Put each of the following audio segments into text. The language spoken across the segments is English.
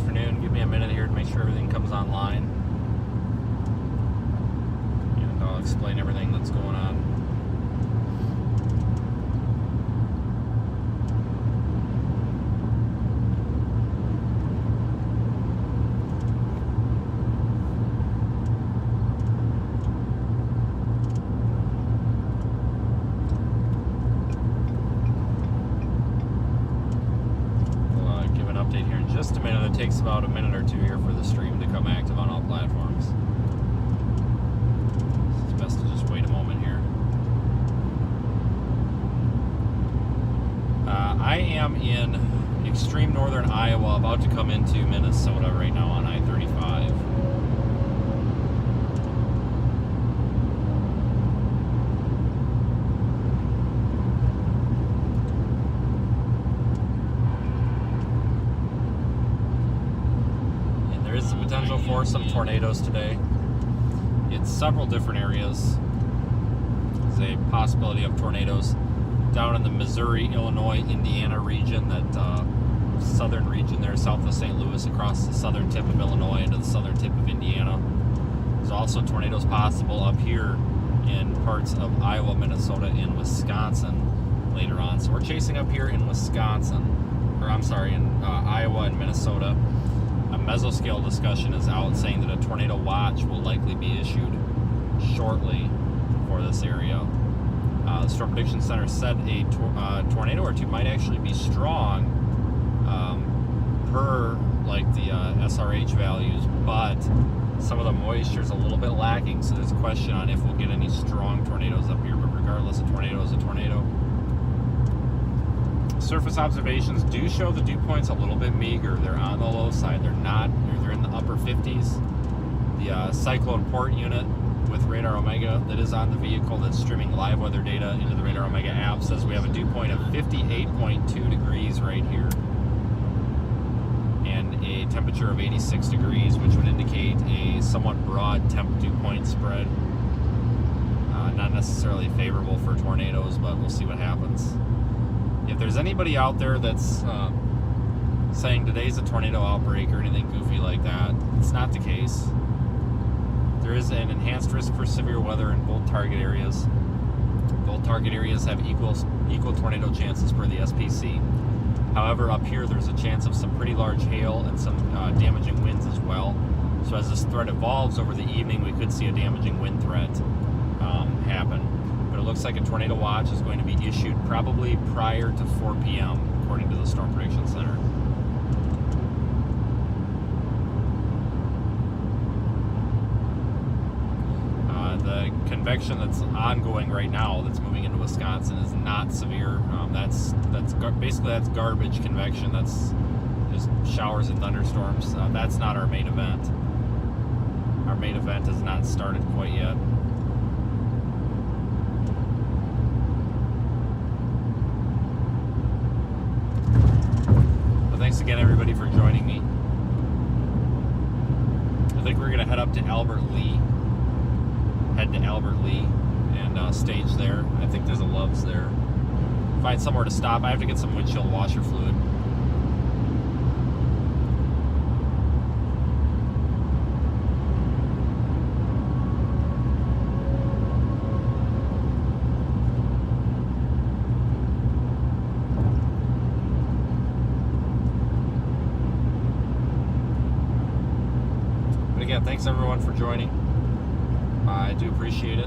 afternoon. Give me a minute here to make sure everything comes online. And I'll explain everything that's going on. Just a minute. It takes about a minute or two here for the stream to come active on all platforms. It's best to just wait a moment here. I am in extreme northern Iowa, about to come into Minnesota right now on I-35. Potential for some tornadoes today in several different areas. There's a possibility of tornadoes down in the Missouri, Illinois, Indiana region, that southern region there, south of St. Louis, across the southern tip of Illinois into the southern tip of Indiana. There's also tornadoes possible up here in parts of Iowa, Minnesota, and Wisconsin later on. So we're chasing up here in Wisconsin, or I'm sorry, in Iowa and Minnesota. A mesoscale discussion is out saying that a tornado watch will likely be issued shortly for this area. The Storm Prediction Center said a tornado or two might actually be strong per like the SRH values, but some of the moisture is a little bit lacking, so there's a question on if we'll get any strong tornadoes up here. But regardless, a tornado is a tornado. Surface observations do show the dew points a little bit meager. They're on the low side. They're in the upper 50s. The cyclone port unit with Radar Omega that is on the vehicle that's streaming live weather data into the Radar Omega app says we have a dew point of 58.2 degrees right here and a temperature of 86 degrees, which would indicate a somewhat broad temp dew point spread. Not necessarily favorable for tornadoes, but we'll see what happens. If there's anybody out there that's saying today's a tornado outbreak or anything goofy like that, it's not the case. There is an enhanced risk for severe weather in both target areas. Both target areas have equal tornado chances per the SPC. However, up here there's a chance of some pretty large hail and some damaging winds as well. So as this threat evolves over the evening, we could see a damaging wind threat happen. But it looks like a tornado watch is going to be issued probably prior to 4 p.m., according to the Storm Prediction Center. The convection that's ongoing right now, that's moving into Wisconsin, is not severe. Basically that's garbage convection. That's just showers and thunderstorms. That's not our main event. Our main event has not started quite yet. Thanks again, everybody, for joining me. I think we're going to head up to Albert Lee. Head to Albert Lee and stage there. I think there's a Love's there. Find somewhere to stop. I have to get some windshield washer fluid. Again, thanks everyone for joining. I do appreciate it.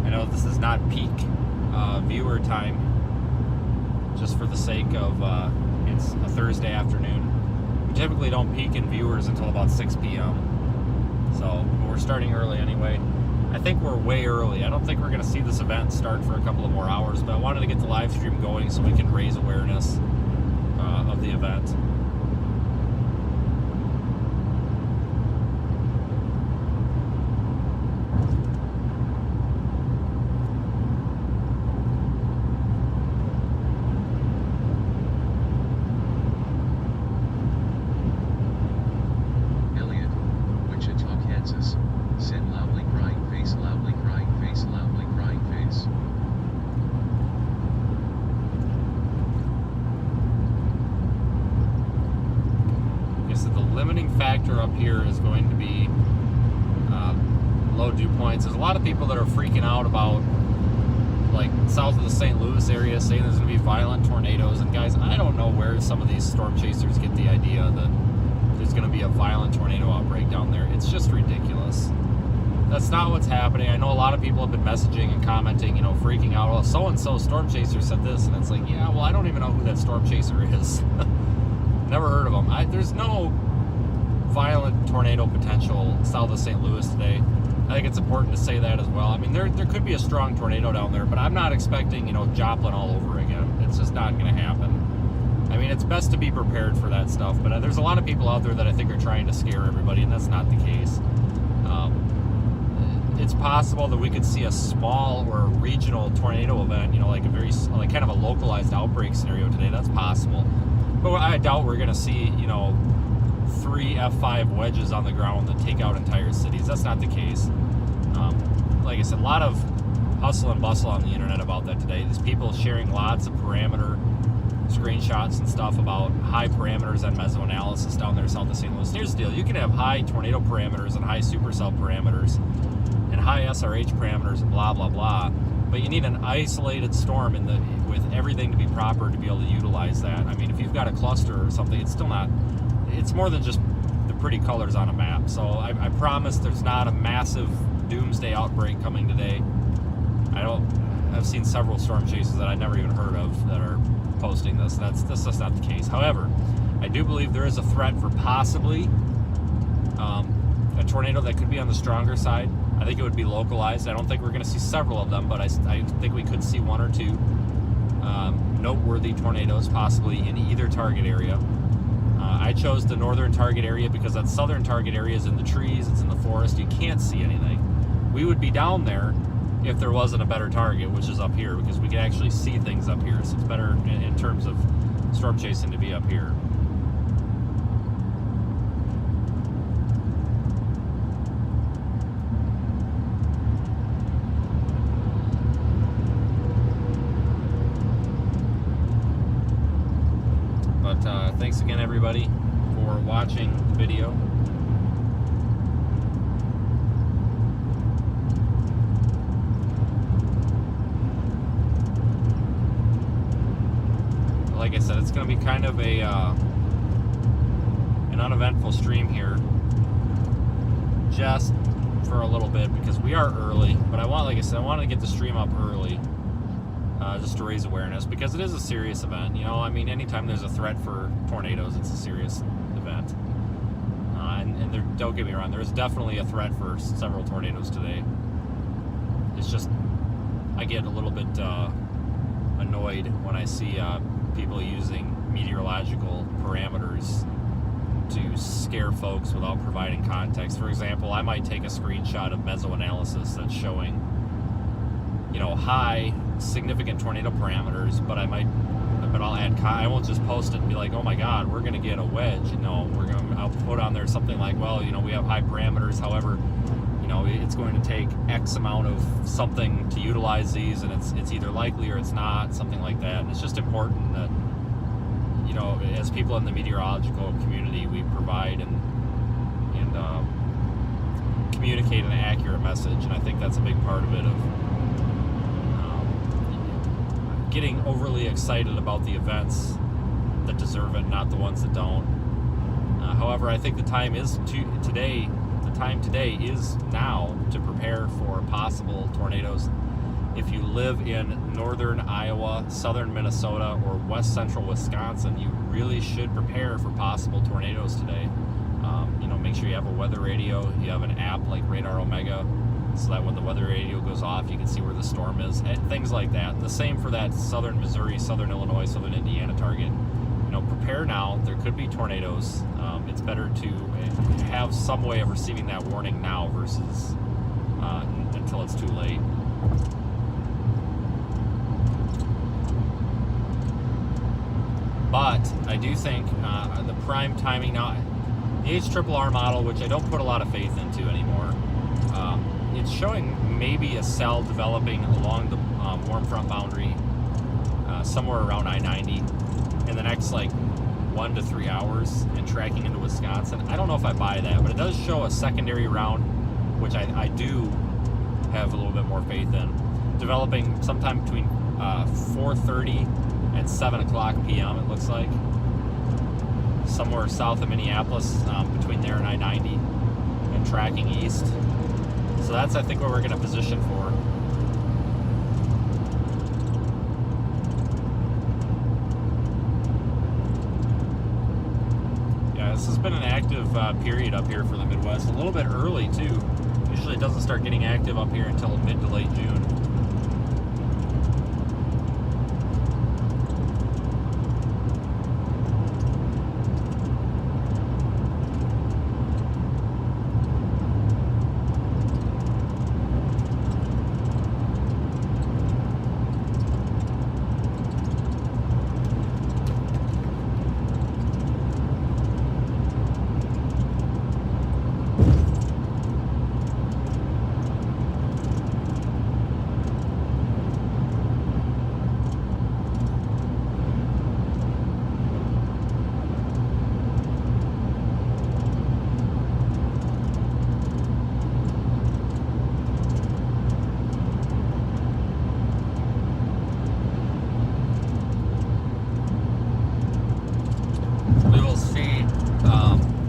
I know this is not peak viewer time, just for the sake of it's a Thursday afternoon. We typically don't peak in viewers until about 6 p.m. So we're starting early anyway. I think we're way early. I don't think we're going to see this event start for a couple of more hours, but I wanted to get the live stream going so we can raise awareness of the event. said, the limiting factor up here is going to be low dew points. There's a lot of people that are freaking out about, like, south of the St. Louis area, saying there's going to be violent tornadoes. And guys, I don't know where some of these storm chasers get the idea that there's going to be a violent tornado outbreak down there. It's just ridiculous. That's not what's happening. I know a lot of people have been messaging and commenting, freaking out. Oh, so-and-so storm chaser said this. And it's like, yeah, well, I don't even know who that storm chaser is. Never heard of them. There's no violent tornado potential south of St. Louis today. I think it's important to say that as well. I mean, there could be a strong tornado down there, but I'm not expecting, Joplin all over again. It's just not going to happen. I mean, it's best to be prepared for that stuff, but there's a lot of people out there that I think are trying to scare everybody, and that's not the case. It's possible that we could see a small or regional tornado event, like kind of a localized outbreak scenario today. That's possible. But I doubt we're going to see, 3 F5 wedges on the ground that take out entire cities. That's not the case. Like I said, a lot of hustle and bustle on the internet about that today. There's people sharing lots of parameter screenshots and stuff about high parameters and mesoanalysis down there south of St. Louis. Here's the deal. You can have high tornado parameters and high supercell parameters and high SRH parameters and blah, blah, blah. But you need an isolated storm with everything to be proper to be able to utilize that. I mean, if you've got a cluster or something, it's still not... It's more than just the pretty colors on a map. So I promise there's not a massive doomsday outbreak coming today. I've seen several storm chasers that I never even heard of that are posting this. That's just not the case. However, I do believe there is a threat for possibly a tornado that could be on the stronger side. I think it would be localized. I don't think we're going to see several of them, but I think we could see 1 or 2 noteworthy tornadoes possibly in either target area. I chose the northern target area because that southern target area is in the trees, it's in the forest, you can't see anything. We would be down there if there wasn't a better target, which is up here, because we can actually see things up here. So it's better in terms of storm chasing to be up here. Thanks again, everybody, for watching the video. Like I said, it's going to be kind of an uneventful stream here, just for a little bit, because we are early. But I want to get the stream up early. Just to raise awareness, because it is a serious event. I mean, anytime there's a threat for tornadoes, it's a serious event. And don't get me wrong, there's definitely a threat for several tornadoes today. It's just, I get a little bit annoyed when I see people using meteorological parameters to scare folks without providing context. For example, I might take a screenshot of mesoanalysis that's showing, high significant tornado parameters, but I'll add, I won't just post it and be like, oh my god, we're going to get a wedge. I'll put on there something like, well, we have high parameters, however, it's going to take X amount of something to utilize these, and it's either likely or it's not, something like that. And it's just important that, as people in the meteorological community, we provide and communicate an accurate message, and I think that's a big part of it, of getting overly excited about the events that deserve it, not the ones that don't. However, I think the time today is now to prepare for possible tornadoes. If you live in northern Iowa, southern Minnesota, or west central Wisconsin, you really should prepare for possible tornadoes today. Make sure you have a weather radio, you have an app like Radar Omega, so that when the weather radio goes off, you can see where the storm is, and things like that. The same for that southern Missouri, southern Illinois, southern Indiana target. Prepare now. There could be tornadoes. It's better to have some way of receiving that warning now versus until it's too late. But I do think the prime timing now, the HRRR model, which I don't put a lot of faith into anymore, it's showing maybe a cell developing along the warm front boundary somewhere around I-90 in the next 1 to 3 hours and tracking into Wisconsin. I don't know if I buy that, but it does show a secondary round, which I do have a little bit more faith in. Developing sometime between 4:30 and 7 o'clock p.m., it looks like. Somewhere south of Minneapolis, between there and I-90, and tracking east. So that's, I think, what we're going to position for. Yeah, this has been an active period up here for the Midwest. A little bit early, too. Usually it doesn't start getting active up here until mid to late June.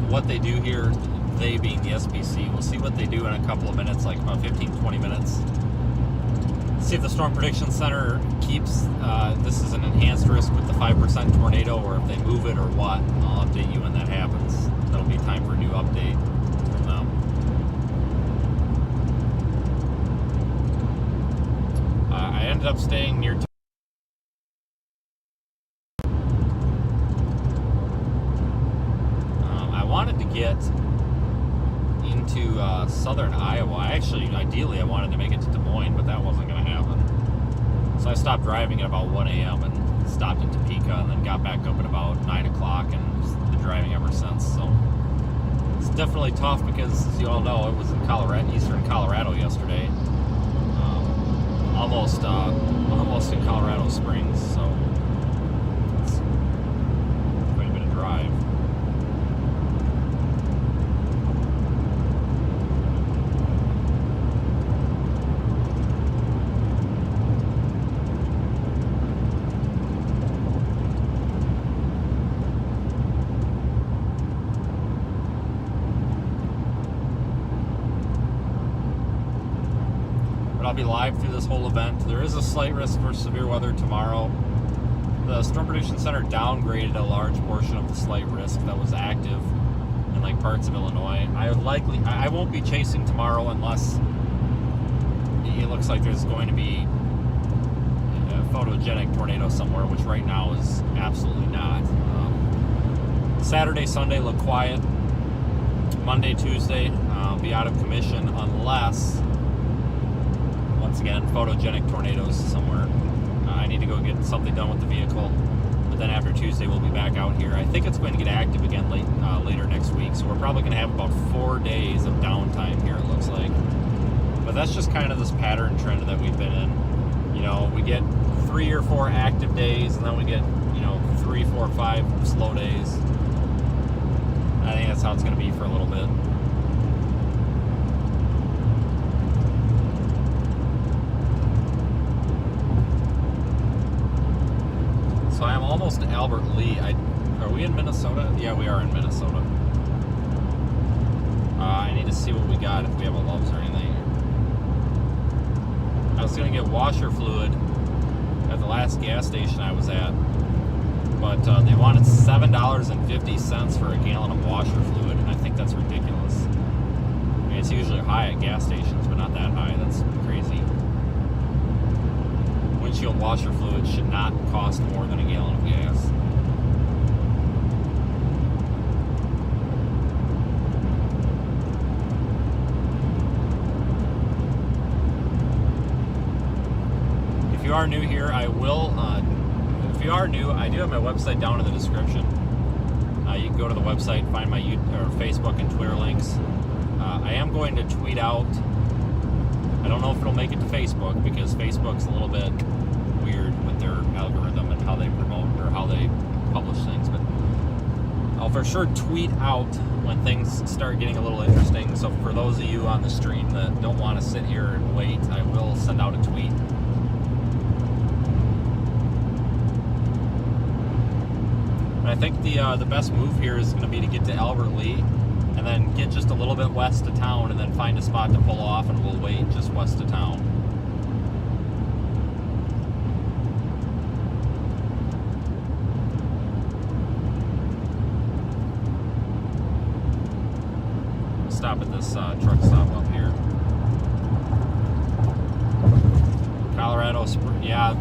What they do here, they being the SPC, we'll see what they do in a couple of minutes, like about 15-20 minutes. See if the Storm Prediction Center keeps this is an enhanced risk with the 5% tornado, or if they move it or what. I'll update you when that happens. That'll be time for a new update from them. I ended up staying near wanted to get into southern Iowa. Ideally, I wanted to make it to Des Moines, but that wasn't going to happen. So I stopped driving at about 1 a.m. and stopped in Topeka, and then got back up at about 9 o'clock, and been driving ever since. So it's definitely tough because, as you all know, it was in eastern Colorado yesterday. Almost in Colorado Springs, so it's quite a bit of drive. I'll be live through this whole event. There is a slight risk for severe weather tomorrow. The Storm Prediction Center downgraded a large portion of the slight risk that was active in like parts of Illinois. I won't be chasing tomorrow unless it looks like there's going to be a photogenic tornado somewhere, which right now is absolutely not. Saturday, Sunday look quiet. Monday, Tuesday, I'll be out of commission unless, once again, photogenic tornadoes somewhere. I need to go get something done with the vehicle, but then after Tuesday we'll be back out here. I think it's going to get active again later next week, so we're probably going to have about 4 days of downtime here, it looks like. But that's just kind of this pattern trend that we've been in. You know, we get 3 or 4 active days, and then we get, 3, 4, 5 slow days. I think that's how it's going to be for a little bit. So I'm almost to Albert Lee. Are we in Minnesota? Yeah, we are in Minnesota. I need to see what we got, if we have a Love's or anything. I was going to get washer fluid at the last gas station I was at, but they wanted $7.50 for a gallon of washer fluid, and I think that's ridiculous. I mean, it's usually high at gas stations, but not that high. That's crazy. Windshield washer fluid should not cost more than a gallon of gas. If you are new here, I do have my website down in the description. You can go to the website, find my Facebook and Twitter links. I am going to tweet out. I don't know if it'll make it to Facebook, because Facebook's a little bit weird with their algorithm and how they promote or how they publish things. But I'll for sure tweet out when things start getting a little interesting. So for those of you on the stream that don't want to sit here and wait, I will send out a tweet. And I think the best move here is going to be to get to Albert Lee and then get just a little bit west of town and then find a spot to pull off, and we'll wait just west of town. Stop at this truck stop up here. Colorado, yeah,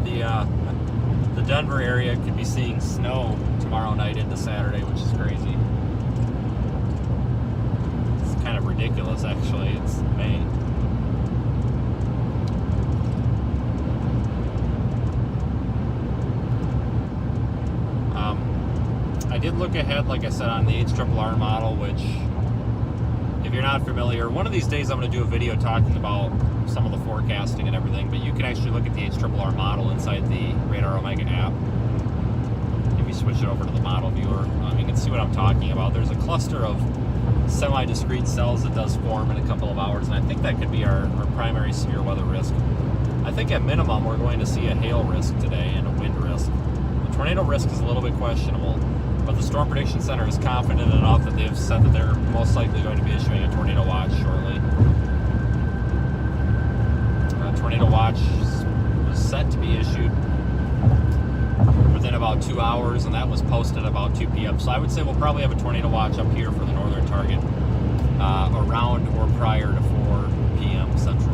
the Denver area could be seeing snow tomorrow night into Saturday, which is crazy. It's kind of ridiculous, actually. It's May. I did look ahead, like I said, on the HRRR model, which, if you're not familiar, one of these days I'm going to do a video talking about some of the forecasting and everything, but you can actually look at the HRRR model inside the Radar Omega app. If you switch it over to the model viewer, you can see what I'm talking about. There's a cluster of semi-discrete cells that does form in a couple of hours, and I think that could be our primary severe weather risk. I think at minimum we're going to see a hail risk today and a wind risk. The tornado risk is a little bit questionable, but the Storm Prediction Center is confident enough that they've said that they're most likely going to be issuing a tornado watch shortly. Tornado watch was set to be issued within about 2 hours, and that was posted about 2 p.m. So I would say we'll probably have a tornado watch up here for the northern target around or prior to 4 p.m. Central.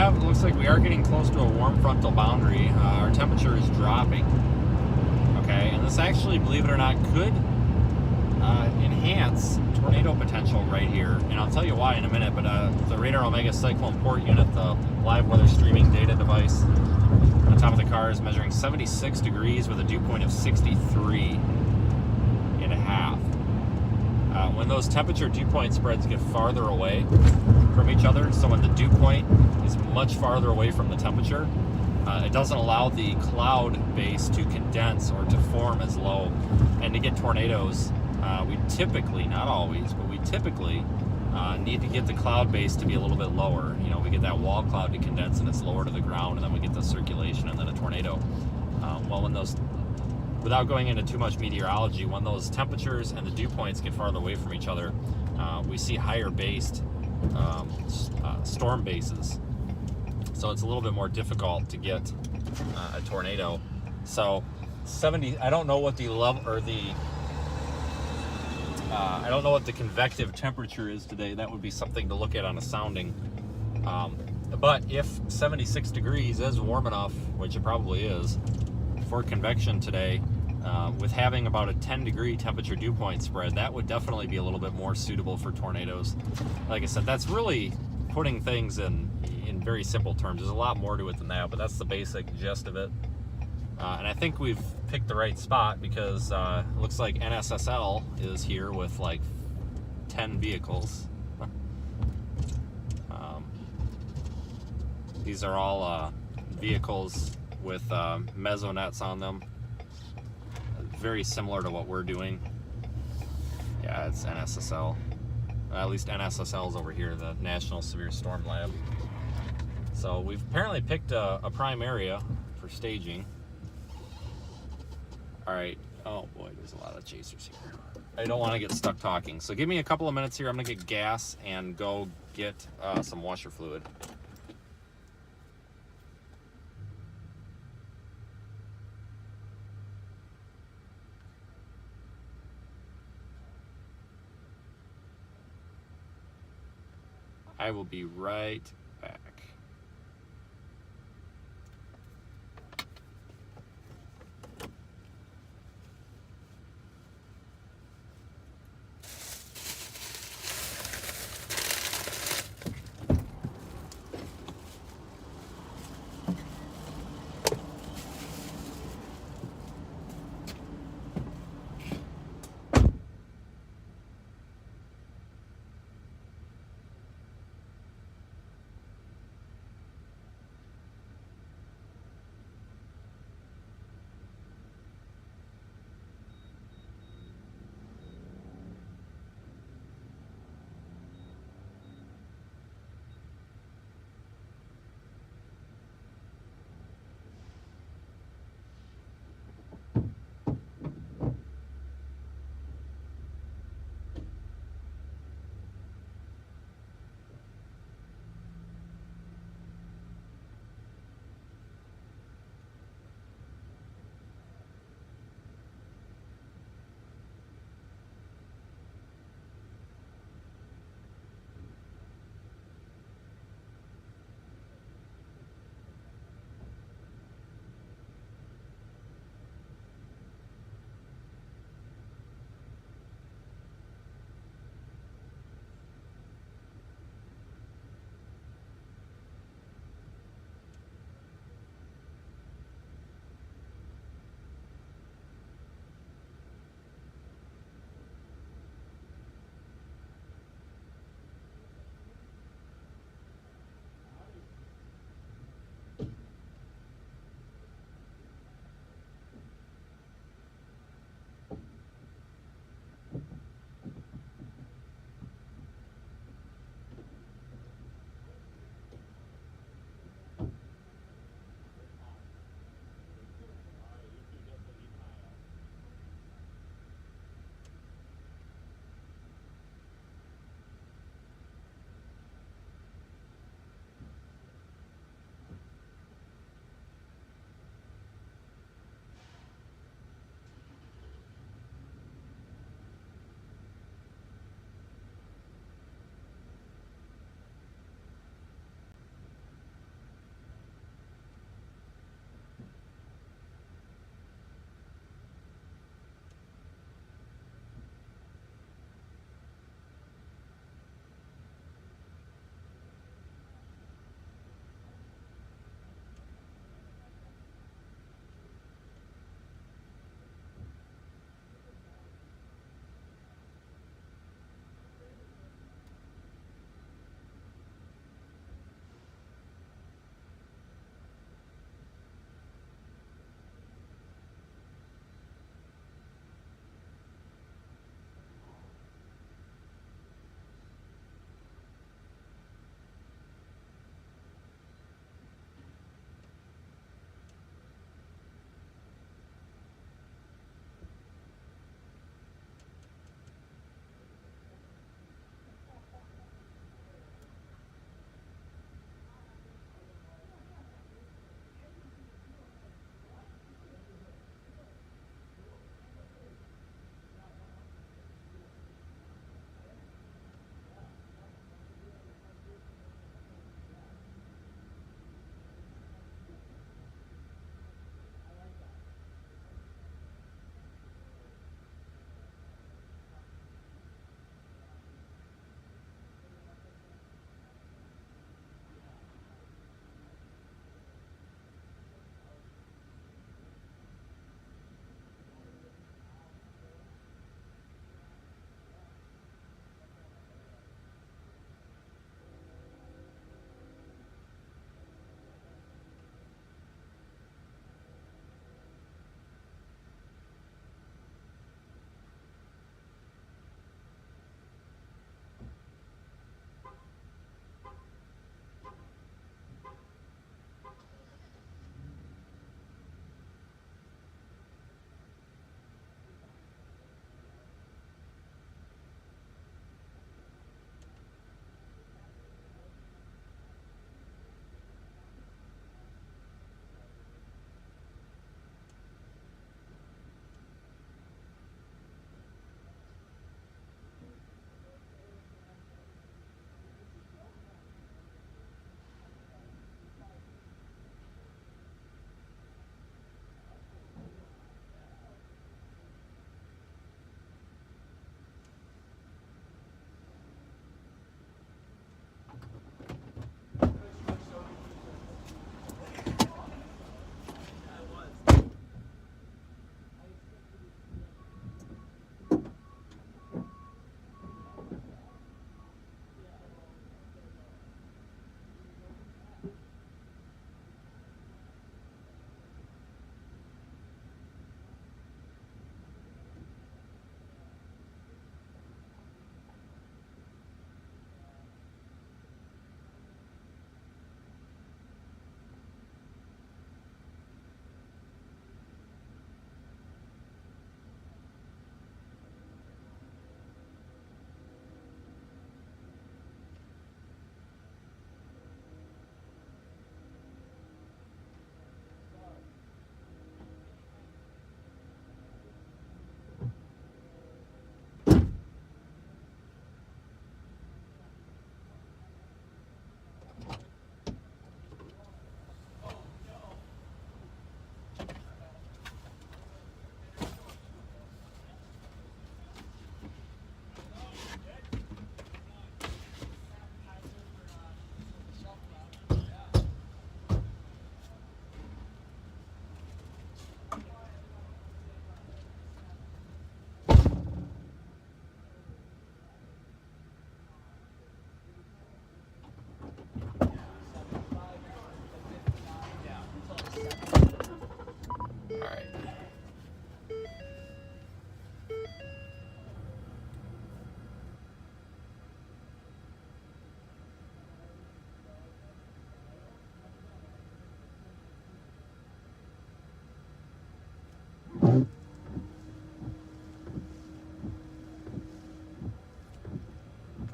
It looks like we are getting close to a warm frontal boundary. Our temperature is dropping. Okay, and this actually, believe it or not, could enhance tornado potential right here. And I'll tell you why in a minute, but the Radar Omega Cyclone Port Unit, the live weather streaming data device on top of the car, is measuring 76 degrees with a dew point of 63.5. When those temperature dew point spreads get farther away from each other, so when the dew point is much farther away from the temperature, it doesn't allow the cloud base to condense or to form as low. And to get tornadoes, we typically, not always, but we typically need to get the cloud base to be a little bit lower. You know, we get that wall cloud to condense and it's lower to the ground, and then we get the circulation and then a tornado. Well, when those, without going into too much meteorology, when those temperatures and the dew points get farther away from each other, we see higher based storm bases. So it's a little bit more difficult to get a tornado. So 70, I don't know what the level or the I don't know what the convective temperature is today. That would be something to look at on a sounding. But if 76 degrees is warm enough, which it probably is, for convection today, with having about a 10-degree temperature dew point spread, that would definitely be a little bit more suitable for tornadoes. Like I said, that's really putting things in very simple terms. There's a lot more to it than that, but that's the basic gist of it. And I think we've picked the right spot because it looks like NSSL is here with like 10 vehicles. These are all vehicles with mesonets on them. Very similar to what we're doing. Yeah, it's NSSL. At least NSSL is over here, the National Severe Storm Lab. So we've apparently picked a prime area for staging. All right. Oh boy, there's a lot of chasers here. I don't want to get stuck talking. So give me a couple of minutes here. I'm gonna get gas and go get some washer fluid. I will be right back.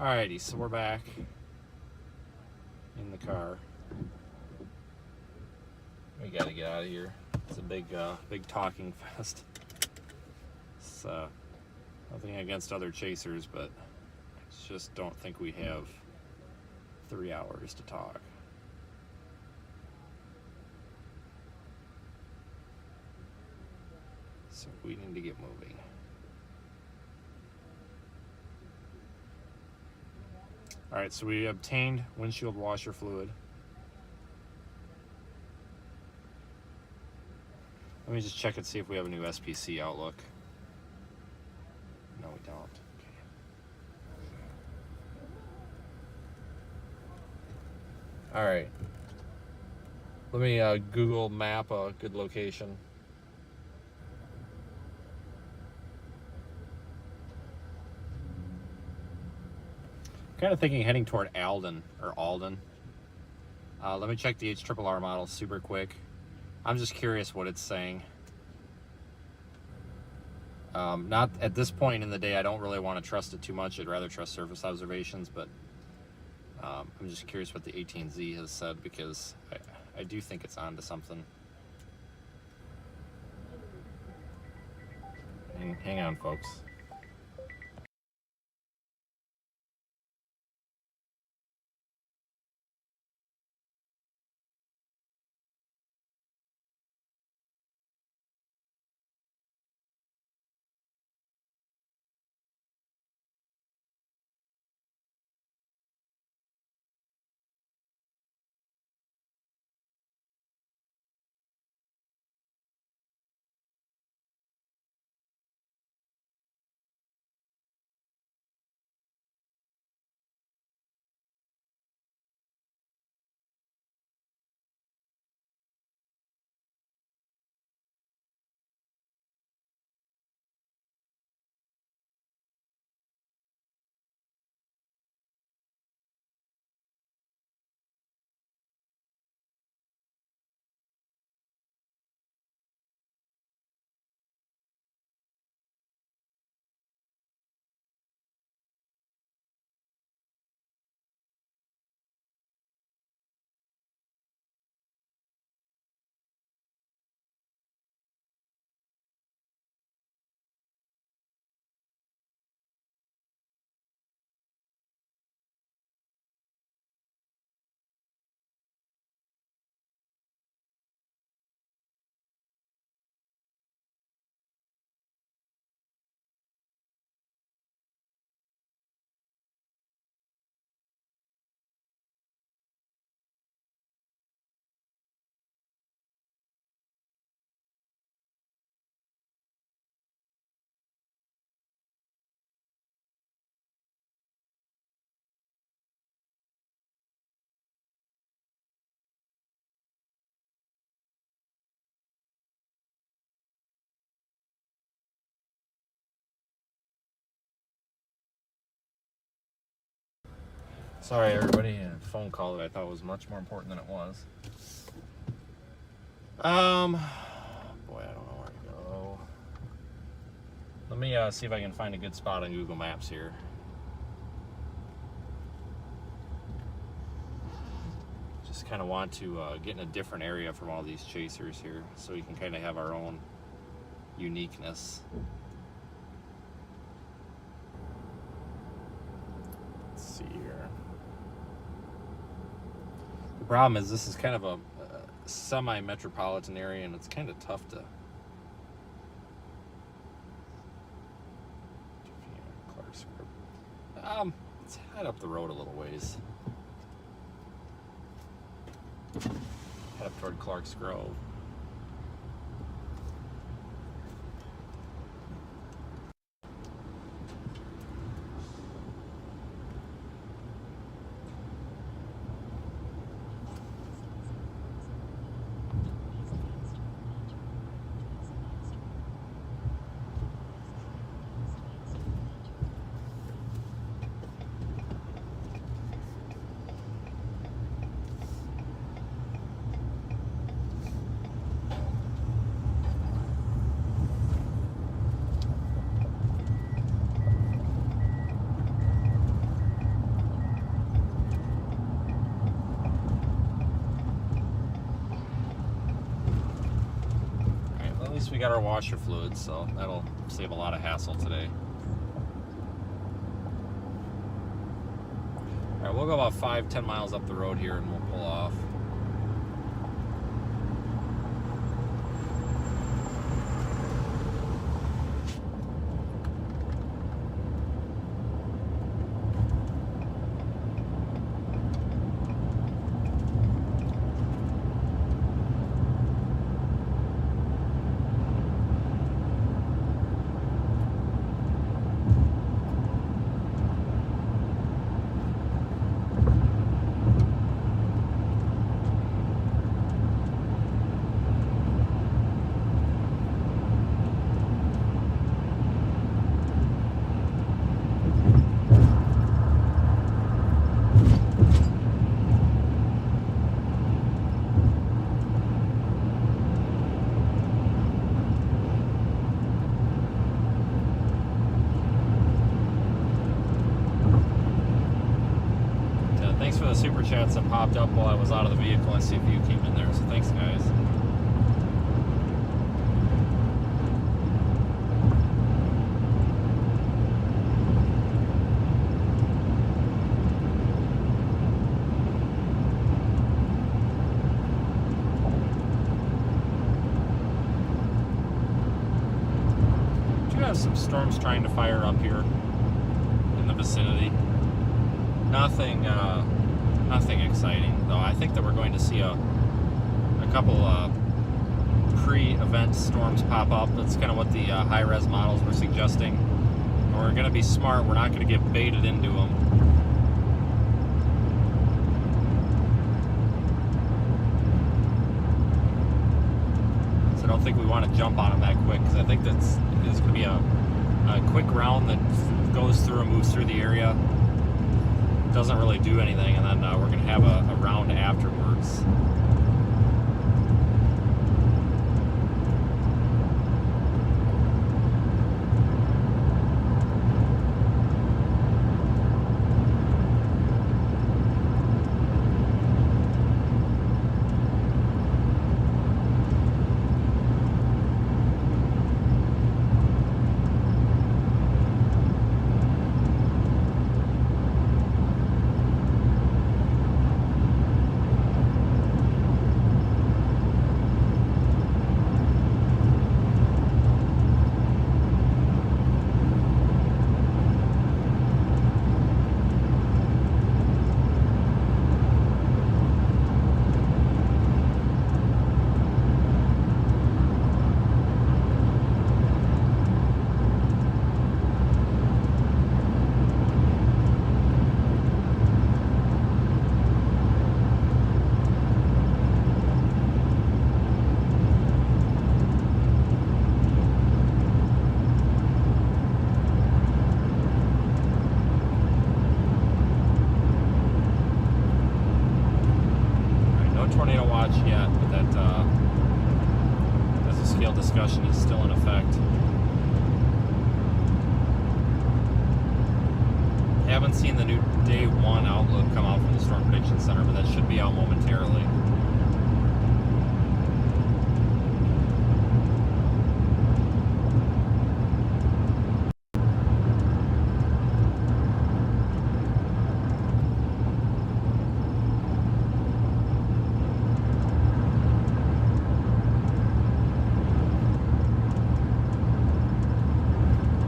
Alrighty, so we're back in the car. We gotta get out of here. It's a big talking fest. It's nothing against other chasers, but I just don't think we have 3 hours to talk. So we need to get moving. All right, so we obtained windshield washer fluid. Let me just check and see if we have a new SPC outlook. No, we don't. Okay. All right. Let me Google map a good location. Kind of thinking heading toward Alden. Let me check the HRRR model super quick. I'm just curious what it's saying. Not at this point in the day, I don't really want to trust it too much. I'd rather trust surface observations, but I'm just curious what the 18Z has said, because I do think it's on to something. Hang on, folks. Sorry, everybody. A phone call that I thought was much more important than it was. Boy, I don't know where to go. Let me see if I can find a good spot on Google Maps here. Just kind of want to get in a different area from all these chasers here, so we can kind of have our own uniqueness. Let's see here. The problem is this is kind of a semi-metropolitan area, and it's kind of tough to. Let's head up the road a little ways. Head up toward Clark's Grove. got our washer fluids, so that'll save a lot of hassle today. All right, we'll go about 5-10 miles up the road here and we'll pull off. Thanks for the super chats that popped up while I was out of the vehicle. I see a few came in there, so thanks, guys. We do have some storms trying to fire up here in the vicinity. Nothing exciting, though. I think that we're going to see a couple pre-event storms pop up. That's kind of what the high-res models were suggesting. And we're going to be smart. We're not going to get baited into them. So I don't think we want to jump on them that quick, because I think it's going to be a quick round that goes through and moves through the area. Doesn't really do anything, and then we're going to have a round afterwards. Tornado watch yet, but that as a scale discussion is still in effect. Haven't seen the new day 1 outlook come out from the Storm Prediction Center, but that should be out momentarily.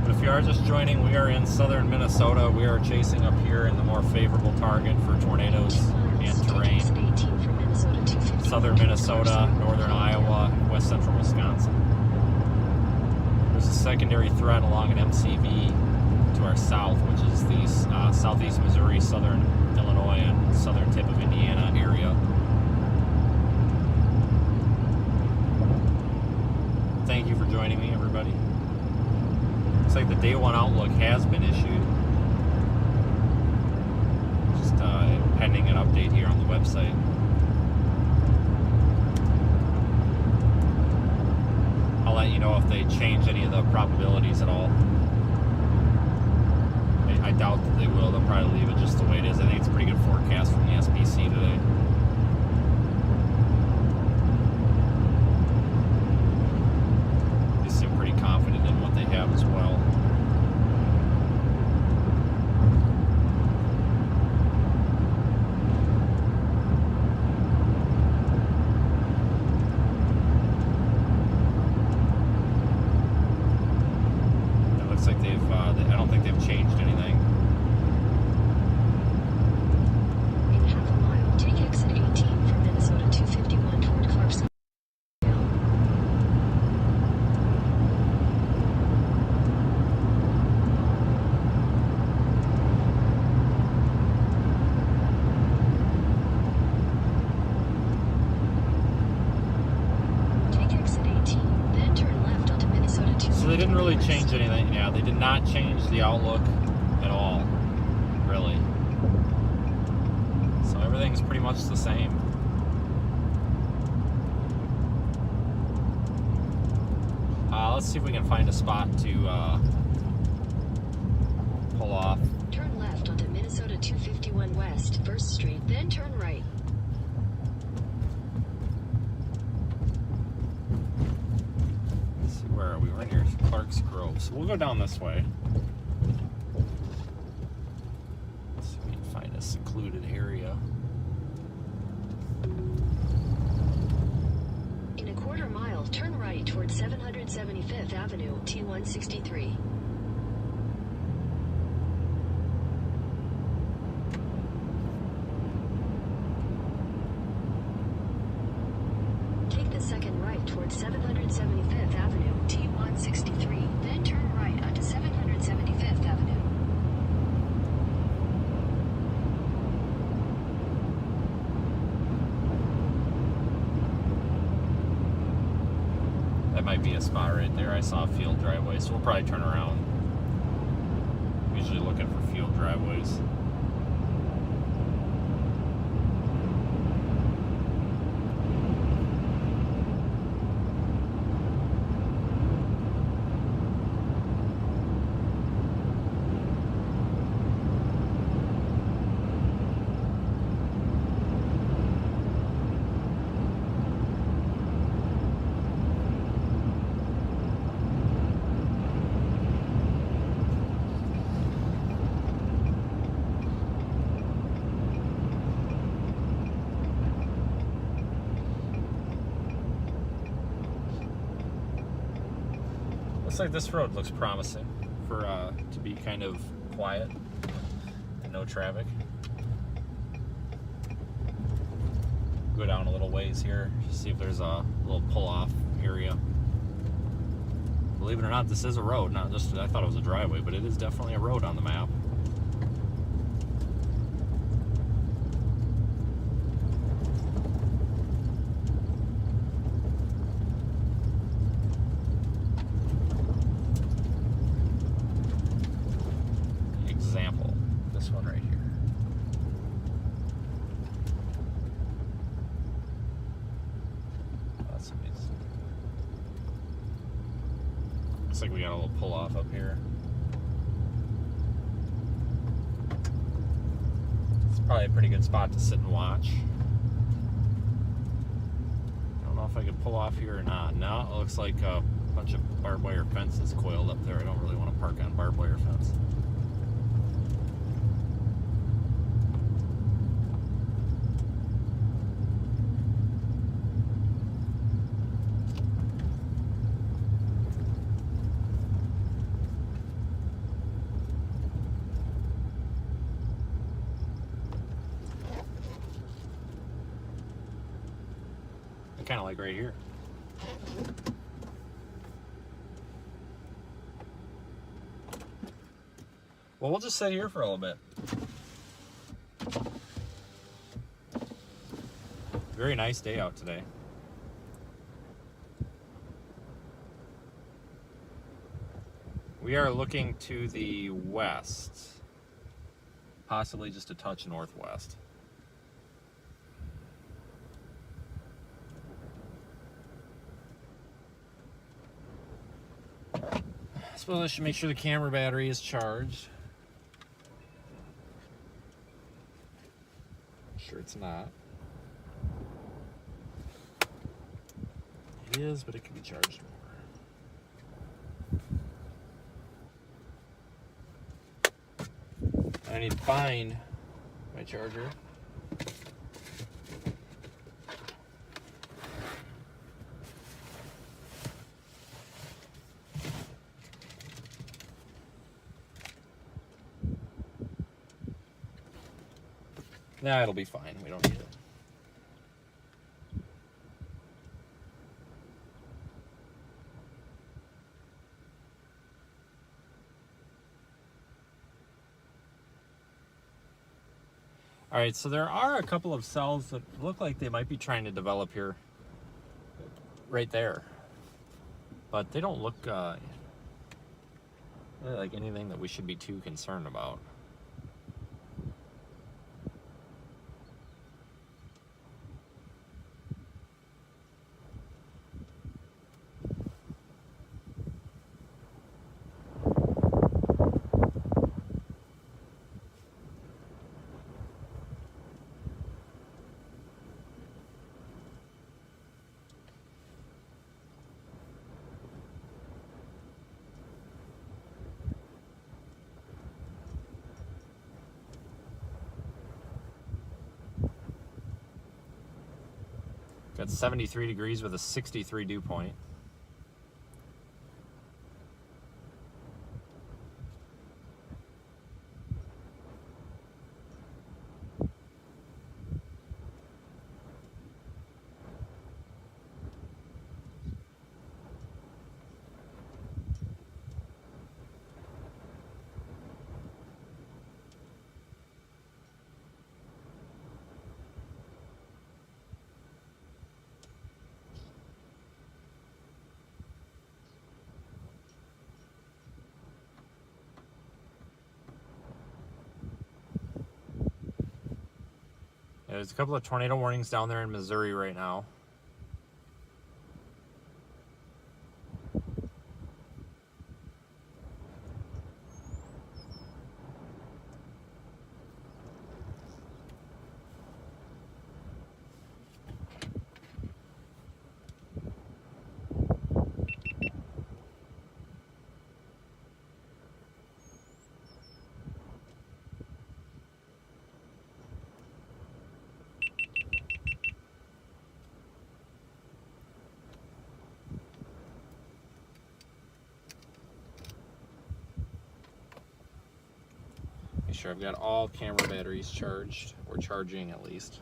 If you are just joining, we are in southern Minnesota. We are chasing up here in the more favorable target for tornadoes and terrain. Southern Minnesota, northern Iowa, west central Wisconsin. There's a secondary threat along an MCV to our south, which is the southeast Missouri, southern Illinois, and southern tip of Indiana area. Thank you for joining me, everybody. Looks like the day 1 outlook has been issued. Just pending an update here on the website. I'll let you know if they change any of the probabilities at all. I doubt that they will. They'll probably leave it just the way it is. I think it's a pretty good forecast from the SPC today. don't think they've changed anything. In half a mile, take exit 18 from Minnesota 251 toward Clarkson. So they didn't really change anything. Yeah, they did not change the outlook at all, really. So everything's pretty much the same. Let's see if we can find a spot to pull off. Turn left onto Minnesota 251 West, 1st Street, then turn right. Where are we? We're near Clark's Grove. So we'll go down this way. Let's see if we can find a secluded area. In a quarter mile, turn right toward 775th Avenue, T163. Take the second right toward 775th Avenue, T163, then turn right onto 775th Avenue. That might be a spot right there. I saw a field driveway, so we'll probably turn around. I'm usually looking for field driveways. Looks like this road looks promising for to be kind of quiet and no traffic. Go down a little ways here, see if there's a little pull-off area. Believe it or not, this is a road. Not just, I thought it was a driveway, but it is definitely a road on the map. Example, this one right here. That's amazing. Looks like we got a little pull off up here. It's probably a pretty good spot to sit and watch. I don't know if I could pull off here or not. No, it looks like a bunch of barbed wire fences coiled up there. I don't really want to park on barbed wire fence. Kind of like right here. Well, we'll just sit here for a little bit. Very nice day out today. We are looking to the west, possibly just a touch northwest. I suppose I should make sure the camera battery is charged. I'm sure it's not. It is, but it can be charged more. I need to find my charger. Nah, it'll be fine. We don't need it. All right, so there are a couple of cells that look like they might be trying to develop here, right there. But they don't look like anything that we should be too concerned about. Got 73 degrees with a 63 dew point. There's a couple of tornado warnings down there in Missouri right now. Make sure I've got all camera batteries charged, or charging at least.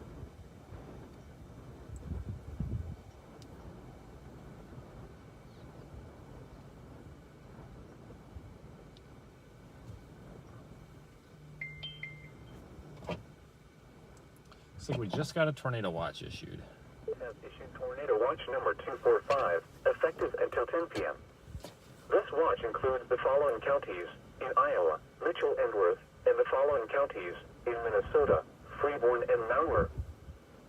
Looks like we just got a tornado watch issued. Has issued tornado watch number 245, effective until 10 p.m. This watch includes the following counties in Iowa, Mitchell and Worth, and the following counties in Minnesota, Freeborn and Malware.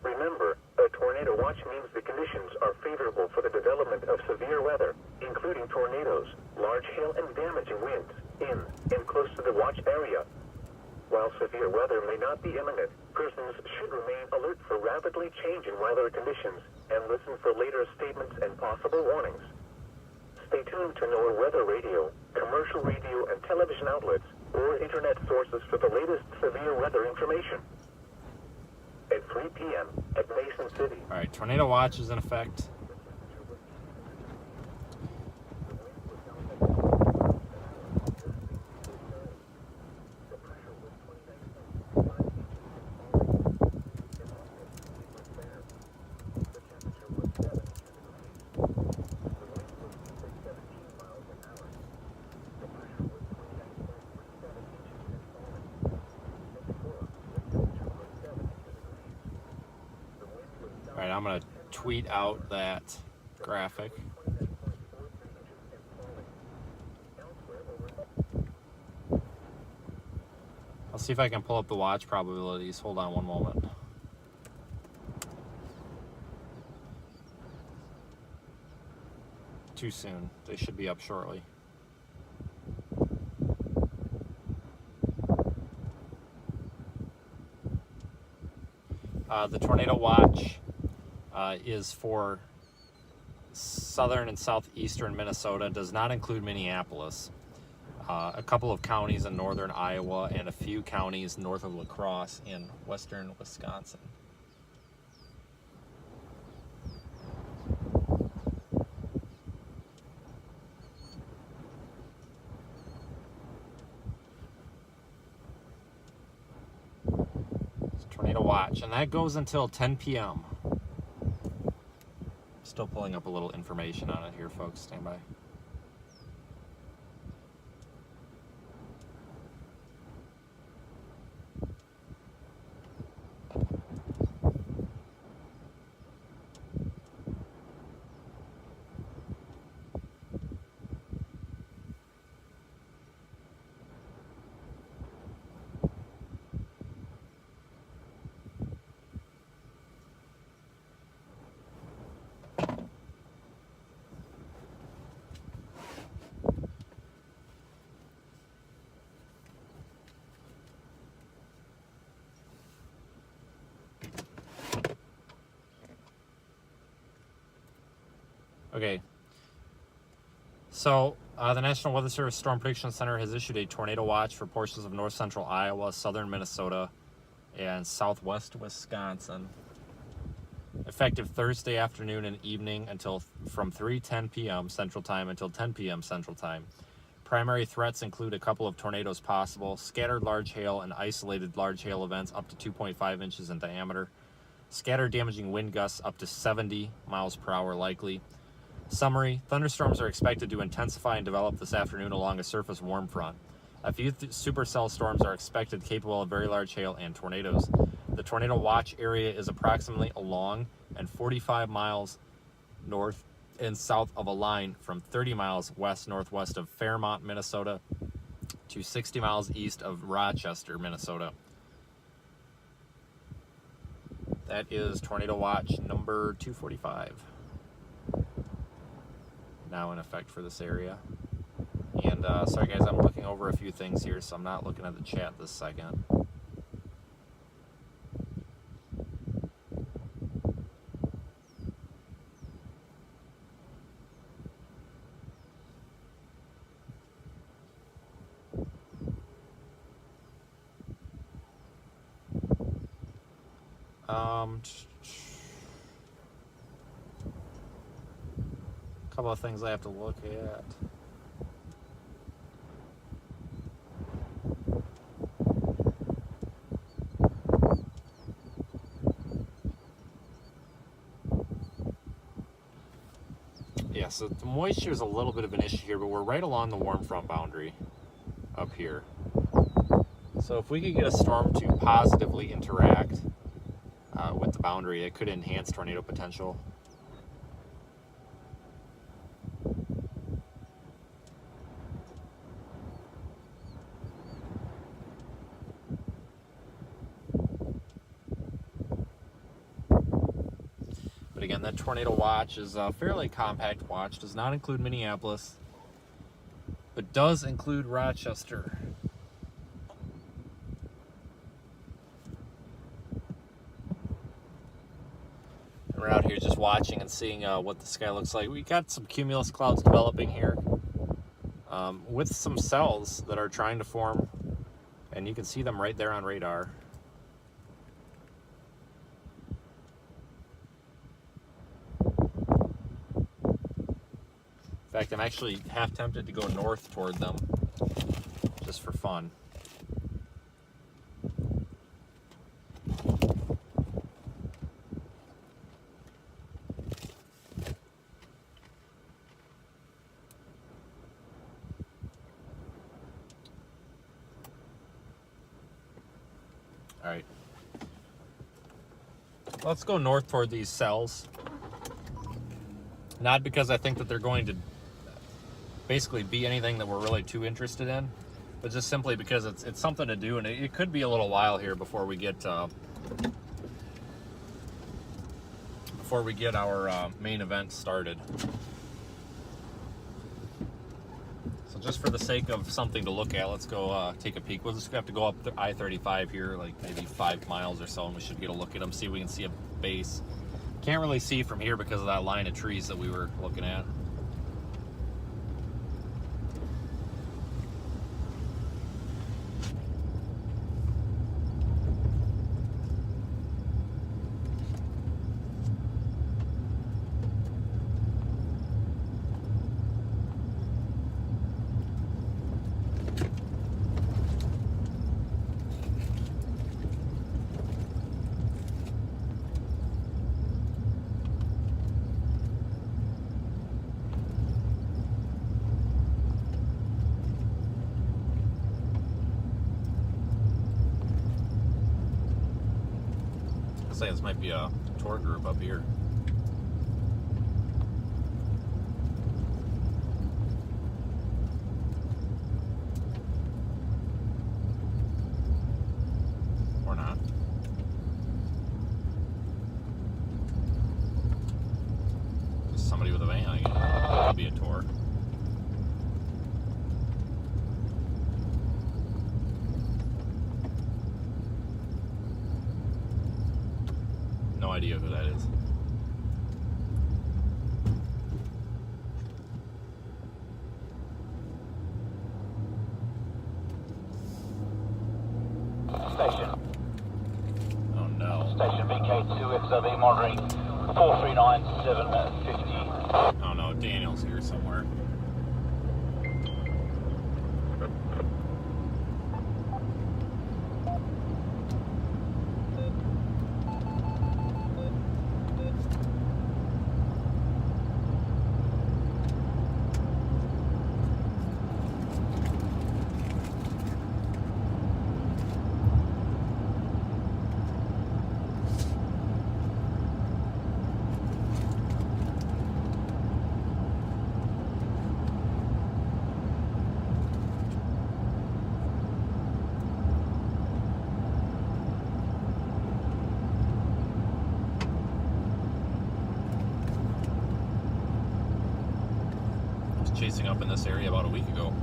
Remember, a tornado watch means the conditions are favorable for the development of severe weather, including tornadoes, large hail and damaging winds, in and close to the watch area. While severe weather may not be imminent, persons should remain alert for rapidly changing weather conditions and listen for later statements and possible warnings. Stay tuned to NOAA weather radio, commercial radio and television outlets, or internet sources for the latest severe weather information. At 3 p.m. at Mason City. All right, tornado watch is in effect. All right, I'm going to tweet out that graphic. I'll see if I can pull up the watch probabilities. Hold on one moment. Too soon. They should be up shortly. The tornado watch is for southern and southeastern Minnesota, does not include Minneapolis. A couple of counties in northern Iowa and a few counties north of La Crosse in western Wisconsin. Tornado watch, and that goes until 10 p.m. Still pulling up a little information on it here, folks. Stand by. Okay, so the National Weather Service Storm Prediction Center has issued a tornado watch for portions of north central Iowa, southern Minnesota, and southwest Wisconsin, effective Thursday afternoon and evening until from 3:10 p.m. Central Time until 10 p.m. Central Time. Primary threats include a couple of tornadoes possible, scattered large hail and isolated large hail events up to 2.5 inches in diameter, scattered damaging wind gusts up to 70 miles per hour likely. Summary: thunderstorms are expected to intensify and develop this afternoon along a surface warm front. A few supercell storms are expected capable of very large hail and tornadoes. The tornado watch area is approximately along and 45 miles north and south of a line from 30 miles west-northwest of Fairmont, Minnesota to 60 miles east of Rochester, Minnesota. That is tornado watch number 245. Now in effect for this area. And sorry guys, I'm looking over a few things here, so I'm not looking at the chat this second. Couple of things I have to look at. Yeah, so the moisture is a little bit of an issue here, but we're right along the warm front boundary up here. So if we could get a storm to positively interact with the boundary, it could enhance tornado potential. But again, that tornado watch is a fairly compact watch, does not include Minneapolis, but does include Rochester. And we're out here just watching and seeing what the sky looks like. We got some cumulus clouds developing here with some cells that are trying to form, and you can see them right there on radar. In fact, I'm actually half tempted to go north toward them, just for fun. All right. Let's go north toward these cells. Not because I think that they're going to basically be anything that we're really too interested in, but just simply because it's something to do, and it could be a little while here before we get our main event started. So just for the sake of something to look at, let's go take a peek. We'll just have to go up I-35 here, like maybe 5 miles or so, and we should get a look at them, see if we can see a base. Can't really see from here because of that line of trees that we were looking at. like this might be a tour group up here. Or not. Just somebody with a van again. Could be a tour. No idea who that is. Station. Oh no. Station BK2XOV monitoring 439750. Oh no, Daniel's here somewhere. Chasing up in this area about a week ago.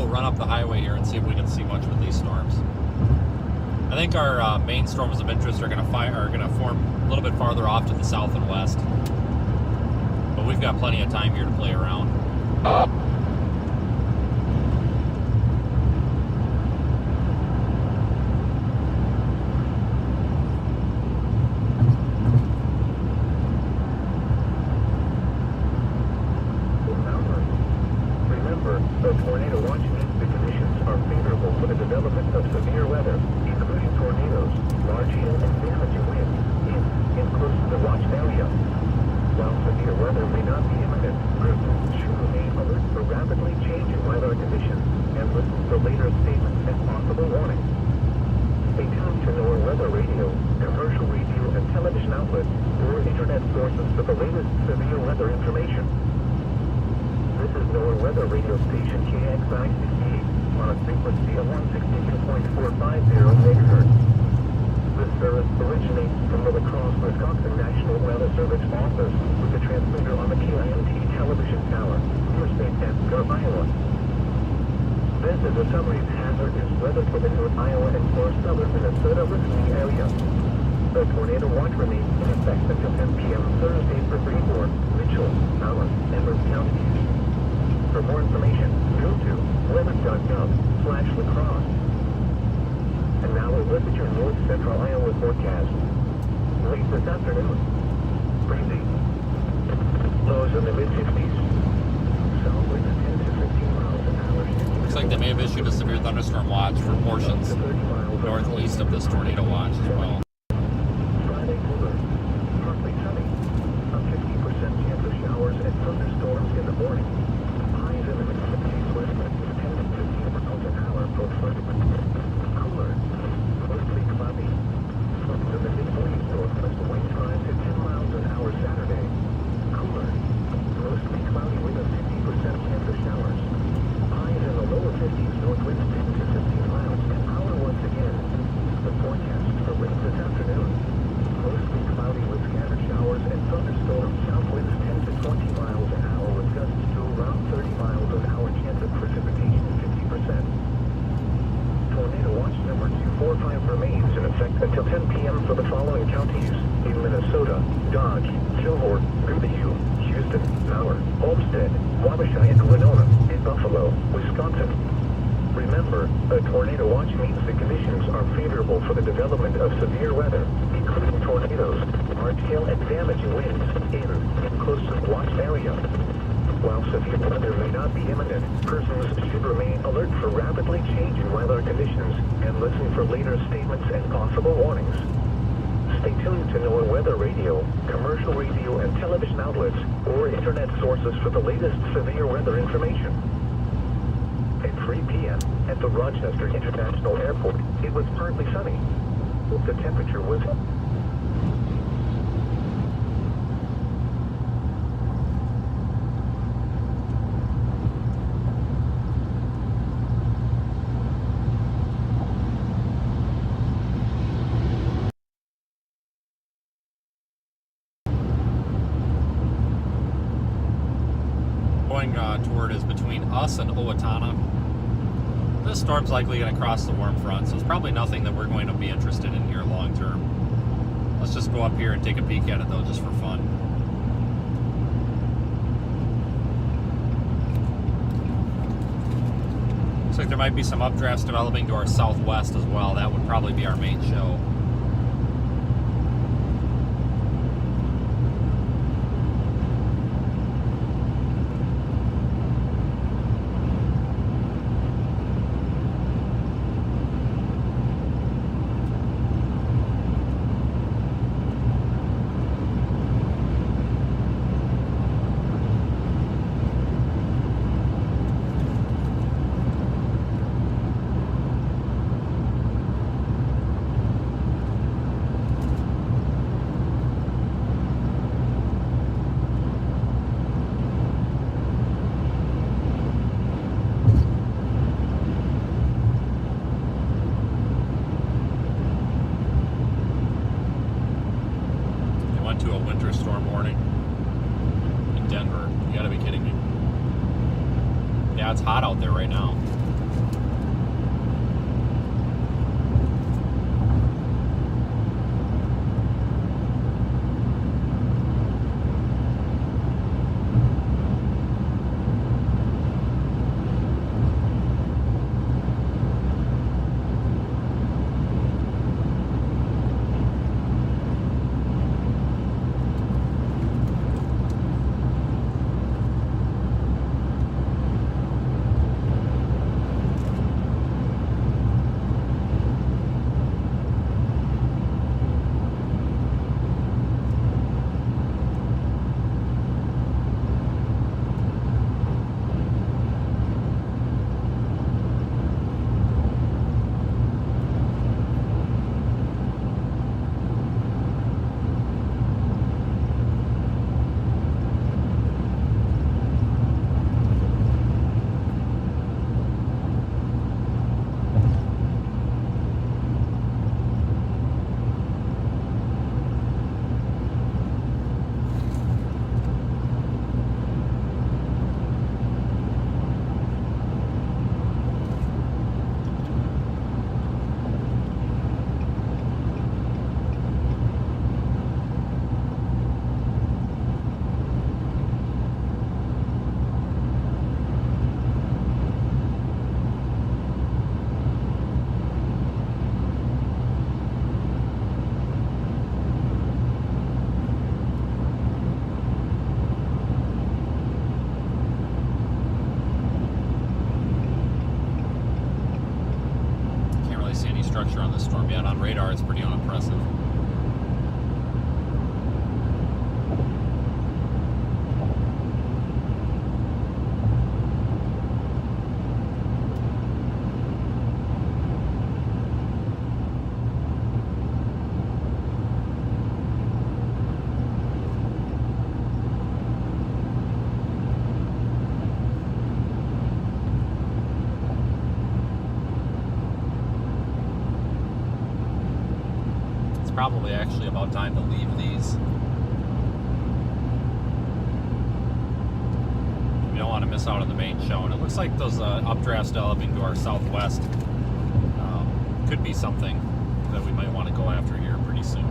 Run up the highway here and see if we can see much with these storms. I think our main storms of interest are going to form a little bit farther off to the south and west, but we've got plenty of time here to play around. Remember, the tornado watch means the conditions are favorable for the development of severe weather, including tornadoes, large hail, and damaging winds close to the watched area. While severe weather may not be imminent, persons should remain alert for rapidly changing weather conditions and listen to later statements and possible warnings. Stay tuned to NOAA weather radio, commercial radio, and television outlets or internet sources for the latest severe weather information. This is NOAA weather radio station KXI-68 on a frequency of 162.450 MHz. This service originates from the La Crosse, Wisconsin National Weather Service office with the transmitter on the KIMT television tower, Interstate 10, North Iowa. This is a summary of hazardous weather for the North Iowa and North Southern Minnesota listening area. The tornado watch remains in effect until 10 p.m. Thursday for Freeport, Mitchell, Allen, and Worth counties. For more information, go to weather.gov/lacrosse. And now we'll look at your North Central Iowa forecast. Late this afternoon, breezy. Lows in the mid-50s. South winds 10 to 15 miles an hour. Looks like they may have issued a severe thunderstorm watch for portions northeast of this tornado watch as well. Friday cooler, partly sunny. A 50% chance of showers and thunderstorms in the morning. Highs in the mid-50s with 10 to 15 miles an hour for Friday. Cooler, mostly cloudy. Winds in the mid-40s northwest wind 5 to 10 miles an hour Saturday. Cooler, mostly cloudy with a 50% chance of showers. Highs in the lower 50s northwest 10 to 15 miles an hour once again. The forecast for winds this 245 remains in effect until 10 p.m. for the following counties in Minnesota: Dodge, Gilmore, Goodhue, Houston, Mauer, Olmsted, Wabasha, and Winona, and Buffalo, Wisconsin. Remember, a tornado watch means the conditions are favorable for the development of severe weather, including tornadoes, large hail, and damaging winds in and close to the watch area. While severe weather may not be imminent, persons should remain alert for rapidly changing weather conditions and listen for later statements and possible warnings. Stay tuned to NOAA Weather Radio, commercial radio and television outlets, or internet sources for the latest severe weather information. At 3 p.m. at the Rochester International Airport, it was partly sunny. The temperature was toward is between us and Owatonna. This storm's likely going to cross the warm front, so it's probably nothing that we're going to be interested in here long term. Let's just go up here and take a peek at it though, just for fun. Looks like there might be some updrafts developing to our southwest as well. That would probably be our main show. Storm warning in Denver. You gotta be kidding me. Yeah, it's hot out there right now. Structure on this storm yet. On radar, it's pretty unimpressive. Probably actually about time to leave these. We don't want to miss out on the main show, and it looks like those updrafts developing to our southwest could be something that we might want to go after here pretty soon.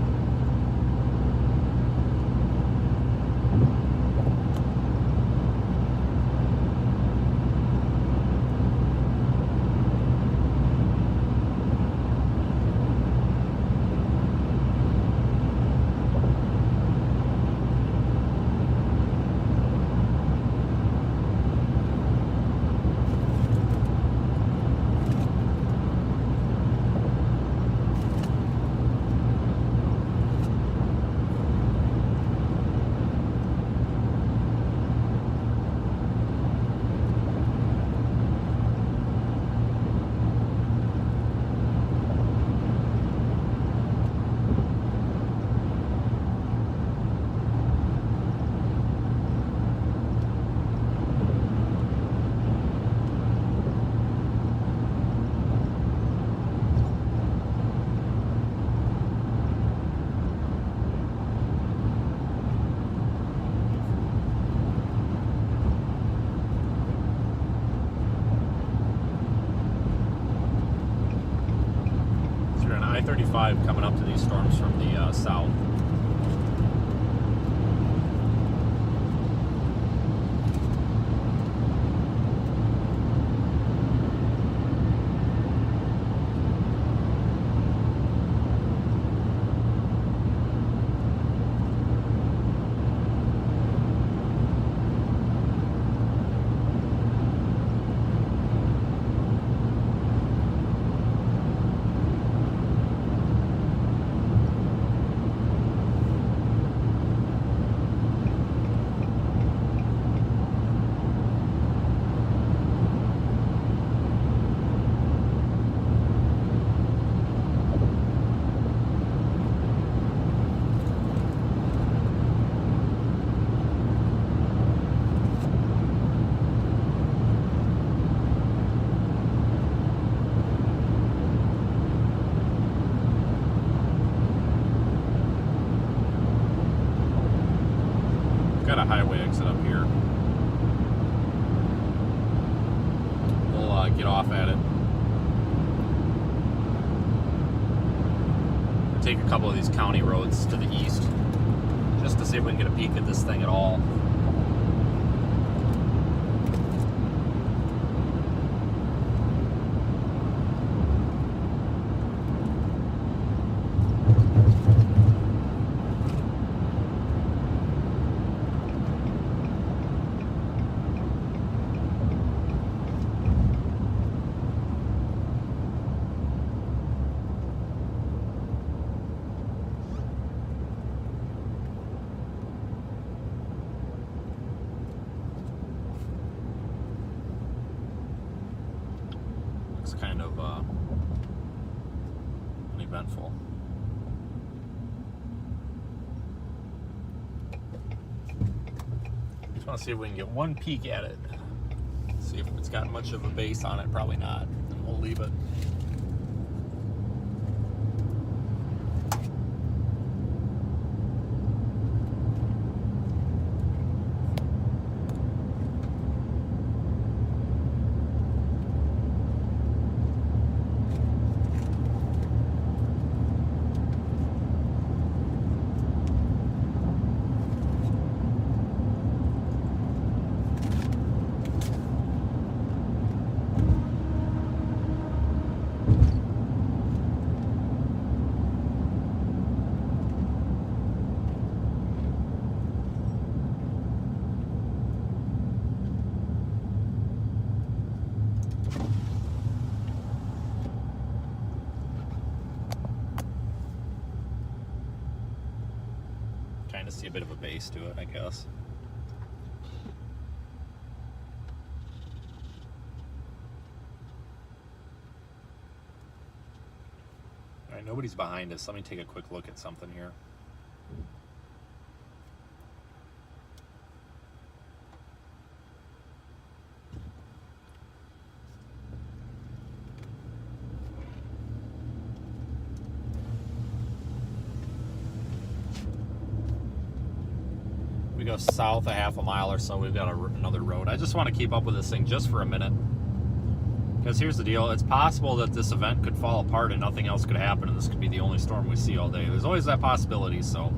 I-35 coming up to these storms from the south. Got a highway exit up here. We'll get off at it. Take a couple of these county roads to the east just to see if we can get a peek at this thing at all. Looks kind of uneventful. Just want to see if we can get one peek at it. See if it's got much of a base on it. Probably not. And we'll leave it. Trying to see a bit of a base to it, I guess. All right, nobody's behind us. Let me take a quick look at something here. We go south a half a mile or so, we've got another road. I just want to keep up with this thing just for a minute. Because here's the deal, it's possible that this event could fall apart and nothing else could happen, and this could be the only storm we see all day. There's always that possibility, so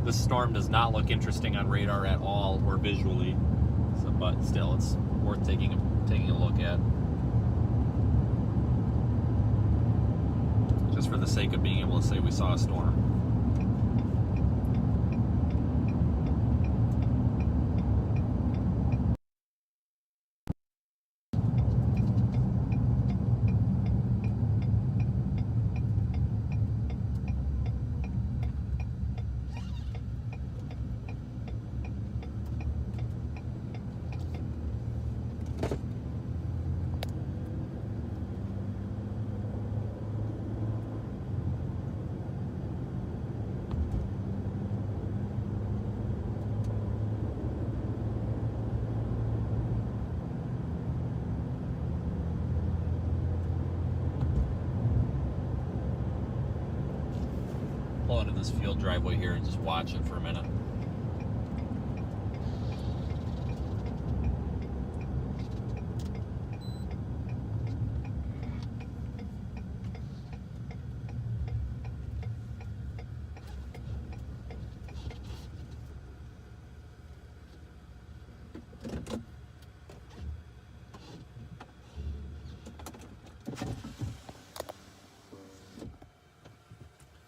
this storm does not look interesting on radar at all or visually. So, but still, it's worth taking a look at. Just for the sake of being able to say we saw a storm. Pull into this field driveway here and just watch it for a minute.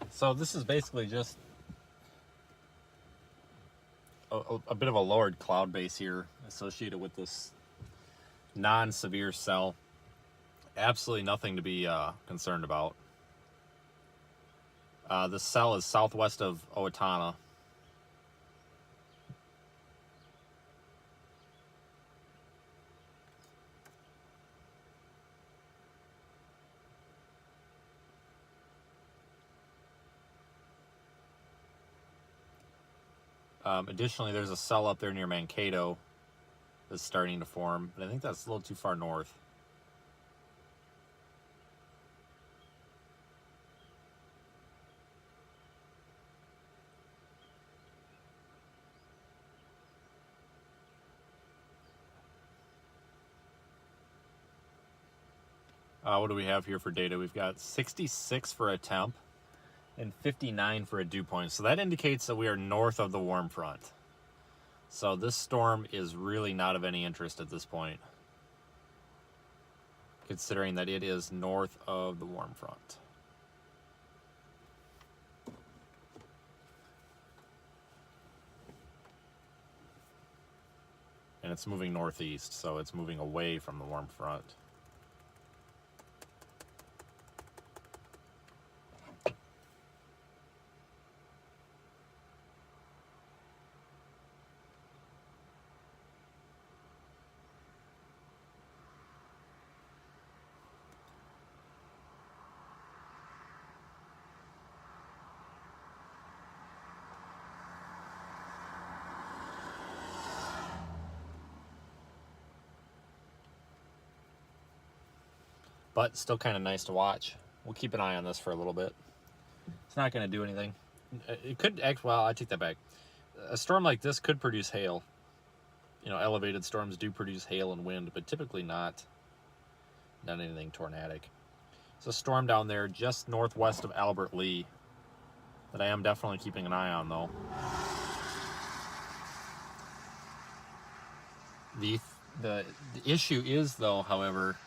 So this is basically just a bit of a lowered cloud base here associated with this non-severe cell. Absolutely nothing to be concerned about. This cell is southwest of Owatonna. Additionally, there's a cell up there near Mankato that's starting to form, but I think that's a little too far north. What do we have here for data? We've got 66 for a temp and 59 for a dew point. So that indicates that we are north of the warm front. So this storm is really not of any interest at this point, considering that it is north of the warm front. And it's moving northeast, so it's moving away from the warm front. But still kind of nice to watch. We'll keep an eye on this for a little bit. It's not going to do anything. It could act, well, I take that back. A storm like this could produce hail. You know, elevated storms do produce hail and wind, but typically not anything tornadic. It's a storm down there just northwest of Albert Lee that I am definitely keeping an eye on, though. The issue is, though, however,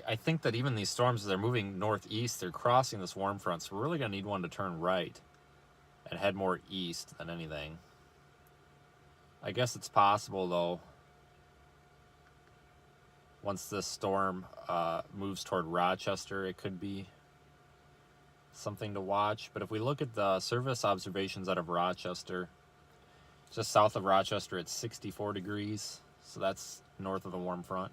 I think that even these storms, as they're moving northeast, they're crossing this warm front, so we're really going to need one to turn right and head more east than anything. I guess it's possible, though, once this storm moves toward Rochester, it could be something to watch. But if we look at the service observations out of Rochester, just south of Rochester, it's 64 degrees, so that's north of the warm front.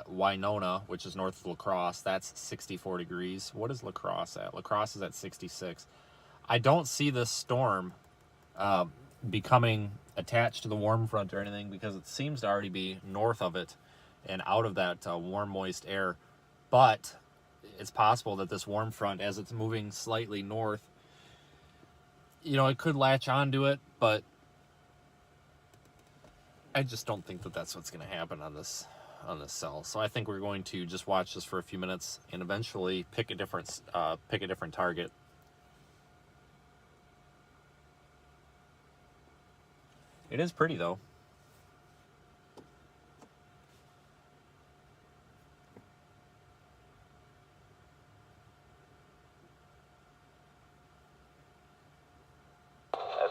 Winona, which is north of La Crosse, that's 64 degrees. What is La Crosse at? La Crosse is at 66. I don't see this storm becoming attached to the warm front or anything, because it seems to already be north of it and out of that warm, moist air. But it's possible that this warm front, as it's moving slightly north, you know, it could latch onto it, but I just don't think that that's what's going to happen on this cell. So I think we're going to just watch this for a few minutes and eventually pick a different target. It is pretty though.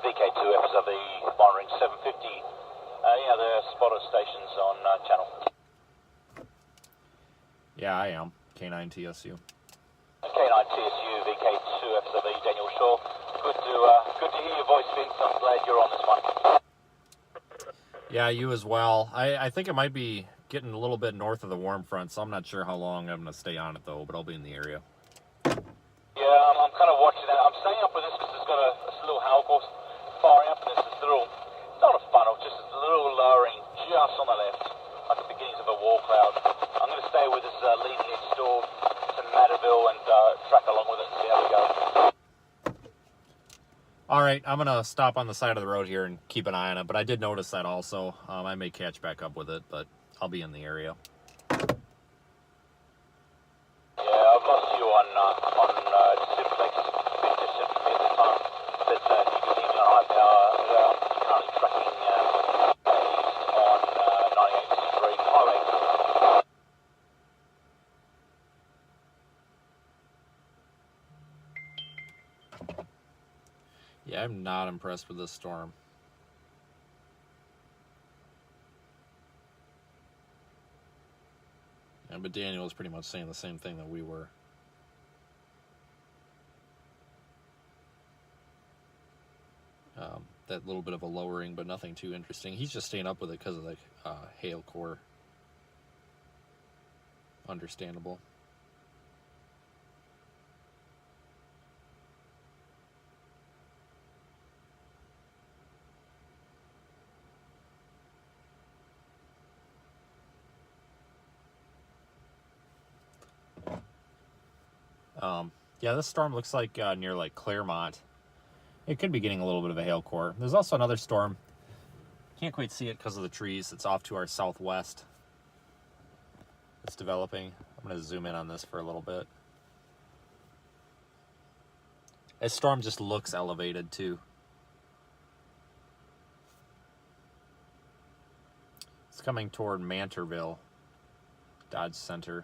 VK2 FSV monitoring 750. Yeah, they're spotter stations on channel. Yeah, I am. K9 TSU. K9 TSU, VK2 FSV, Daniel Shaw. Good to hear your voice, Vince. I'm glad you're on this one. Yeah, you as well. I think it might be getting a little bit north of the warm front, so I'm not sure how long I'm going to stay on it though, but I'll be in the area. Yeah, I'm kind of watching that. I'm staying up with this because it's got a little howl course firing up, and there's this little, it's not a funnel, just a little lowering just on the left, like the beginnings of a wall cloud. I'm going to stay with this leading edge store to Matterville and track along with it and see how we go. All right, I'm going to stop on the side of the road here and keep an eye on it, but I did notice that also. I may catch back up with it, but I'll be in the area. Yeah, I've lost you on Simplex, just at the time, but you can see me on high power. I'm currently tracking east on 98.3 highway. Yeah, I'm not impressed with this storm. Yeah, but Daniel was pretty much saying the same thing that we were. That little bit of a lowering, but nothing too interesting. He's just staying up with it because of the hail core. Understandable. Yeah, this storm looks like near like Claremont. It could be getting a little bit of a hail core. There's also another storm. Can't quite see it because of the trees. It's off to our southwest. It's developing. I'm going to zoom in on this for a little bit. This storm just looks elevated too. It's coming toward Mantorville, Dodge Center.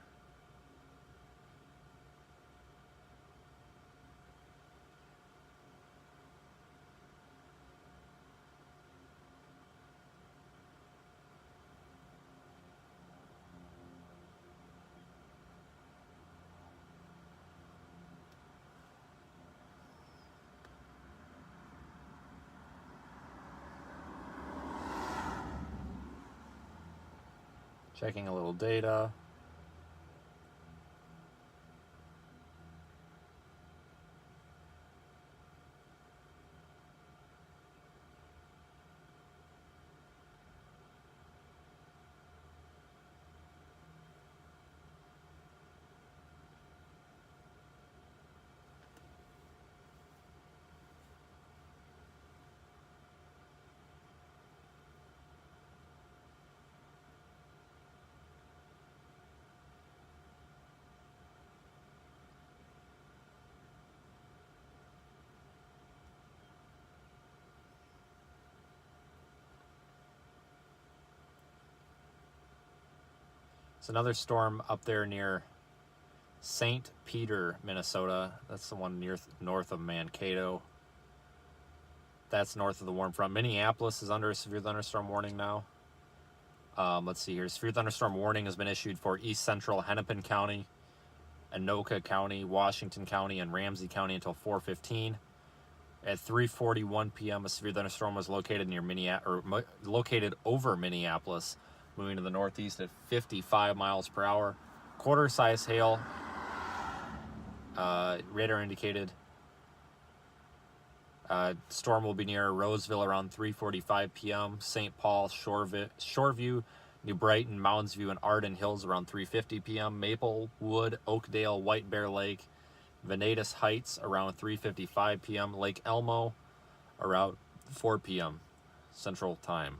Checking a little data. It's another storm up there near St. Peter, Minnesota. That's the one north of Mankato. That's north of the warm front. Minneapolis is under a severe thunderstorm warning now. Let's see here. Severe thunderstorm warning has been issued for east central Hennepin County, Anoka County, Washington County, and Ramsey County until 4:15. At 3:41 p.m., a severe thunderstorm was located located over Minneapolis, moving to the northeast at 55 miles per hour. Quarter-size hail, radar indicated. Storm will be near Roseville around 3:45 p.m. St. Paul, Shoreview, New Brighton, Moundsview, and Arden Hills around 3:50 p.m. Maplewood, Oakdale, White Bear Lake, Venatus Heights around 3:55 p.m. Lake Elmo around 4 p.m. Central Time.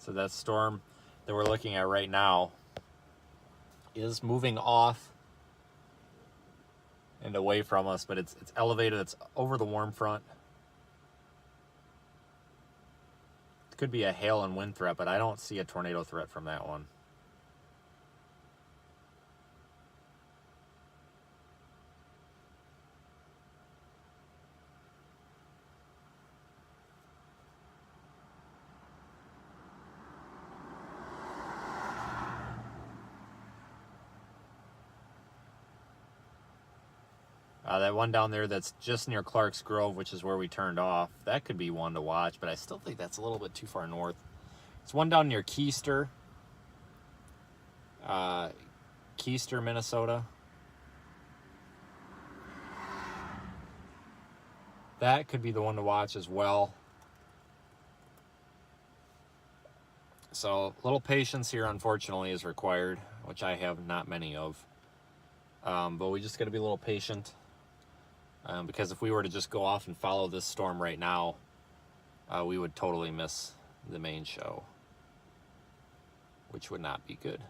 So that storm that we're looking at right now is moving off and away from us, but it's elevated. It's over the warm front. It could be a hail and wind threat, but I don't see a tornado threat from that one. That one down there that's just near Clark's Grove, which is where we turned off, that could be one to watch, but I still think that's a little bit too far north. It's one down near Keister, Minnesota. That could be the one to watch as well. So a little patience here, unfortunately, is required, which I have not many of. But we just got to be a little patient. Because if we were to just go off and follow this storm right now, we would totally miss the main show, which would not be good.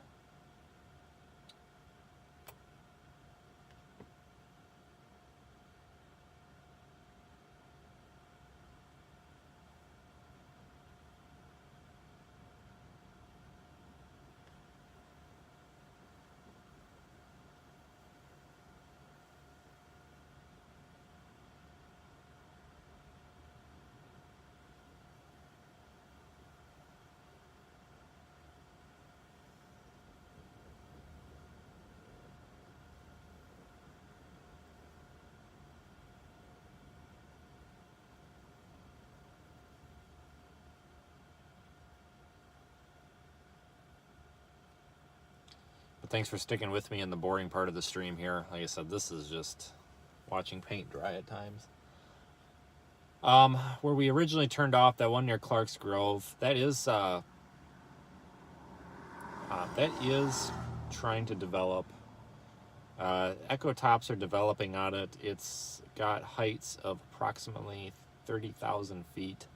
Thanks for sticking with me in the boring part of the stream here. Like I said, this is just watching paint dry at times. Where we originally turned off, that one near Clark's Grove, that is trying to develop. Echo tops are developing on it. It's got heights of approximately 30,000 feet.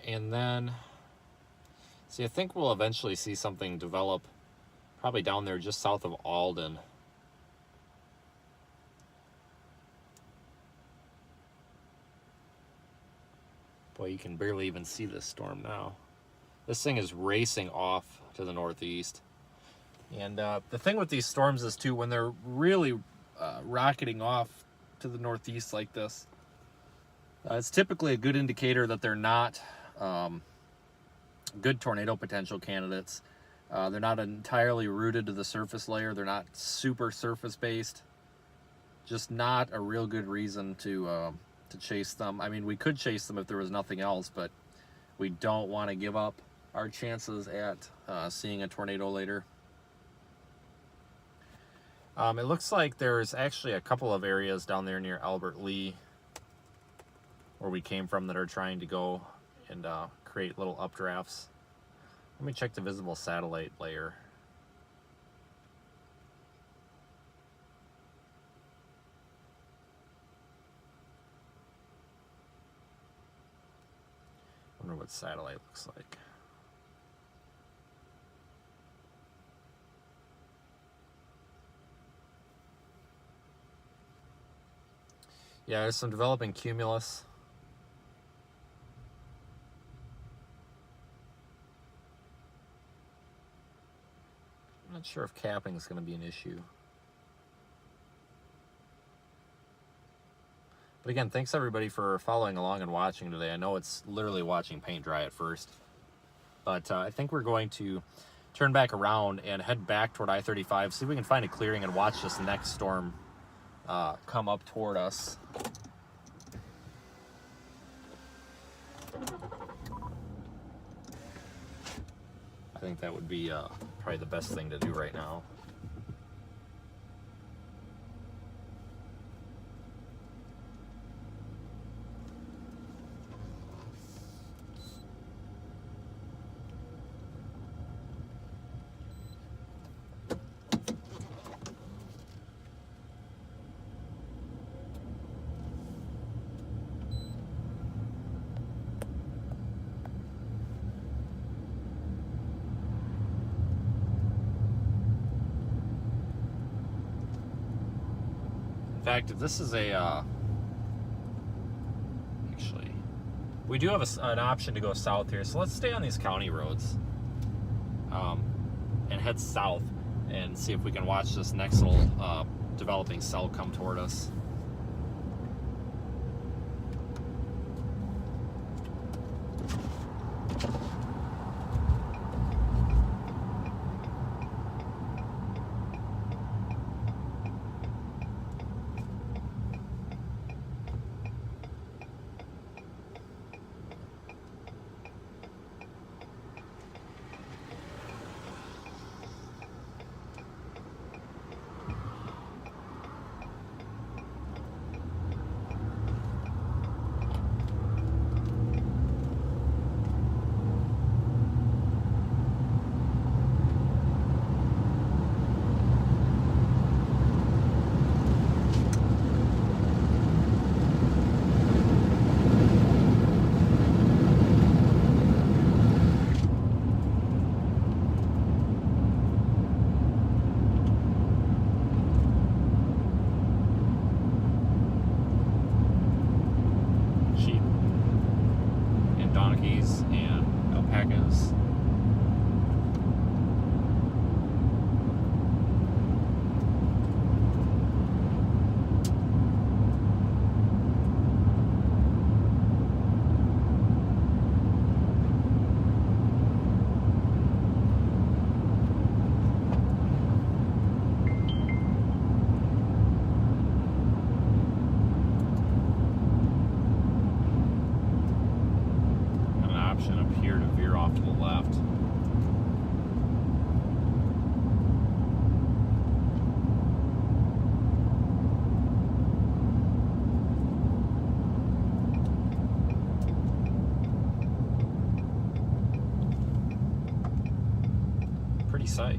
And then, see, I think we'll eventually see something develop probably down there just south of Alden. Boy, you can barely even see this storm now. This thing is racing off to the northeast. And the thing with these storms is, too, when they're really rocketing off to the northeast like this, it's typically a good indicator that they're not good tornado potential candidates. They're not entirely rooted to the surface layer. They're not super surface based. Just not a real good reason to chase them. I mean, we could chase them if there was nothing else, but we don't want to give up our chances at seeing a tornado later. It looks like there's actually a couple of areas down there near Albert Lee where we came from that are trying to go and create little updrafts. Let me check the visible satellite layer. Wonder what satellite looks like. Yeah, there's some developing cumulus. I'm not sure if capping is going to be an issue. But again, thanks everybody for following along and watching today. I know it's literally watching paint dry at first, but I think we're going to turn back around and head back toward I-35, see if we can find a clearing and watch this next storm come up toward us. I think that would be probably the best thing to do right now. fact, this is a actually, we do have an option to go south here, so let's stay on these county roads and head south and see if we can watch this next little developing cell come toward us. And alpacas. Up here to veer off to the left. Pretty sight.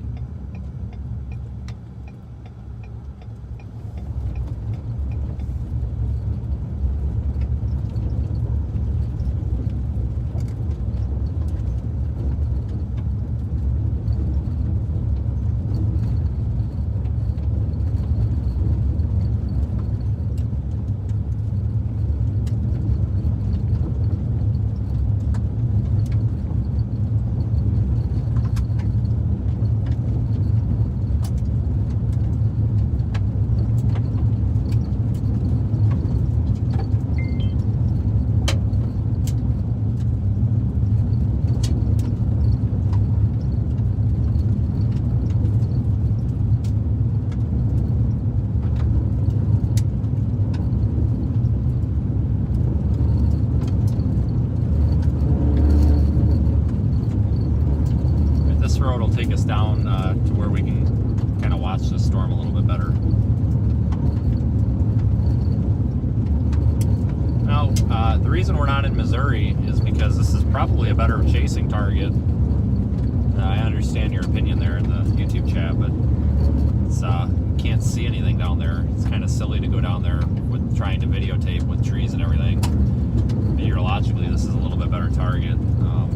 Road will take us down to where we can kind of watch the storm a little bit better. Now, the reason we're not in Missouri is because this is probably a better chasing target. I understand your opinion there in the YouTube chat, but it's can't see anything down there. It's kind of silly to go down there with trying to videotape with trees and everything. Meteorologically, this is a little bit better target.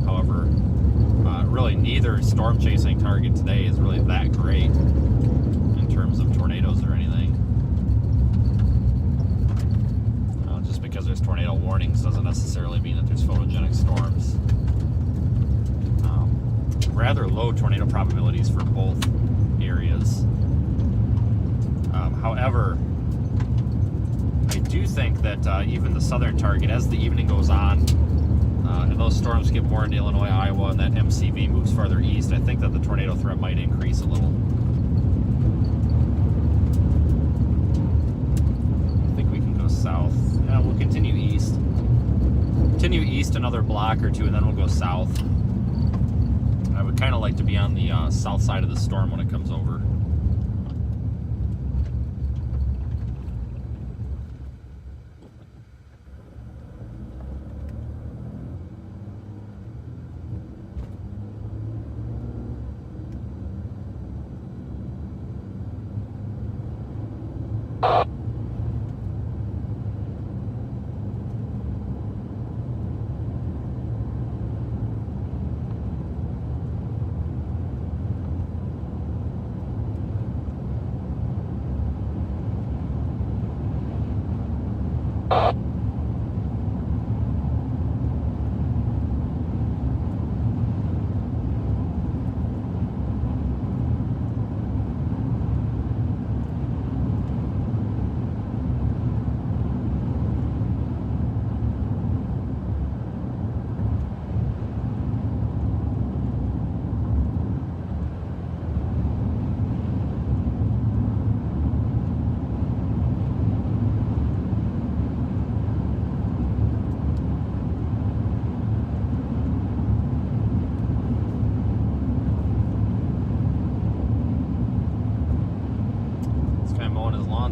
However, really neither storm chasing target today is really that great in terms of tornadoes or anything. Just because there's tornado warnings doesn't necessarily mean that there's photogenic storms. Rather low tornado probabilities for both areas. However, I do think that even the southern target, as the evening goes on, and those storms get more into Illinois, Iowa, and that MCV moves farther east, I think that the tornado threat might increase a little. I think we can go south. Yeah, we'll continue east. Continue east another block or two, and then we'll go south. I would kind of like to be on the south side of the storm when it comes over.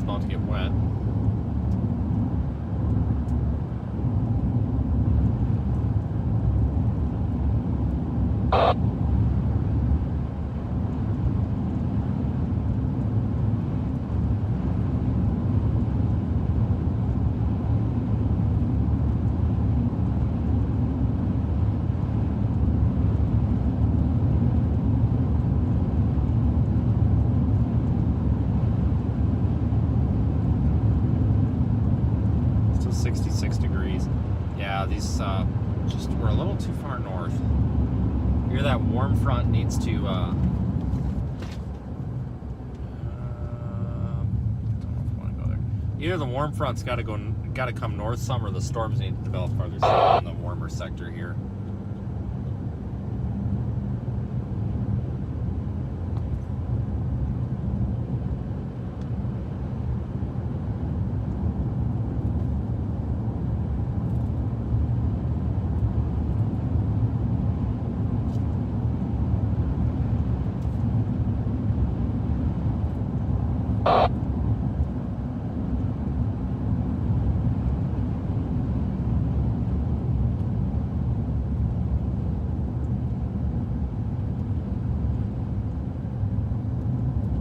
About to get wet. Still 66 degrees. Yeah, these we're a little too far north. Here, that warm front needs to. Don't know if I want to go there. Either the warm front's got to come north some, or the storms need to develop farther south in the warmer sector here.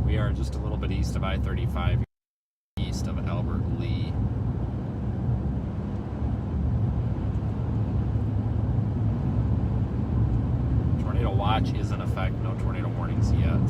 We are just a little bit east of I-35, east of Albert Lee. Tornado watch is in effect. No tornado warnings yet.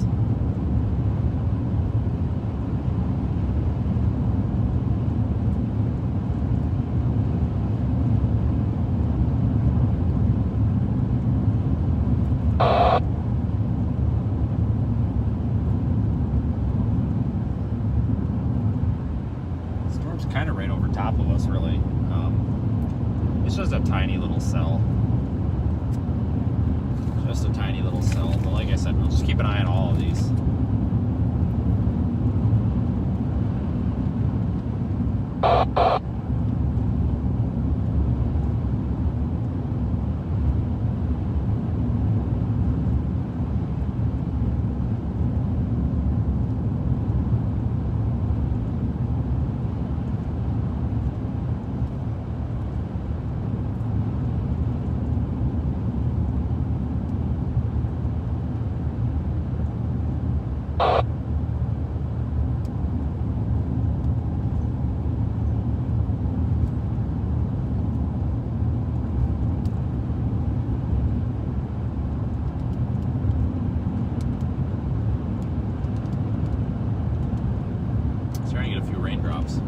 Kind of right over top of us, really. It's just a tiny little cell. Just a tiny little cell. But like I said, we'll just keep an eye on all of these. Starting to get a few raindrops.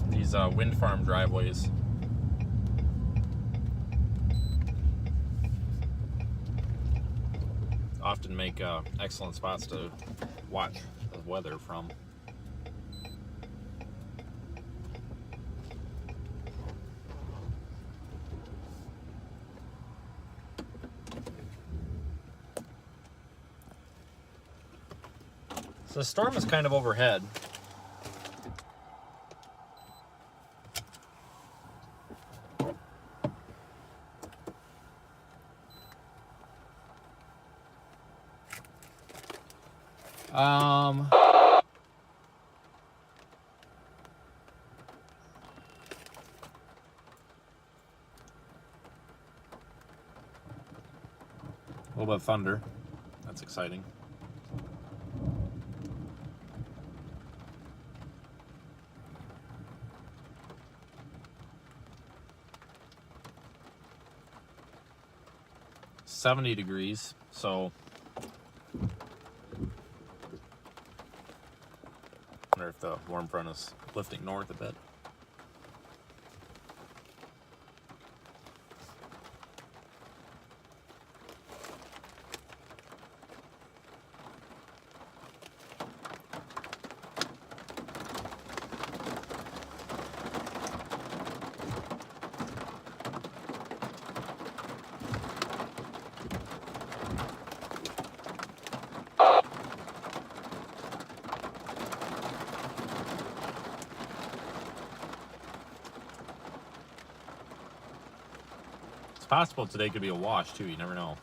These wind farm driveways. Often make excellent spots to watch the weather from. So the storm is kind of overhead. A little bit of thunder. That's exciting. $70, so I wonder if the warm front is lifting north a bit. It's possible today could be a wash too, you never know.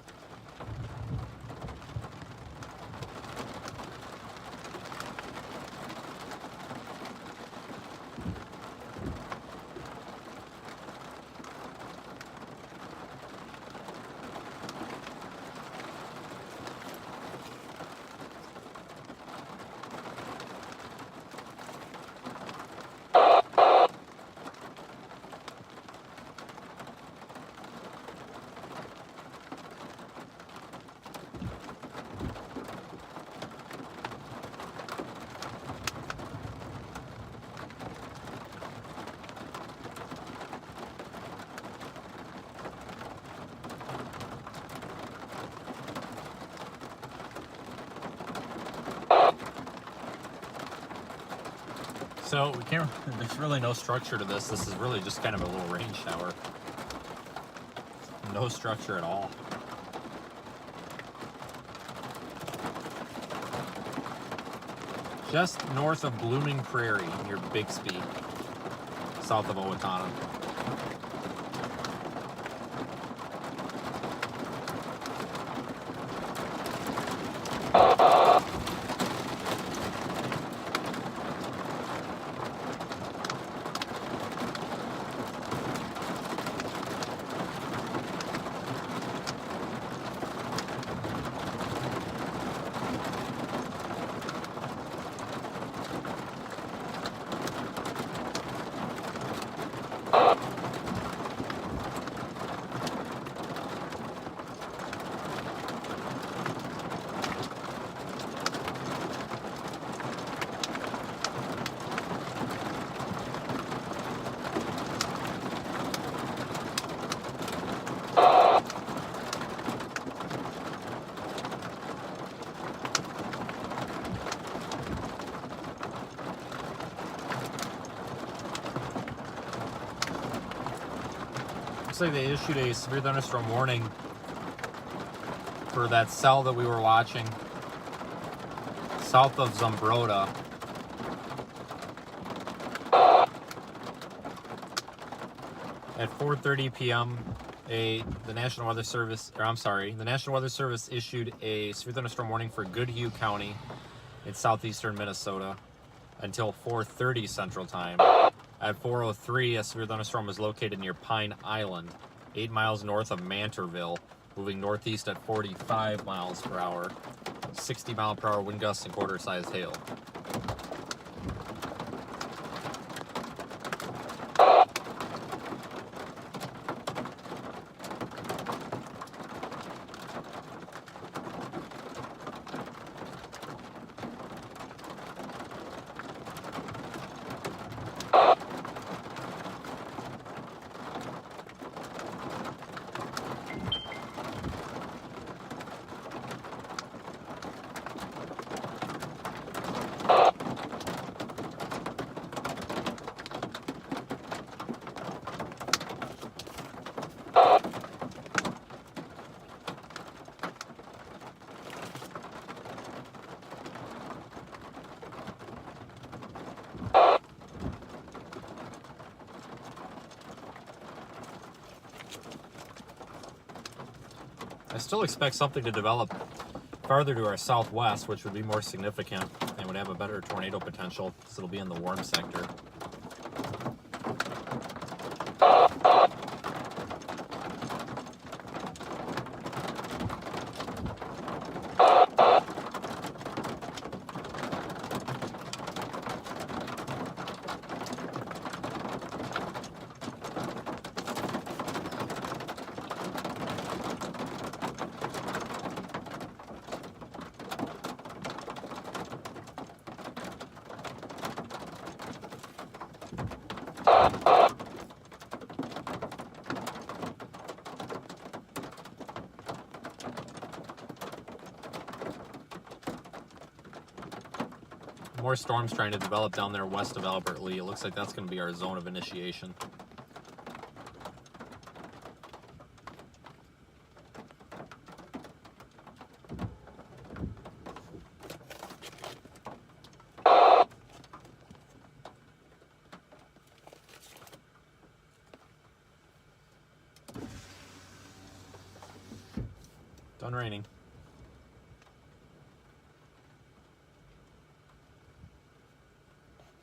So we can't, there's really no structure to this. This is really just kind of a little rain shower. No structure at all. Just north of Blooming Prairie near Bixby, south of Owatonna. Looks like they issued a severe thunderstorm warning for that cell that we were watching south of Zumbrota. At 4:30 p.m., the National Weather Service issued a severe thunderstorm warning for Goodhue County in southeastern Minnesota until 4:30 Central Time. At 4:03, a severe thunderstorm was located near Pine Island, 8 miles north of Mantorville, moving northeast at 45 miles per hour, 60 mile per hour wind gusts and quarter-sized hail. still expect something to develop farther to our southwest, which would be more significant and would have a better tornado potential because it'll be in the warm sector. More storms trying to develop down there west of Albert Lee. It looks like that's going to be our zone of initiation. Done raining.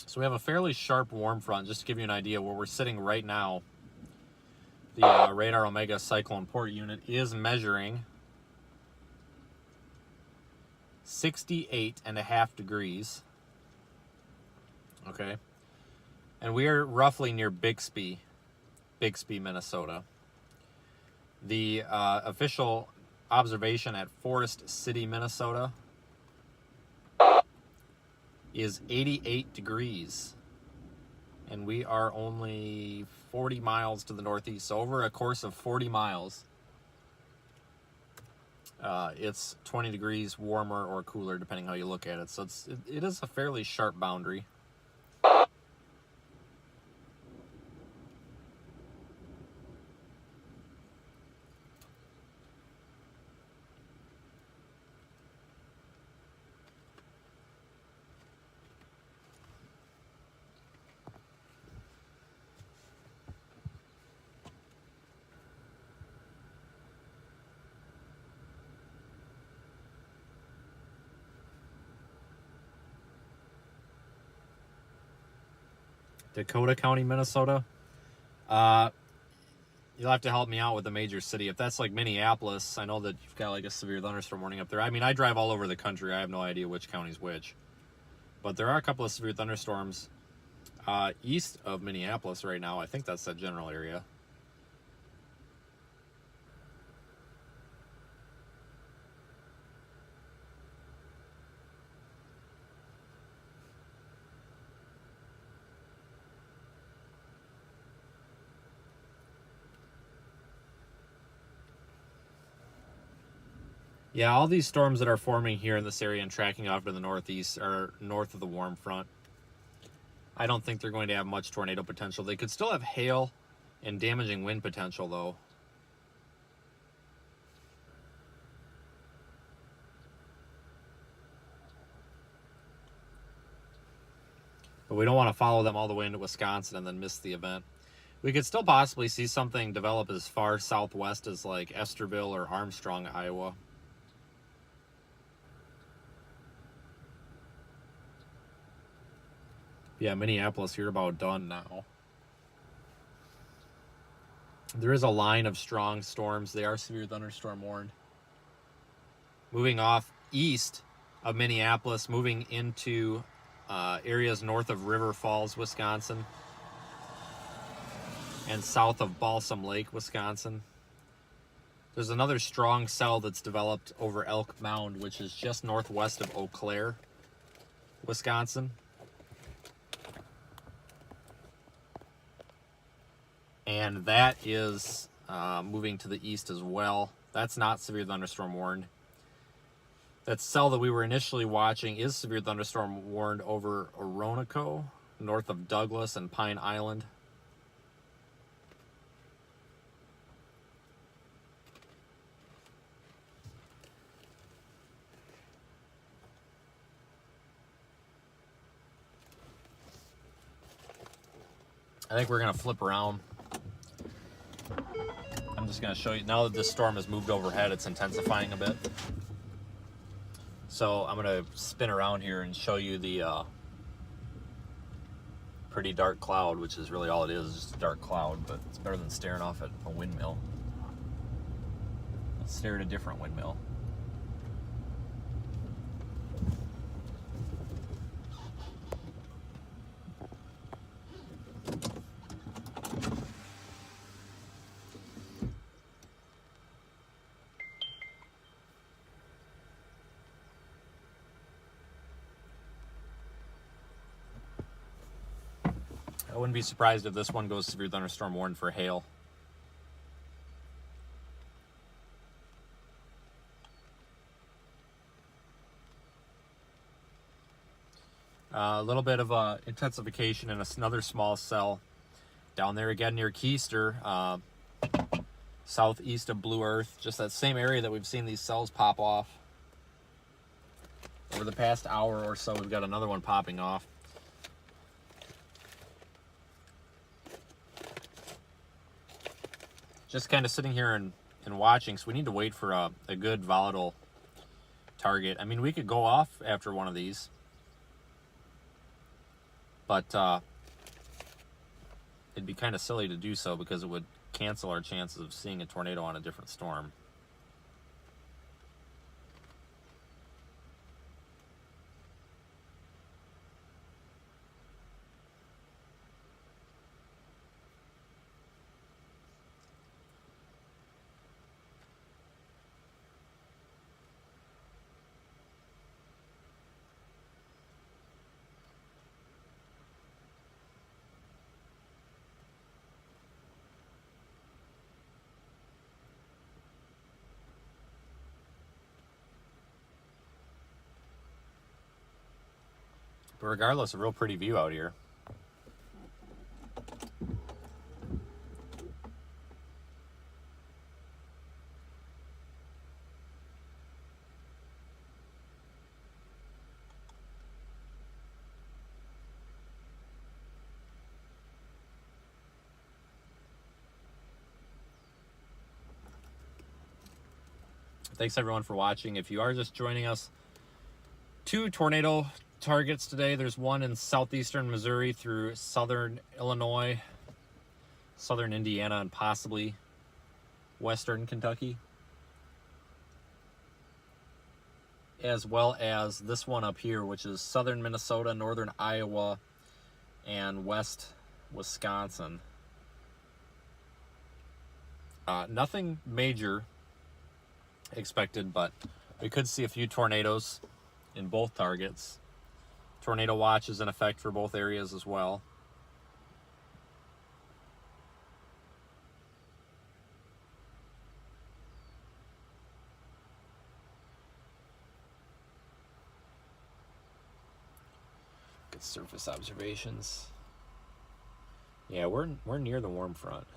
So we have a fairly sharp warm front, just to give you an idea where we're sitting right now. The Radar Omega Cyclone Port Unit is measuring 68.5 degrees. Okay. And we are roughly near Bixby, Minnesota. The official observation at Forest City, Minnesota is 88 degrees, and we are only 40 miles to the northeast. So over a course of 40 miles, it's 20 degrees warmer or cooler, depending how you look at it. So it is a fairly sharp boundary. Dakota County, Minnesota. You'll have to help me out with the major city. If that's like Minneapolis, I know that you've got like a severe thunderstorm warning up there. I mean, I drive all over the country. I have no idea which county's which. But there are a couple of severe thunderstorms east of Minneapolis right now. I think that's that general area. Yeah, all these storms that are forming here in this area and tracking off to the northeast are north of the warm front. I don't think they're going to have much tornado potential. They could still have hail and damaging wind potential, though. But we don't want to follow them all the way into Wisconsin and then miss the event. We could still possibly see something develop as far southwest as like Esterville or Armstrong, Iowa. Yeah, Minneapolis, you're about done now. There is a line of strong storms. They are severe thunderstorm warned. Moving off east of Minneapolis, moving into areas north of River Falls, Wisconsin, and south of Balsam Lake, Wisconsin. There's another strong cell that's developed over Elk Mound, which is just northwest of Eau Claire, Wisconsin. And that is moving to the east as well. That's not severe thunderstorm warned. That cell that we were initially watching is severe thunderstorm warned over Oronoco, north of Douglas and Pine Island. I think we're going to flip around. I'm just going to show you, now that this storm has moved overhead, it's intensifying a bit. So I'm going to spin around here and show you the pretty dark cloud, which is really all it is just a dark cloud, but it's better than staring off at a windmill. Let's stare at a different windmill. I wouldn't be surprised if this one goes severe thunderstorm warned for hail. A little bit of intensification in another small cell down there again near Keister, southeast of Blue Earth, just that same area that we've seen these cells pop off. Over the past hour or so, we've got another one popping off. Just kind of sitting here and watching, so we need to wait for a good volatile target. I mean, we could go off after one of these, but it'd be kind of silly to do so because it would cancel our chances of seeing a tornado on a different storm. But regardless, a real pretty view out here. Thanks everyone for watching. If you are just joining us, 2 tornado targets today. There's one in southeastern Missouri through southern Illinois, southern Indiana, and possibly western Kentucky, as well as this one up here, which is southern Minnesota, northern Iowa, and west Wisconsin. Nothing major expected, but we could see a few tornadoes in both targets. Tornado watch is in effect for both areas as well. Good surface observations. Yeah, we're near the warm front.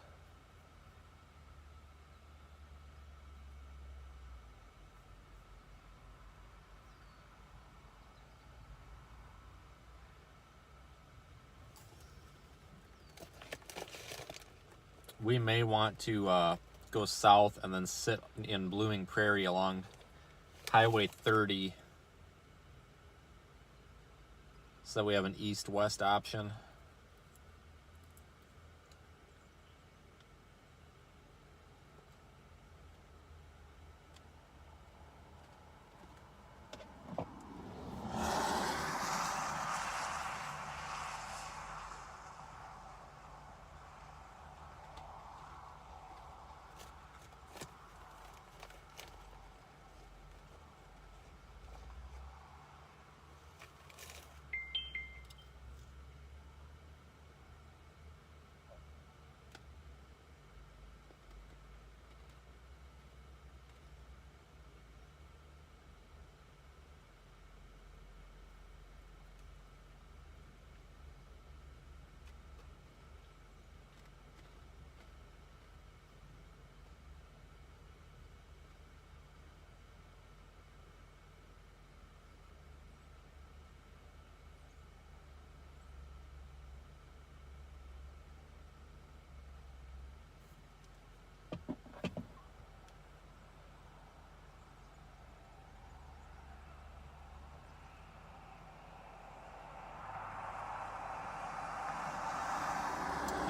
We may want to go south and then sit in Blooming Prairie along Highway 30 so that we have an east-west option.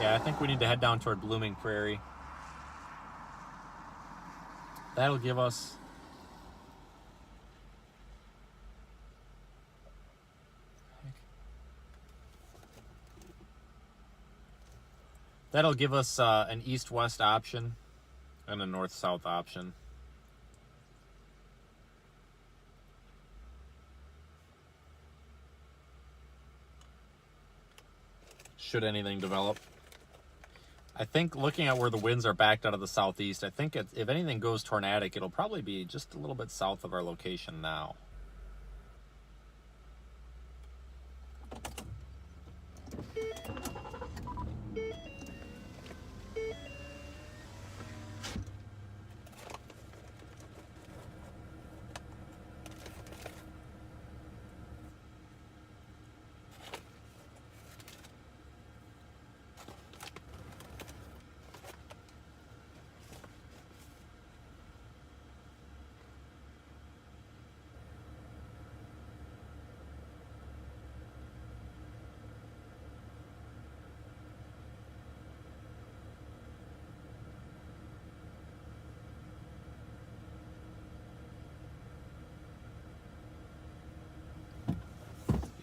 Yeah, I think we need to head down toward Blooming Prairie. That'll give us... That'll give us an east-west option and a north-south option. Should anything develop. I think looking at where the winds are backed out of the southeast, I think if anything goes tornadic, it'll probably be just a little bit south of our location now.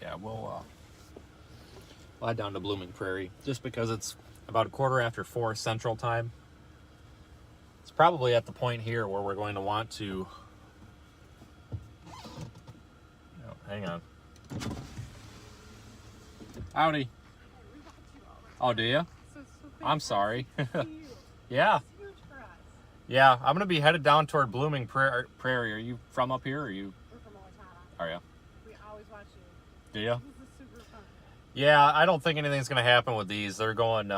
Yeah, we'll head down to Blooming Prairie just because it's about 4:15 Central Time. It's probably at the point here where we're going to want to... Oh, hang on. Howdy. Oh, do you? I'm sorry. Yeah. Yeah, I'm going to be headed down toward Blooming Prairie. Are you from up here? Or are you? We're from Waelti. Are you? We always watch you. Do you? This is super fun. Yeah, I don't think anything's going to happen with these. They're going,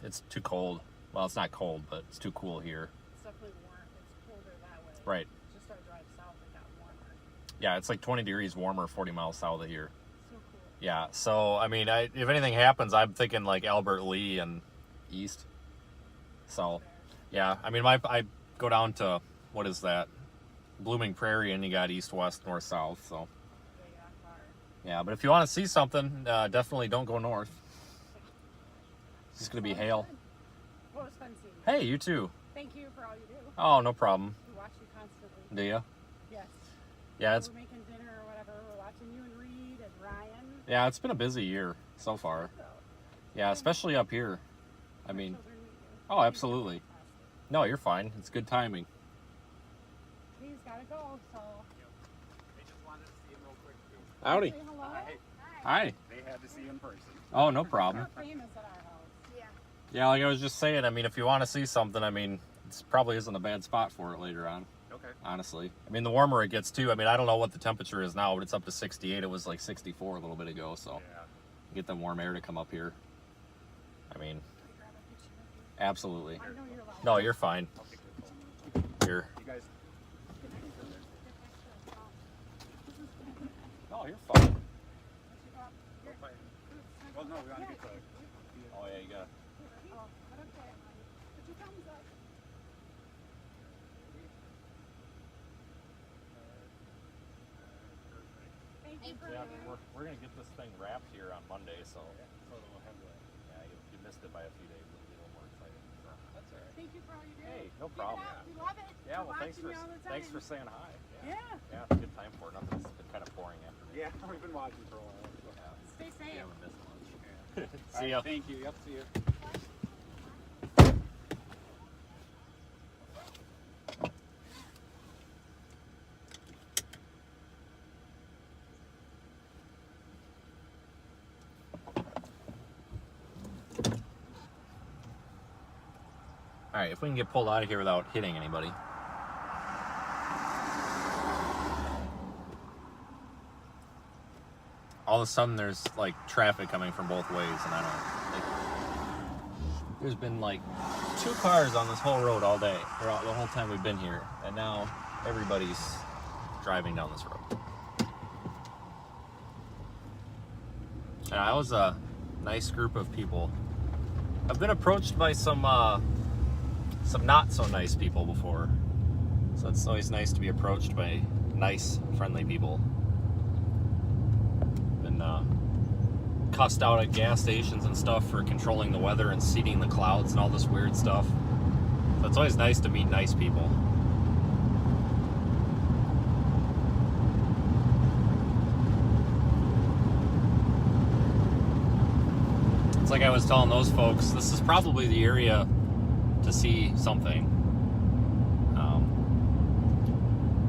it's too cold. Well, it's not cold, but it's too cool here. It's definitely warm. It's colder that way. Right. Just our drive south, it got warmer. Yeah, it's like 20 degrees warmer 40 miles south of here. So cool. Yeah, so, I mean, if anything happens, I'm thinking like Albert Lee and east. So, yeah, I mean, I go down to, what is that? Blooming Prairie, and you got east, west, north, south, so. Yeah, far. Yeah, but if you want to see something, definitely don't go north. It's just going to be hail. Well, it's fun seeing you. Hey, you too. Thank you for all you do. Oh, no problem. We watch you constantly. Do you? Yes. Yeah, it's We're making dinner or whatever. We're watching you and Reed and Ryan. yeah, it's been a busy year so far. So, Yeah, especially up here. I mean, children meet you. oh, absolutely. No, you're fine. It's good timing. He's got to go, so. They just wanted to see him real quick too. Howdy. Say hello. Hi. They had to see you in person. Oh, no problem. We're famous at our house. Yeah. Yeah, like I was just saying, I mean, if you want to see something, I mean, it probably isn't a bad spot for it later on, Okay. honestly. I mean, the warmer it gets too. I mean, I don't know what the temperature is now, but it's up to 68. It was like 64 a little bit ago, so Yeah. get the warm air to come up here. I mean, Can I grab a picture of you? absolutely. I know you're loud. No, you're fine. I'll take your phone. Here. You guys. No, you're fine. Well, no, we want to get the. Oh, yeah, you got Thank you for Yeah, I mean, we're going to get this thing wrapped here on Monday, so So we'll have the. yeah, you missed it by a few days. It'll be a little more exciting. So that's all right. Thank you for all you do. Hey, no Keep it problem. up. We love it. Yeah, We're well, thanks watching you all the time. for saying hi. Yeah. Yeah, it's a good time for it. Nothing. It's been kind of boring after me. Yeah, we've been watching for a while. So. Stay safe. Yeah, we missed lunch. All See right, ya. Thank you. Yep, see you. All right, if we can get pulled out of here without hitting anybody. All of a sudden, there's like traffic coming from both ways, and I don't. Like, there's been like 2 cars on this whole road all day, or the whole time we've been here, and now everybody's driving down this road. And that was a nice group of people. I've been approached by some not so nice people before, so it's always nice to be approached by nice, friendly people. Been cussed out at gas stations and stuff for controlling the weather and seeding the clouds and all this weird stuff. So it's always nice to meet nice people. It's like I was telling those folks, this is probably the area to see something.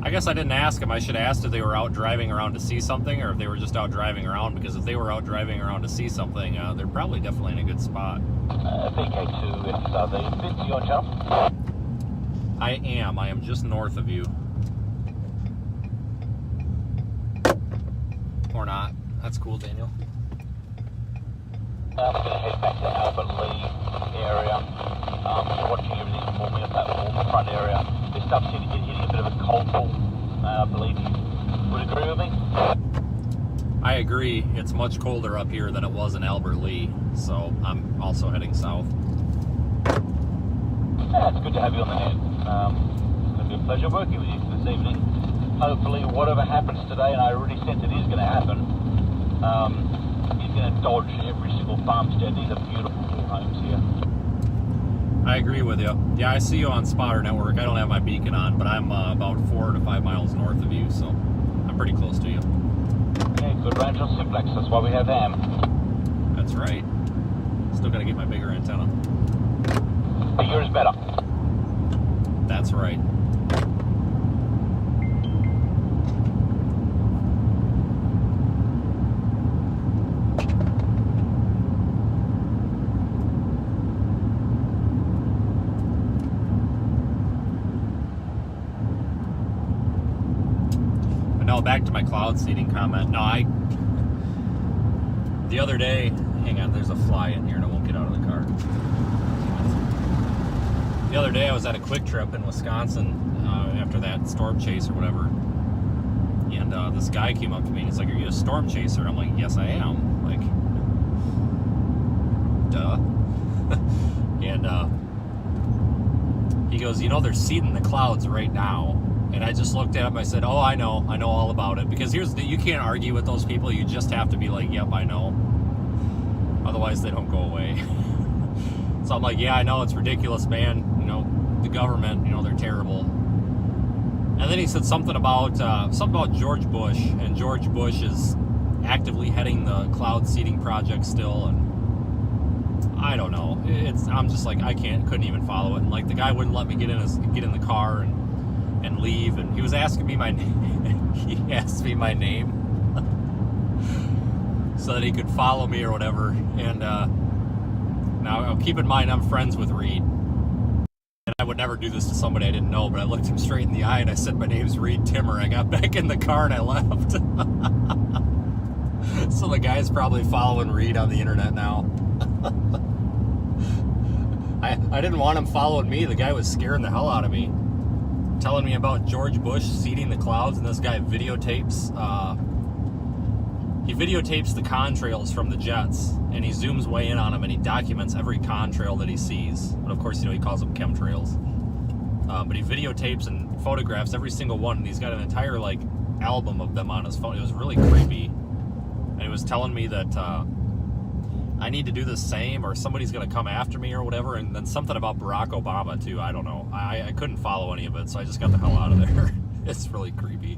I guess I didn't ask them. I should have asked if they were out driving around to see something or if they were just out driving around, because if they were out driving around to see something, they're probably definitely in a good spot. VK2, it's the Vince, you on channel? I am just north of you. Or not. That's cool, Daniel. I'm going to head back to Albert Lee area. Watching everything forming up that warm front area. This stuff's hitting a bit of a cold pull, I believe you would agree with me? I agree. It's much colder up here than it was in Albert Lee, so I'm also heading south. Yeah, it's good to have you on the net. It's going to be a pleasure working with you this evening. Hopefully, whatever happens today, and I already sense it is going to happen, he's going to dodge every single farmstead. These are beautiful little homes here. I agree with you. Yeah, I see you on Spotter Network. I don't have my beacon on, but I'm about 4 to 5 miles north of you, so I'm pretty close to you. Yeah, good range on simplex. That's why we have AM. That's right. Still gotta get my bigger antenna. Bigger is better. That's right. No, back to my cloud seeding comment. No, the other day, hang on, there's a fly in here and I won't get out of the car. The other day I was at a quick trip in Wisconsin after that storm chase or whatever. And this guy came up to me and he's like, "Are you a storm chaser?" I'm like, "Yes, I am." Like, duh. And he goes, "You know, they're seeding the clouds right now." And I just looked at him. I said, "Oh, I know all about it." Because you can't argue with those people. You just have to be like, "Yep, I know." Otherwise, they don't go away. So I'm like, "Yeah, I know, it's ridiculous, man. You know, the government, you know, they're terrible." And then he said something about George Bush, and George Bush is actively heading the cloud seeding project still, and I don't know. I'm just like, I couldn't even follow it. And like, the guy wouldn't let me get in the car and leave, and he was asking me my name. He asked me my name so that he could follow me or whatever. And now keep in mind, I'm friends with Reed, and I would never do this to somebody I didn't know, but I looked him straight in the eye and I said, "My name's Reed Timmer." I got back in the car and I left. So the guy's probably following Reed on the internet now. I didn't want him following me. The guy was scaring the hell out of me, telling me about George Bush seeding the clouds, and this guy videotapes the contrails from the jets, and he zooms way in on them, and he documents every contrail that he sees. But of course, you know, he calls them chemtrails. But he videotapes and photographs every single one, and he's got an entire like album of them on his phone. It was really creepy, and he was telling me that I need to do the same, or somebody's going to come after me or whatever. And then something about Barack Obama too. I don't know. I couldn't follow any of it, so I just got the hell out of there. It's really creepy.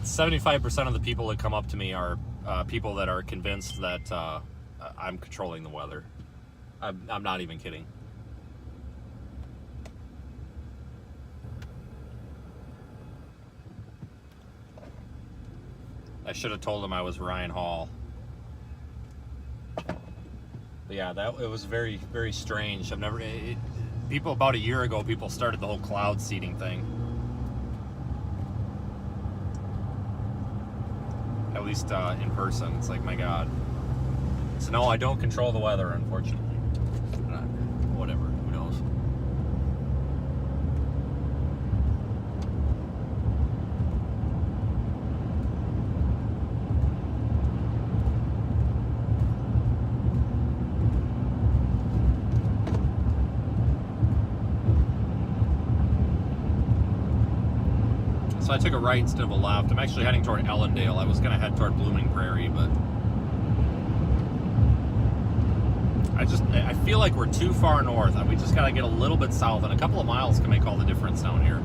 75% of the people that come up to me are people that are convinced that I'm controlling the weather. I'm not even kidding. I should have told them I was Ryan Hall. But yeah, it was very, very strange. People about a year ago, people started the whole cloud seeding thing. At least in person. It's like, my God. So no, I don't control the weather, unfortunately. Whatever, who knows? So I took a right instead of a left. I'm actually heading toward Ellendale. I was going to head toward Blooming Prairie, but I feel like we're too far north. We just got to get a little bit south, and a couple of miles can make all the difference down here.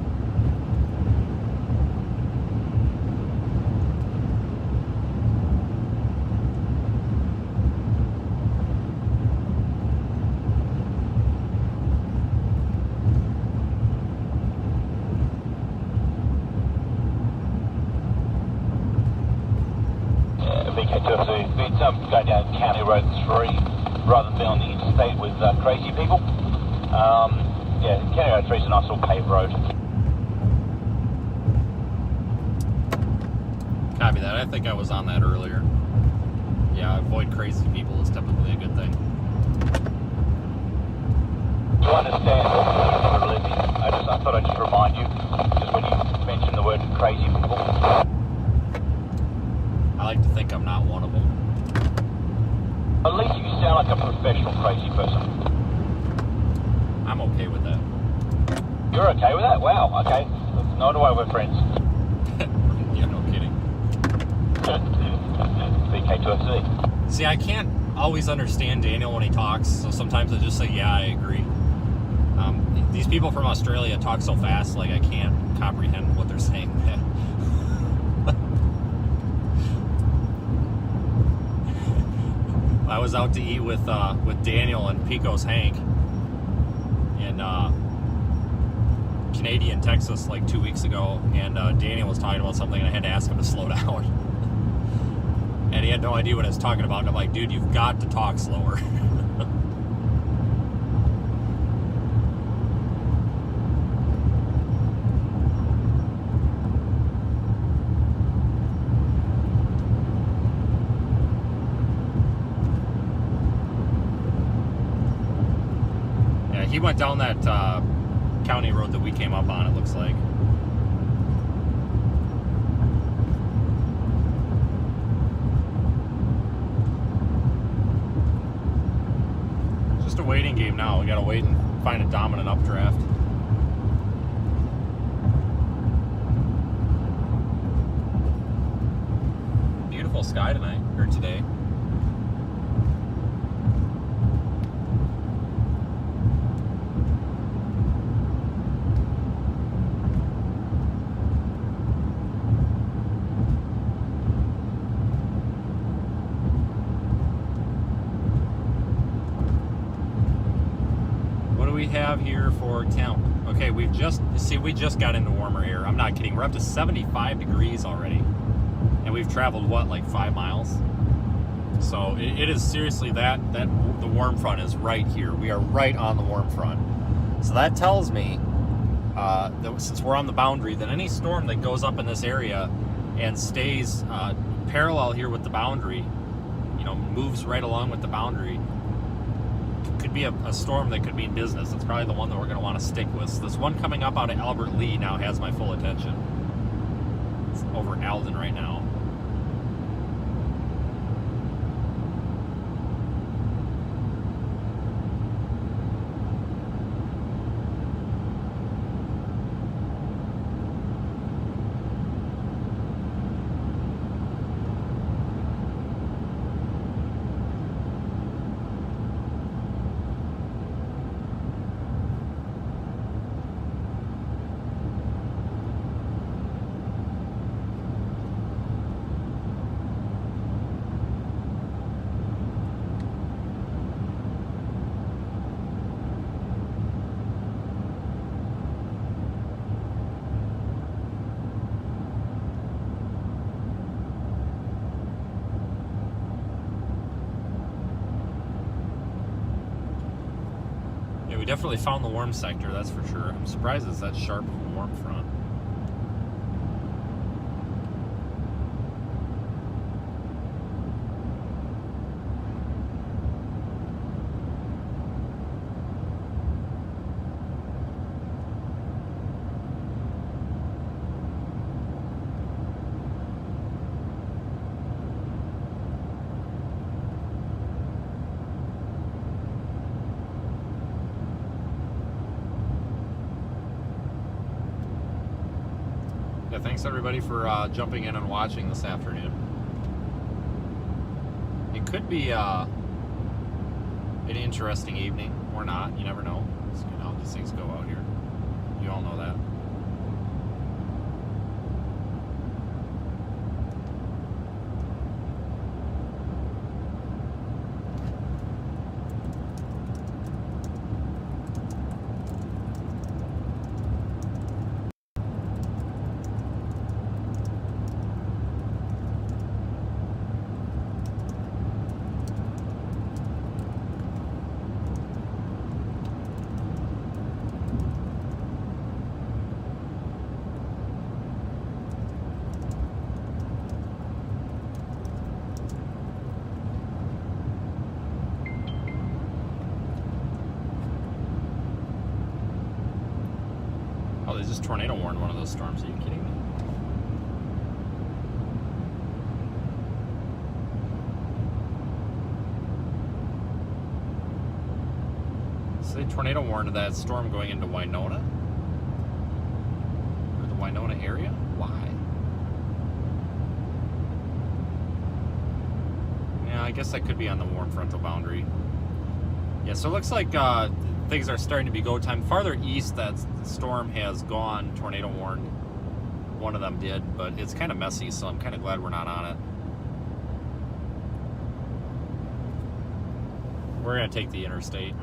VK202, it's going down County Road 3 rather than being on the interstate with crazy people. Yeah, County Road 3 is a nice little paved road. Copy that. I think I was on that earlier. Yeah, avoid crazy people is typically a good thing. You understand what religion? I thought I'd just remind you, just when you mentioned the word crazy people. I like to think I'm not one of them. At least you sound like a professional crazy person. I'm okay with that. You're okay with that? Wow, okay. No why we're friends. Yeah, no kidding. VK202. See, I can't always understand Daniel when he talks, so sometimes I just say, yeah, I agree. These people from Australia talk so fast, like I can't comprehend what they're saying. I was out to eat with Daniel and Pico's Hank in Canadian Texas like 2 weeks ago, and Daniel was talking about something, and I had to ask him to slow down. And he had no idea what I was talking about, and I'm like, dude, you've got to talk slower. He went down that county road that we came up on, it looks like. Just a waiting game now. We gotta wait and find a dominant updraft. Beautiful sky tonight, or today. We have here for temp. Okay, we just got into warmer air. I'm not kidding. We're up to 75 degrees already, and we've traveled what, like 5 miles. So it is seriously that the warm front is right here. We are right on the warm front. So that tells me that since we're on the boundary, that any storm that goes up in this area and stays parallel here with the boundary, moves right along with the boundary, could be a storm that could mean business. It's probably the one that we're going to want to stick with. So this one coming up out of Albert Lee now has my full attention. It's over Alden right now. We definitely found the warm sector, that's for sure. I'm surprised it's that sharp of a warm front. Yeah, thanks everybody for jumping in and watching this afternoon. It could be An interesting evening, or not, you never know. So, you know, these things go out here. You all know that. Oh, they just tornado warned one of those storms. Are you kidding me? So they tornado warned that storm going into Winona? Or the Winona area? Why? Yeah, I guess that could be on the warm frontal boundary. Yeah, so it looks like things are starting to be go time. Farther east, that storm has gone tornado warned. One of them did, but it's kind of messy, so I'm kind of glad we're not on it. We're going to take the interstate.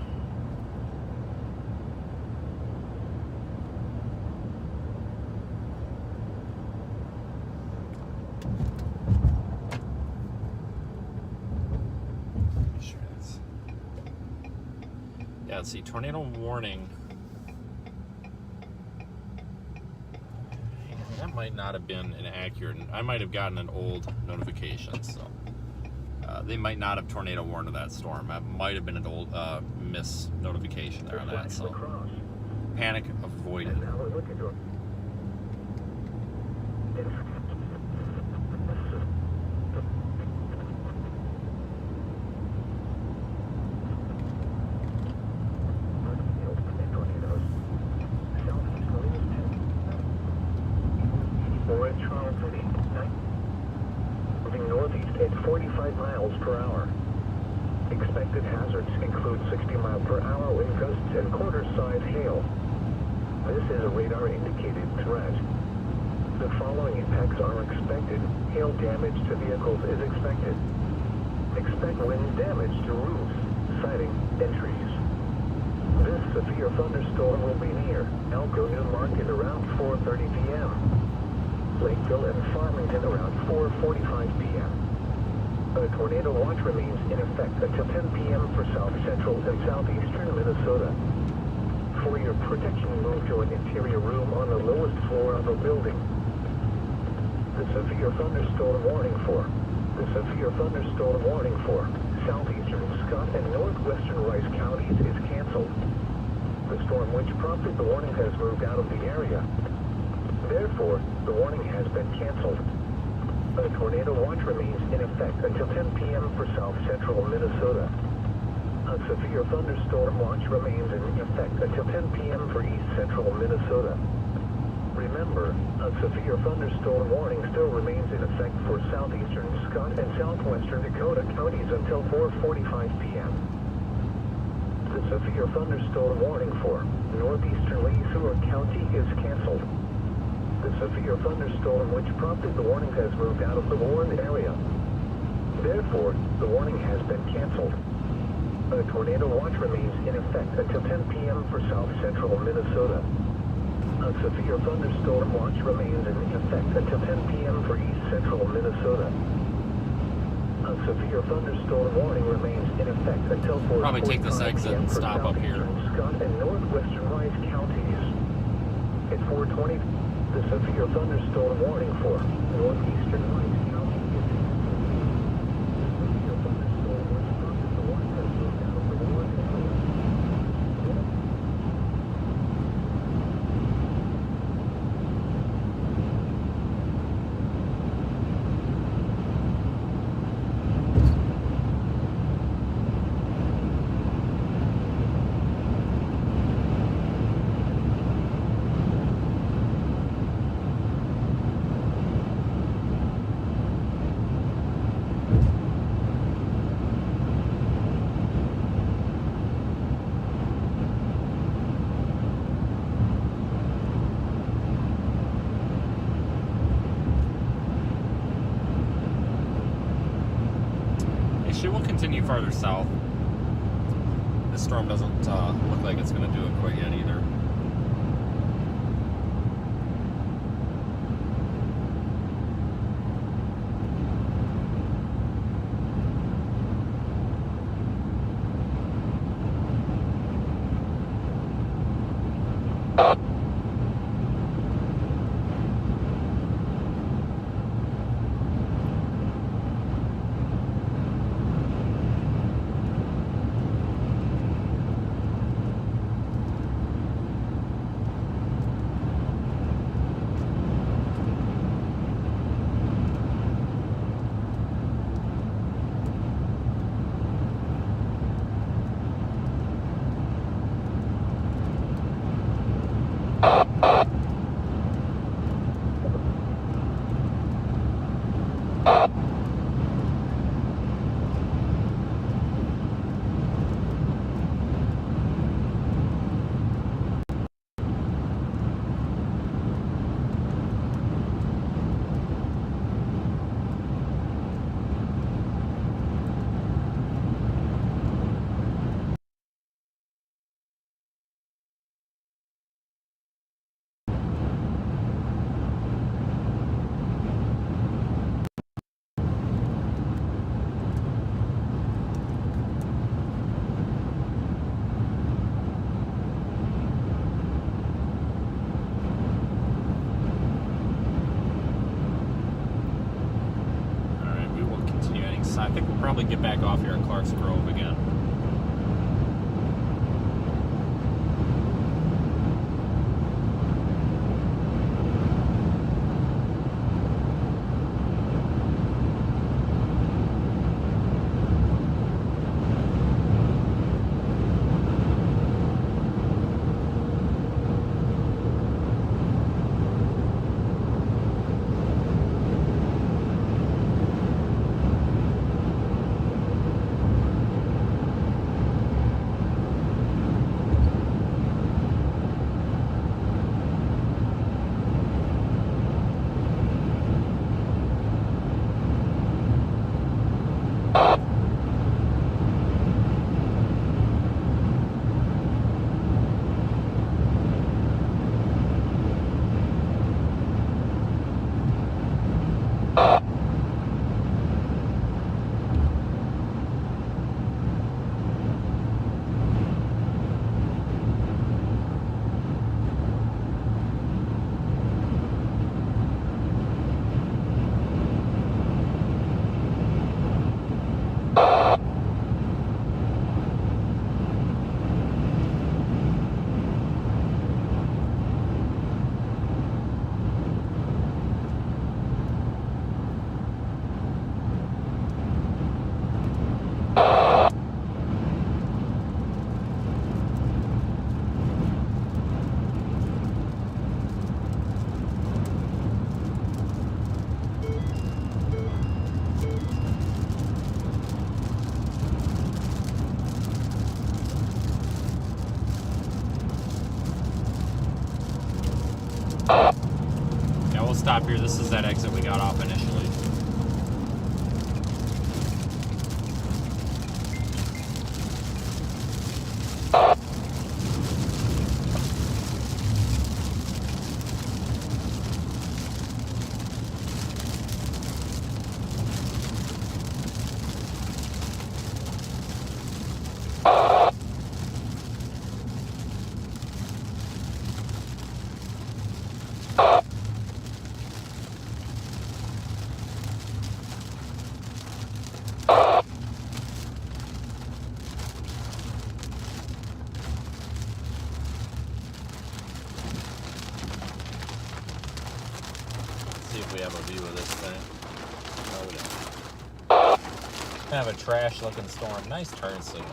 Yeah, let's see, tornado warning. That might not have been an accurate, I might have gotten an old notification, so they might not have tornado warned of that storm. That might have been an old miss notification there on that, so panic avoided. Moving northeast at 45 miles per hour. Expected hazards include 60 mile per hour wind gusts and quarter-size hail. This is a radar-indicated threat. The following impacts are expected. Hail damage to vehicles is expected. Expect wind damage to roofs, siding, and trees. This severe thunderstorm will be near Elko New Market around 4:30 p.m. Lakeville and Farmington around 4:45 p.m. A tornado watch remains in effect until 10 p.m. for south central and southeastern Minnesota. For your protection, move to an interior room on the lowest floor of a building. The severe thunderstorm warning for southeastern Scott and northwestern Rice counties is canceled. The storm which prompted the warning has moved out of the area. Therefore, the warning has been canceled. A tornado watch remains in effect until 10 p.m. for south central Minnesota. A severe thunderstorm watch remains in effect until 10 p.m. for east central Minnesota. Remember, a severe thunderstorm warning still remains in effect for southeastern Scott and southwestern Dakota counties until 4:45 p.m. The severe thunderstorm warning for northeastern Leesure County is canceled. The severe thunderstorm which prompted the warning has moved out of the warned area. Therefore, the warning has been canceled. A tornado watch remains in effect until 10 p.m. for south central Minnesota. A severe thunderstorm watch remains in effect until 10 p.m. for east central Minnesota. A severe thunderstorm warning remains in effect until 4:45 Probably take this exit and stop up here. Scott and northwestern Rice counties. At 4:20, the severe thunderstorm warning for northeastern Rice County is the severe thunderstorm which prompted the warning has moved out of the warned area. continue farther south. This storm doesn't look like it's going to do it quite yet either. I think we'll probably get back off here at Clark's Grove again. Yeah, we'll stop here. This is that exit we got off initially. See if we have a view of this thing. Oh, yeah. Kind of a trash looking storm. Nice turn signal.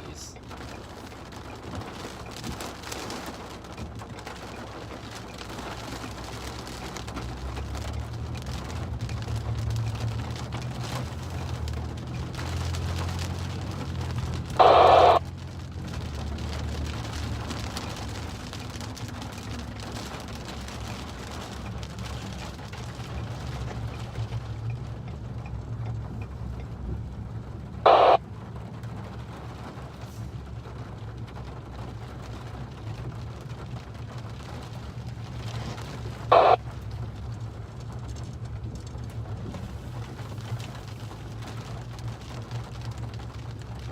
Jeez.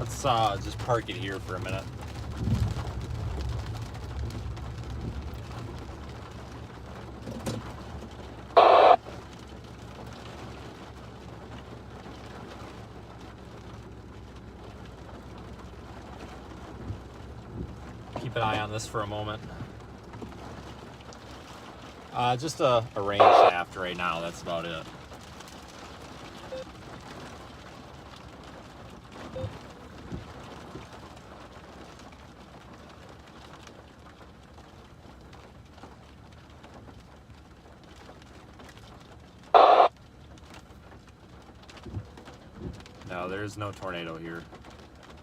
Let's just park it here for a minute. Keep an eye on this for a moment. Just a rain shaft right now, that's about it. No, there's no tornado here.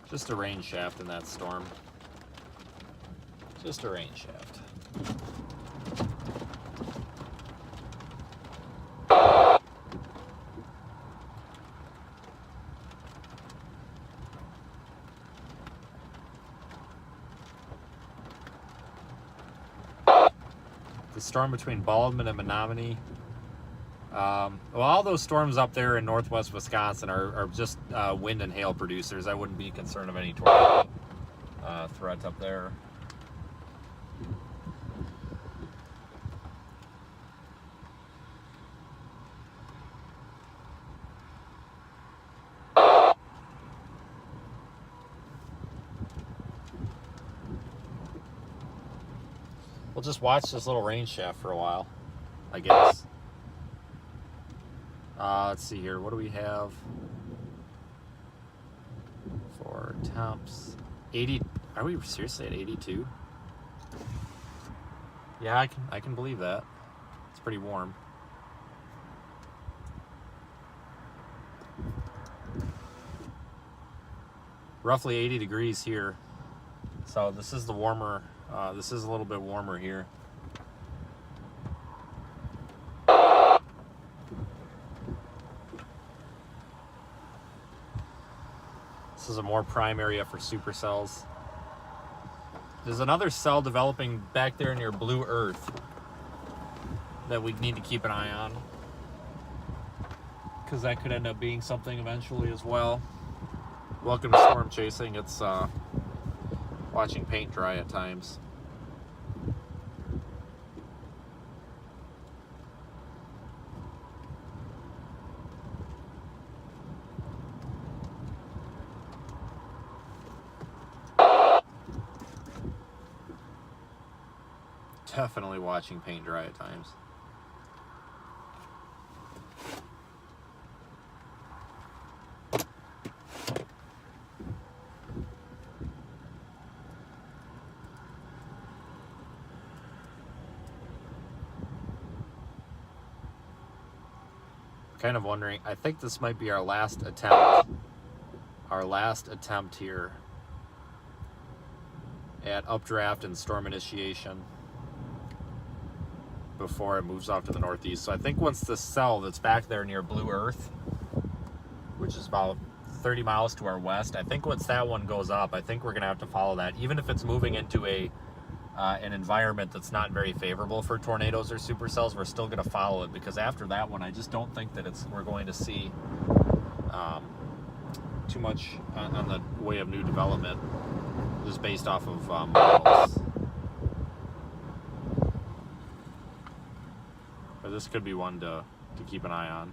Just a rain shaft in that storm. Just a rain shaft. The storm between Baldwin and Menominee. Well, all those storms up there in northwest Wisconsin are just wind and hail producers. I wouldn't be concerned of any tornado threat up there. We'll just watch this little rain shaft for a while, I guess. Let's see here. What do we have for temps? 80. Are we seriously at 82? Yeah, I can believe that. It's pretty warm. Roughly 80 degrees here. So this is the warmer. This is a little bit warmer here. This is a more prime area for supercells. There's another cell developing back there near Blue Earth that we need to keep an eye on, because that could end up being something eventually as well. Welcome to storm chasing. It's watching paint dry at times. Definitely watching paint dry at times. Kind of wondering, I think this might be our last attempt. Our last attempt here at updraft and storm initiation before it moves off to the northeast. So I think once this cell that's back there near Blue Earth, which is about 30 miles to our west, I think once that one goes up, I think we're gonna have to follow that. Even if it's moving into an environment that's not very favorable for tornadoes or supercells, we're still gonna follow it, because after that one, I just don't think that we're going to see too much on the way of new development, just based off of models. But this could be one to keep an eye on.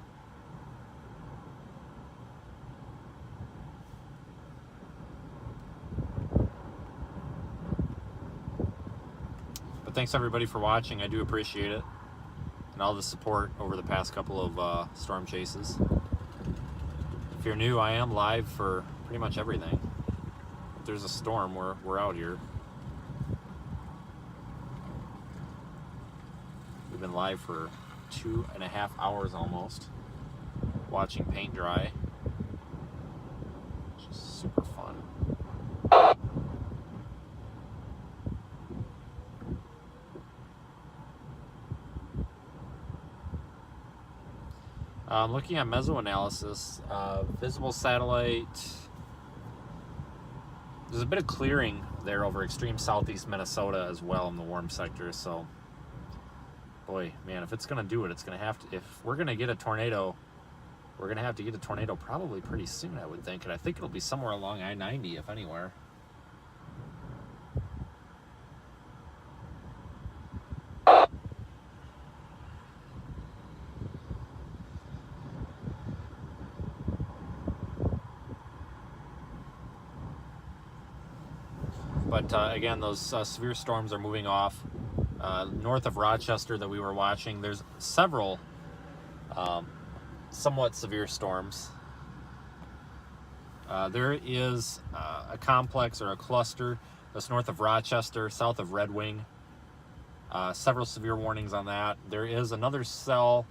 But thanks everybody for watching. I do appreciate it, and all the support over the past couple of storm chases. If you're new, I am live for pretty much everything. If there's a storm, we're out here. We've been live for 2.5 hours almost, watching paint dry, which is super fun. Looking at mesoanalysis, visible satellite, there's a bit of clearing there over extreme southeast Minnesota as well in the warm sector, so boy, man, if it's gonna do it, it's gonna have to, if we're gonna get a tornado we're going to have to get a tornado probably pretty soon, I would think. And I think it'll be somewhere along I-90, if anywhere. But again, those severe storms are moving off. North of Rochester that we were watching, there's several somewhat severe storms. There is a complex or a cluster that's north of Rochester, south of Red Wing. Several severe warnings on that. There is another cell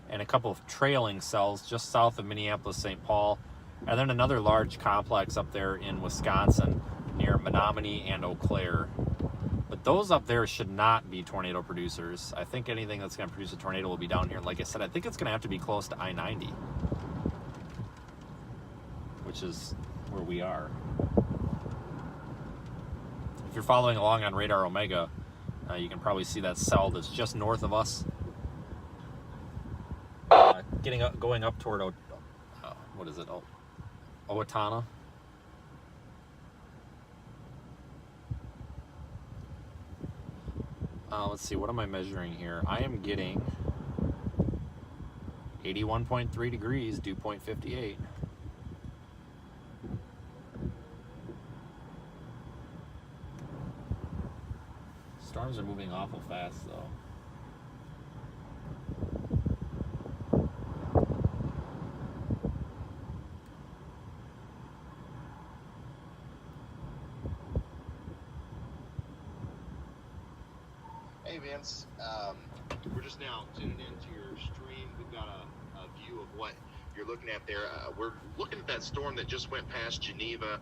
and a couple of trailing cells just south of Minneapolis, St. Paul. And then another large complex up there in Wisconsin near Menominee and Eau Claire. But those up there should not be tornado producers. I think anything that's going to produce a tornado will be down here. Like I said, I think it's going to have to be close to I-90, which is where we are. If you're following along on Radar Omega, you can probably see that cell that's just north of us. Going up toward, what is it, Owatonna. Let's see, what am I measuring here? I am getting 81.3 degrees, dew point 58. Storms are moving awful fast, though. Hey Vince, we're just now tuning into your stream. We've got a view of what you're looking at there. We're looking at that storm that just went past Geneva,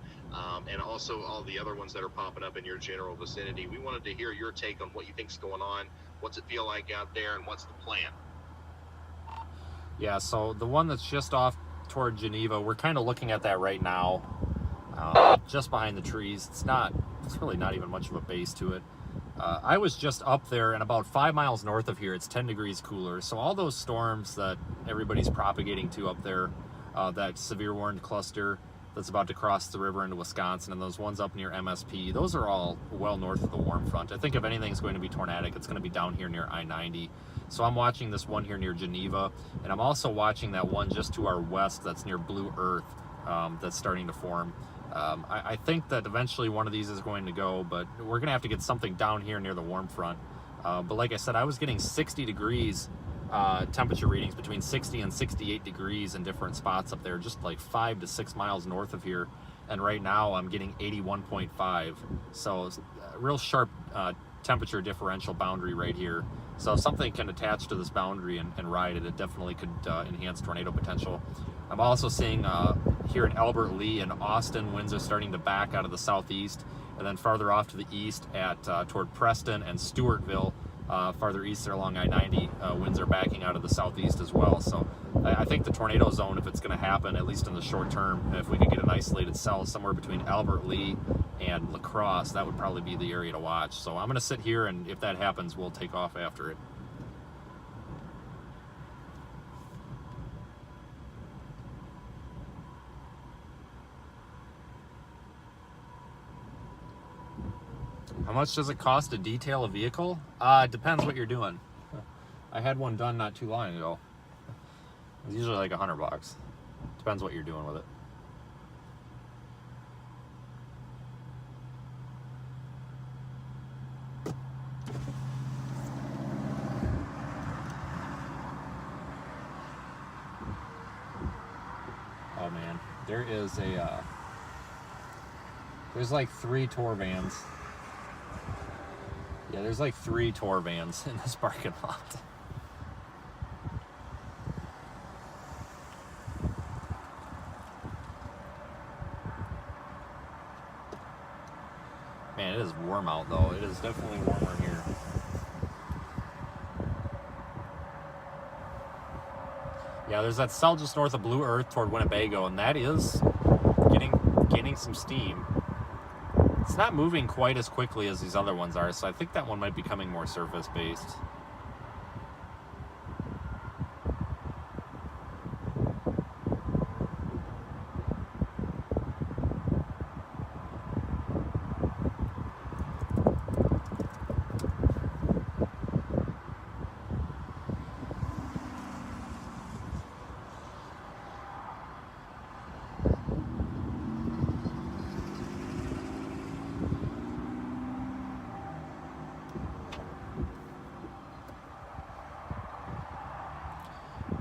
and also all the other ones that are popping up in your general vicinity. We wanted to hear your take on what you think's going on. What's it feel like out there, and what's the plan? Yeah, so the one that's just off toward Geneva, we're kind of looking at that right now, just behind the trees. It's really not even much of a base to it. I was just up there, and about 5 miles north of here, it's 10 degrees cooler. So all those storms that everybody's propagating to up there, that severe warned cluster that's about to cross the river into Wisconsin, and those ones up near MSP, those are all well north of the warm front. I think if anything's going to be tornadic, it's going to be down here near I-90. So I'm watching this one here near Geneva, and I'm also watching that one just to our west that's near Blue Earth, that's starting to form. I think that eventually one of these is going to go, but we're going to have to get something down here near the warm front. But like I said, I was getting 60 degrees temperature readings, between 60 and 68 degrees in different spots up there, just like 5 to 6 miles north of here. And right now I'm getting 81.5. So it's a real sharp temperature differential boundary right here. So if something can attach to this boundary and ride it, it definitely could enhance tornado potential. I'm also seeing here in Albert Lee and Austin, winds are starting to back out of the southeast, and then farther off to the east at toward Preston and Stewartville, farther east there along I-90, winds are backing out of the southeast as well. So I think the tornado zone, if it's going to happen, at least in the short term, if we could get an isolated cell somewhere between Albert Lee and La Crosse, that would probably be the area to watch. So I'm going to sit here, and if that happens, we'll take off after it. How much does it cost to detail a vehicle? It depends what you're doing. I had one done not too long ago. It's usually like $100. Depends what you're doing with it. Oh man, there is there's like 3 tour vans. Yeah, there's like 3 tour vans in this parking lot. Man, it is warm out though. It is definitely warmer here. Yeah, there's that cell just north of Blue Earth toward Winnebago, and that is gaining some steam. It's not moving quite as quickly as these other ones are, so I think that one might be becoming more surface-based.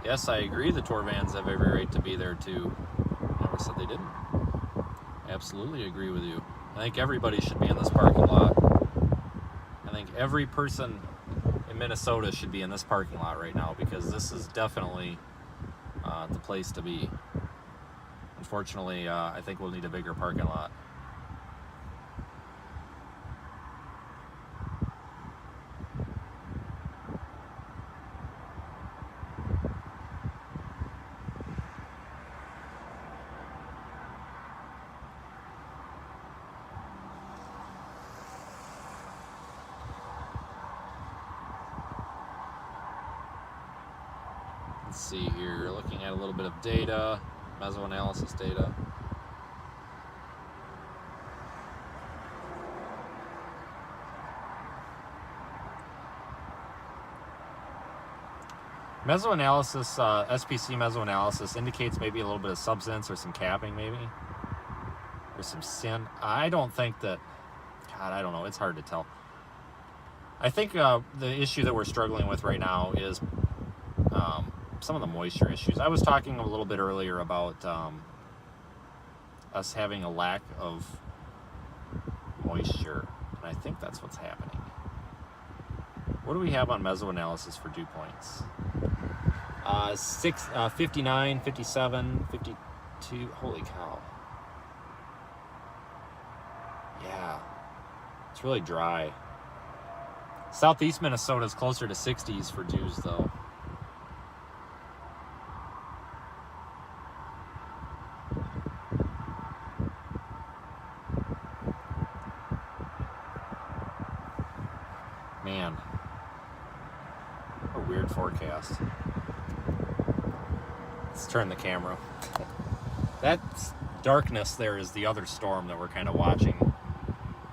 Yes, I agree. The tour vans have every right to be there too. Never said they didn't. Absolutely agree with you. I think everybody should be in this parking lot. I think every person in Minnesota should be in this parking lot right now because this is definitely the place to be. Unfortunately, I think we'll need a bigger parking lot. Let's see here, looking at a little bit of data, mesoanalysis data. Mesoanalysis, SPC mesoanalysis indicates maybe a little bit of subsidence or some capping maybe, or some sin. I don't think that, God, I don't know, it's hard to tell. I think the issue that we're struggling with right now is some of the moisture issues. I was talking a little bit earlier about us having a lack of moisture, and I think that's what's happening. What do we have on mesoanalysis for dew points? 59, 57, 52. Holy cow. Yeah, it's really dry. Southeast Minnesota is closer to 60s for dews though. Man, what a weird forecast. Let's turn the camera. That darkness there is the other storm that we're kind of watching.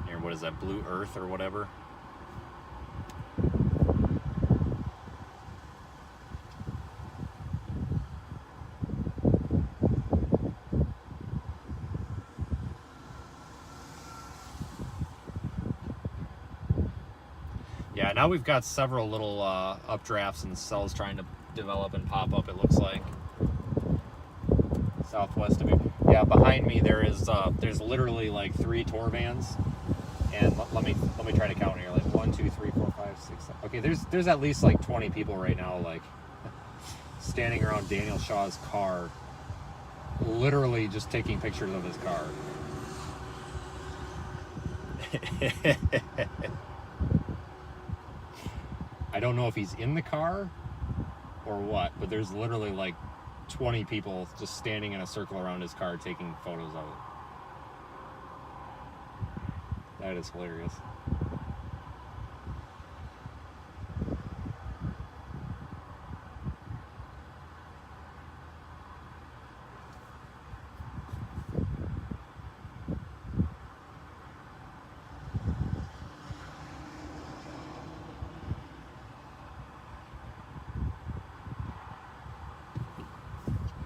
Here, what is that, Blue Earth or whatever? Yeah, now we've got several little updrafts and cells trying to develop and pop up, it looks like. Southwest of me. Yeah, behind me there's literally like 3 tour vans. And let me try to count here. Like 1, 2, 3, 4, 5, 6, 7. Okay, there's at least like 20 people right now, like standing around Daniel Shaw's car, literally just taking pictures of his car. I don't know if he's in the car or what, but there's literally like 20 people just standing in a circle around his car taking photos of it. That is hilarious.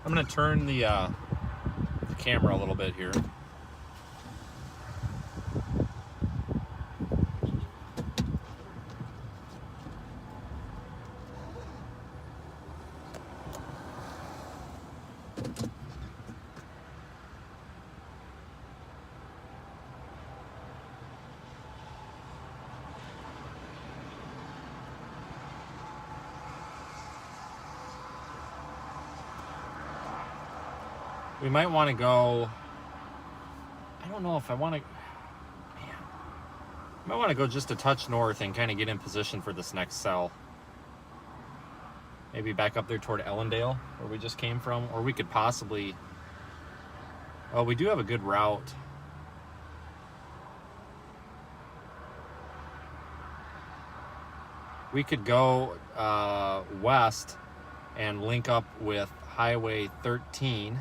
I'm going to turn the camera a little bit here. We might want to go, I don't know if I want to, man, I might want to go just a touch north and kind of get in position for this next cell. Maybe back up there toward Ellendale, where we just came from, or we could possibly, well, we do have a good route. We could go west and link up with Highway 13.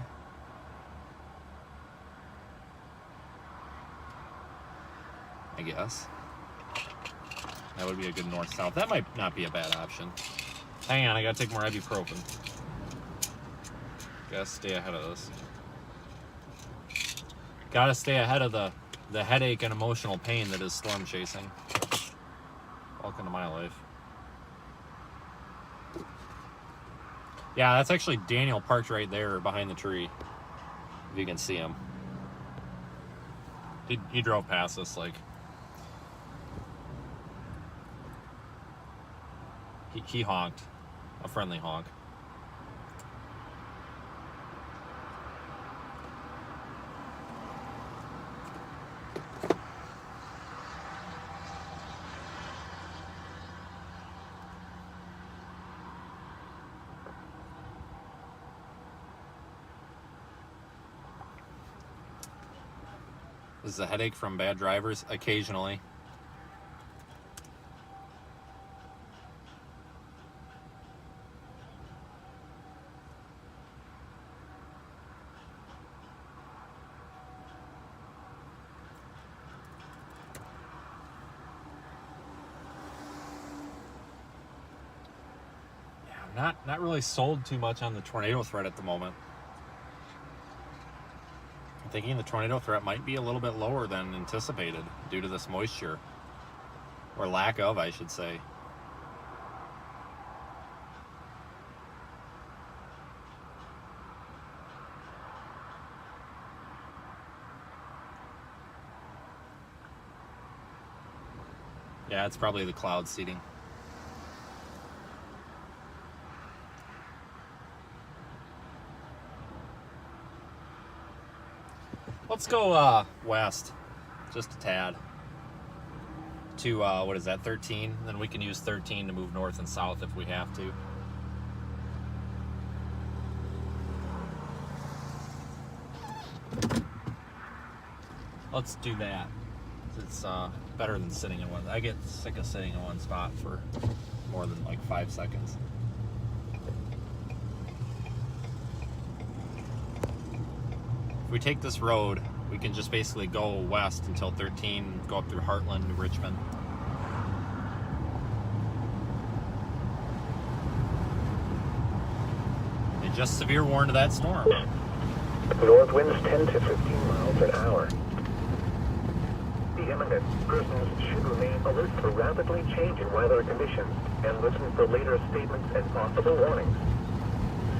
I guess. That would be a good north-south. That might not be a bad option. Hang on, I gotta take more ibuprofen. Gotta stay ahead of this. Gotta stay ahead of the headache and emotional pain that is storm chasing. Welcome to my life. Yeah, that's actually Daniel parked right there behind the tree. If you can see him. He drove past us like... He honked. A friendly honk. This is a headache from bad drivers occasionally. Yeah, I'm not really sold too much on the tornado threat at the moment. I'm thinking the tornado threat might be a little bit lower than anticipated due to this moisture, or lack of, I should say. Yeah, it's probably the cloud seeding. Let's go west, just a tad, to, what is that, 13? Then we can use 13 to move north and south if we have to. Let's do that. It's better than sitting in one. I get sick of sitting in one spot for more than like 5 seconds. If we take this road, we can just basically go west until 13, go up through Heartland to Richmond. And just severe warn to that storm. North winds 10 to 15 miles an hour. The imminent persons should remain alert for rapidly changing weather conditions and listen for later statements and possible warnings.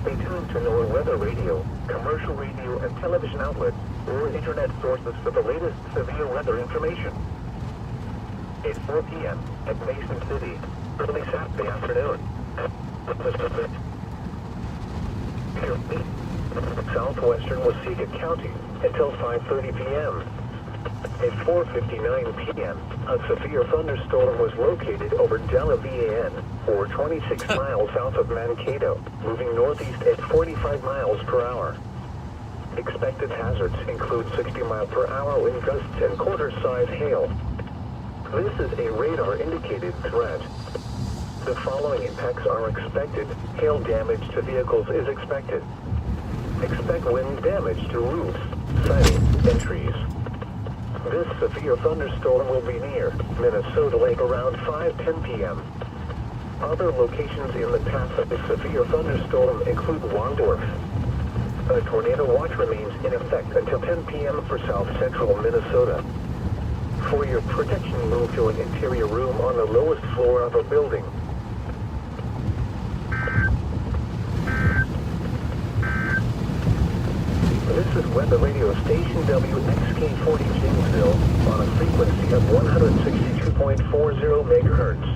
Stay tuned to NOAA weather radio, commercial radio and television outlets, or internet sources for the latest severe weather information. It's 4 p.m. at Mason City, early Saturday afternoon. Southwestern Waseca County until 5:30 p.m. At 4:59 p.m., a severe thunderstorm was located over Delavan, or 26 miles south of Mankato, moving northeast at 45 miles per hour. Expected hazards include 60 mile per hour wind gusts and quarter-size hail. This is a radar-indicated threat. The following impacts are expected. Hail damage to vehicles is expected. Expect wind damage to roofs, siding, and trees. This severe thunderstorm will be near Minnesota Lake around 5:10 p.m. Other locations in the path of the severe thunderstorm include Waldorf. A tornado watch remains in effect until 10 p.m. for south central Minnesota. For your protection, move to an interior room on the lowest floor of a building. This is Weather Radio Station WXK-40 Janesville on a frequency of 162.40 megahertz.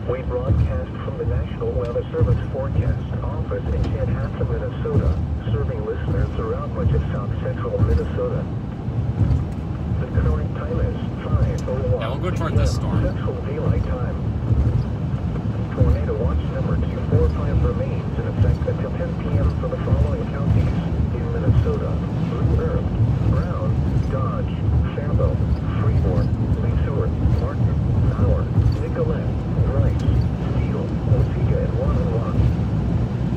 We broadcast from the National Weather Service Forecast Office in Chanhassen, Minnesota, serving listeners throughout much of south central Minnesota. The current time is 5:01. Yeah, we'll go toward this storm. Central Daylight Time. Tornado watch number 245 remains in effect until 10 p.m. for the following counties in Minnesota: Blue Earth, Brown, Dodge, Faribault, Freeport, Lake Seward, Martin, Howard, Nicolette, Rice, Steele, Waseca, and Waterloo.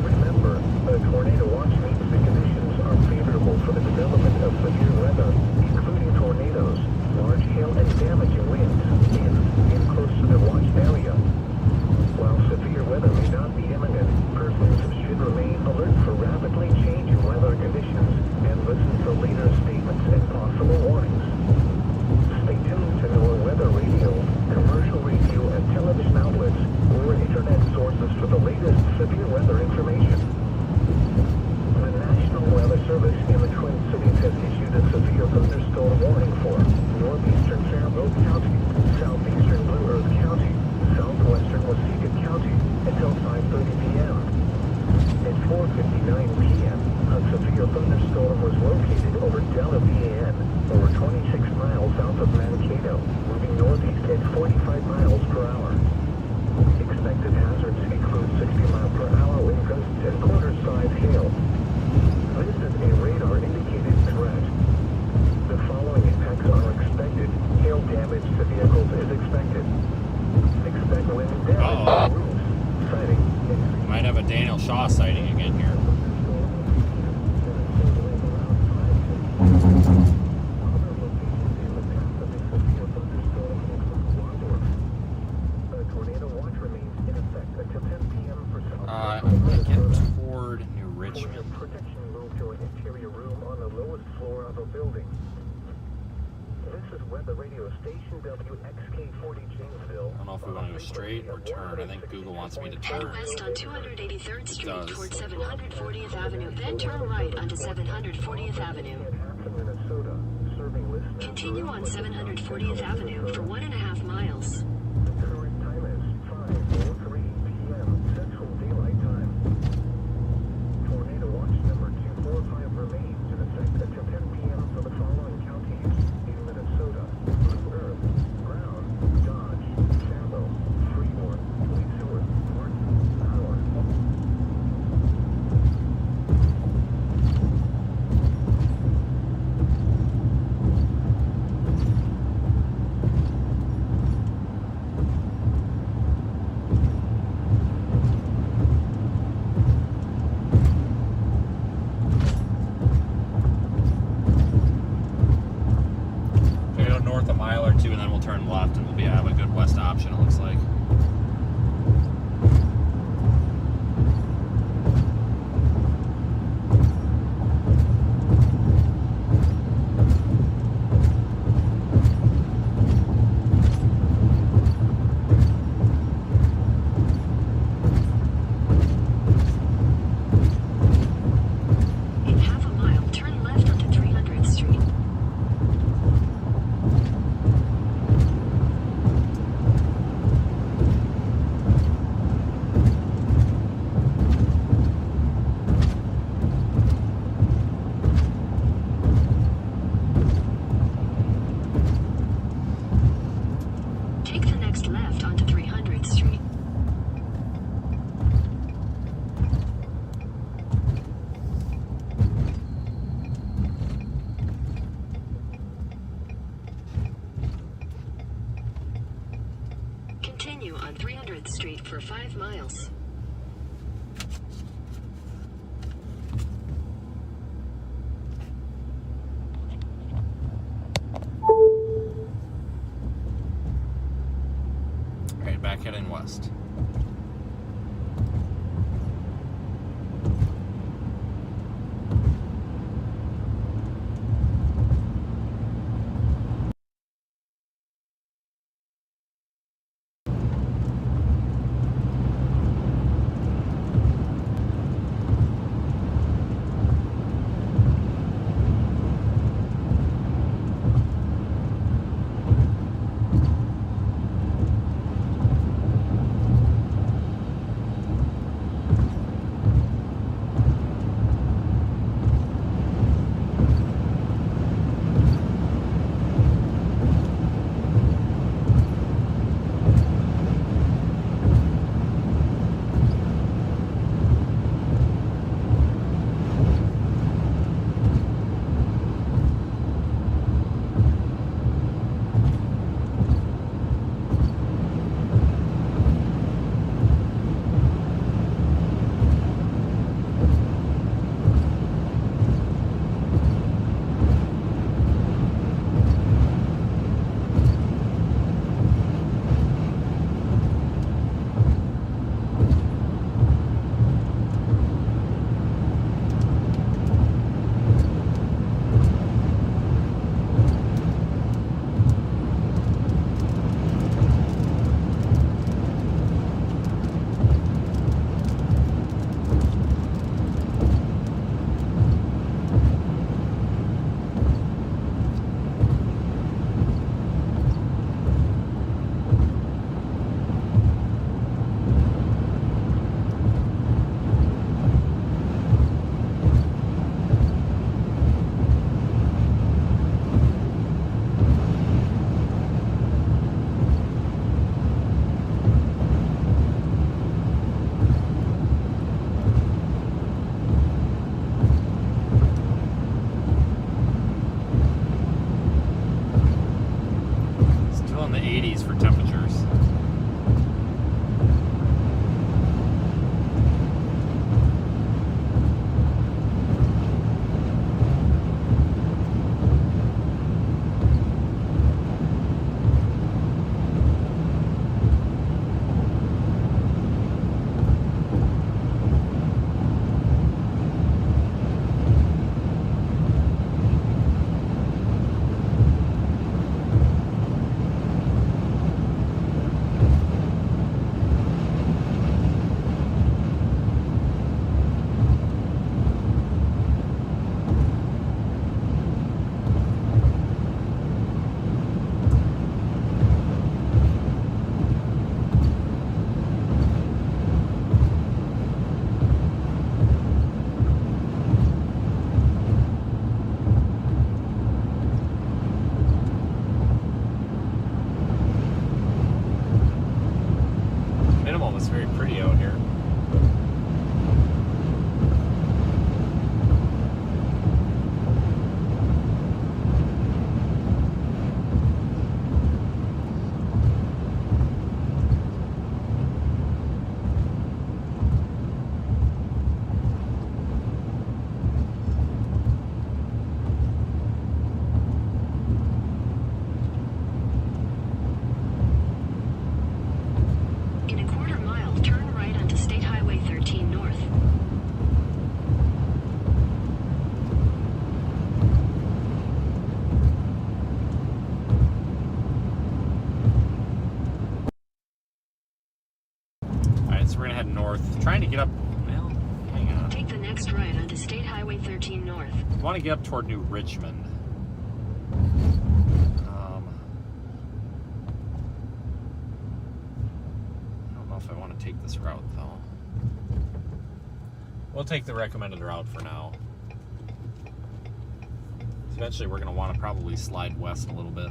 Remember, a tornado watch means the conditions are favorable for the development of severe weather, including tornadoes, large hail, and damaging winds in close to the watched area. While severe weather may not be imminent, persons 9 p.m., a severe thunderstorm was located over Delta VAN, over 26 miles south of Mankato, moving northeast at 45 miles per hour. Expected hazards include 60-mile-per-hour wind gusts and quarter-size hail. This is a radar-indicated threat. The following impacts are expected. Hail damage to vehicles is expected. Expect wind damage to roofs, siding, Might have a Daniel Shaw sighting again here. Get toward New Richmond. Protection move to an interior room on the lowest floor of a building. This is weather radio station WXK40 Janesville. I don't know if we want to go straight or turn. I think Google wants me to Head turn. west on 283rd Street does. toward 740th Avenue, then turn right onto 740th Avenue. Minnesota, serving listeners. Continue on 740th Avenue for 1.5 miles. The current time is 5:03 p.m. Central Daylight Time. Tornado watch number 245 remains in effect until 10 p.m. for the following counties in Minnesota: Blue Earth, Brown, Dodge, Shallow, Freeborn, Leesworth, Martin, Howard. Okay, go north a mile or two, and then we'll turn left, and we'll have a good west option, it looks like. In half a mile, turn left onto 300th Street. Take the next left onto 300th Street. Continue on 300th Street for 5 miles. Alright, back heading west. north. Trying to get up. Well, hang on. Take the next right onto State Highway 13 North. I want to get up toward New Richmond. I don't know if I want to take this route though. We'll take the recommended route for now. Eventually we're going to want to probably slide west a little bit.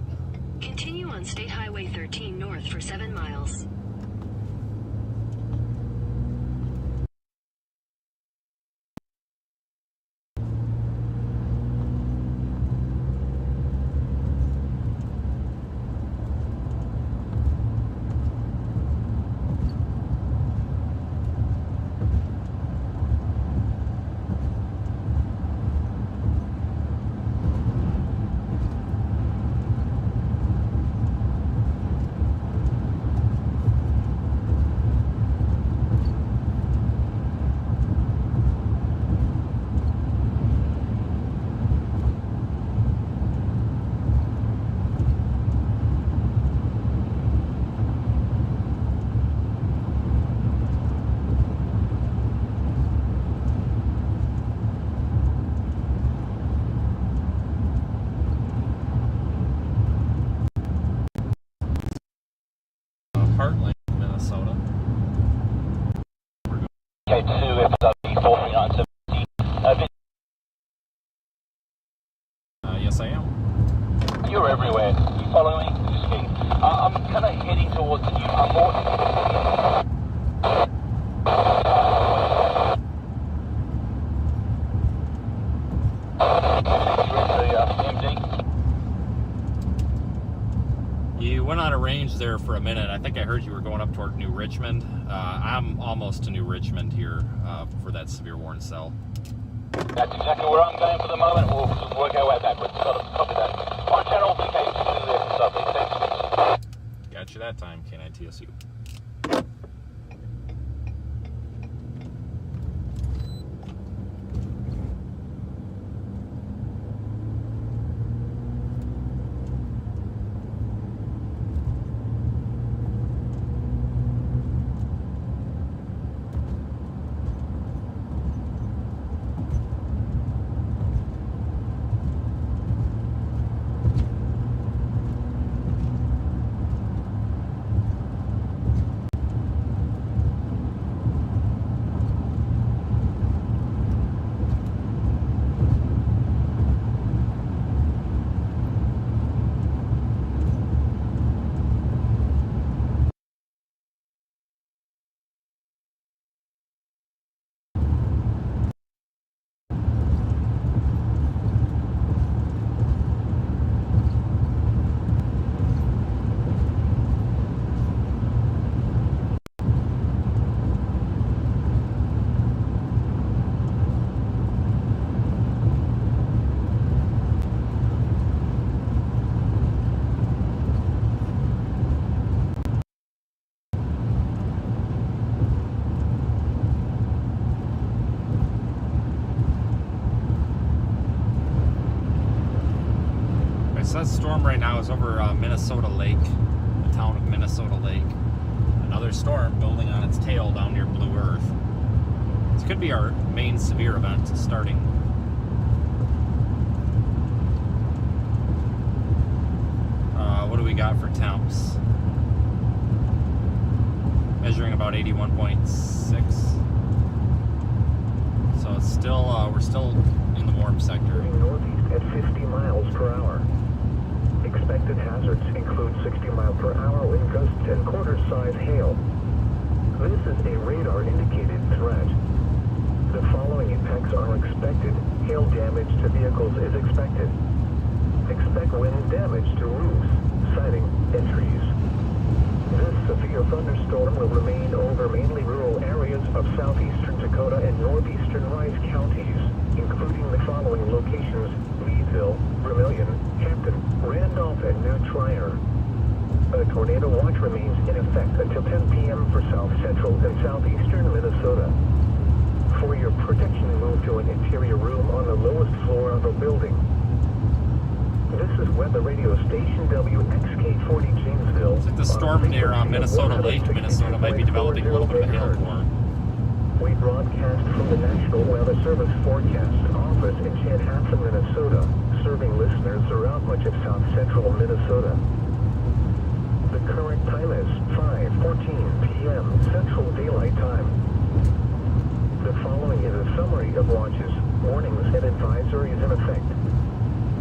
Continue on State Highway 13 North for 7 miles. Heartland, Minnesota. K2 FW 43970. Yes, I am. You're everywhere. You follow me? Just kidding. I'm kind of heading towards the new airport. You went on a range there for a minute. I think I heard you were going up toward New Richmond. I'm almost to New Richmond here for that severe warning cell. That's exactly where I'm going for the moment. We'll work our way backwards. Copy that. On channel VK2 there for South. Thanks. Got you that time, K9TSU. So that storm right now is over Minnesota Lake, the town of Minnesota Lake. Another storm building on its tail down near Blue Earth. This could be our main severe event starting. What do we got for temps? Measuring about 81.6. So it's still, we're still in the warm sector. Northeast at 50 miles per hour. Expected hazards include 60 mile per hour wind gusts and quarter-size hail. This is a radar-indicated threat. The following impacts are expected. Hail damage to vehicles is expected. Expect wind damage to roofs, siding, and trees. This severe thunderstorm will remain over mainly rural areas of southeastern Dakota and northeastern Rice counties, including the following locations: Meadville, Vermilion, Hampton, Randolph, and New Trier. A tornado watch remains in effect until 10 p.m. for south central and southeastern Minnesota. For your protection, move to an interior room on the lowest floor of a building. This is Weather Radio Station WXK40 Janesville. Looks like the storm near Minnesota Lake, Minnesota might be developing a little bit of a hailstorm. We broadcast from the National Weather Service Forecast Office in Chanhassen, Minnesota, serving listeners throughout much of south central Minnesota. The current time is 5:14 p.m. Central Daylight Time. The following is a summary of watches, warnings, and advisories in effect.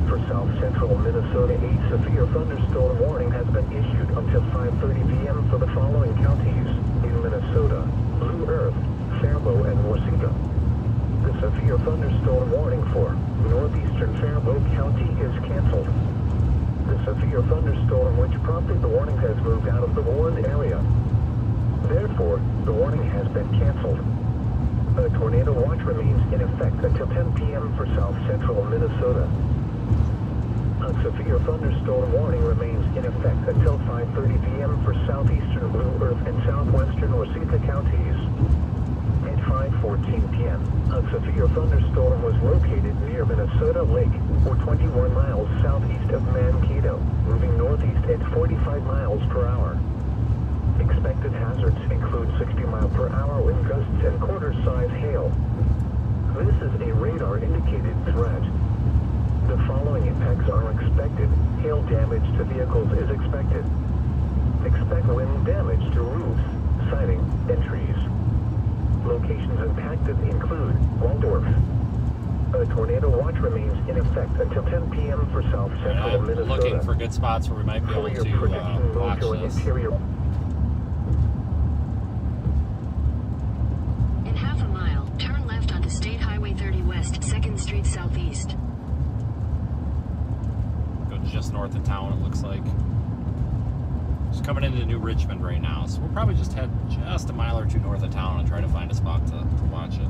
For south central Minnesota, a severe thunderstorm warning has been issued until 5:30 p.m. for the following counties in Minnesota: Blue Earth, Faribault, and Wauseka. The severe thunderstorm warning for northeastern Faribault County is canceled. The severe thunderstorm which prompted the warning has moved out of the warned area. Therefore, the warning has been canceled. A tornado watch remains in effect until 10 p.m. for south central Minnesota. A severe thunderstorm warning remains in effect until 5:30 p.m. for southeastern Blue Earth and southwestern Wauseka counties. At 5:14 p.m., a severe thunderstorm was located near Minnesota Lake, or 21 miles southeast of Mankato, moving northeast at 45 miles per hour. Expected hazards include 60-mile-per-hour wind gusts and quarter-size hail. This is a radar-indicated threat. The following impacts are expected. Hail damage to vehicles is expected. Expect wind damage to roofs, siding, and trees. Locations impacted include Waldorf. A tornado watch remains in effect until 10 p.m. for south central I'm Minnesota. looking for good spots where we might be able For your to prediction, watch local this. interior. In half a mile, turn left onto State Highway 30 West, 2nd Street Southeast. Go just north of town, it looks like. Just coming into New Richmond right now, so we'll probably just head just a mile or two north of town and try to find a spot to watch it.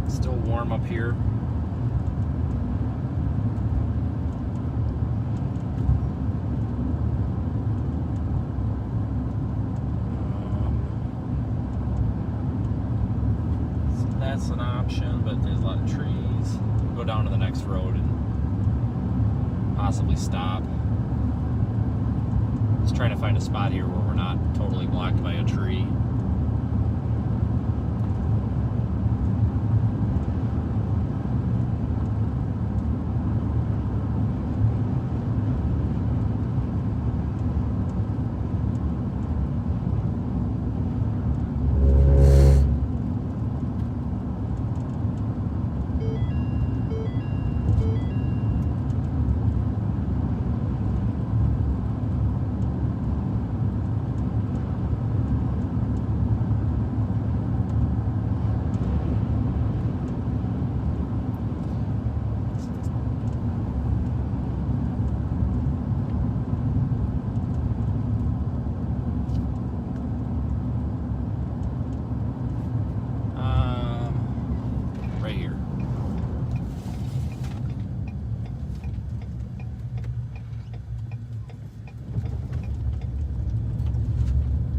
Still warm up here. So that's an option, but there's a lot of trees. Go down to the next road and possibly stop. Just trying to find a spot here where we're not totally blocked by a tree. Right here.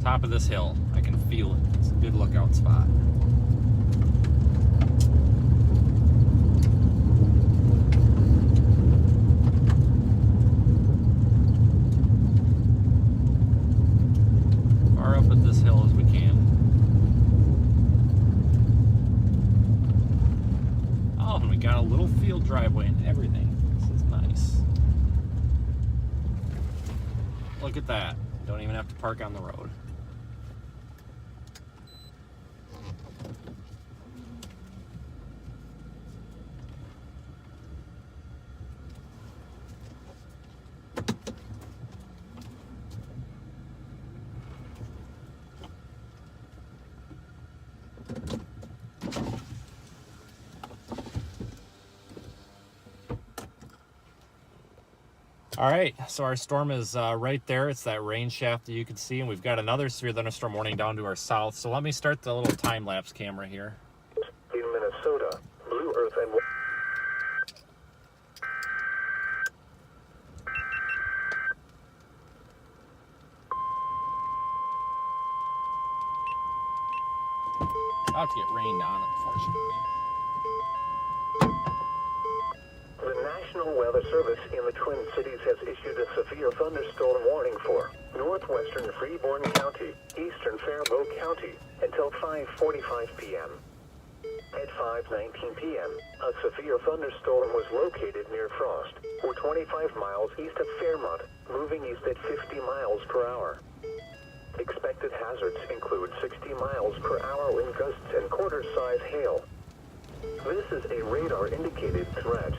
Top of this hill. I can feel it. It's a good lookout spot. Far up at this hill as we can. Oh, and we got a little field driveway and everything. This is nice. Look at that. Don't even have to park on the road. All right, so our storm is right there. It's that rain shaft that you can see, and we've got another severe thunderstorm warning down to our south. So let me start the little time-lapse camera here. In Minnesota, Blue Earth and About to get rained on, unfortunately. the National Weather Service in the Twin Cities has issued a severe thunderstorm warning for northwestern Freeborn County, eastern Faribault County, until 5:45 p.m. At 5:19 p.m., a severe thunderstorm was located near Frost, or 25 miles east of Fairmont, moving east at 50 miles per hour. Expected hazards include 60 miles per hour wind gusts and quarter-size hail. This is a radar-indicated threat.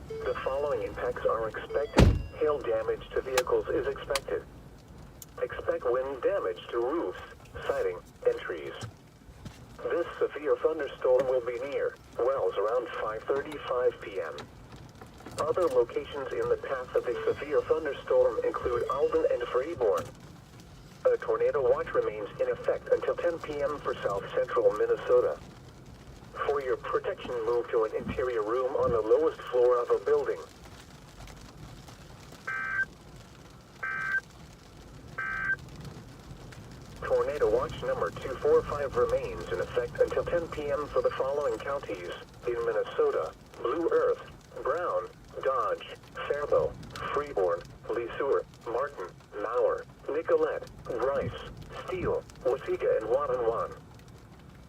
The following impacts are expected. Hail damage to vehicles is expected. Expect wind damage to roofs, siding, and trees. This severe thunderstorm will be near Wells around 5:35 p.m. Other locations in the path of the severe thunderstorm include Alden and Freeborn. A tornado watch remains in effect until 10 p.m. for south central Minnesota. For your protection, move to an interior room on the lowest floor of a building. Tornado watch number 245 remains in effect until 10 p.m. for the following counties in Minnesota: Blue Earth, Brown, Dodge, Faribault, Freeborn, Lesueur, Martin, Mauer, Nicollet, Rice, Steele, Waseca, and Watonwan.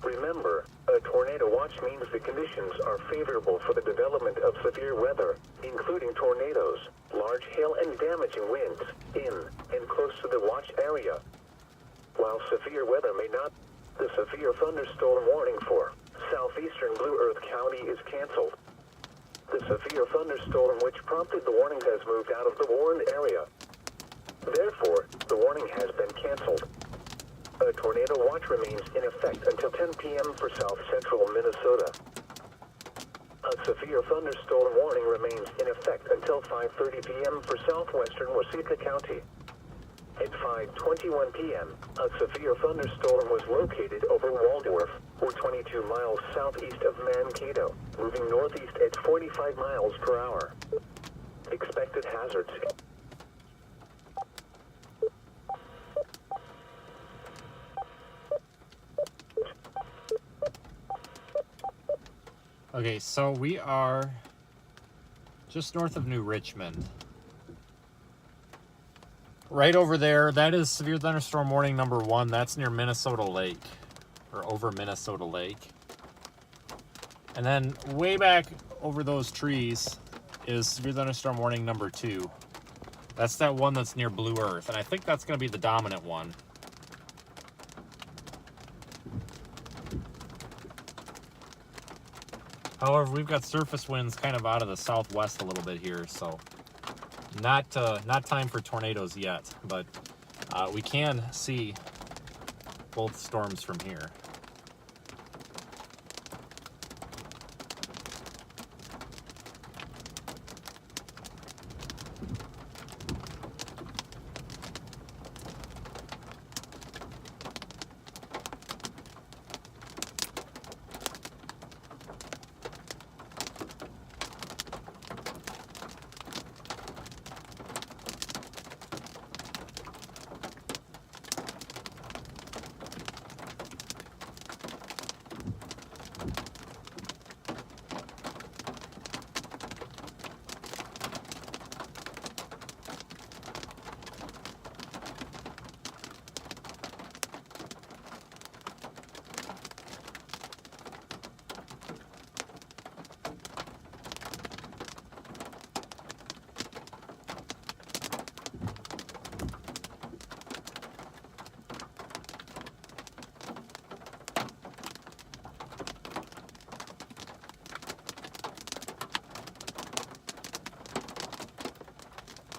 Remember, a tornado watch means the conditions are favorable for the development of severe weather, including tornadoes, large hail, and damaging winds in and close to the watch area. While severe weather may not, the severe thunderstorm warning for southeastern Blue Earth County is canceled. The severe thunderstorm which prompted the warning has moved out of the warned area. Therefore, the warning has been canceled. A tornado watch remains in effect until 10 p.m. for south central Minnesota. A severe thunderstorm warning remains in effect until 5:30 p.m. for southwestern Waseca County. At 5:21 p.m., a severe thunderstorm was located over Waldorf, or 22 miles southeast of Mankato, moving northeast at 45 miles per hour. Expected hazards. Okay, so we are just north of New Richmond. Right over there, that is severe thunderstorm warning number 1. That's near Minnesota Lake, or over Minnesota Lake. And then way back over those trees is severe thunderstorm warning number 2. That's that one that's near Blue Earth, and I think that's going to be the dominant one. However, we've got surface winds kind of out of the southwest a little bit here, so not time for tornadoes yet, but we can see both storms from here.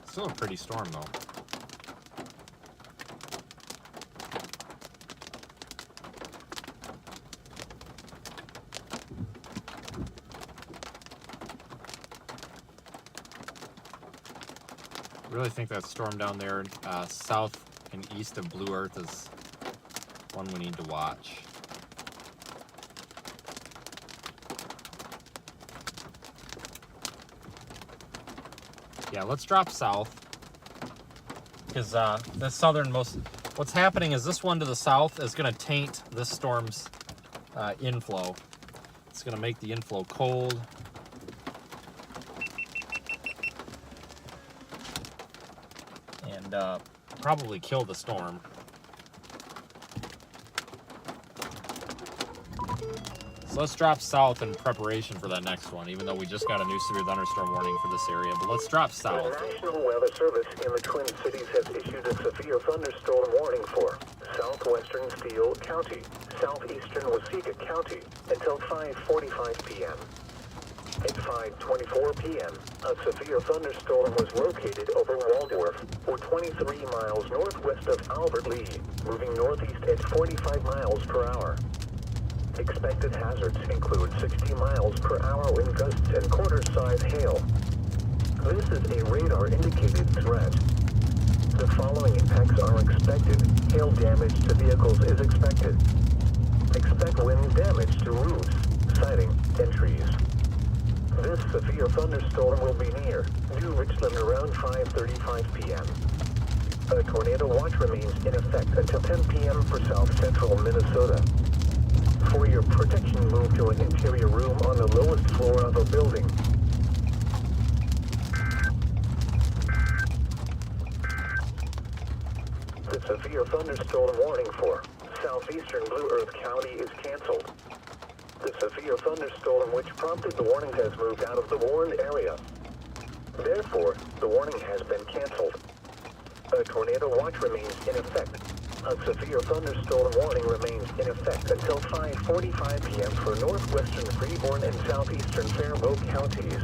Still a pretty storm though. I really think that storm down there south and east of Blue Earth is one we need to watch. Yeah, let's drop south, because the southernmost, what's happening is this one to the south is going to taint this storm's inflow. It's going to make the inflow cold. And probably kill the storm. So let's drop south in preparation for that next one, even though we just got a new severe thunderstorm warning for this area. But let's drop south. The National Weather Service in the Twin Cities has issued a severe thunderstorm warning for southwestern Steele County, southeastern Waseca County until 5:45 p.m. At 5:24 p.m., a severe thunderstorm was located over Waldorf, or 23 miles northwest of Albert Lea, moving northeast at 45 miles per hour. Expected hazards include 60 miles per hour wind gusts and quarter-size hail. This is a radar-indicated threat. The following impacts are expected. Hail damage to vehicles is expected. Expect wind damage to roofs, siding, and trees. This severe thunderstorm will be near New Richland around 5:35 p.m. A tornado watch remains in effect until 10 p.m. for south-central Minnesota. For your protection, move to an interior room on the lowest floor of a building. The severe thunderstorm warning for southeastern Blue Earth County is canceled. The severe thunderstorm which prompted the warning has moved out of the warned area. Therefore, the warning has been canceled. A tornado watch remains in effect. A severe thunderstorm warning remains in effect until 5:45 p.m. for northwestern Freeborn and southeastern Faribault counties.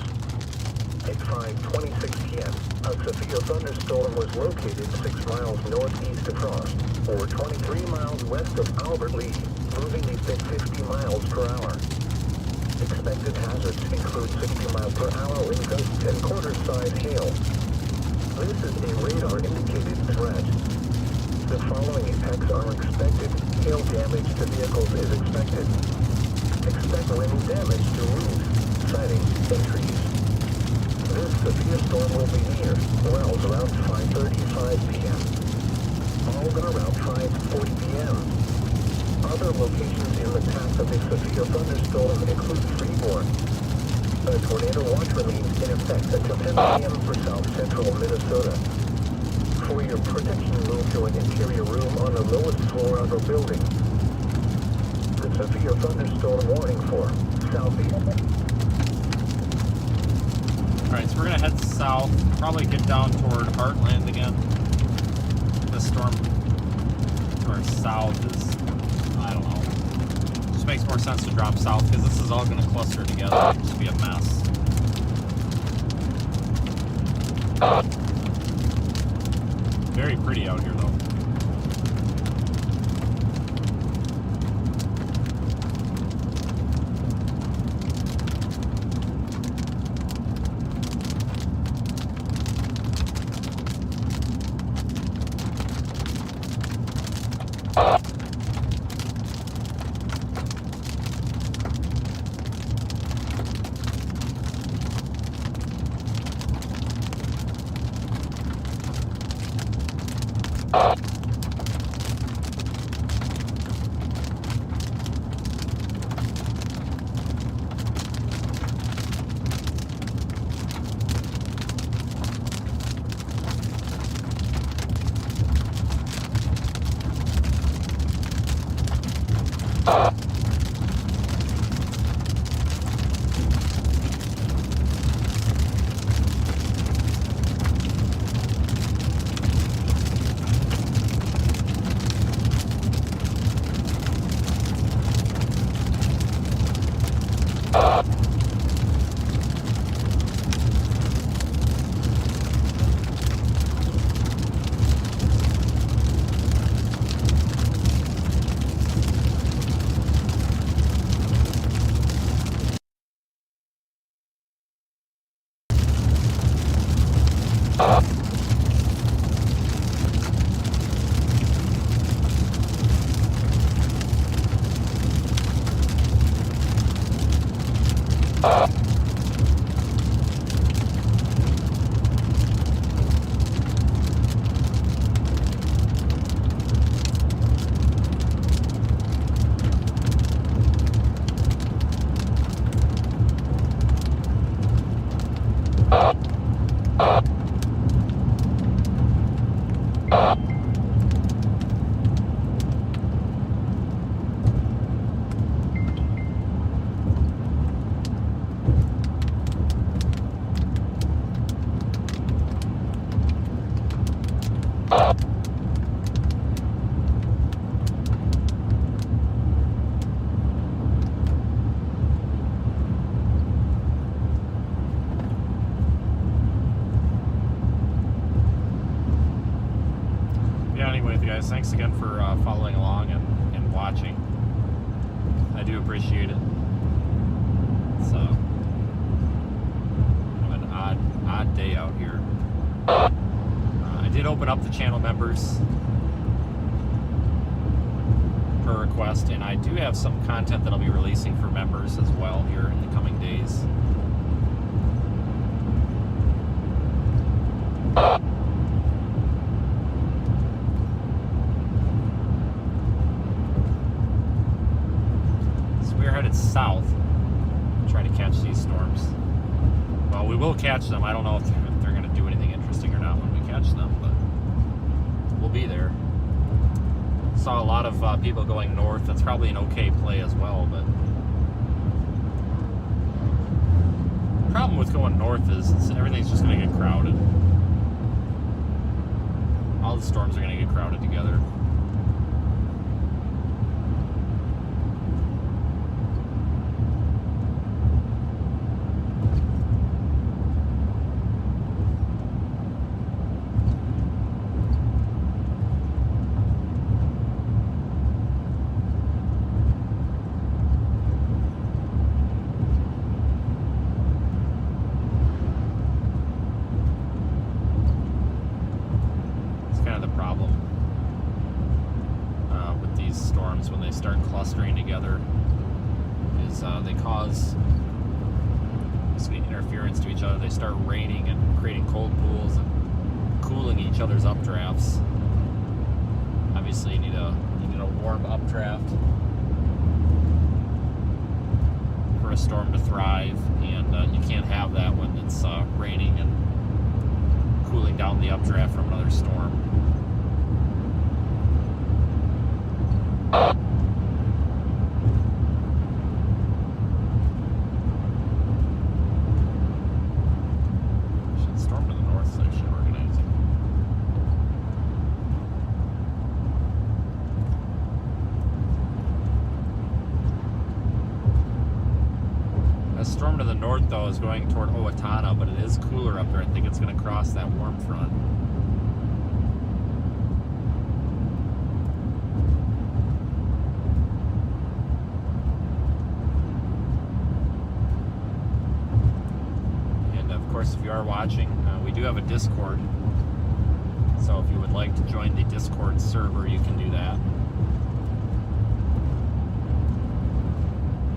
At 5:26 p.m., a severe thunderstorm was located 6 miles northeast of Frost, or 23 miles west of Albert Lea, moving east at 50 miles per hour. Expected hazards include 60 miles per hour wind gusts and quarter-size hail. This is a radar-indicated threat. The following impacts are expected. Hail damage to vehicles is expected. Expect wind damage to roofs, siding, and trees. This severe storm will be near Wells around 5:35 p.m. Alden around 5:40 p.m. Other locations in the path of a severe thunderstorm include Freeborn. A tornado watch remains in effect until 10 p.m. for south-central Minnesota. For your protection, move to an interior room on the lowest floor of a building. The severe thunderstorm warning for southeast. Alright, so we're going to head south, probably get down toward Heartland again. This storm to our south is, I don't know, just makes more sense to drop south because this is all going to cluster together. It'll just be a mess. Very pretty out here though. guys, thanks again for following along and watching. I do appreciate it. It's an odd day out here. I did open up the channel members per request, and I do have some content that I'll be releasing for members as well here in the coming days. So we're headed south, try to catch these storms. Well, we will catch them. I don't know if they're going to do anything interesting or not when we catch them, but we'll be there. Saw a lot of people going north. That's probably an okay play as well, but the problem with going north is everything's just going to get crowded. All the storms are going to get crowded together. When they start clustering together is they cause interference to each other. They start raining and creating cold pools and cooling each other's updrafts. Obviously you need a warm updraft for a storm to thrive, and you can't have that when it's raining and cooling down the updraft from another storm. Storm to the north, so I should organize it. That storm to the north, though, is going toward Owatonna, but it is cooler up there. I think it's going to cross that warm front. If you are watching, we do have a Discord, so if you would like to join the Discord server, you can do that.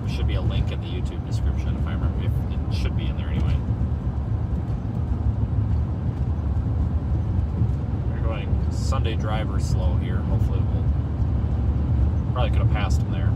There should be a link in the YouTube description, if I remember. It should be in there anyway. We're going Sunday driver slow here. Hopefully we'll probably could have passed him there.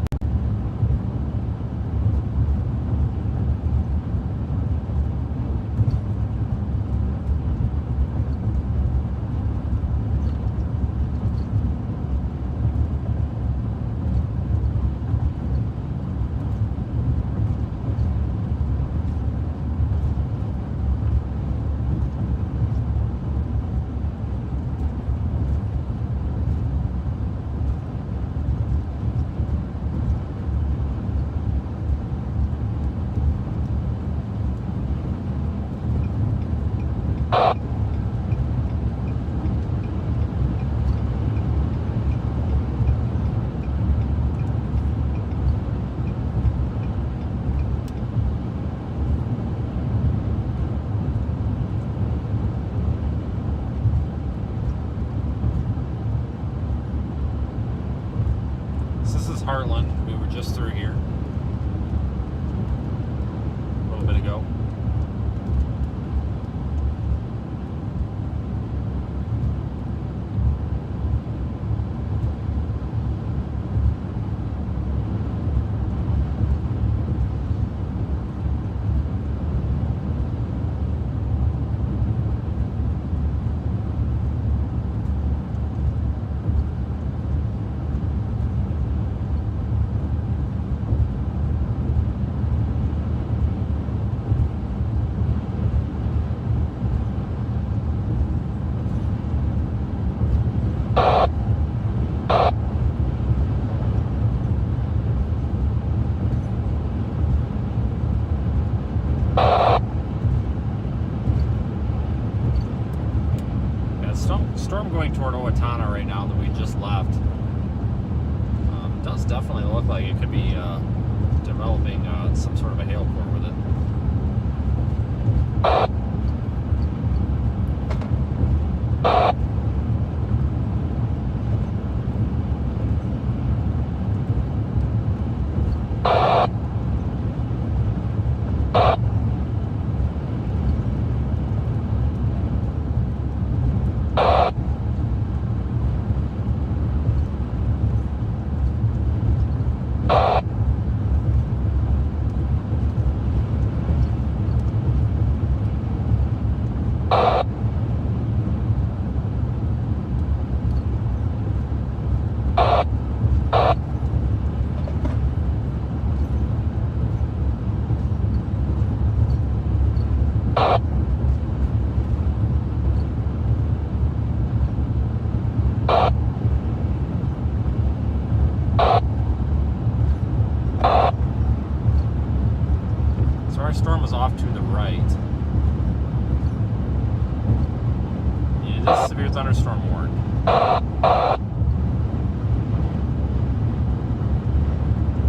Heartland. We were just through here a little bit ago. Storm going toward Owatonna right now that we just left. It does definitely look like it could be developing some sort of a hail core with it. Our storm was off to the right. It is severe thunderstorm warned.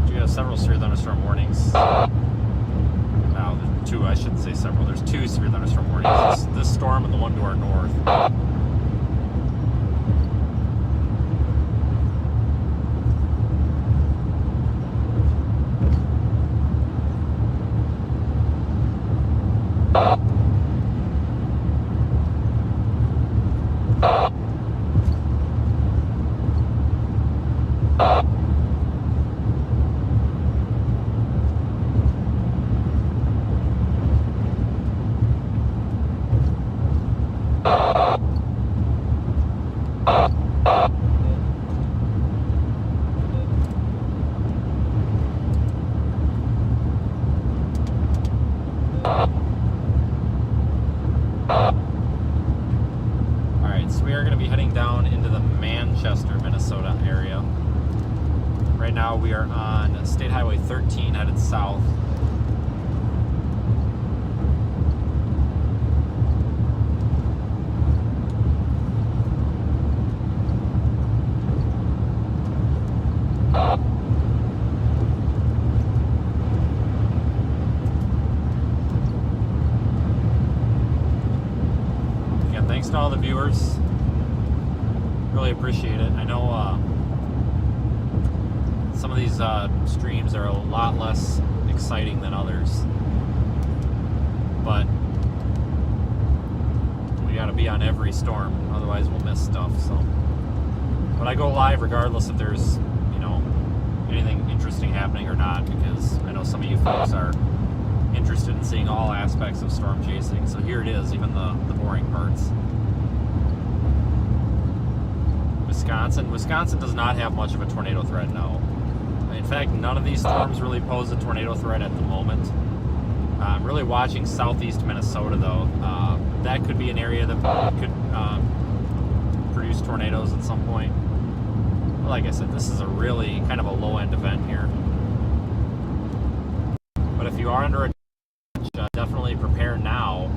We have several severe thunderstorm warnings. Wow, there's two. I shouldn't say several. There's two severe thunderstorm warnings. This storm and the one to our north. Minnesota area. Right now we are on State Highway 13 headed south. Again, thanks to all the viewers. Really appreciate it. I know some of these streams are a lot less exciting than others, but we got to be on every storm, otherwise we'll miss stuff. So, but I go live regardless if there's, you know, anything interesting happening or not, because I know some of you folks are interested in seeing all aspects of storm chasing. So here it is, even the boring parts. Wisconsin does not have much of a tornado threat now. In fact, none of these storms really pose a tornado threat at the moment. I'm really watching southeast Minnesota, though. That could be an area that could produce tornadoes at some point. But like I said, this is a really kind of a low-end event here. But if you are under a definitely prepare now.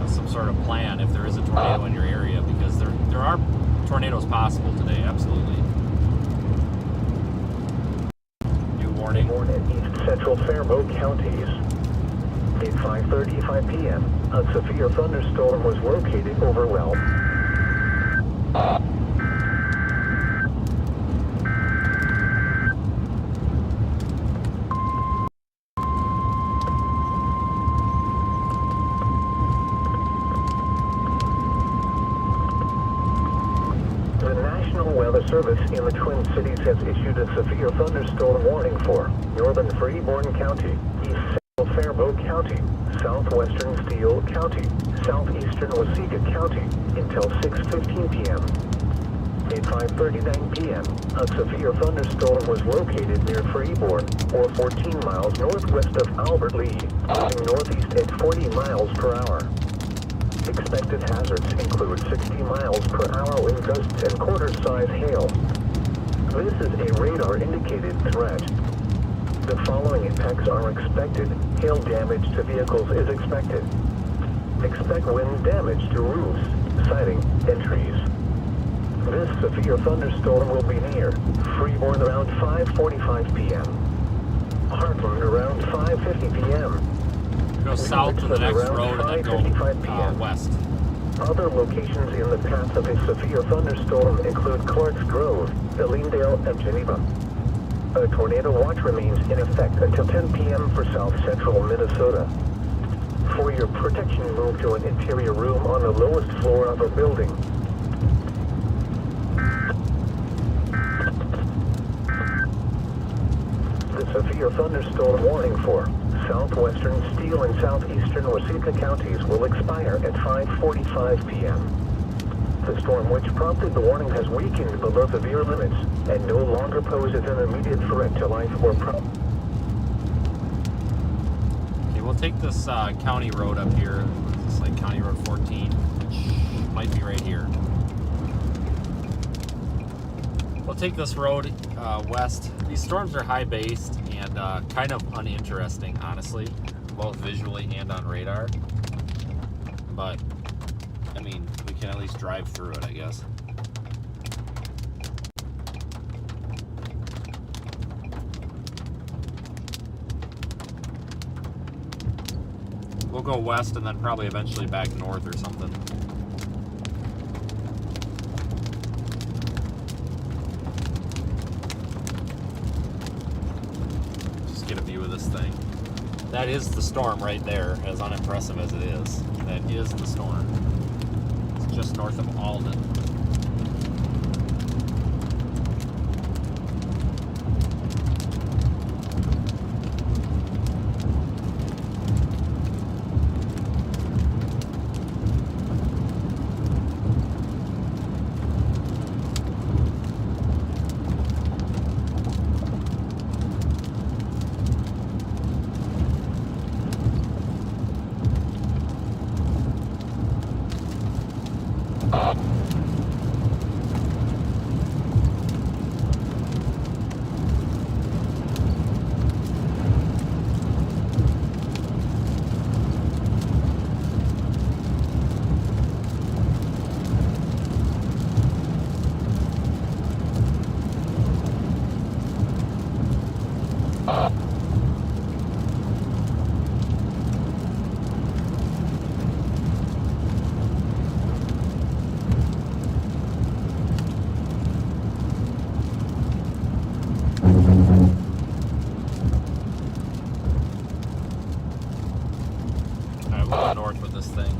Some sort of plan if there is a tornado in your area, because there are tornadoes possible today, absolutely. New warning. Born in east central Faribault counties. At 5:35 p.m., a severe thunderstorm was located over Waelti. Service in the Twin Cities has issued a severe thunderstorm warning for northern Freeborn County, east central Faribault County, southwestern Steele County, southeastern Waseca County until 6:15 p.m. At 5:39 p.m., a severe thunderstorm was located near Freeborn, or 14 miles northwest of Albert Lee, moving northeast at 40 miles per hour. Expected hazards include 60 miles per hour wind gusts and quarter-size hail. This is a radar-indicated threat. The following impacts are expected. Hail damage to vehicles is expected. Expect wind damage to roofs, siding, and trees. This severe thunderstorm will be near Freeborn around 5:45 p.m. Heartland around 5:50 p.m. Go south to the next road and then go 5:55 p.m. west. Other locations in the path of a severe thunderstorm include Clark's Grove, Ellendale, and Geneva. A tornado watch remains in effect until 10 p.m. for south central Minnesota. For your protection, move to an interior room on the lowest floor of a building. The severe thunderstorm warning for southwestern, Steele, and southeastern Waseca counties will expire at 5:45 p.m. The storm which prompted the warning has weakened below severe limits and no longer poses an immediate threat to life or property. Okay, we'll take this county road up here. It's like County Road 14, which might be right here. We'll take this road west. These storms are high-based and kind of uninteresting, honestly, both visually and on radar. But, I mean, we can at least drive through it, I guess. We'll go west and then probably eventually back north or something. Get a view of this thing. That is the storm right there, as unimpressive as it is. That is the storm. It's just north of Alden. North with this thing.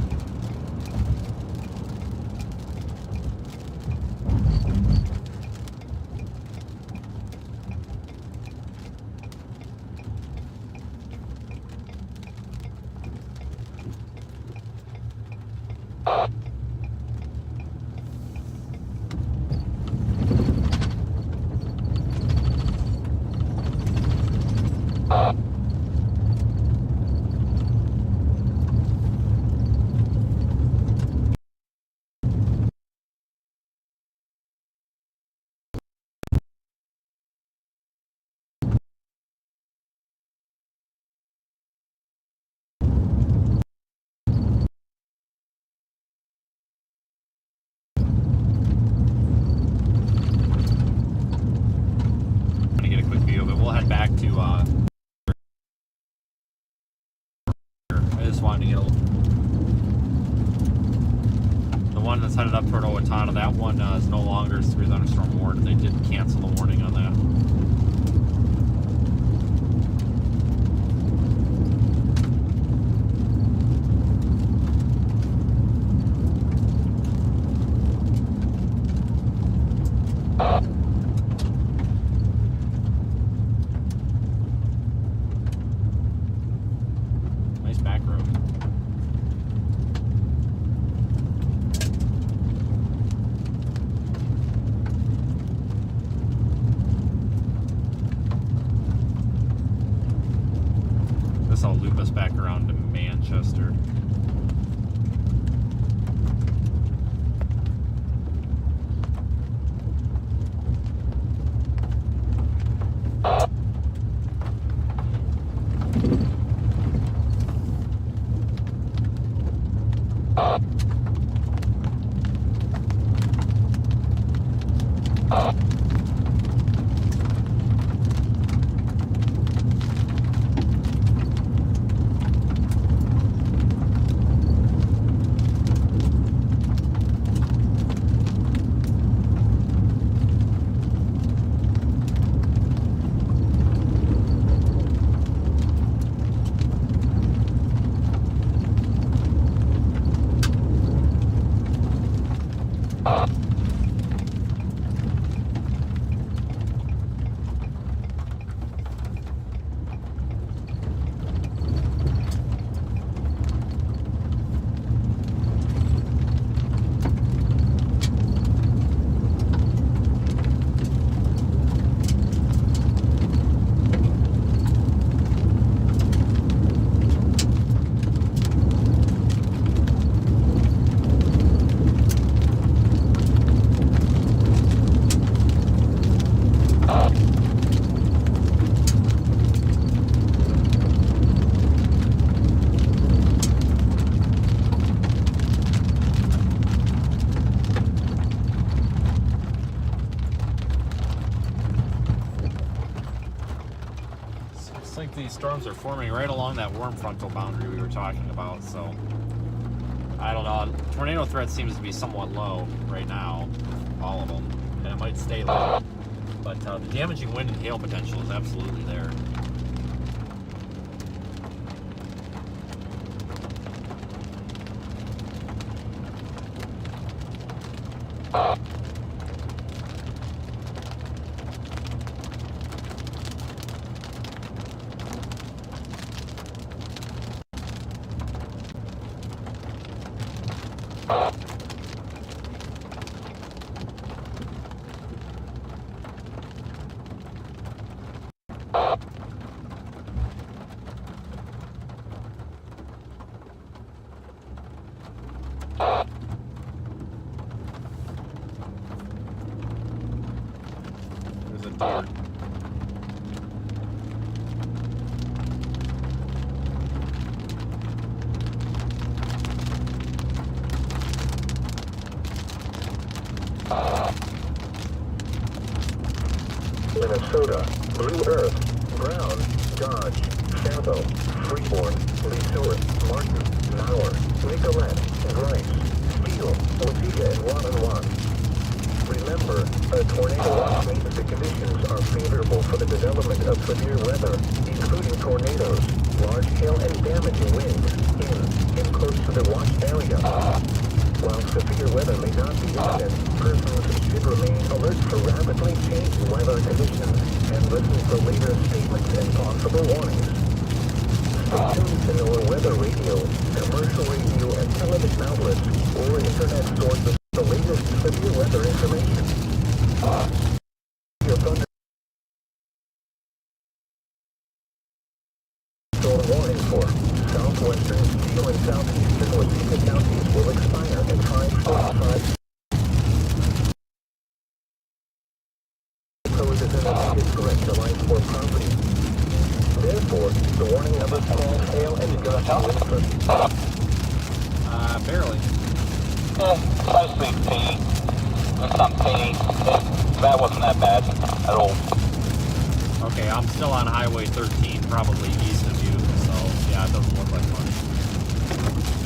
We'll head back to I just wanted to get the one that's headed up toward Owatonna. That one is no longer severe thunderstorm warned. They did cancel the warning on that. I'll loop us back around to Manchester. Looks like these storms are forming right along that warm frontal boundary we were talking about, so I don't know. Tornado threat seems to be somewhat low right now, all of them, and it might stay low. But the damaging wind and hail potential is absolutely there. There's a deer. Minnesota, Blue Earth, Brown, Dodge, Sabo, Freeborn, Leesort, Martin, Mauer, Nicolette, Grice, Steele, Watia, and One-on-One. Remember, a tornado watch means the conditions are favorable for the development of severe weather, including tornadoes, large hail, and damaging winds in close to the watch area. While severe weather may not be imminent, persons should remain alert for rapidly changing weather conditions and listen for later statements and possible warnings. Stay tuned to NOAA weather radio, commercial radio and television outlets, or internet sources for the latest severe weather information. Your thunder storm warning for southwestern, Steele, and southeastern Watika counties will expire at 5:45. Poses an immediate threat to life or property. Therefore, the warning of a small hail and gusty wind Barely. Mostly pea and some penny. That wasn't that bad at all. Okay, I'm still on Highway 13, probably east of you, so yeah, it doesn't look like much.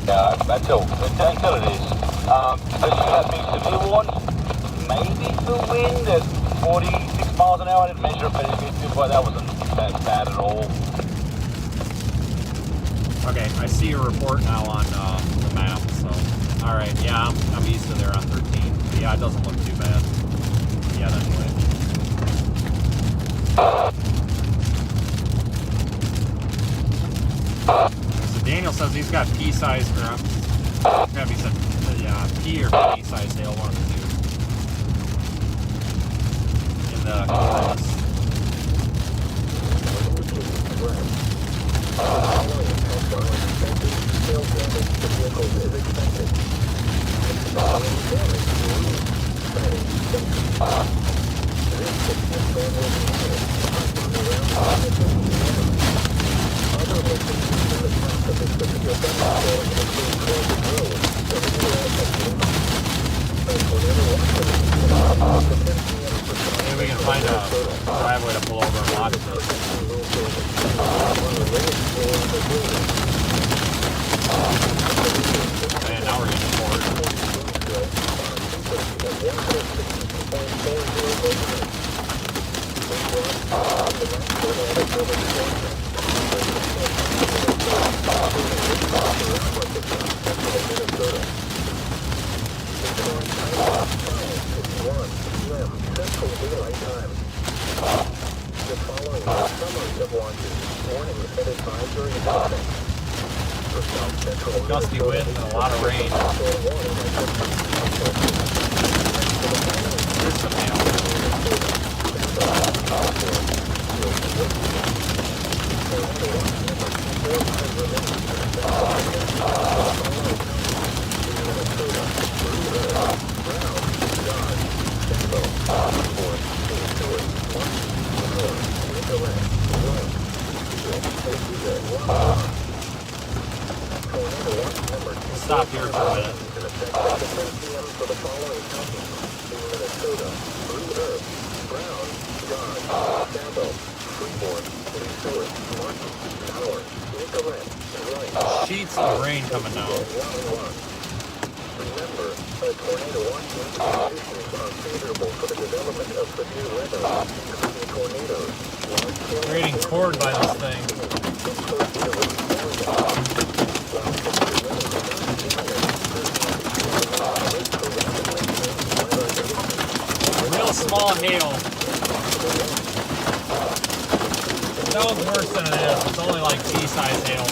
Yeah, until it is. But you have been severe ones. Maybe the wind at 46 miles an hour. I didn't measure it, but that wasn't that bad at all. Okay, I see your report now on the map, so alright, yeah, I'm east of there on 13. Yeah, it doesn't look too bad. Yeah, anyway. So Daniel says he's got pea-sized, or he said pea or pea-sized hail, one of the two. In the chorus. Hail damage to vehicles is expected. Following damage to roofs, siding, fences. This significant storm will be hit around 5:50 p.m. Other locations in the path of this severe thunderstorm include Clovis Road, the Riviera Technique, a tornado watch will be in to 10 p.m. for Maybe we can find a driveway to pull over and watch this. on the latest floor of the building. Man, now we're getting bored. Central Daylight Time. The following are summaries of watches, warnings, and advisory content. For South Central Gusty wind and a lot of rain. Here's some hail. Stop here for a minute. For the following counties in Minnesota: Blue Earth, Brown, Dodge, Sabo, Freeborn, Leesort, sheets of rain coming down. Remember, tornado watch conditions are favorable for the development of severe weather, including tornadoes. Getting toured by this thing. Real small hail. It sounds worse than it is. It's only like pea-sized hail.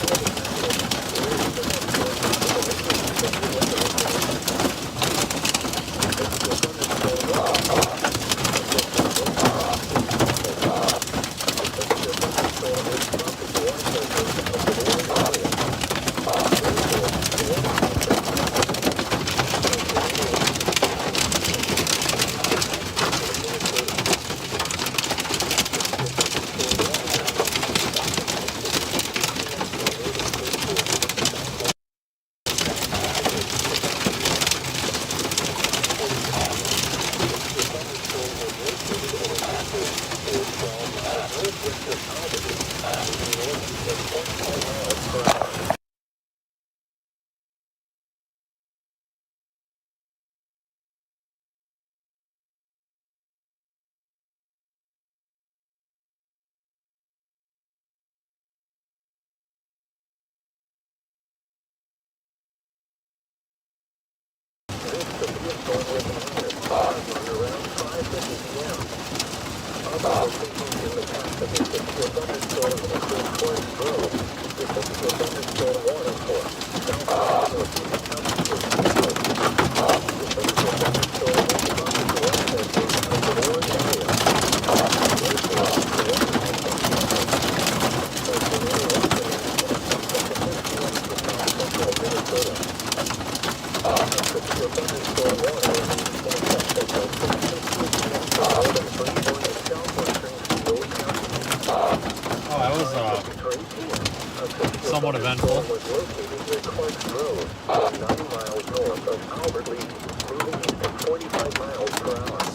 Somewhat eventful.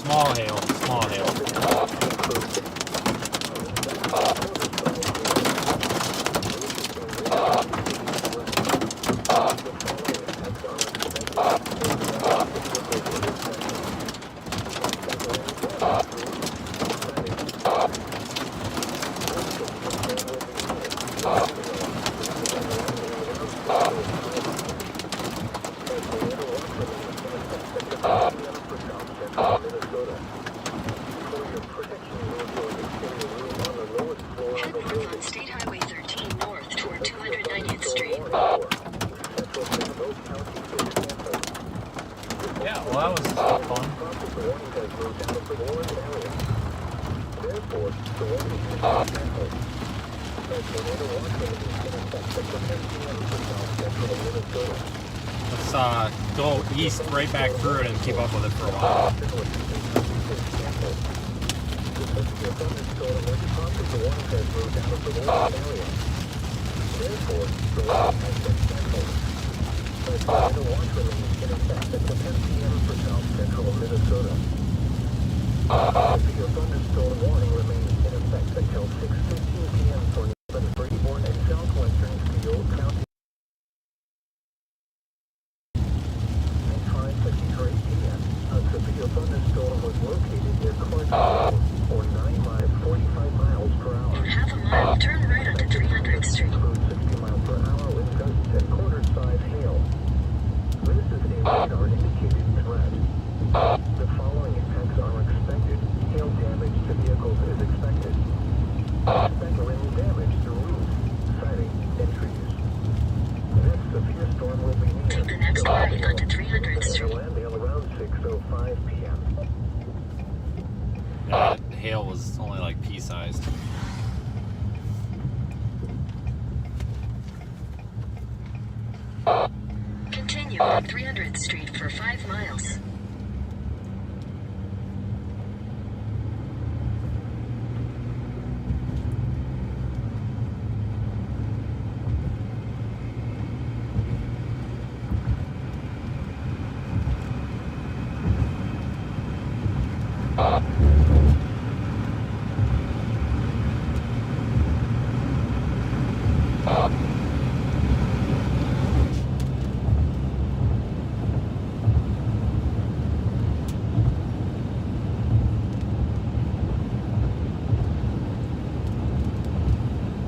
Small hail, small hail. Let's go east right back through it and keep up with it for a while. Your thunderstorm warning remains in effect until 6:15 p.m. for northern Freeborn and southwestern Steele County. At 5:53 p.m., a severe thunderstorm was located near Clarksville, or 45 miles per hour. In half a mile, turn right onto 300th Street. Includes 60 miles per hour with gusts and quarter-size hail. This is a radar indicated threat. The following impacts are expected. Hail damage to vehicles is expected. Expect rain damage to roofs, siding, and trees. This severe storm will be near. Take the next right onto 300th Street. Landale around 6:05 p.m. Yeah, the hail was only like pea-sized. Continue on 300th Street for 5 miles.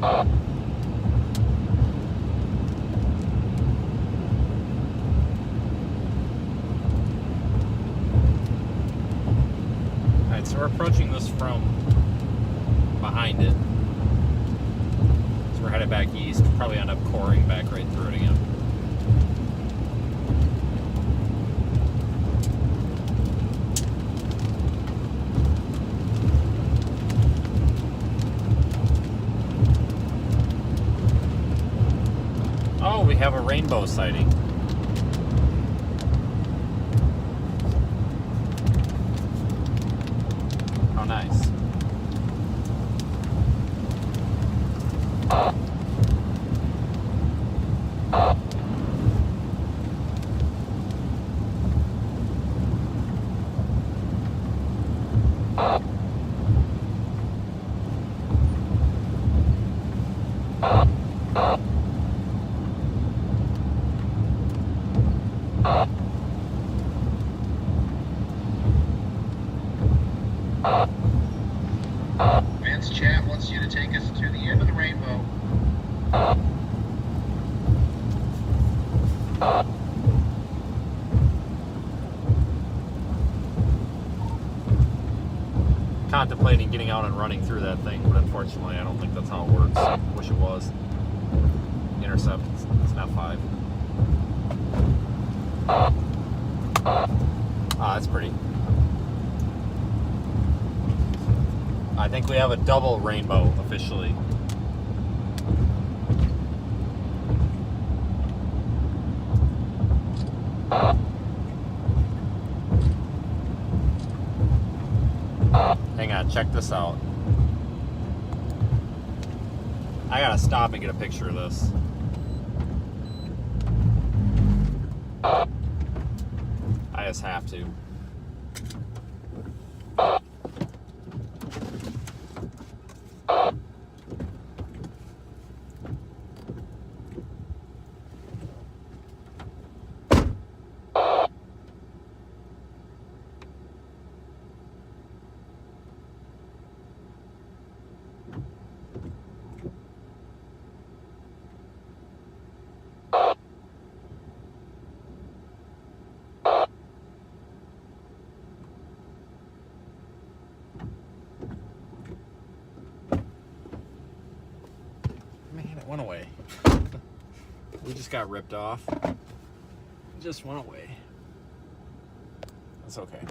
Alright, so we're approaching this from behind it. So we're headed back east. We'll probably end up coring back right through it again. Oh, we have a rainbow sighting. How nice. Vince Chat wants you to take us to the end of the rainbow. Contemplating getting out and running through that thing, but unfortunately I don't think that's how it works. Wish it was. Intercept, it's not 5. Ah, that's pretty. I think we have a double rainbow officially. Hang on, check this out. I gotta stop and get a picture of this. I just have to. Man, it went away. We just got ripped off. It just went away. That's okay.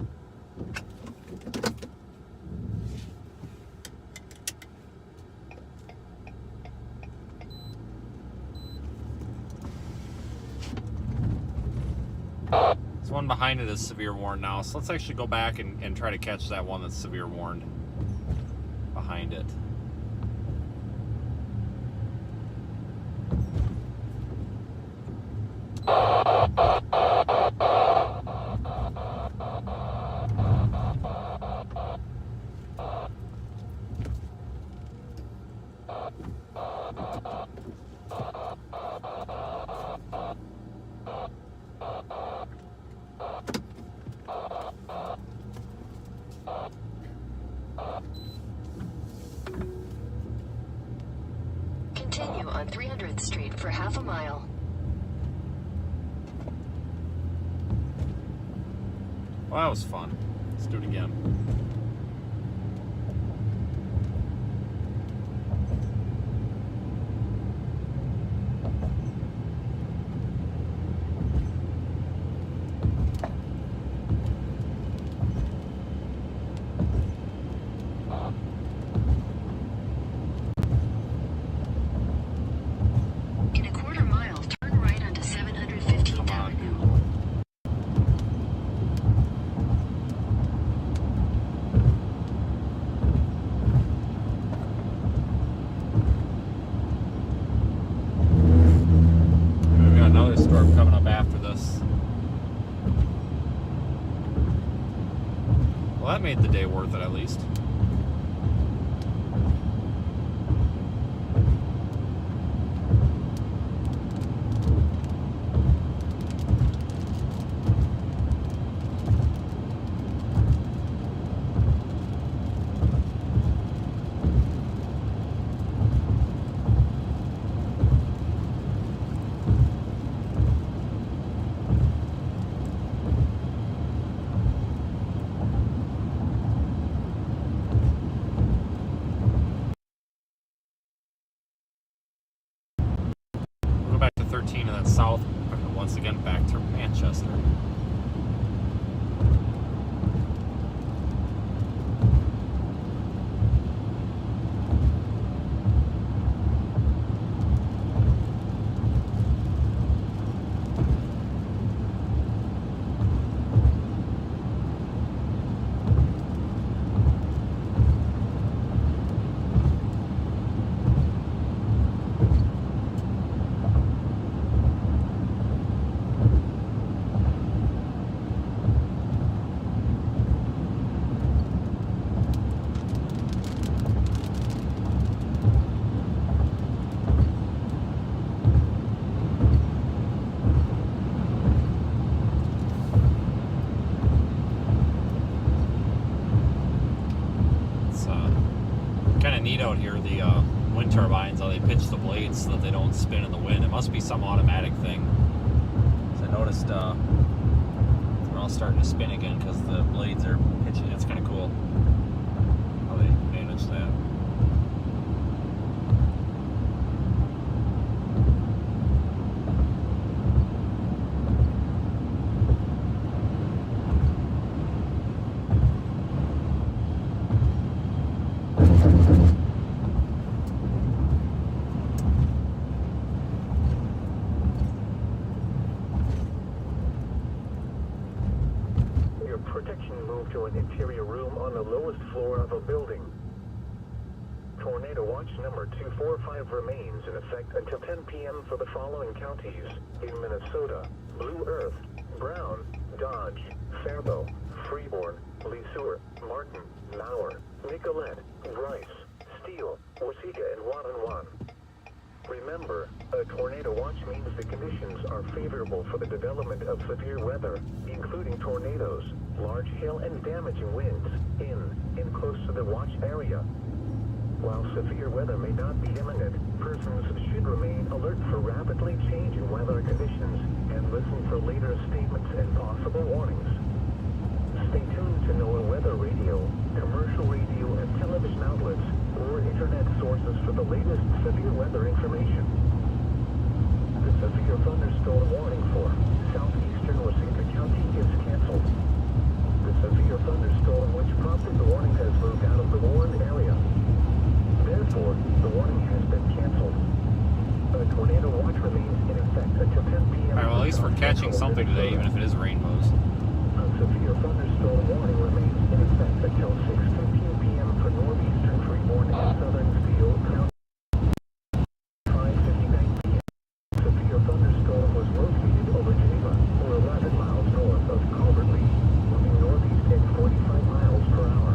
This one behind it is severe warned now, so let's actually go back and try to catch that one that's severe warned behind it. Continue on 300th Street for half a mile. Well, that was fun. Let's do it again. In a quarter mile, turn right onto 715th Avenue. We've got another storm coming up after this. Well, that made the day worth it at least. 413 and then south, once again back to Manchester. Kind of neat out here, the wind turbines, how they pitch the blades so that they don't spin in the wind. It must be some automatic thing. So I noticed they're all starting to spin again because the blades are pitching. It's kind of cool how they manage that. Protection moved to an interior room on the lowest floor of a building. Tornado watch number 245 remains in effect until 10 p.m. for the following counties in Minnesota: Blue Earth, Brown, Dodge, Faribault, Freeborn, Lesueur, Martin, Mauer, Nicollet, Bryce, Steele, Waseca, and Watonwan. Remember, a tornado watch means the conditions are favorable for the development of severe weather, including tornadoes, large hail and damaging winds, in and close to the watch area. While severe weather may not be imminent, persons should remain alert for rapidly changing weather conditions and listen for later statements and possible warnings. Stay tuned to NOAA weather radio, commercial radio and television outlets, or internet sources for the latest severe weather information. The severe thunderstorm warning for southeastern Waseca County is canceled. The severe thunderstorm which prompted the warning has moved out of the warned area. Therefore, the warning has been canceled. A tornado watch remains in effect until 10 p.m. Alright, well, at least we're catching something today, even if it is rainbows. A severe thunderstorm warning remains in effect until 6:15 p.m. for northeastern Freeborn and southern Steele County. 5:59 p.m. Severe thunderstorm was located over Geneva, or 11 miles north of Calvertly, moving northeast at 45 miles per hour.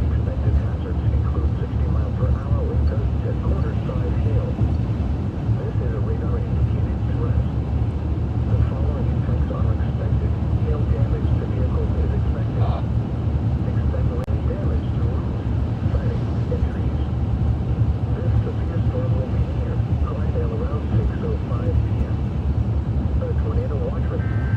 Expected hazards include 60 mile per hour wind gusts and quarter-size hail. This is a radar-indicated threat. The following impacts are expected. Hail damage to vehicles is expected. Expect wind damage to roofs, siding, and trees. This severe storm will be near Clydesdale around 6:05 p.m. A tornado watch remains.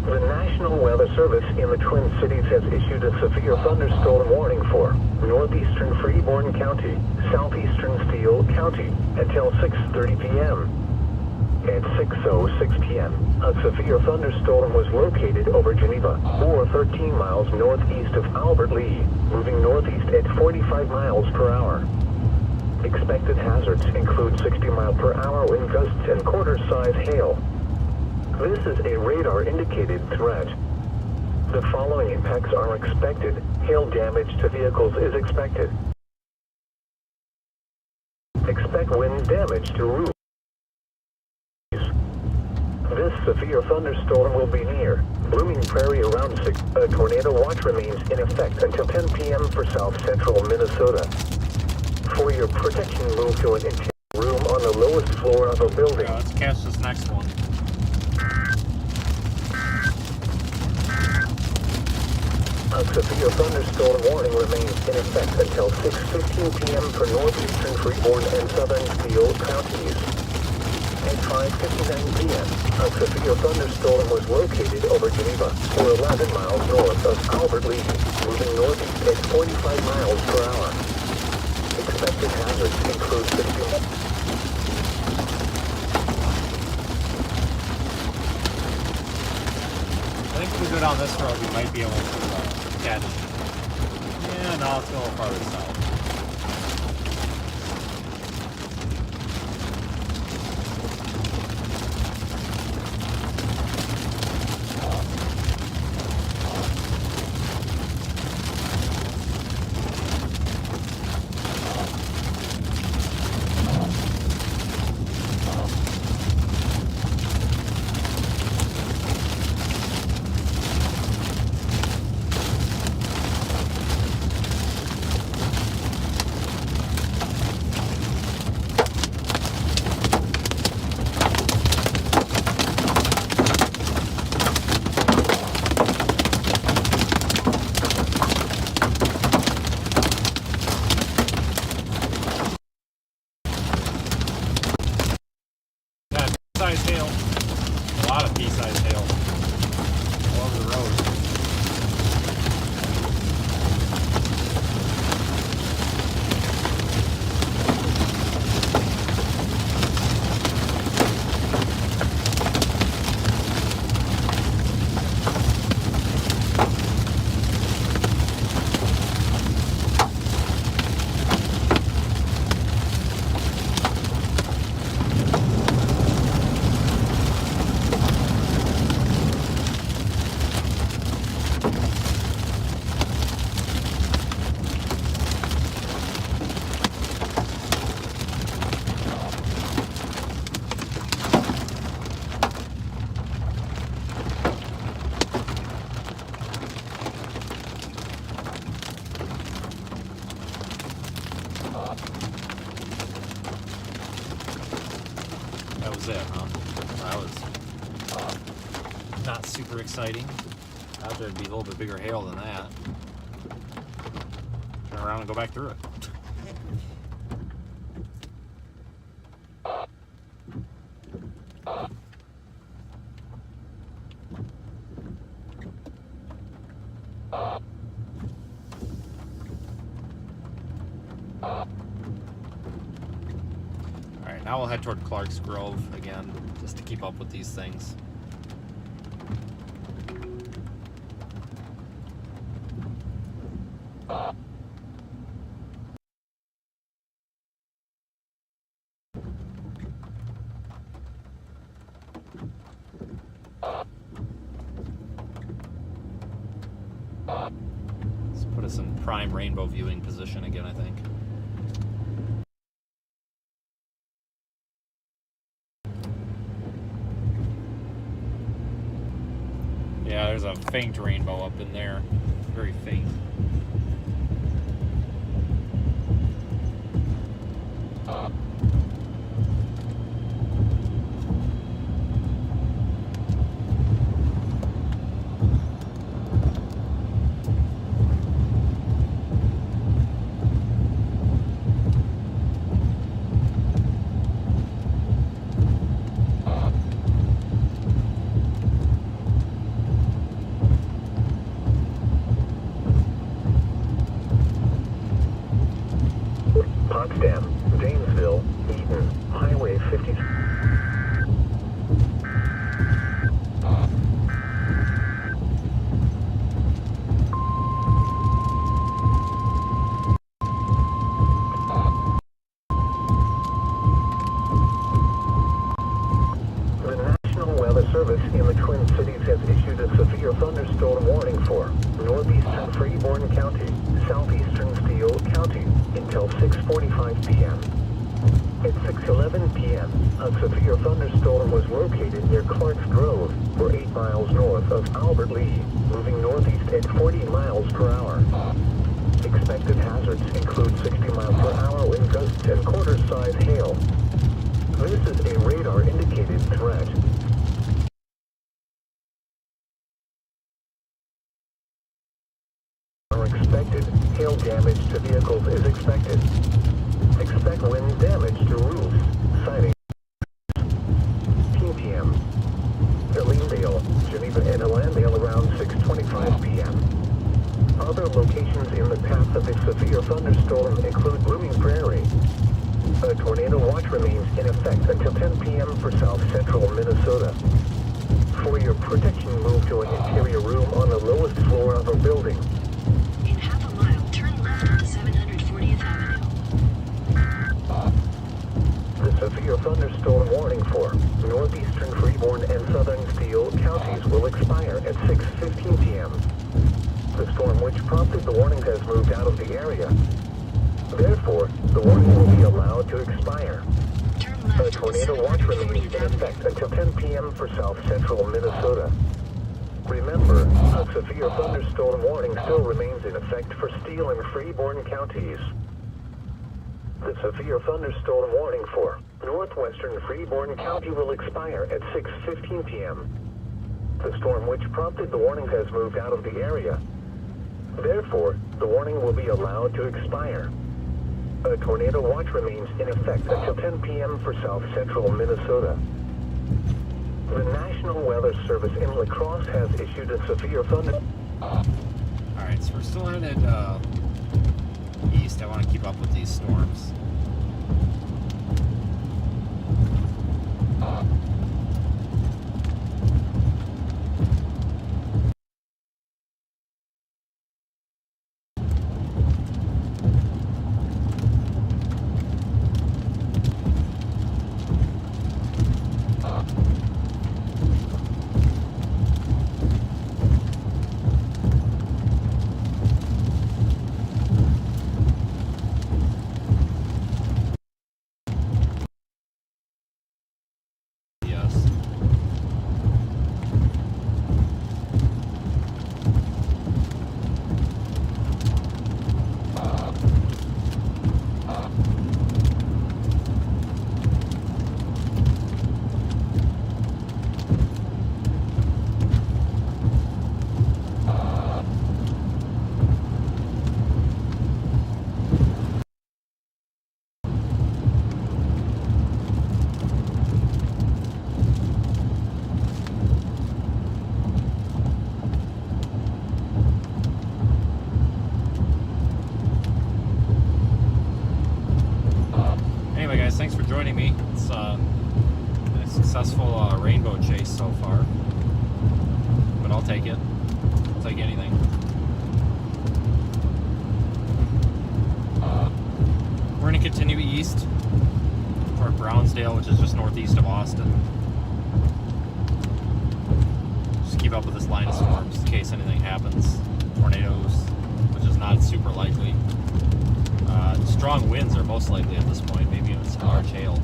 The National Weather Service in the Twin Cities has issued a severe thunderstorm warning for northeastern Freeborn County, southeastern Steele County until 6:30 p.m. At 6:06 p.m., a severe thunderstorm was located over Geneva, or 13 miles northeast of Albert Lea, moving northeast at 45 miles per hour. Expected hazards include 60 mile per hour wind gusts and quarter-size hail. This is a radar-indicated threat. The following impacts are expected. Hail damage to vehicles is expected. Expect wind damage to roofs. This severe thunderstorm will be near Blooming Prairie around 6. A tornado watch remains in effect until 10 p.m. for south central Minnesota. For your protection, move to an interior room on the lowest floor of a building. Let's catch this next one. A severe thunderstorm warning remains in effect until 6:15 p.m. for northeastern Freeborn and southern Steele counties. At 5:59 p.m., a severe thunderstorm was located over Geneva, or 11 miles north of Albert Lea, moving northeast at 45 miles per hour. Expected hazards include 60. I think if we go down this road, we might be able to catch. Yeah, no, it's a little farther south. Pea-sized hail. A lot of pea-sized hail all over the road. That was it, huh? That was not super exciting. I thought there'd be a little bit bigger hail than that. Turn around and go back through it. Alright, now we'll head toward Clark's Grove again, just to keep up with these things. Let's put us in prime rainbow viewing position again, I think. Yeah, there's a faint rainbow up in there. Very faint. Potsdam, Danesville, Eaton, Highway 50. The National Weather Service in the Twin Cities has issued a severe thunderstorm warning for northeastern Freeborn County, southeastern Steele County, until 6:45 p.m. At 6:11 p.m., a severe thunderstorm was located near Clark's Grove, or 8 miles north of Albert Lea, moving northeast at 40 miles per hour. Expected hazards include 60 miles per hour wind gusts and quarter-size hail. This is a radar-indicated threat. Expected hail damage to vehicles is expected. Expect wind damage to roofs, siding. watch remains in effect until 10 p.m. for South Central Minnesota. For your protection, move to an interior room on the lowest floor of a building. In half a mile, turn left onto 740th Avenue. The severe thunderstorm warning for northeastern Freeborn and southern Steele counties will expire at 6:15 p.m. The storm which prompted the warning has moved out of the area. Therefore, the warning will be allowed to expire. Turn A left onto tornado watch remains 740th in Avenue. effect until 10 p.m. for South Central Minnesota. Remember, a severe thunderstorm warning still remains in effect for Steele and Freeborn counties. The severe thunderstorm warning for northwestern Freeborn County will expire at 6:15 p.m. The storm which prompted the warning has moved out of the area. Therefore, the warning will be allowed to expire. A tornado watch remains in effect until 10 p.m. for South Central Minnesota. The National Weather Service in La Crosse has issued a severe thunder. Alright, so we're still headed east. I want to keep up with these storms. Yes. Anyway, guys, thanks for joining me. It's been a successful rainbow chase so far, but I'll take it. I'll take anything. We're going to continue east toward Brownsdale, which is just northeast of Austin. Just keep up with this line of storms in case anything happens. Tornadoes, which is not super likely. Strong winds are most likely at this point, maybe even some large hail.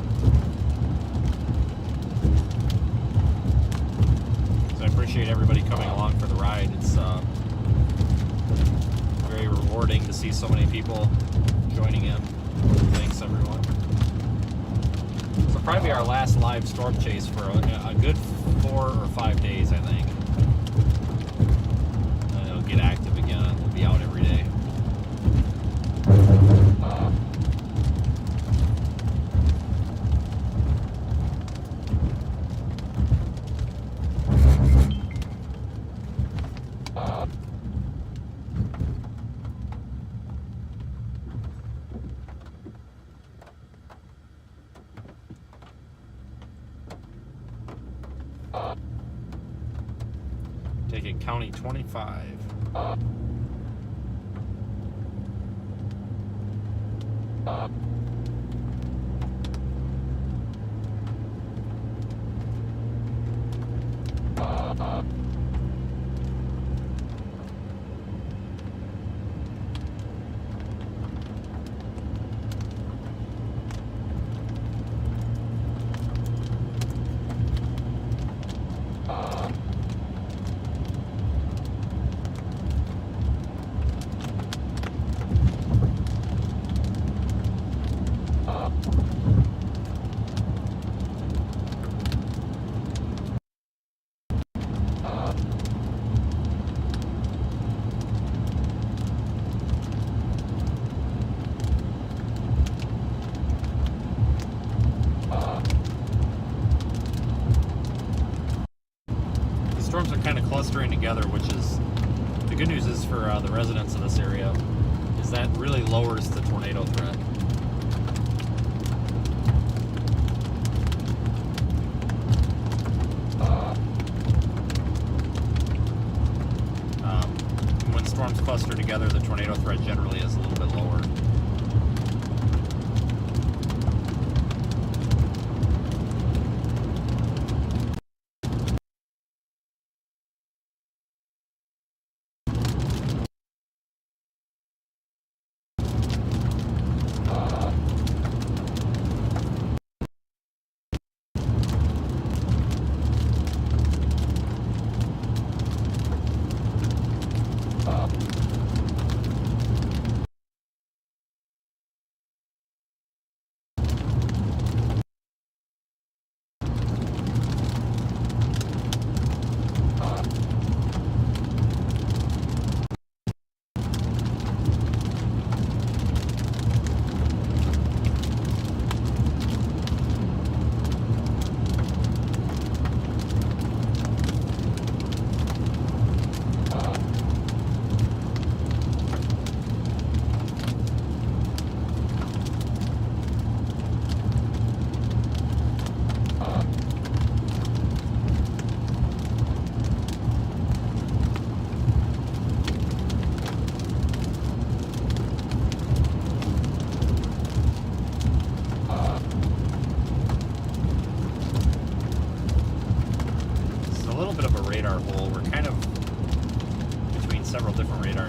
So I appreciate everybody coming along for the ride. It's very rewarding to see so many people joining in. Thanks, everyone. This will probably be our last live storm chase for a good 4 or 5 days, I think. And it'll get active again. We'll be out every day. Taking County 25. Storms are kind of clustering together, which is the good news is for the residents of this area, is that really lowers the tornado threat.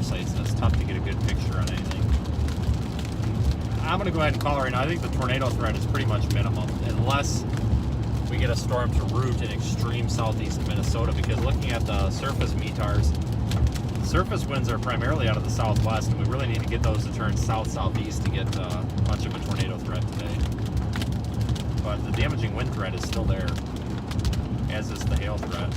sites, and it's tough to get a good picture on anything. I'm going to go ahead and call it right now. I think the tornado threat is pretty much minimum, unless we get a storm to route in extreme southeast Minnesota, because looking at the surface METARs, surface winds are primarily out of the southwest, and we really need to get those to turn south-southeast to get much of a tornado threat today. But the damaging wind threat is still there, as is the hail threat.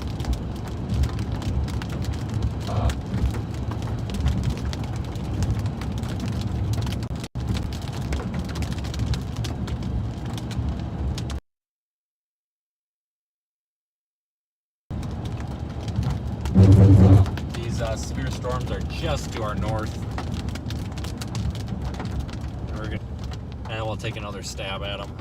These severe storms are just to our north. And we'll take another stab at them.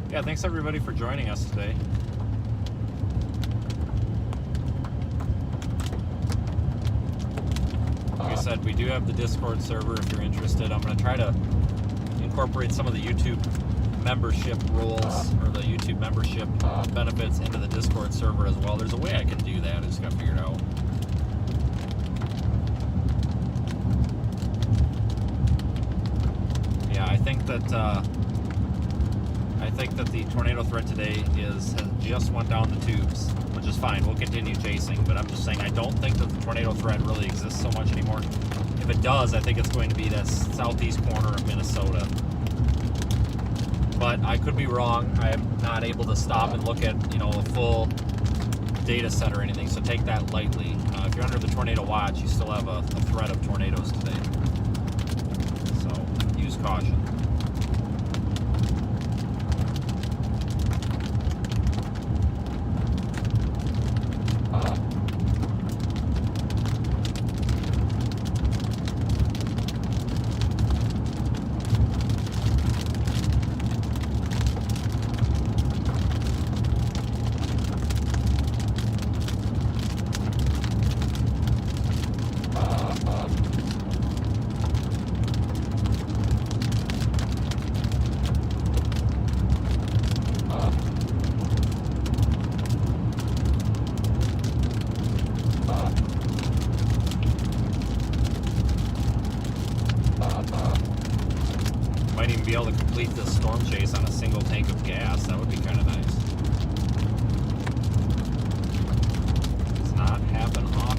Yeah, thanks everybody for joining us today. Like I said, we do have the Discord server if you're interested. I'm going to try to incorporate some of the YouTube membership rules or the YouTube membership benefits into the Discord server as well. There's a way I can do that. I just got to figure it out. Yeah, I think that the tornado threat today has just went down the tubes, which is fine. We'll continue chasing, but I'm just saying I don't think that the tornado threat really exists so much anymore. If it does, I think it's going to be that southeast corner of Minnesota. But I could be wrong. I'm not able to stop and look at, a full data set or anything, so take that lightly. If you're under the tornado watch, you still have a threat of tornadoes today. So use caution. Might even be able to complete this storm chase on a single tank of gas. That would be kind of nice. Does not happen often.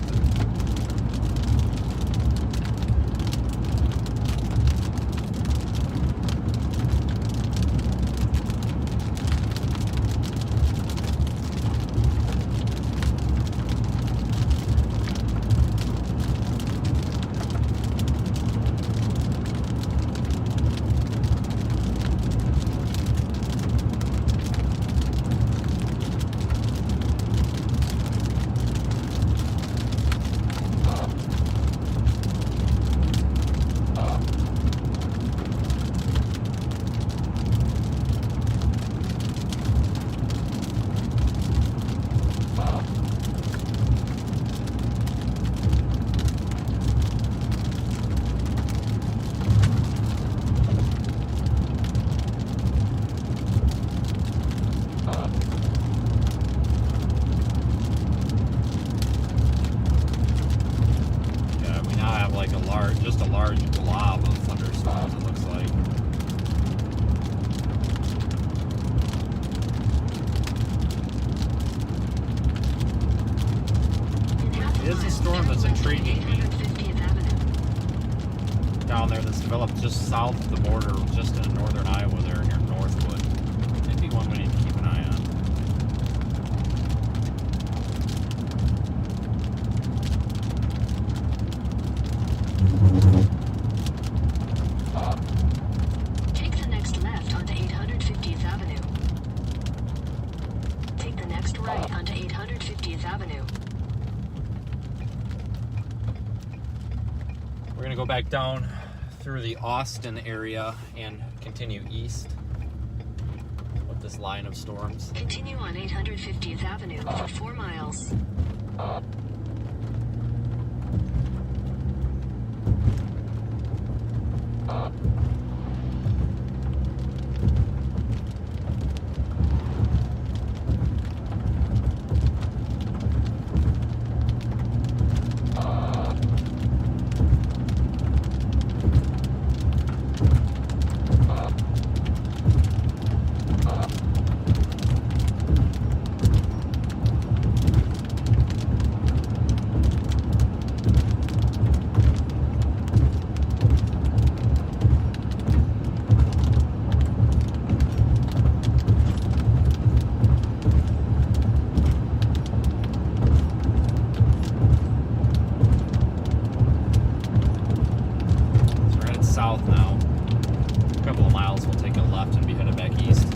Just a large blob of thunderstorms, it looks like. It is a storm that's intriguing me. Down there, that's developed just south of the border, just in northern Iowa there, near Northwood. Maybe one we need to keep an eye on. Take the next left onto 850th Avenue. Take the next right onto 850th Avenue. We're going to go back down through the Austin area and continue east with this line of storms. Continue on 850th Avenue for 4 miles. South now. A couple of miles, we'll take a left and be headed back east.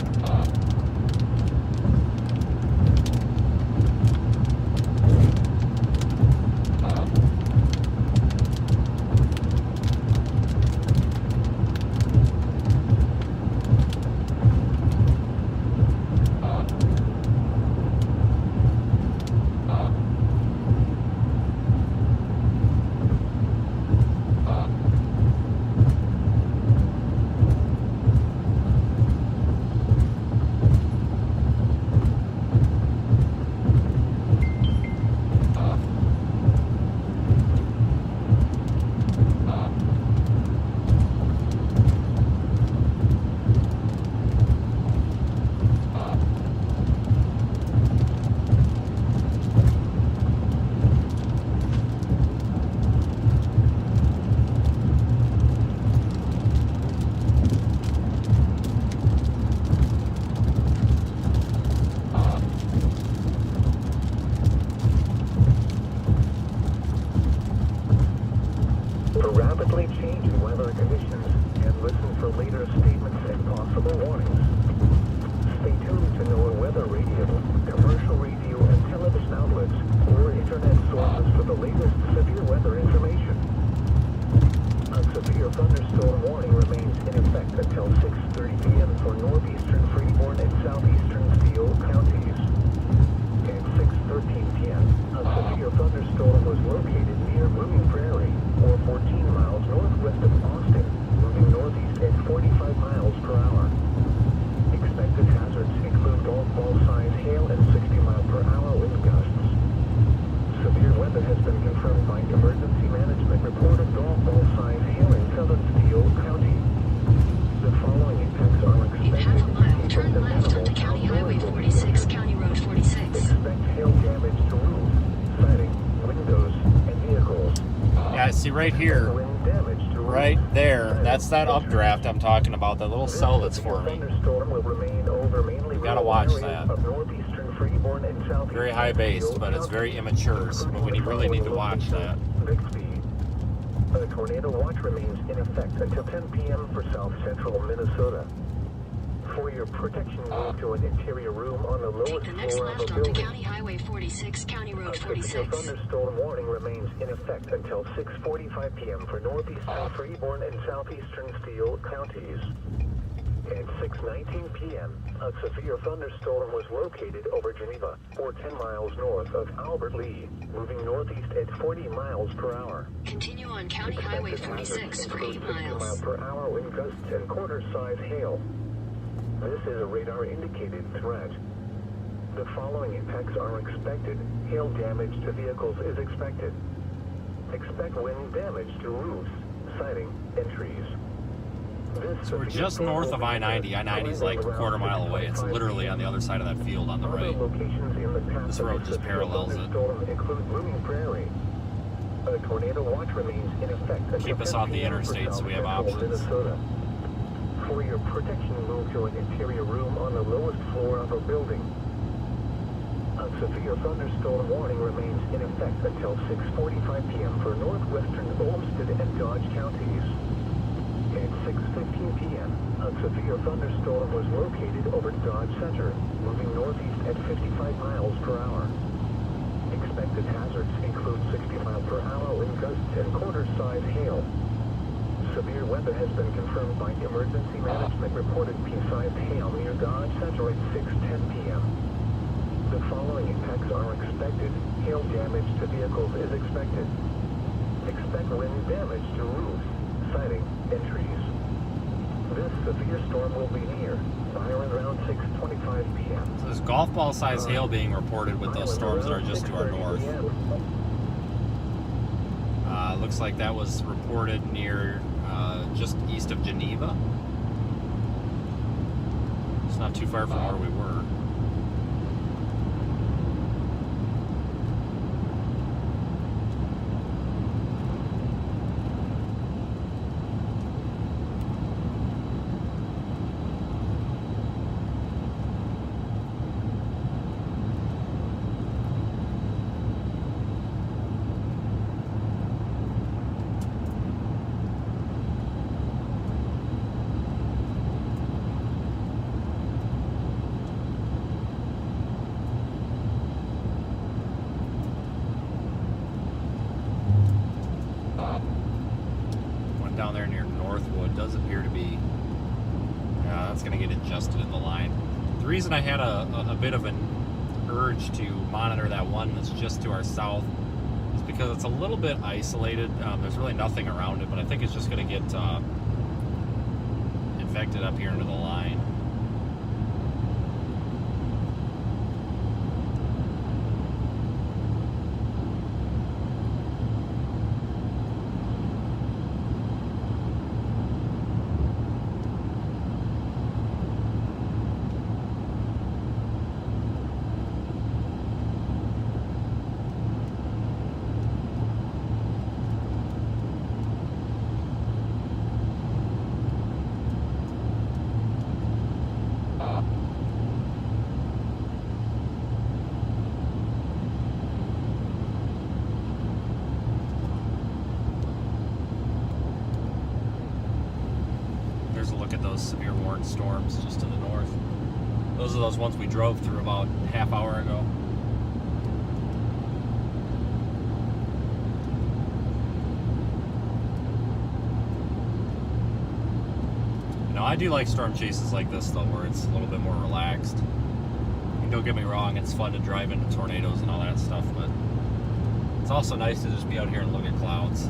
For rapidly changing weather conditions and listen for later statements and possible warnings. Stay tuned to NOAA weather radio, commercial radio and television outlets, or internet sources for the latest severe weather information. A severe thunderstorm warning remains in effect until 6:30 p.m. for northeastern Freeborn and southeastern Steele counties. At 6:13 p.m., a severe thunderstorm was located near Blooming Prairie, or 14 miles northwest of Austin, moving northeast at 45 miles per hour. Expected hazards include golf ball size hail and 60 mile per hour wind gusts. Severe weather has been confirmed by emergency management reported golf ball size hail in southern Steele County. The following impacts are In expected. half a mile, turn from the left minimal onto County Highway outdoor 46, County Road 46. Expect hail damage to roofs, siding, windows, and vehicles. Yeah, see right here, Wind damage to roofs, right there, siding, that's that updraft I'm talking about, that little cell that's forming. Thunderstorm will remain over mainly You gotta rural watch areas that. of northeastern Freeborn and southeastern Very high based, Steele but it's very counties, immature, so we really need to watch that. Bixby. A tornado watch remains in effect until 10 p.m. for south central Minnesota. For your protection, move to an interior room on the Take lowest the next floor of left a onto building. County Highway 46, County Road A severe 46. thunderstorm warning remains in effect until 6:45 p.m. for northeastern Freeborn and southeastern Steele counties. At 6:19 p.m., a severe thunderstorm was located over Geneva, or 10 miles north of Albert Lee, moving northeast at 40 miles per hour. Continue on County Highway Expected 46 for 8 hazards include 60 miles. mile per hour wind gusts and quarter-size hail. This is a radar-indicated threat. The following impacts are expected. Hail damage to vehicles is expected. Expect wind damage to roofs, siding, and trees. So we're just north of I-90. I-90 is like a quarter mile away. It's literally on the other side of that field on the Other right. locations in the path This of road the just severe parallels it. thunderstorm include Blooming Prairie. A tornado watch remains in effect until Keep us 10 off the p.m. for interstate so we have south central options. Minnesota. For your protection, move to an interior room on the lowest floor of a building. A severe thunderstorm warning remains in effect until 6:45 p.m. for northwestern Olmsted and Dodge counties. At 6:15 p.m., a severe thunderstorm was located over Dodge Center, moving northeast at 55 miles per hour. Expected hazards include 60 mile per hour wind gusts and quarter-size hail. Severe weather has been confirmed by emergency management. Reported P5 hail near Dodge Satellite 6:10 p.m. The following impacts are expected. Hail damage to vehicles is expected. Expect wind damage to roofs, siding, and trees. This severe storm will be near by around 6:25 p.m. So there's golf ball size hail being reported with those storms that are just to our north. Looks like that was reported near just east of Geneva. It's not too far from where we were. Down there near Northwood does appear to be that's going to get adjusted in the line. The reason I had a bit of an urge to monitor that one that's just to our south is because it's a little bit isolated. There's really nothing around it, but I think it's just going to get infected up here into the line. Here's a look at those severe warning storms just to the north. Those are those ones we drove through about a half hour ago. You know, I do like storm chases like this though, where it's a little bit more relaxed. And don't get me wrong, it's fun to drive into tornadoes and all that stuff, but it's also nice to just be out here and look at clouds.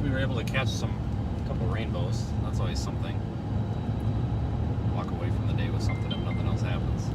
We were able to catch a couple rainbows. That's always something. Walk away from the day with something if nothing else happens.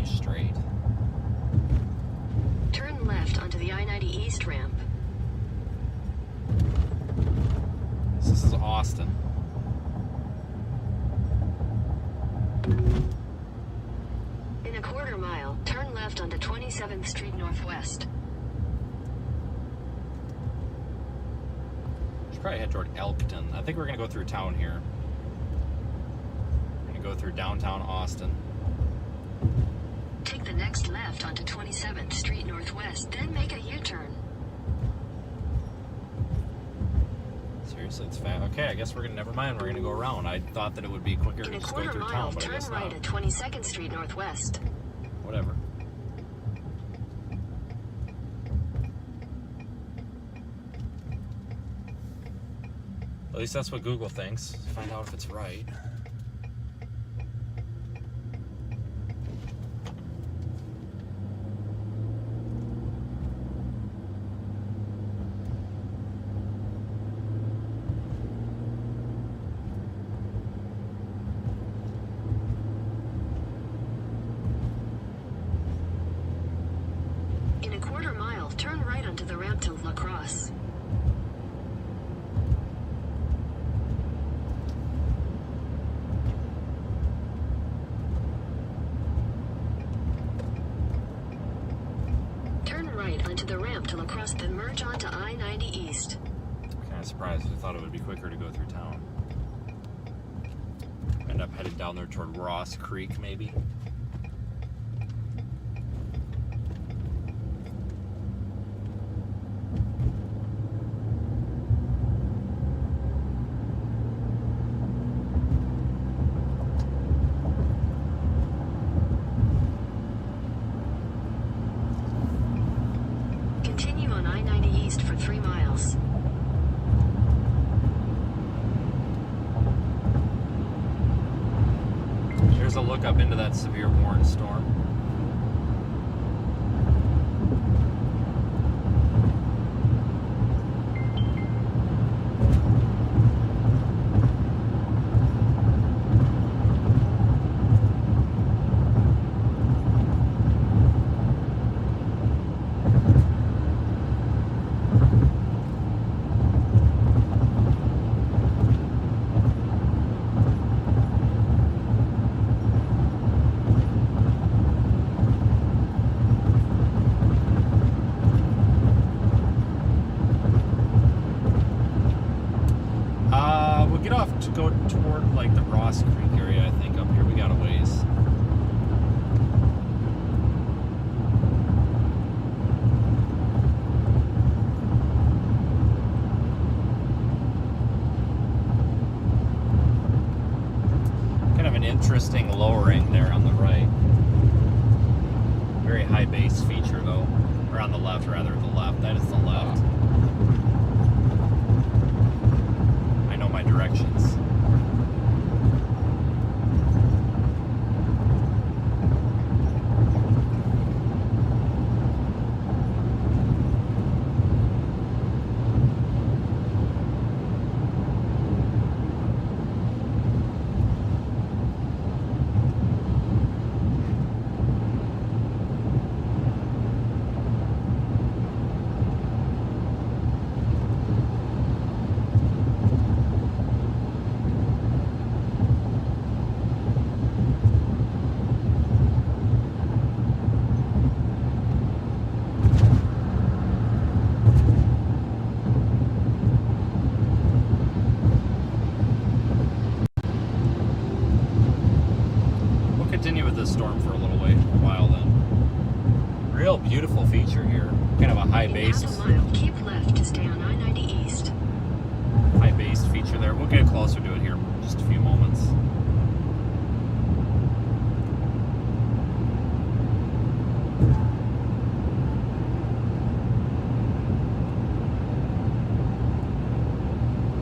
straight. Turn left onto the I-90 East ramp. So this is Austin. In a quarter mile, turn left onto 27th Street Northwest. Should probably head toward Elkton. I think we're gonna go through town here. We're gonna go through downtown Austin. Take the next left onto 27th Street Northwest, then make a U-turn. Seriously, it's fast. Okay, I guess we're gonna, never mind, we're gonna go around. I thought that it would be quicker to In a just go quarter through mile, town, but I turn guess right not. at 22nd Street Northwest. Whatever. At least that's what Google thinks. Find out if it's right. In a quarter mile, turn right onto the ramp to La Crosse. Turn right onto the ramp to La Crosse, then merge onto I-90 East. Kind of surprised. I thought it would be quicker to go through town. End up headed down there toward Ross Creek, maybe. Continue on I-90 East for 3 miles. Here's a look up into that severe warning storm. We'll get off to go toward like the Ross Creek area, I think. Up here we got a ways. Kind of an interesting lowering there on the right. Very high base feature though. Or on the left, rather, the left. That is the left. I know my directions. Continue with this storm for a little while then. Real beautiful feature here. Kind of a high In base. half a mile, keep left to stay on I-90 East. High base feature there. We'll get closer to it here in just a few moments.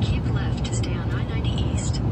Keep left to stay on I-90 East.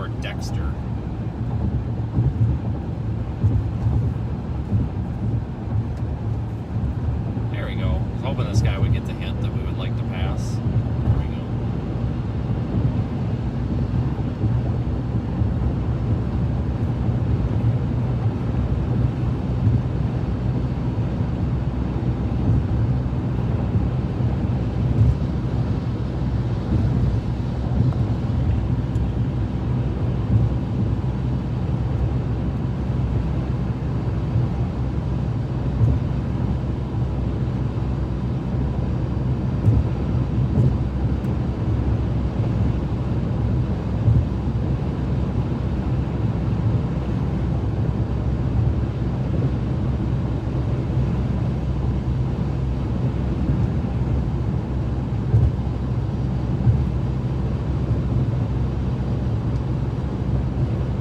toward Dexter. There we go. I was hoping this guy would get the hint that we would like to pass. There we go.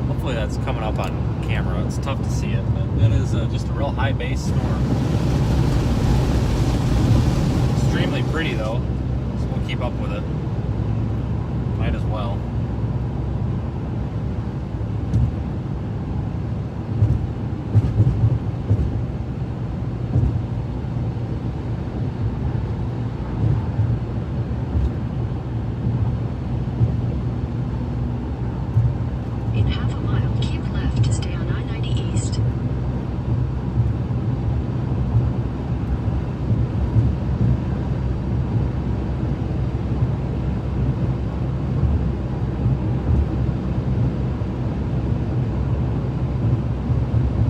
Hopefully that's coming up on camera. It's tough to see it, but that is just a real high base storm. Extremely pretty though, so we'll keep up with it. Might as well. In half a mile, keep left to stay on I-90 East.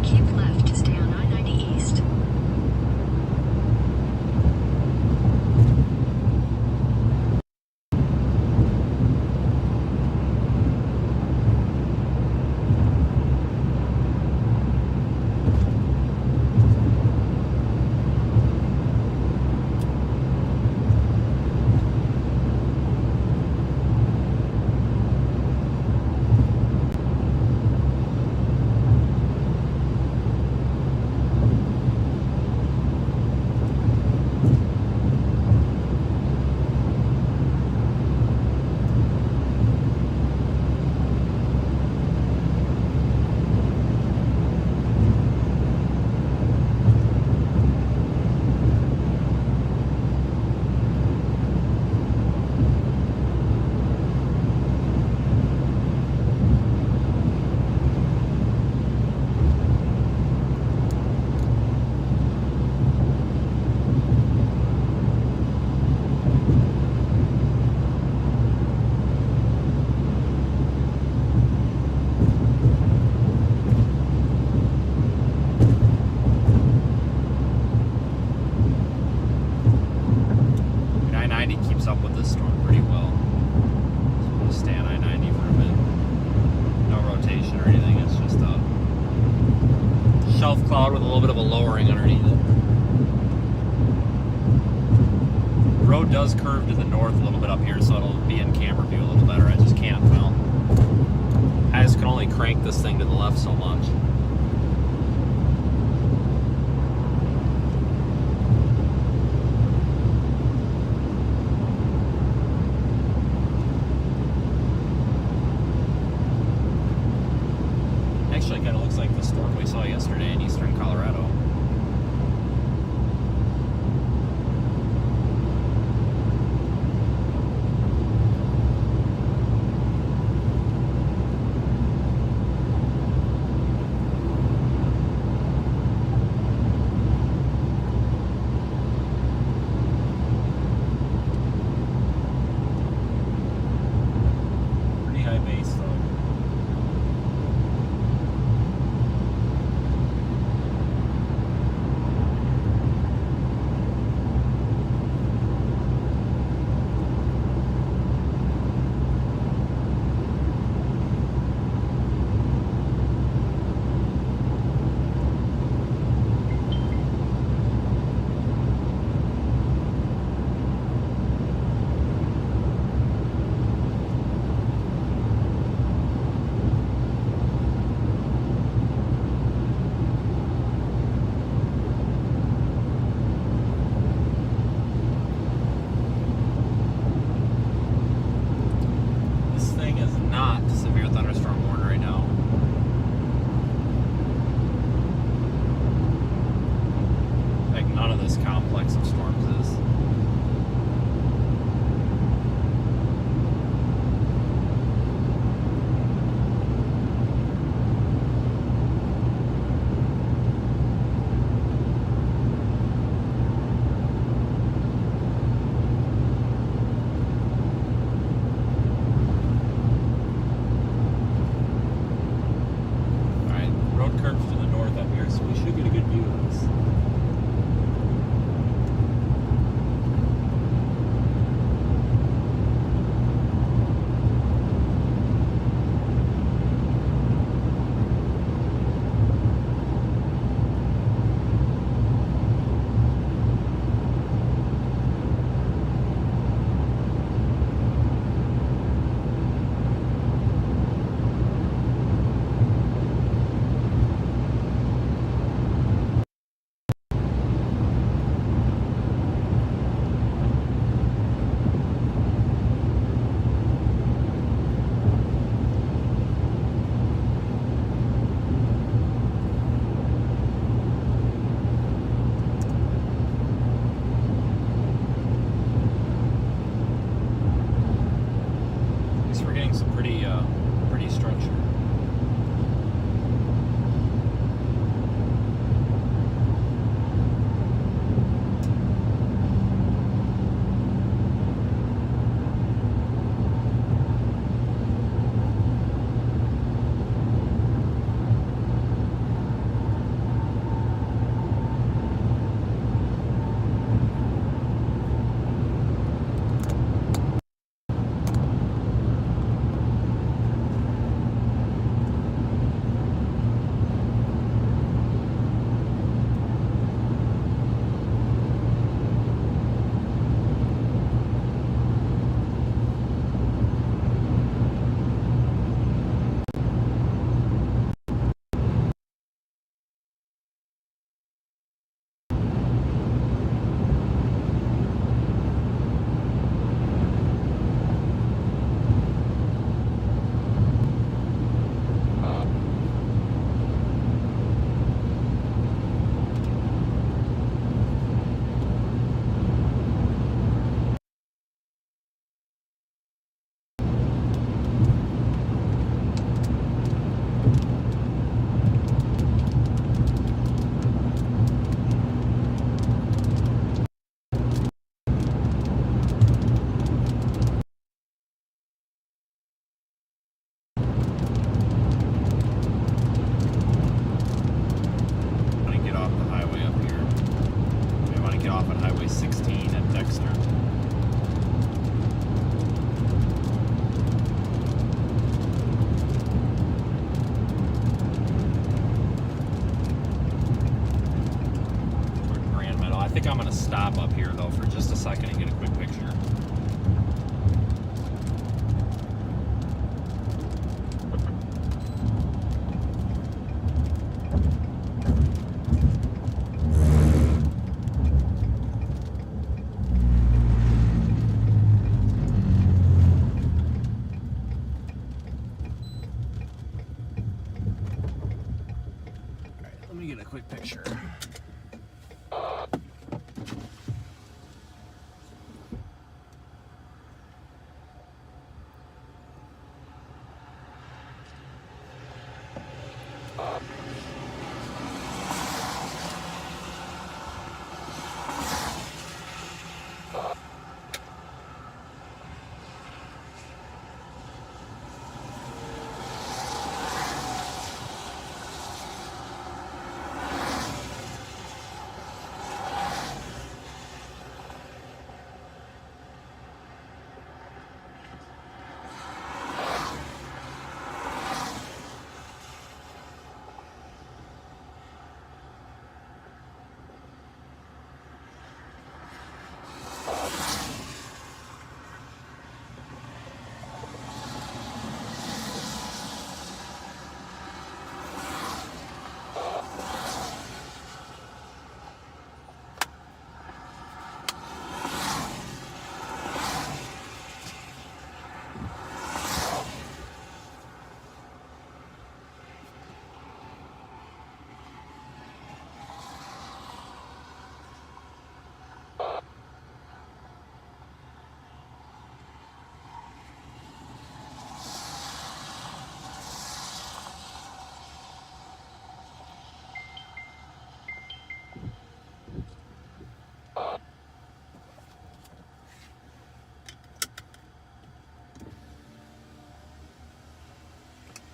Keep left to stay on I-90 East. I-90 keeps up with this storm pretty well. So we'll just stay on I-90 for a bit. No rotation or anything, it's just a shelf cloud with a little bit of a lowering underneath it. The road does curve to the north a little bit up here, so it'll be in camera view a little better. I just can't, well, I just can only crank this thing to the left so much. Actually, it kind of looks like the storm we saw yesterday in eastern Colorado. Pretty high base though. getting some pretty structure. I think I'm going to stop up here though for just a second and get a quick picture. Alright, let me get a quick picture.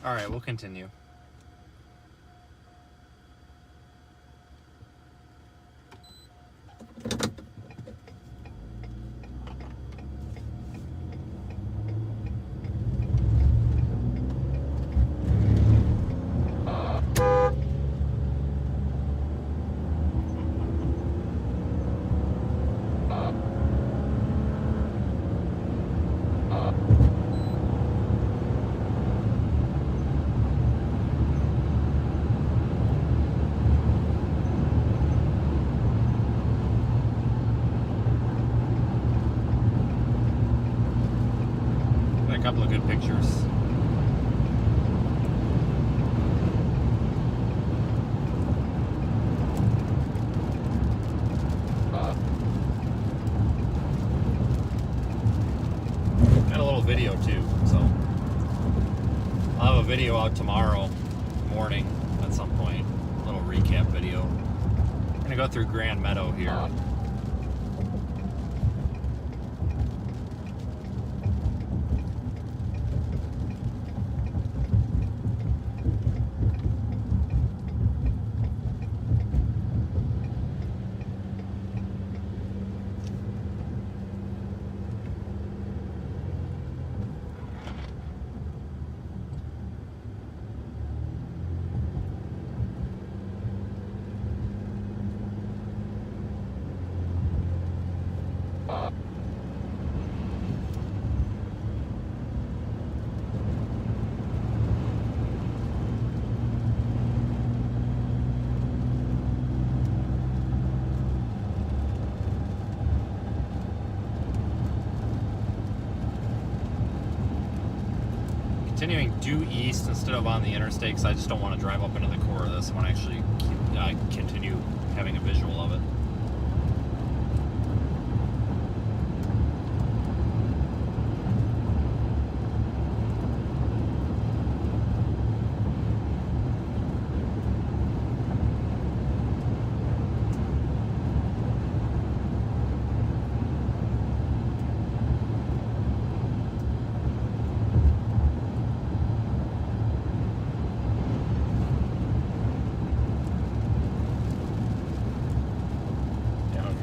All right, we'll continue. A couple of good pictures. Got a little video too, so video out tomorrow morning at some point. A little recap video. I'm gonna go through Grand Meadow here. Continuing due east instead of on the interstate because I just don't want to drive up into the core of this. I want to actually continue having a visual of it.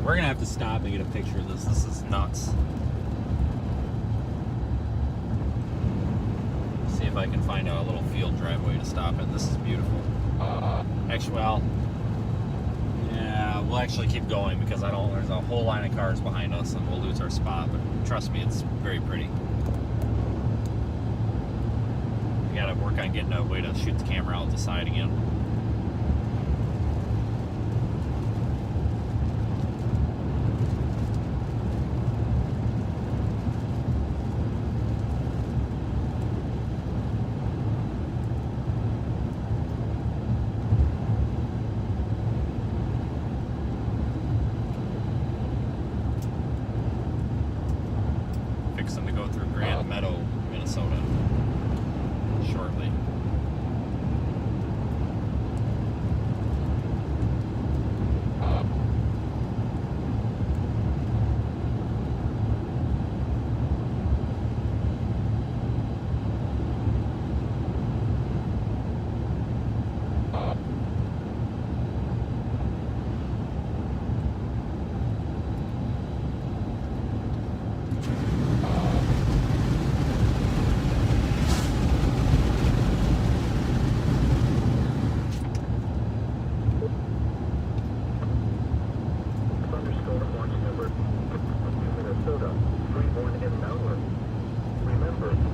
We're gonna have to stop and get a picture of this. This is nuts. See if I can find a little field driveway to stop in. This is beautiful. Actually, well, yeah, we'll actually keep going because there's a whole line of cars behind us and we'll lose our spot. But trust me, it's very pretty. We gotta work on getting a way to shoot the camera out the side again. Fixing to go through Grand Meadow, Minnesota shortly.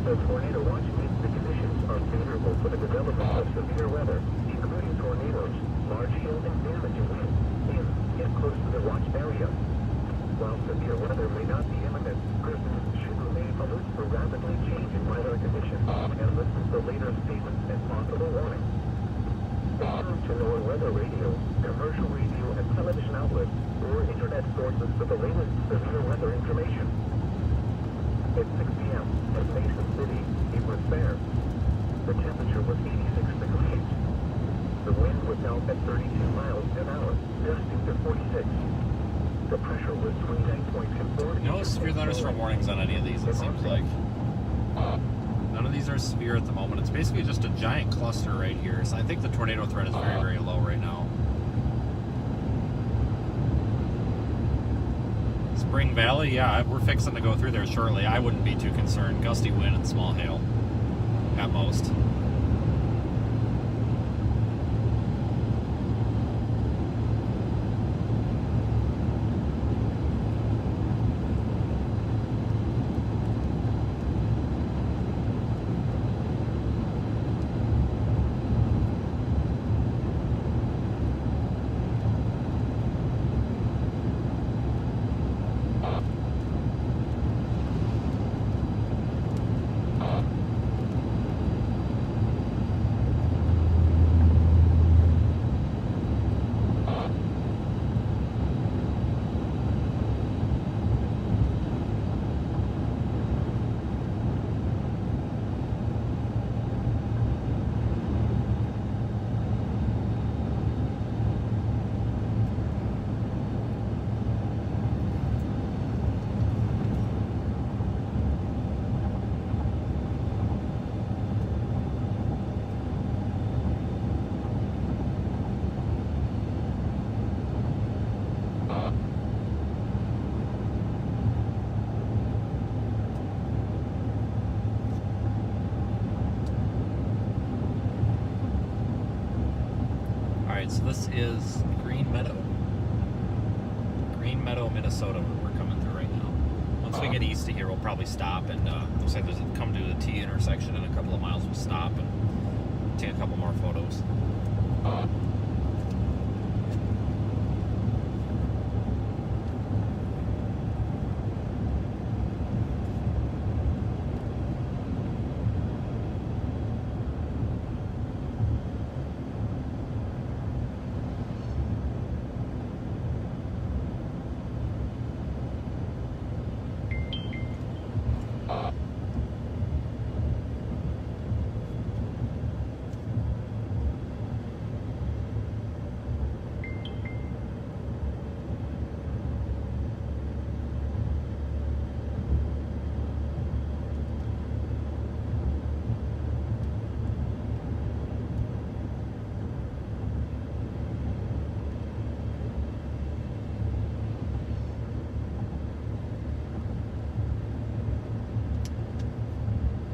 The tornado watch means the conditions are favorable for the development of severe weather, including tornadoes, large hail, and damaging wind in close to the watch area. While severe weather may not be imminent, persons should remain alert for rapidly changing weather conditions and listen to later statements and possible warnings. Turn to NOAA weather radio, commercial radio and television outlets, or internet sources for the latest severe weather information. At 6 p.m. at Mason City, it was fair. The temperature was 86 degrees. The wind was out at 32 miles an hour, gusting to 46. The pressure was 29.4. No severe thunderstorm warnings on any of these, it seems like. None of these are severe at the moment. It's basically just a giant cluster right here. So I think the tornado threat is very, very low right now. Spring Valley, yeah, we're fixing to go through there shortly. I wouldn't be too concerned. Gusty wind and small hail at most. Alright, so this is Green Meadow, Minnesota, where we're coming through right now. Once we get east of here, we'll probably stop and looks like there's come to the T intersection in a couple of miles. We'll stop and take a couple more photos.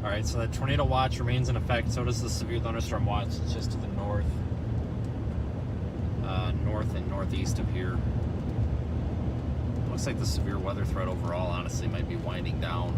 Alright, so that tornado watch remains in effect. So does the severe thunderstorm watch. It's just to the north and northeast of here. Looks like the severe weather threat overall, honestly, might be winding down.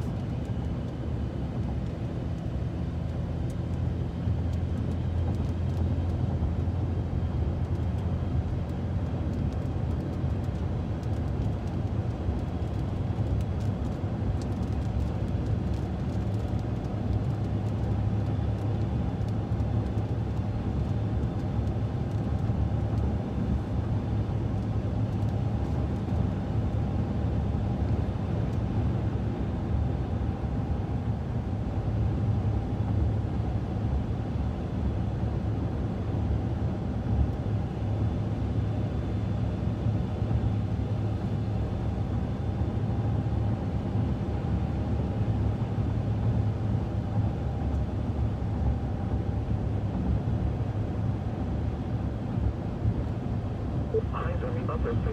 Eyes on the upper 50.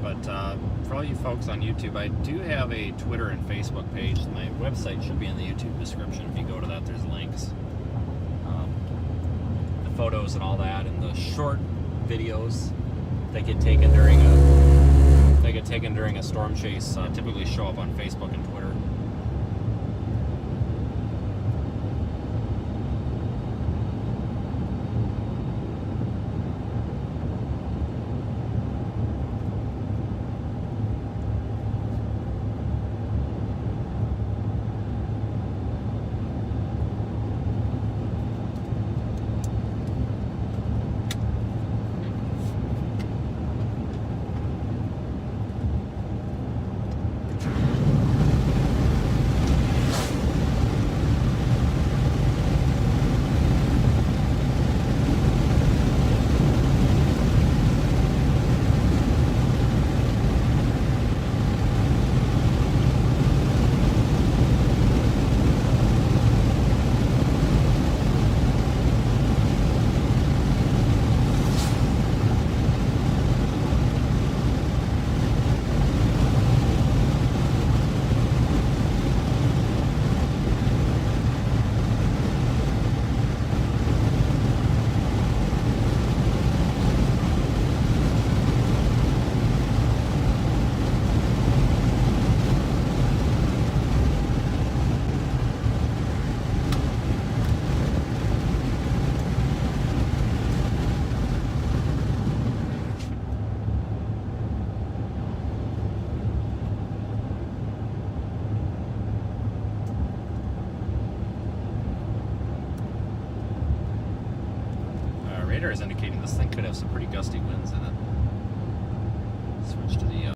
But for all you folks on YouTube, I do have a Twitter and Facebook page. My website should be in the YouTube description. If you go to that, there's links. The photos and all that, and the short videos that get taken during a storm chase typically show up on Facebook and Twitter. Radar is indicating this thing could have some pretty gusty winds in it. Switch to the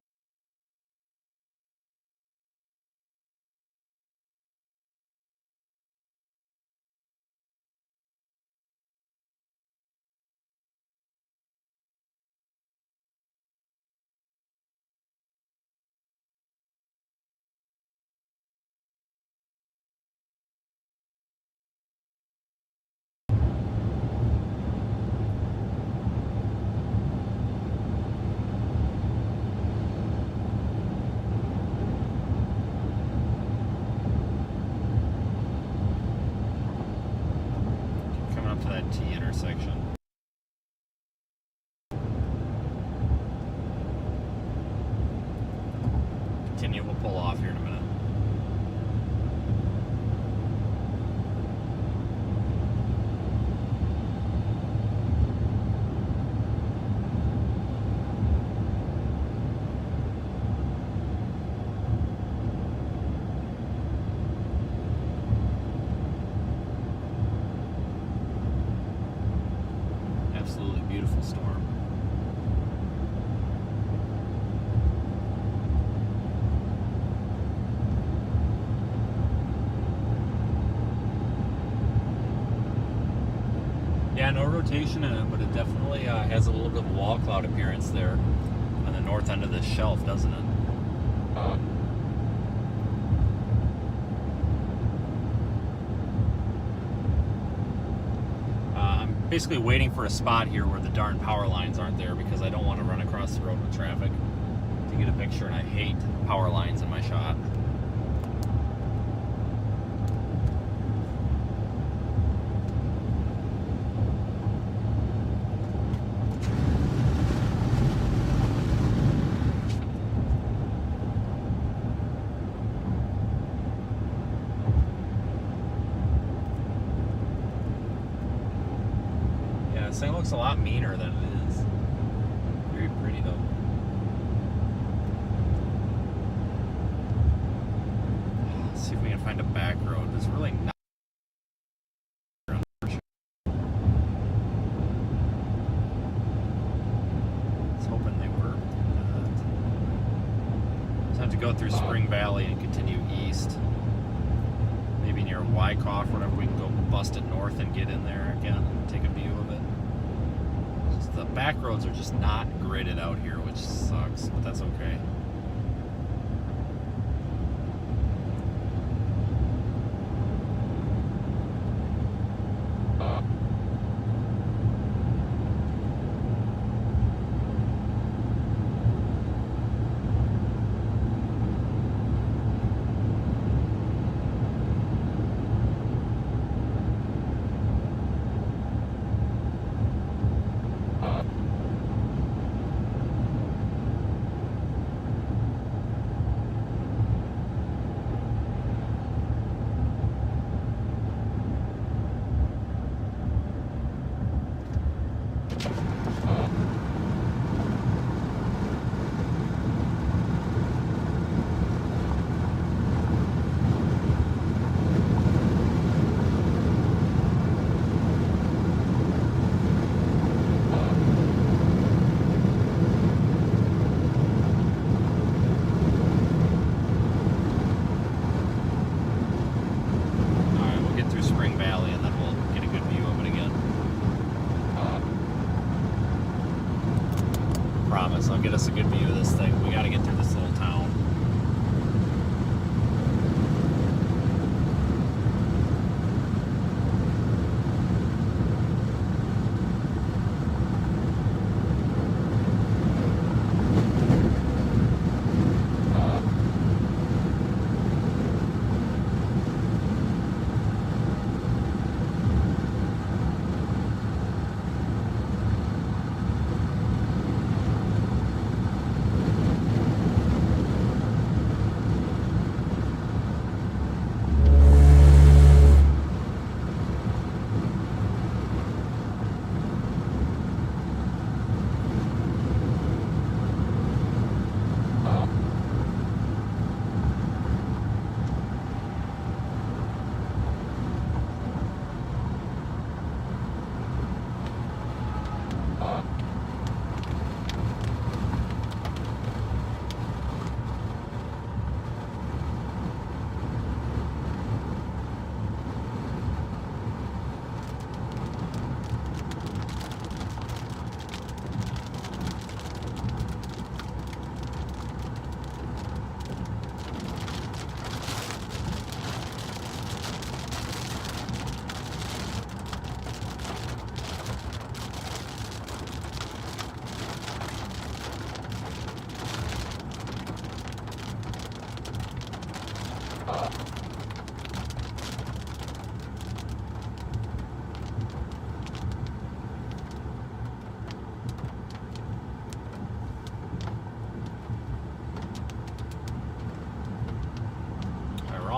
continue. We'll pull off here in a minute. Absolutely beautiful storm. Yeah, no rotation in it, but it definitely has a little bit of a wall cloud appearance there on the north end of this shelf, doesn't it? I'm basically waiting for a spot here where the darn power lines aren't there because I don't want to run across the road with traffic to get a picture, and I hate power lines in my shot. This thing looks a lot meaner than it is. Very pretty though. Let's see if we can find a back road. There's really not. I was hoping they were. Just have to go through Spring Valley and continue east. Maybe near Wyckoff, whatever. We can go bust it north and get in there again and take a view of it. The back roads are just not gridded out here, which sucks, but that's okay. I'll get us a good view of this thing. We got to get through this little town.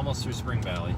almost through Spring Valley.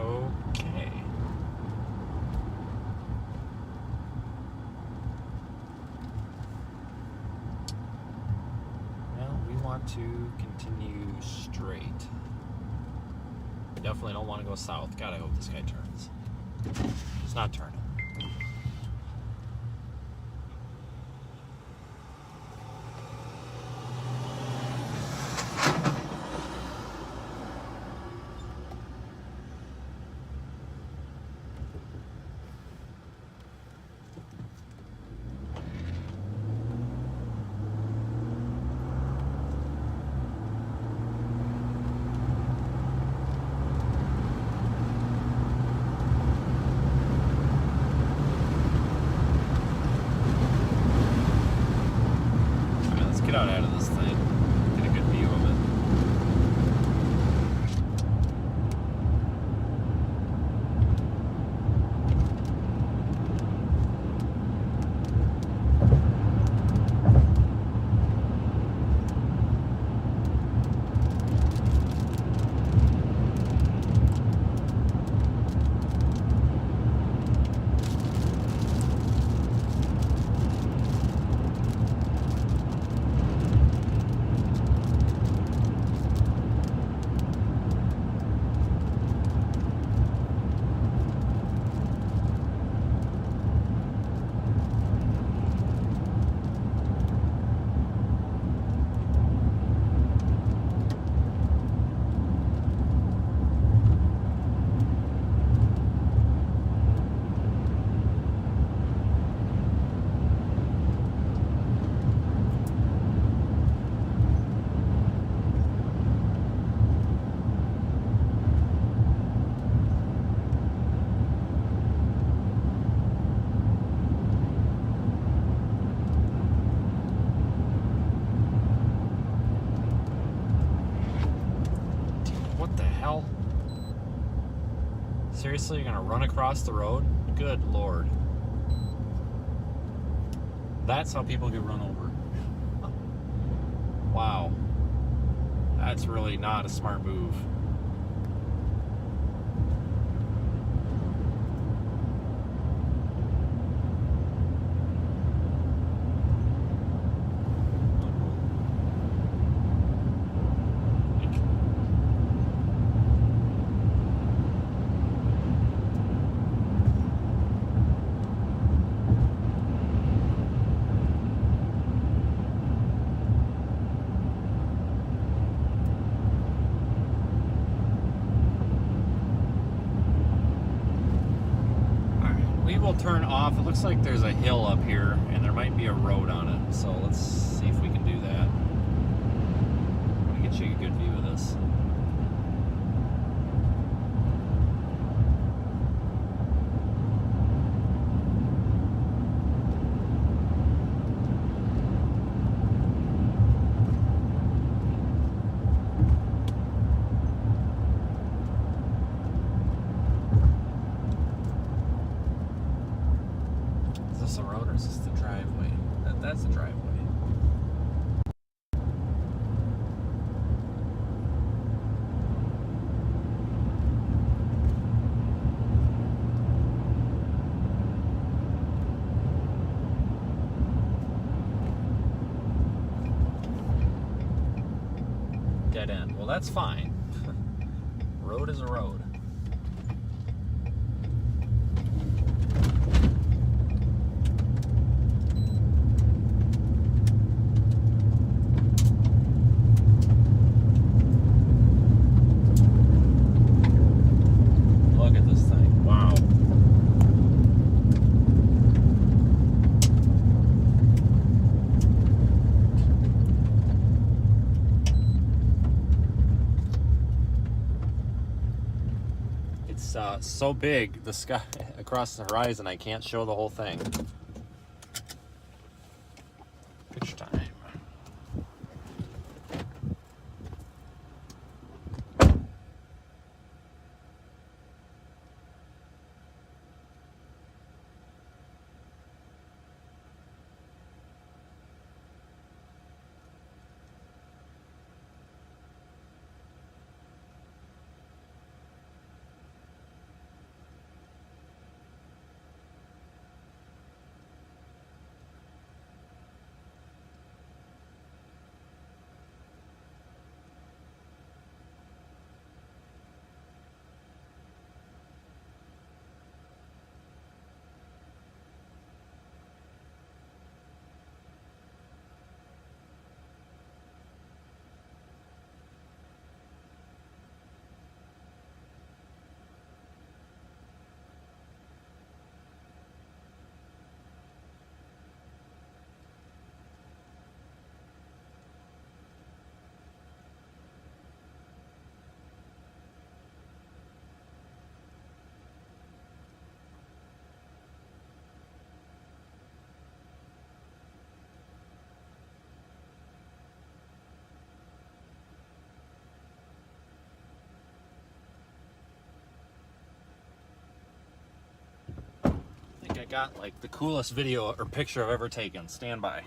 Okay. Well, we want to continue straight. We definitely don't want to go south. God, I hope this guy turns. It's not turning. Get out of this thing. Get a good view of it. Seriously, you're gonna run across the road? Good Lord. That's how people get run over. Wow. That's really not a smart move. Turn off. It looks like there's a hill up here and there might be a road on it, so let's see if we can do that. I'm gonna get you a good view of this. A road or is this the driveway? That's the driveway. Dead end. Well, that's fine. Road is a road. Look at this thing. Wow. It's so big, the sky across the horizon, I can't show the whole thing. Picture time. I got like the coolest video or picture I've ever taken. Stand by.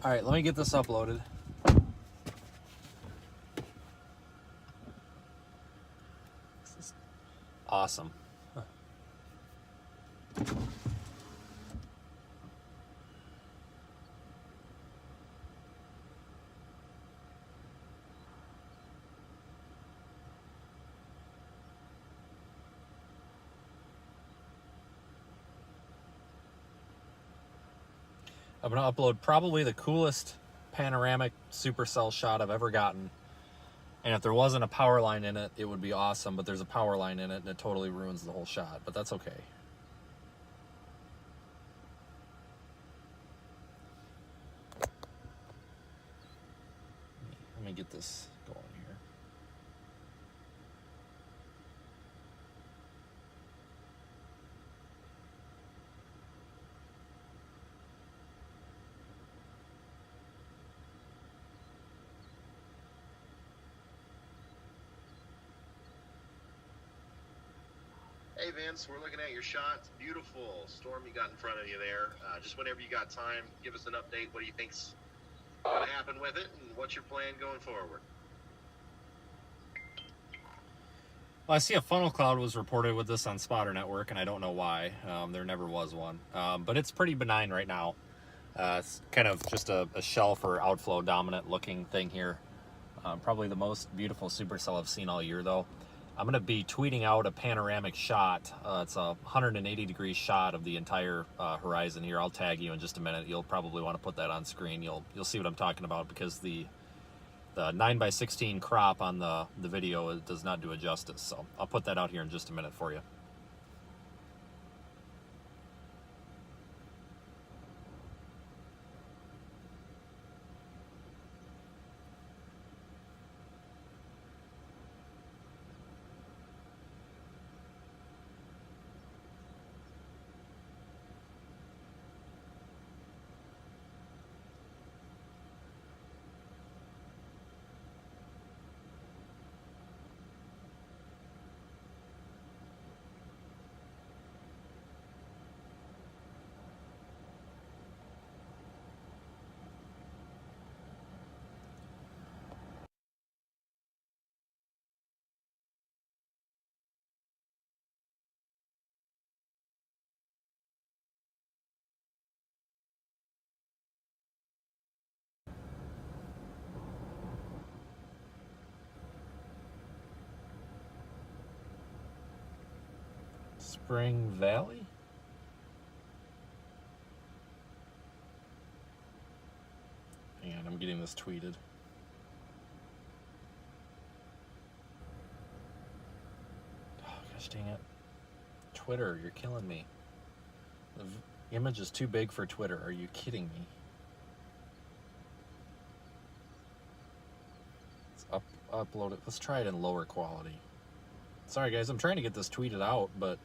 All right, let me get this uploaded. This is awesome. I'm gonna upload probably the coolest panoramic supercell shot I've ever gotten. And if there wasn't a power line in it, it would be awesome, but there's a power line in it and it totally ruins the whole shot, but that's okay. Let me get this going here. Hey Vince, we're looking at your shot. Beautiful storm you got in front of you there. Just whenever you got time, give us an update. What do you think's going to happen with it, and what's your plan going forward? Well, I see a funnel cloud was reported with this on Spotter Network, and I don't know why. There never was one. But it's pretty benign right now. It's kind of just a shelf or outflow dominant looking thing here. Probably the most beautiful supercell I've seen all year, though. I'm going to be tweeting out a panoramic shot. It's a 180 degree shot of the entire horizon here. I'll tag you in just a minute. You'll probably want to put that on screen. You'll see what I'm talking about, because the 9:16 crop on the video does not do it justice. So I'll put that out here in just a minute for you. Spring Valley? Hang on, I'm getting this tweeted. Oh, gosh dang it. Twitter, you're killing me. The image is too big for Twitter. Are you kidding me? Let's upload it. Let's try it in lower quality. Sorry guys, I'm trying to get this tweeted out, but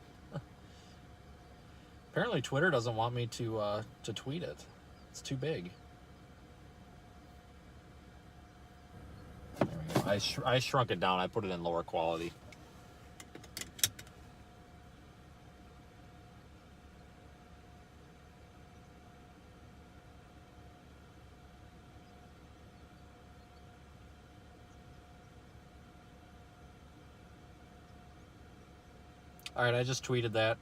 apparently Twitter doesn't want me to tweet it. It's too big. There we go. I shrunk it down. I put it in lower quality. All right, I just tweeted that.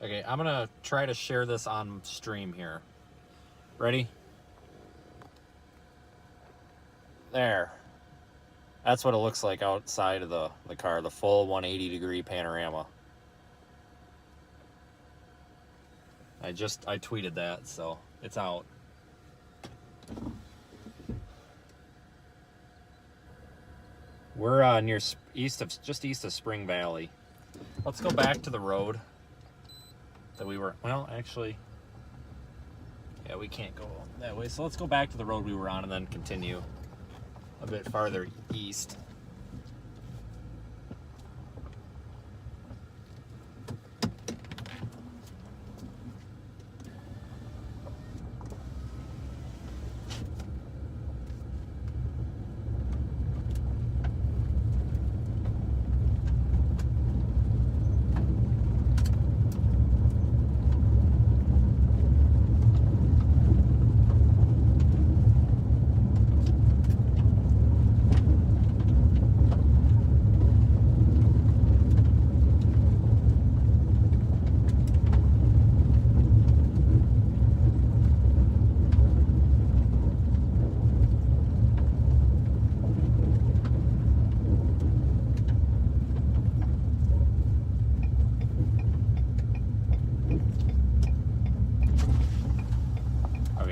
Okay, I'm gonna try to share this on stream here. Ready? There. That's what it looks like outside of the car, the full 180-degree panorama. I tweeted that, so it's out. We're near just east of Spring Valley. Let's go back to the road that we were, well, actually, yeah, we can't go that way. So let's go back to the road we were on and then continue a bit farther east.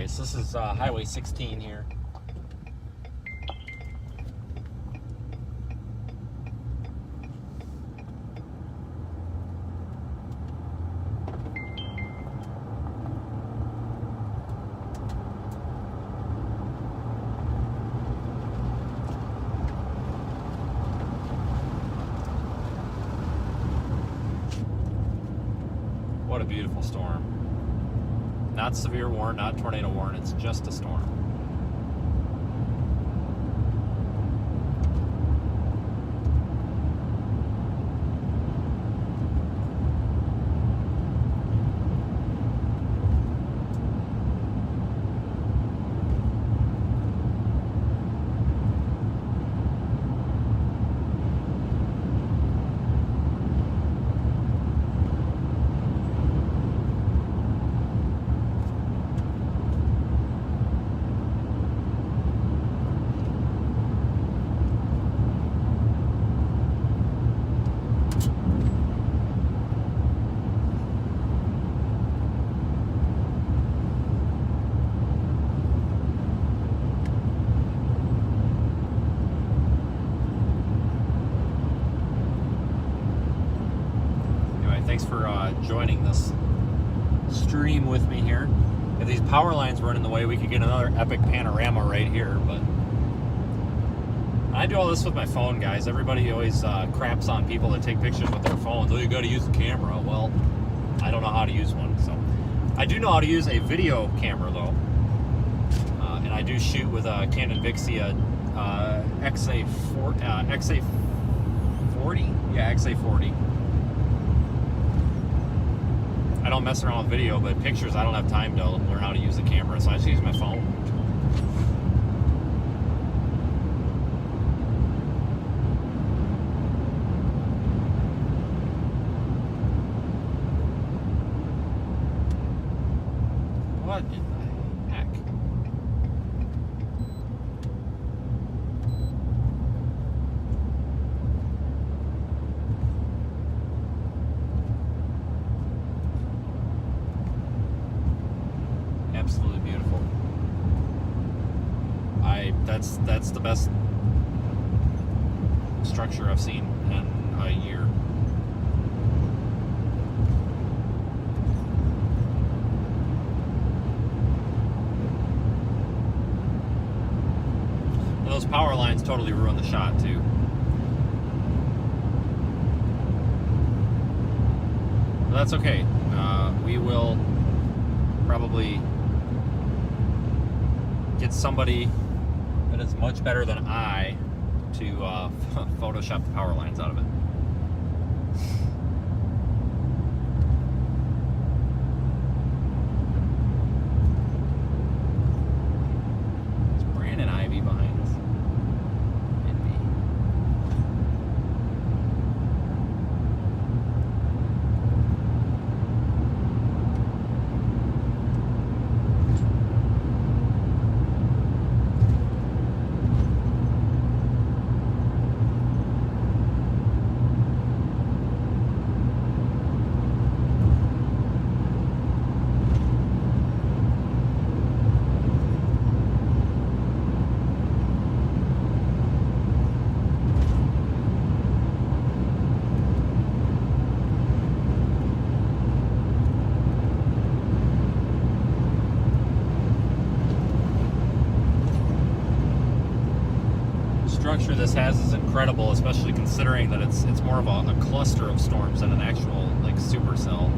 So this is Highway 16 here. What a beautiful storm. Not severe warn, not tornado warn, it's just a storm. Thanks for joining this stream with me here. If these power lines weren't in the way, we could get another epic panorama right here, but I do all this with my phone, guys. Everybody always craps on people that take pictures with their phones. Oh, you gotta use the camera. Well, I don't know how to use one, so. I do know how to use a video camera, though. And I do shoot with a Canon Vixia XA40. Yeah, XA40. I don't mess around with video, but pictures, I don't have time to learn how to use the camera, so I just use my phone. What in the heck? Absolutely beautiful. That's the best structure I've seen in a year. And those power lines totally ruin the shot too. But that's okay. We will probably get somebody that is much better than I to Photoshop the power lines out of it. It's Brandon Ivy behind us. And me. Structure this has is incredible, especially considering that it's more of a cluster of storms than an actual like supercell.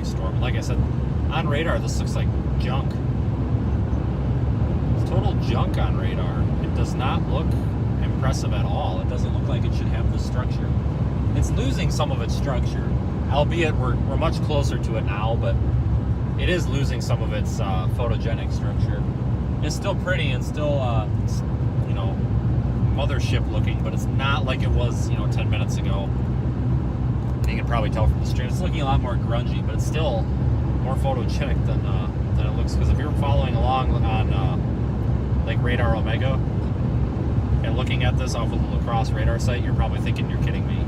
Storm. Like I said, on radar, this looks like junk. It's total junk on radar. It does not look impressive at all. It doesn't look like it should have this structure. It's losing some of its structure, albeit we're much closer to it now, but it is losing some of its photogenic structure. It's still pretty and still, you know, mothership looking, but it's not like it was, 10 minutes ago. You can probably tell from the stream, it's looking a lot more grungy, but it's still more photogenic than it looks. Because if you're following along on like Radar Omega and looking at this off of the La Crosse radar site, you're probably thinking you're kidding me.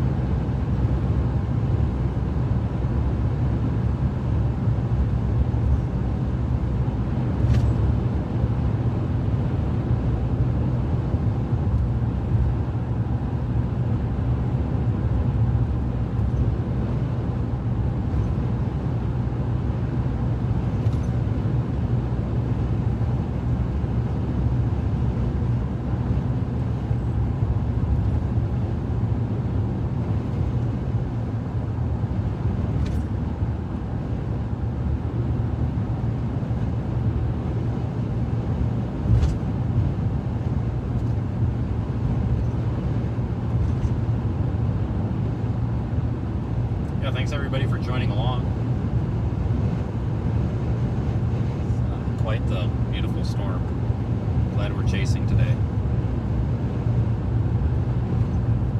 Thanks everybody for joining along. It's quite the beautiful storm. Glad we're chasing today.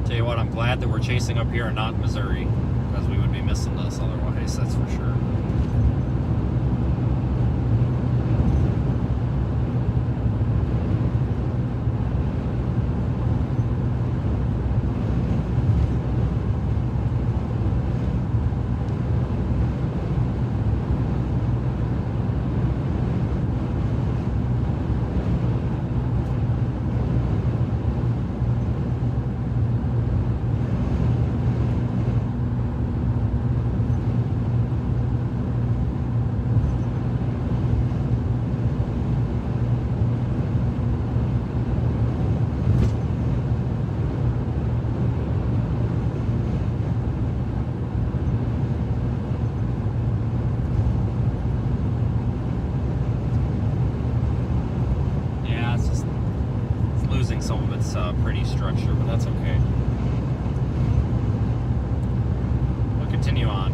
Tell you what, I'm glad that we're chasing up here and not in Missouri, because we would be missing this otherwise, that's for sure. some of it's pretty structure, but that's okay. We'll continue on.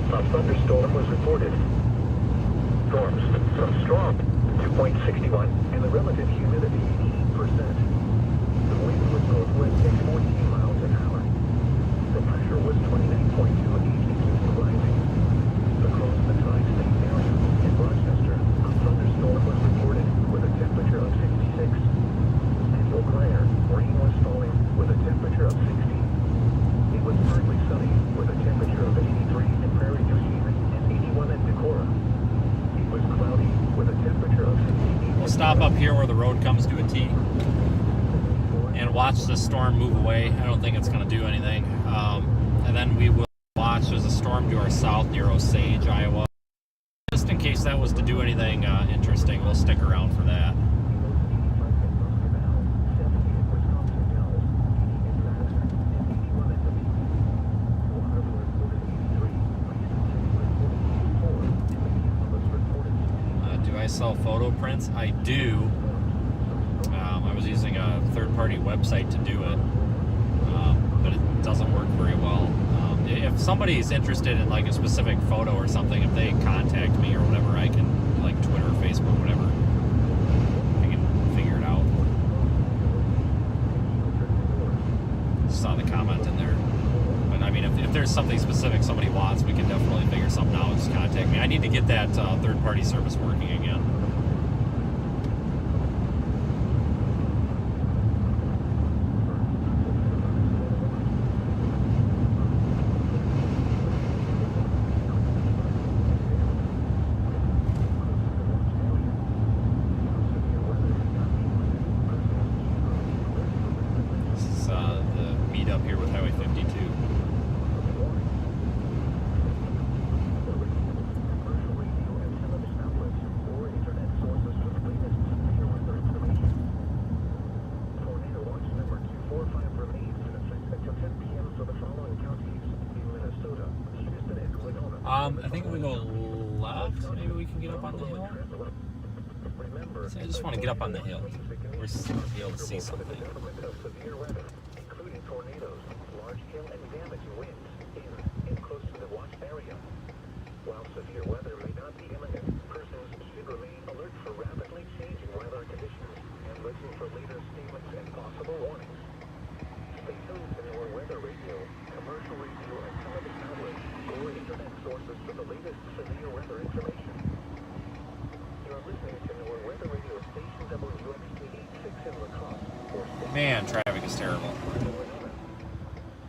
A thunderstorm was reported. Storms from strong 2.61 and the relative humidity 80%. The wind was northwest at 14 miles an hour. The pressure was 29.2 atmosphere rising. Across the tri-state area in Rochester, a thunderstorm was reported with a temperature of 66. At Eau Claire, rain was falling with a temperature of 60. It was partly sunny with a temperature of 83 in Prairie du Chien and 81 in Decorah. It was cloudy with a temperature of 58. We'll stop up here where the road comes to a T and watch the storm move away. I don't think it's going to do anything. And then we will watch. There's a storm to our south near Osage, Iowa. Just in case that was to do anything interesting, we'll stick around for that. I sell photo prints. I do. I was using a third-party website to do it, but it doesn't work very well. If somebody's interested in like a specific photo or something, if they contact me or whatever, I can, like Twitter, Facebook, whatever, I can figure it out. Saw the comment in there. But I mean, if there's something specific somebody wants, we can definitely figure something out. Just contact me. I need to get that third-party service working again. This is the meetup here with Highway 52. I think if we go left, maybe we can get up on the hill. So I just want to get up on the hill. We're be able to see something. Including tornadoes, large hail and damaging winds in and close to the watch area. While severe weather may not be imminent, persons should remain alert for rapidly changing weather conditions and listen for later statements and possible warnings. Stay tuned to our weather radio, commercial radio, and television outlets or internet sources for the latest severe weather information. You are listening to our weather radio station WXT 86 in La Crosse. Man, traffic is terrible.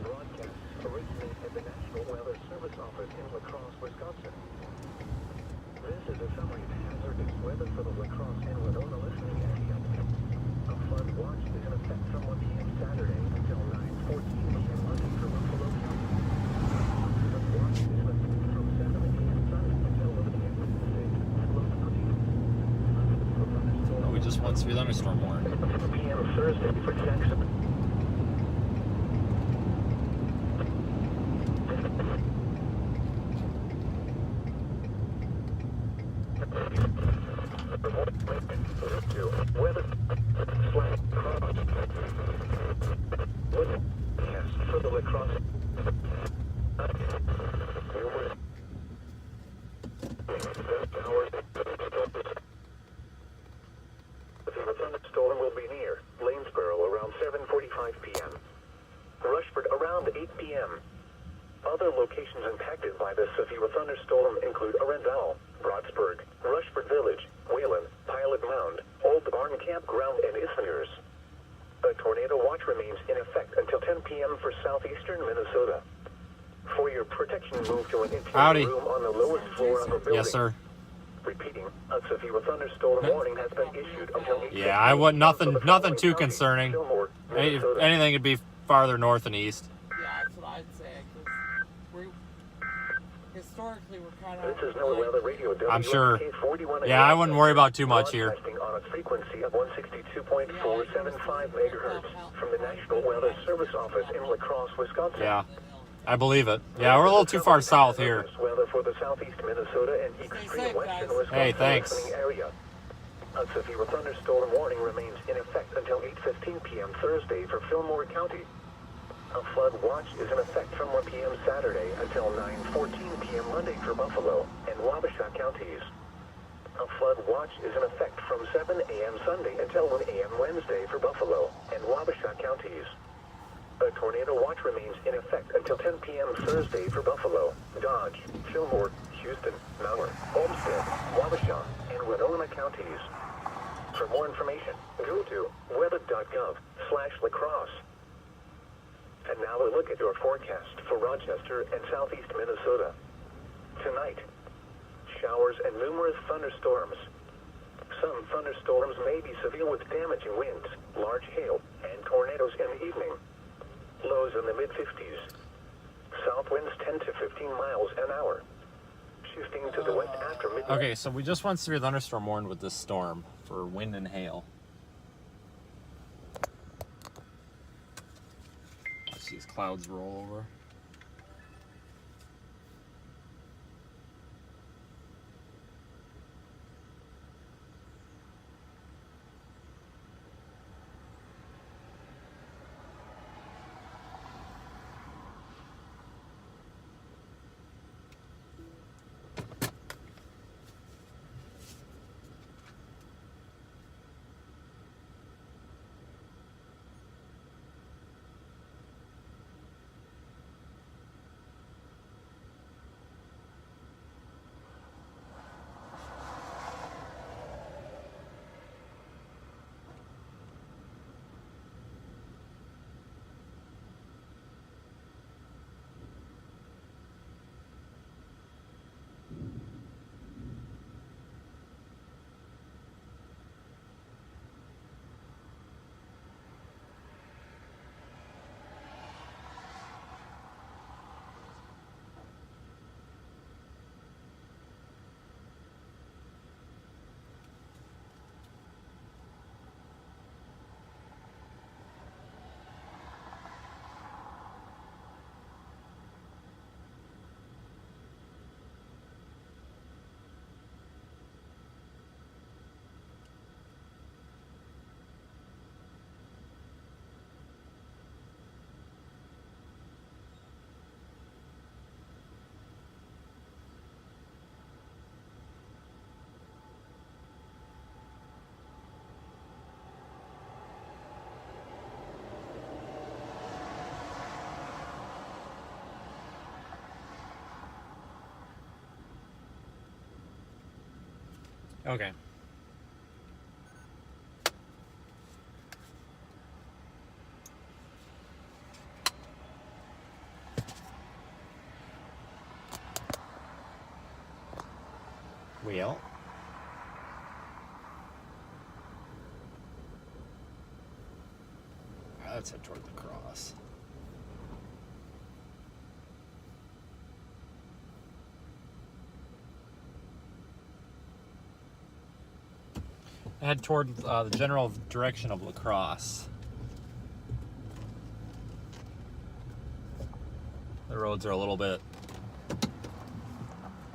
Broadcast originates at the National Weather Service Office in La Crosse, Wisconsin. This is a summary of hazardous weather for the La Crosse and Winona listening area. A flood watch is in effect from 1 p.m. Saturday until 9:14 p.m. Monday for Buffalo County. A flood watch is in effect from 7 p.m. Sunday until 11 p.m. Wednesday. Oh, we just went through thunderstorm warning. 7 p.m. Thursday for Jackson. Weather for the La Crosse. The thunderstorm will be near Lanesboro around 7:45 p.m. Rushford around 8 p.m. Other locations impacted by this severe thunderstorm include Arendelle, Broadsburg, Rushford Village, Wayland, Pilot Mound, Old Barn Campground, and Islanders. A tornado watch remains in effect until 10 p.m. for southeastern Minnesota. For your protection, move to an interior room on the lowest floor of a building. Yes, sir. Repeating, a severe thunderstorm warning has been issued until 8 Yeah, I would nothing too concerning. Anything would be farther north and east. Yeah, that's what I'd say. Because historically, we're kind of. This is NOAA Radio. I'm sure. WSK41 Yeah, I wouldn't worry about too much here. Broadcasting on a frequency of 162.475 megahertz from the National Weather Service Office in La Crosse, Wisconsin. Yeah, I believe it. Yeah, we're a little too far south here. Weather for the southeast Minnesota and extreme western Wisconsin Hey, thanks. listening area. A severe thunderstorm warning remains in effect until 8:15 p.m. Thursday for Fillmore County. A flood watch is in effect from 1 p.m. Saturday until 9:14 p.m. Monday for Buffalo and Wabasha counties. A flood watch is in effect from 7 a.m. Sunday until 1 a.m. Wednesday for Buffalo and Wabasha counties. A tornado watch remains in effect until 10 p.m. Thursday for Buffalo, Dodge, Fillmore, Houston, Malheur, Olmsted, Wabasha, and Winona counties. For more information, go to weather.gov/lacrosse. And now a look at your forecast for Rochester and southeast Minnesota. Tonight, showers and numerous thunderstorms. Some thunderstorms may be severe with damaging winds, large hail, and tornadoes in the evening. Lows in the mid-50s. South winds 10 to 15 miles an hour. Shifting to the west after midnight. Okay, so we just went through a thunderstorm warned with this storm for wind and hail. Let's see these clouds roll over. Okay. Wheel. Let's head toward the cross. Head toward the general direction of La Crosse. The roads are a little bit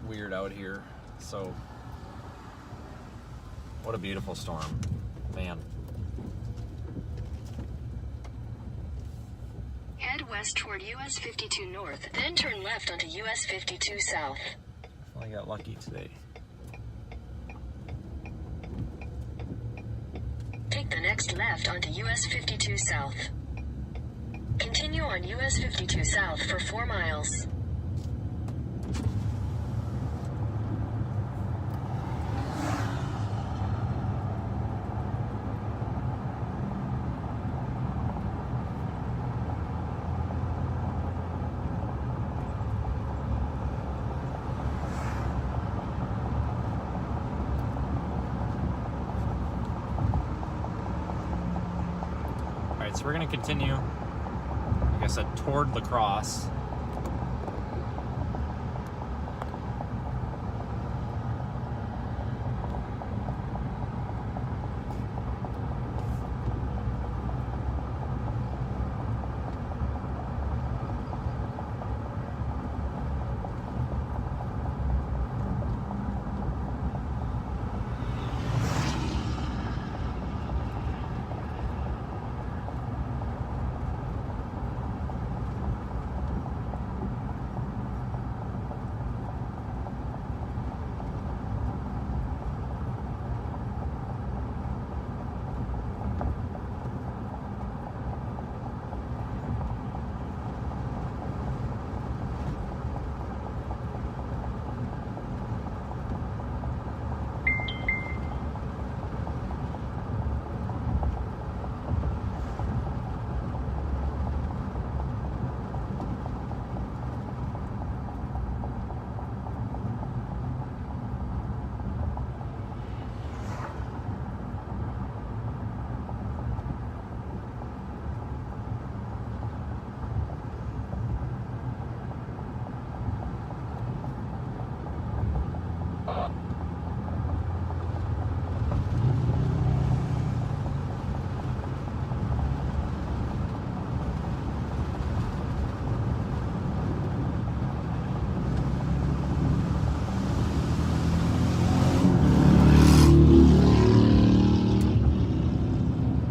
weird out here, so what a beautiful storm, man. Head west toward US 52 north, then turn left onto US 52 south. I got lucky today. Take the next left onto US 52 south. Continue on US 52 south for 4 miles. So we're going to continue I said, toward La Crosse.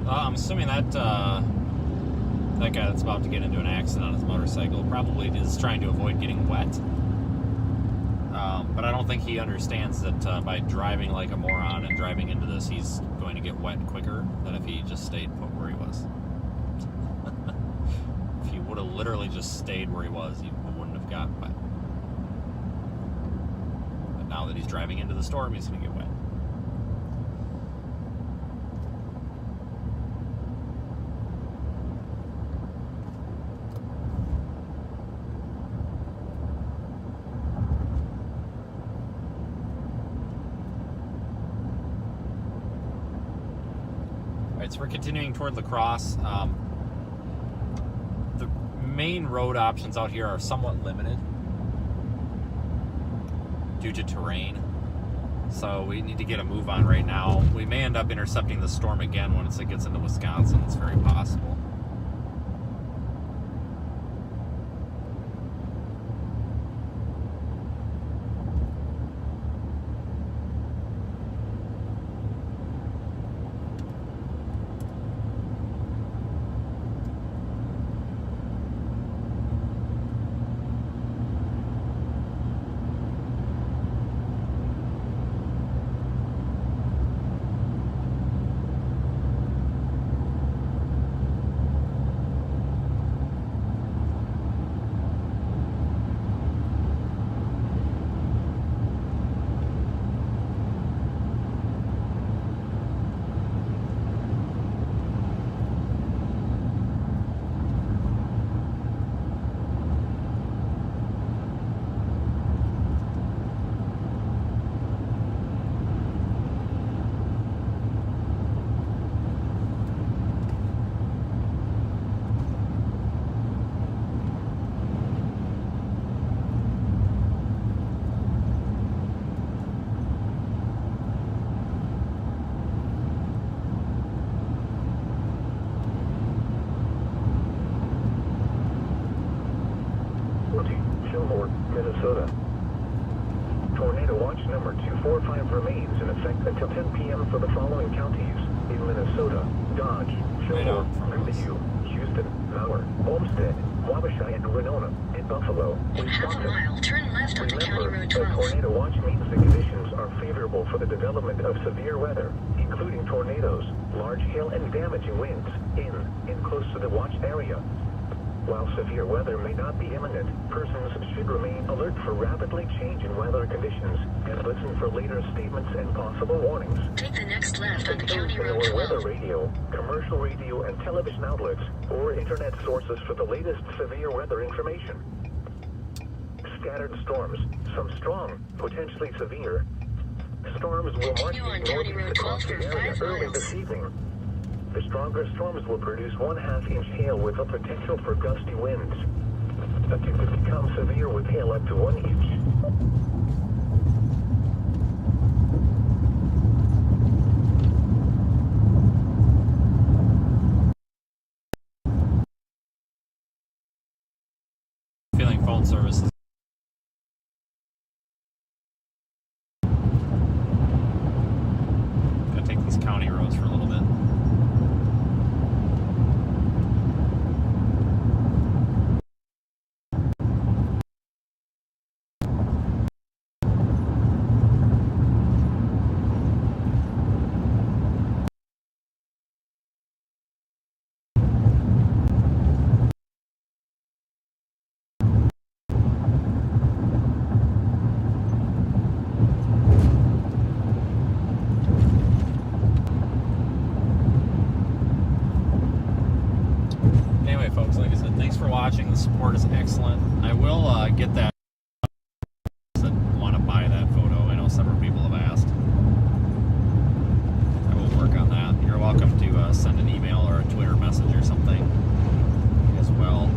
I'm assuming that that guy that's about to get into an accident on his motorcycle probably is trying to avoid getting wet. But I don't think he understands that by driving like a moron and driving into this, he's going to get wet quicker than if he just stayed put where he was. If he would have literally just stayed where he was, he wouldn't have got wet. But now that he's driving into the storm, he's going to get wet. So we're continuing toward La Crosse. The main road options out here are somewhat limited due to terrain. So we need to get a move on right now. We may end up intercepting the storm again once it gets into Wisconsin. It's very possible. Minnesota. Tornado watch number 245 remains in effect until 10 p.m. for the following counties in Minnesota: Dodge, Fillmore, Greenview, Houston, Mower, Olmsted, Wabasha, and Winona, and Buffalo. In half a mile, turn left onto County Road Remember, 12. a tornado watch means the conditions are favorable for the development of severe weather, including tornadoes, large hail, and damaging winds in and close to the watch area. While severe weather may not be imminent, persons should remain alert for rapidly changing weather conditions and listen for later statements and possible warnings. Take the next left onto County Ignore Road weather 12. radio, commercial radio, and television outlets, or internet sources for the latest severe weather information. Scattered storms, some strong, potentially severe. Storms will march Continue on County Road 12 across the for area 5 early miles. this evening. The stronger storms will produce 1/2 inch hail with a potential for gusty winds. That could become severe with hail up to 1 inch. Feeling phone services. Gotta take these county roads for a little bit. Anyway, folks, like I said, thanks for watching. The support is excellent. I will get that that want to buy that photo. I know several people have asked. I will work on that. You're welcome to send an email or a Twitter message or something as well.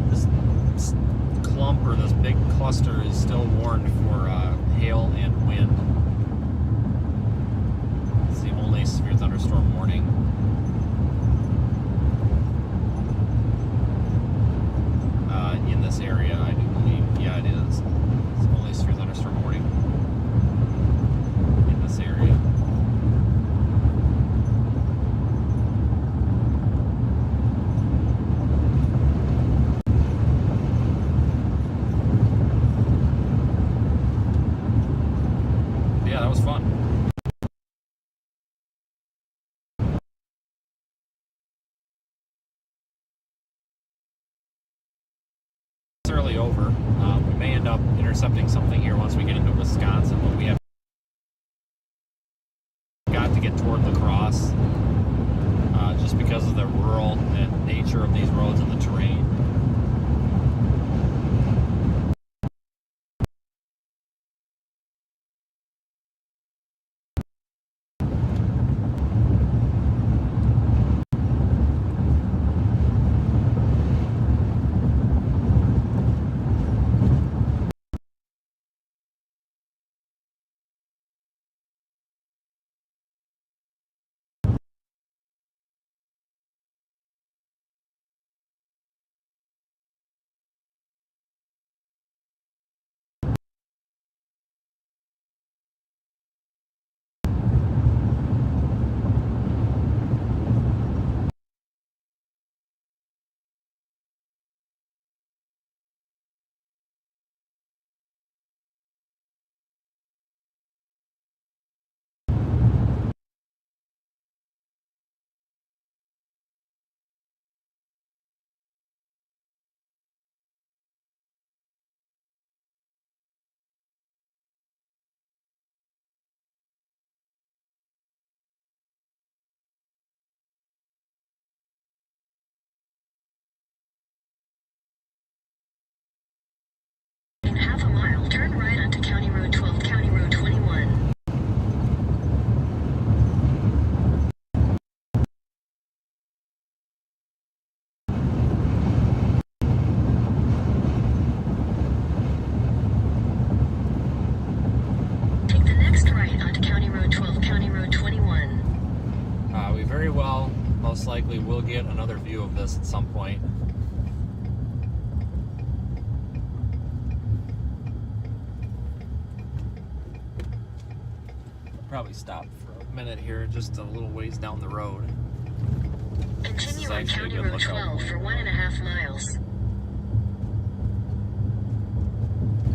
This clump or this big cluster is still warned for hail and wind. It's the only severe thunderstorm warning. In this area, I do believe. Yeah, it is. It's the only severe thunderstorm warning in this area. Yeah, that was fun. It's early over. We may end up intercepting something here once we get into Wisconsin, but we have got to get toward La Crosse just because of the rural nature of these roads and the terrain. In half a mile, turn right onto County Road 12, County Road 21. Take the next right onto County Road 12, County Road 21. We very well, most likely, will get another view of this at some point. Probably stop for a minute here, just a little ways down the road. Continue on County Road 12 for 1.5 miles.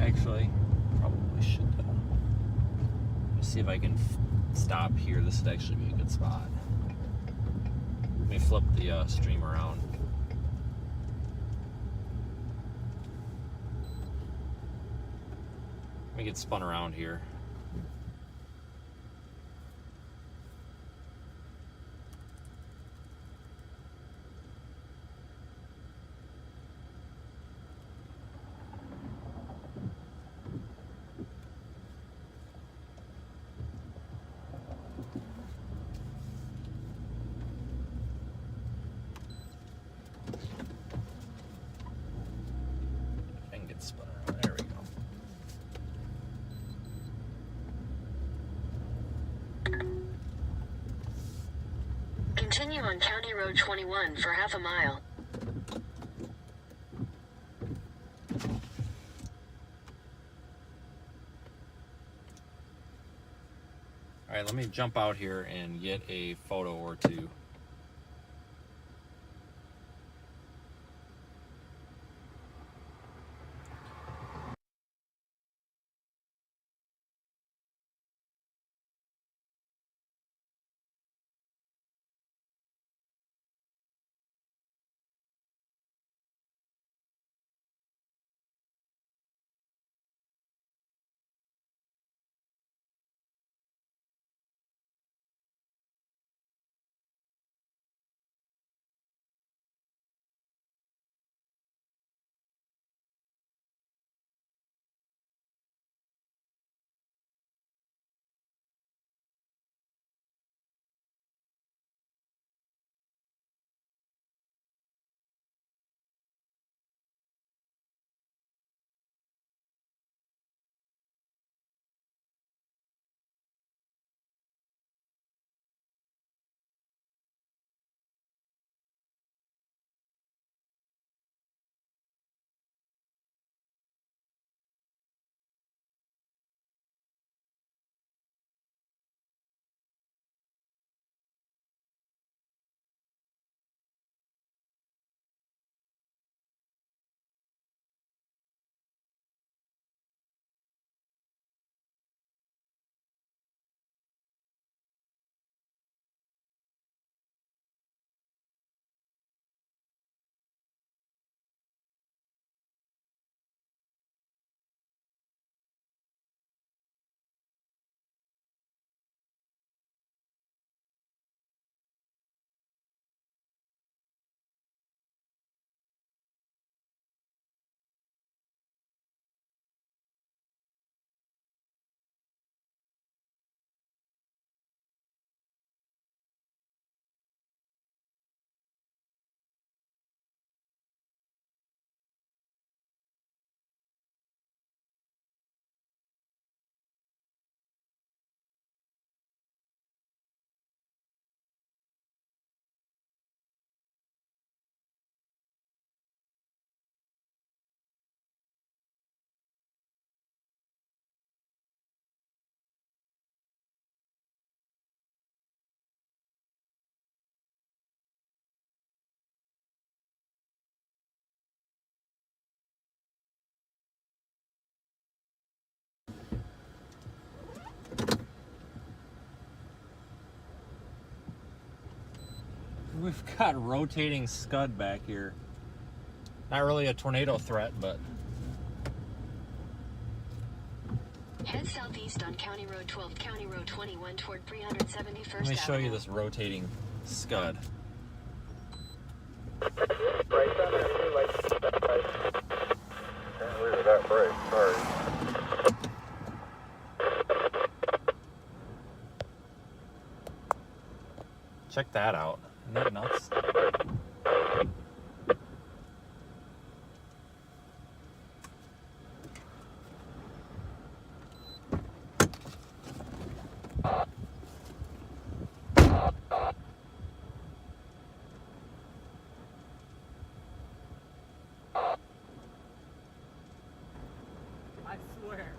Actually, probably should see if I can stop here. This would actually be a good spot. Let me flip the stream around. Let me get spun around here. on County Road 21 for half a mile. All right, let me jump out here and get a photo or two. We've got rotating scud back here. Not really a tornado threat, but Head southeast on County Road 12, County Road 21 toward 371st let me show you Avenue. this rotating scud. Right down there, right. Can't believe it that brave. Sorry. Check that out. Isn't that nuts? I swear.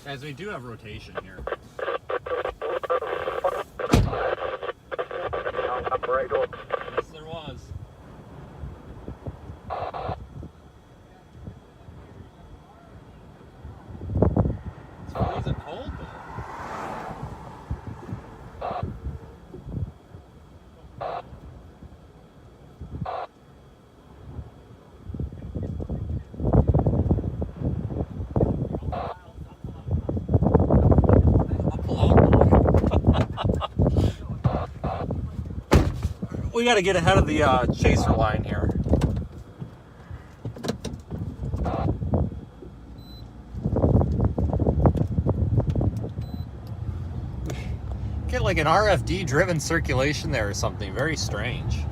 Guys, we do have rotation here. Right over. Yes, there was. It's freezing cold though. We got to get ahead of the chaser line here. Get like an RFD driven circulation there or something. Very strange.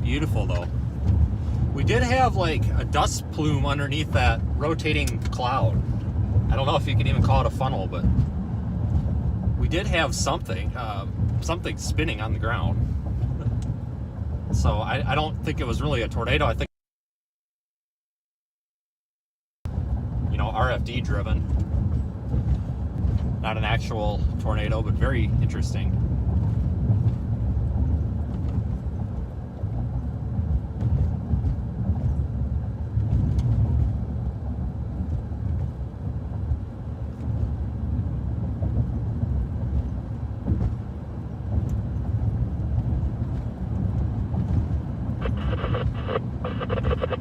Beautiful though. We did have like a dust plume underneath that rotating cloud. I don't know if you can even call it a funnel, but we did have something spinning on the ground. So I don't think it was really a tornado. I think, you know, RFD driven. Not an actual tornado, but very interesting.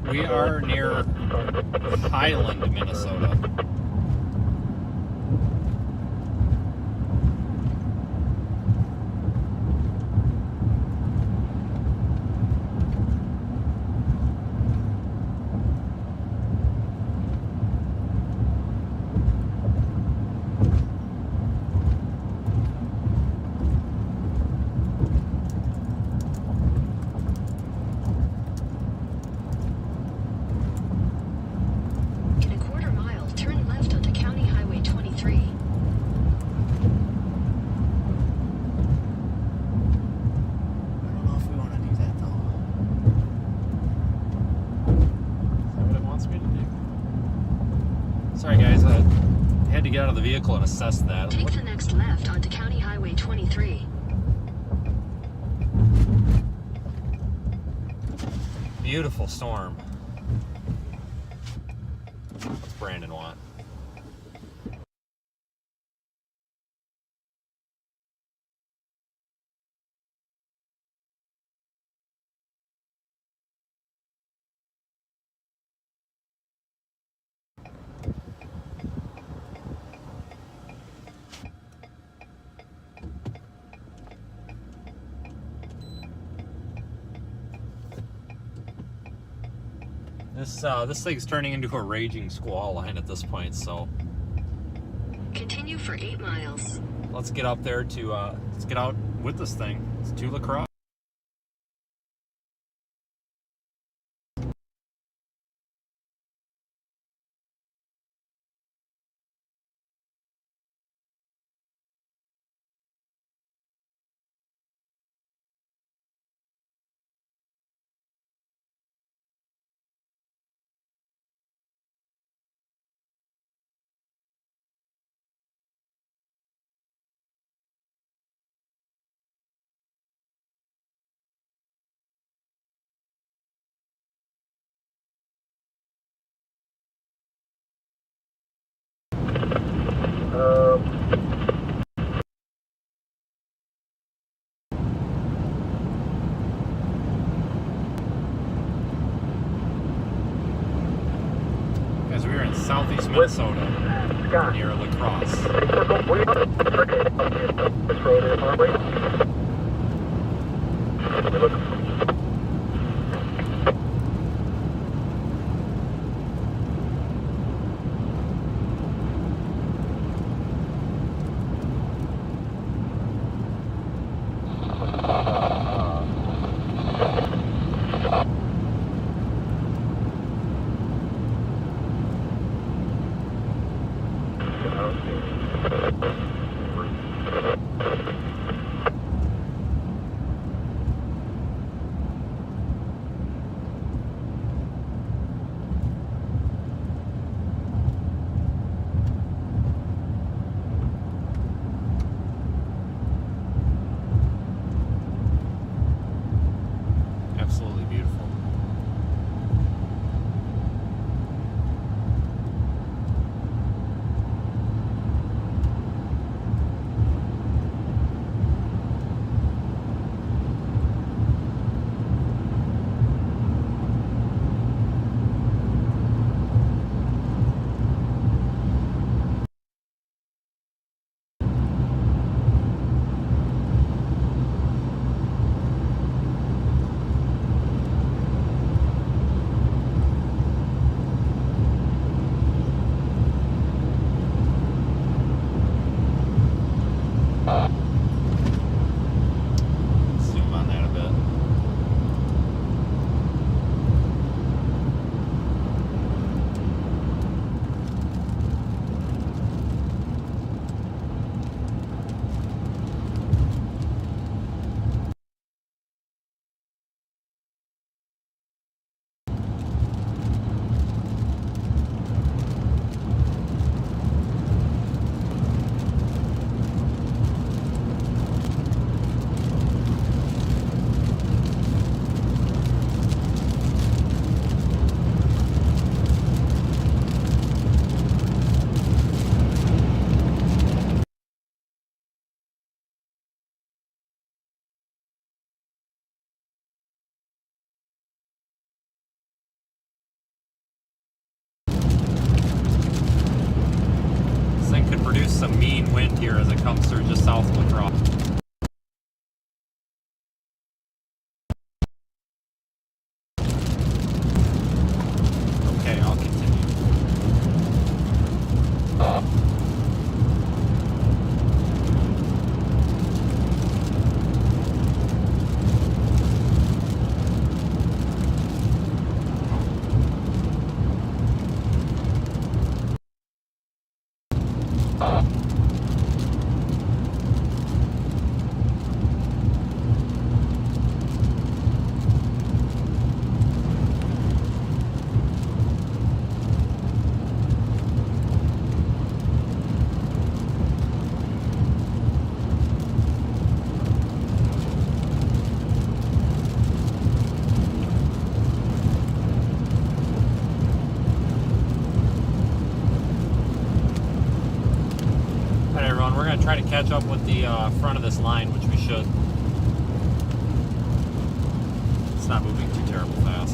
We are near Highland, Minnesota. In a quarter mile, turn left onto County Highway 23. I don't know if we want to do that though. Is that what it wants me to do? Sorry guys, I had to get out of the vehicle and assess that. Take the next left onto County Highway 23. Beautiful storm. What's Brandon want? This thing's turning into a raging squall line at this point, so Continue for 8 miles. let's get up there to let's get out with this thing. It's to La Crosse. Guys, we are in southeast Minnesota, near La Crosse. This road is Harvey. some mean wind here as it comes through just south of La Crosse. Okay, I'll continue. We're going to try to catch up with the front of this line, which we should. It's not moving too terrible fast.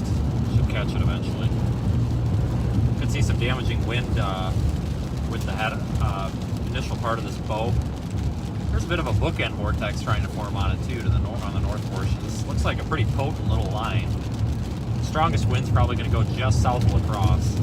Should catch it eventually. Could see some damaging wind with the head, initial part of this bow. There's a bit of a bookend vortex trying to form on it too, to the on the north portion. This looks like a pretty potent little line. The strongest wind's probably going to go just south of La Crosse.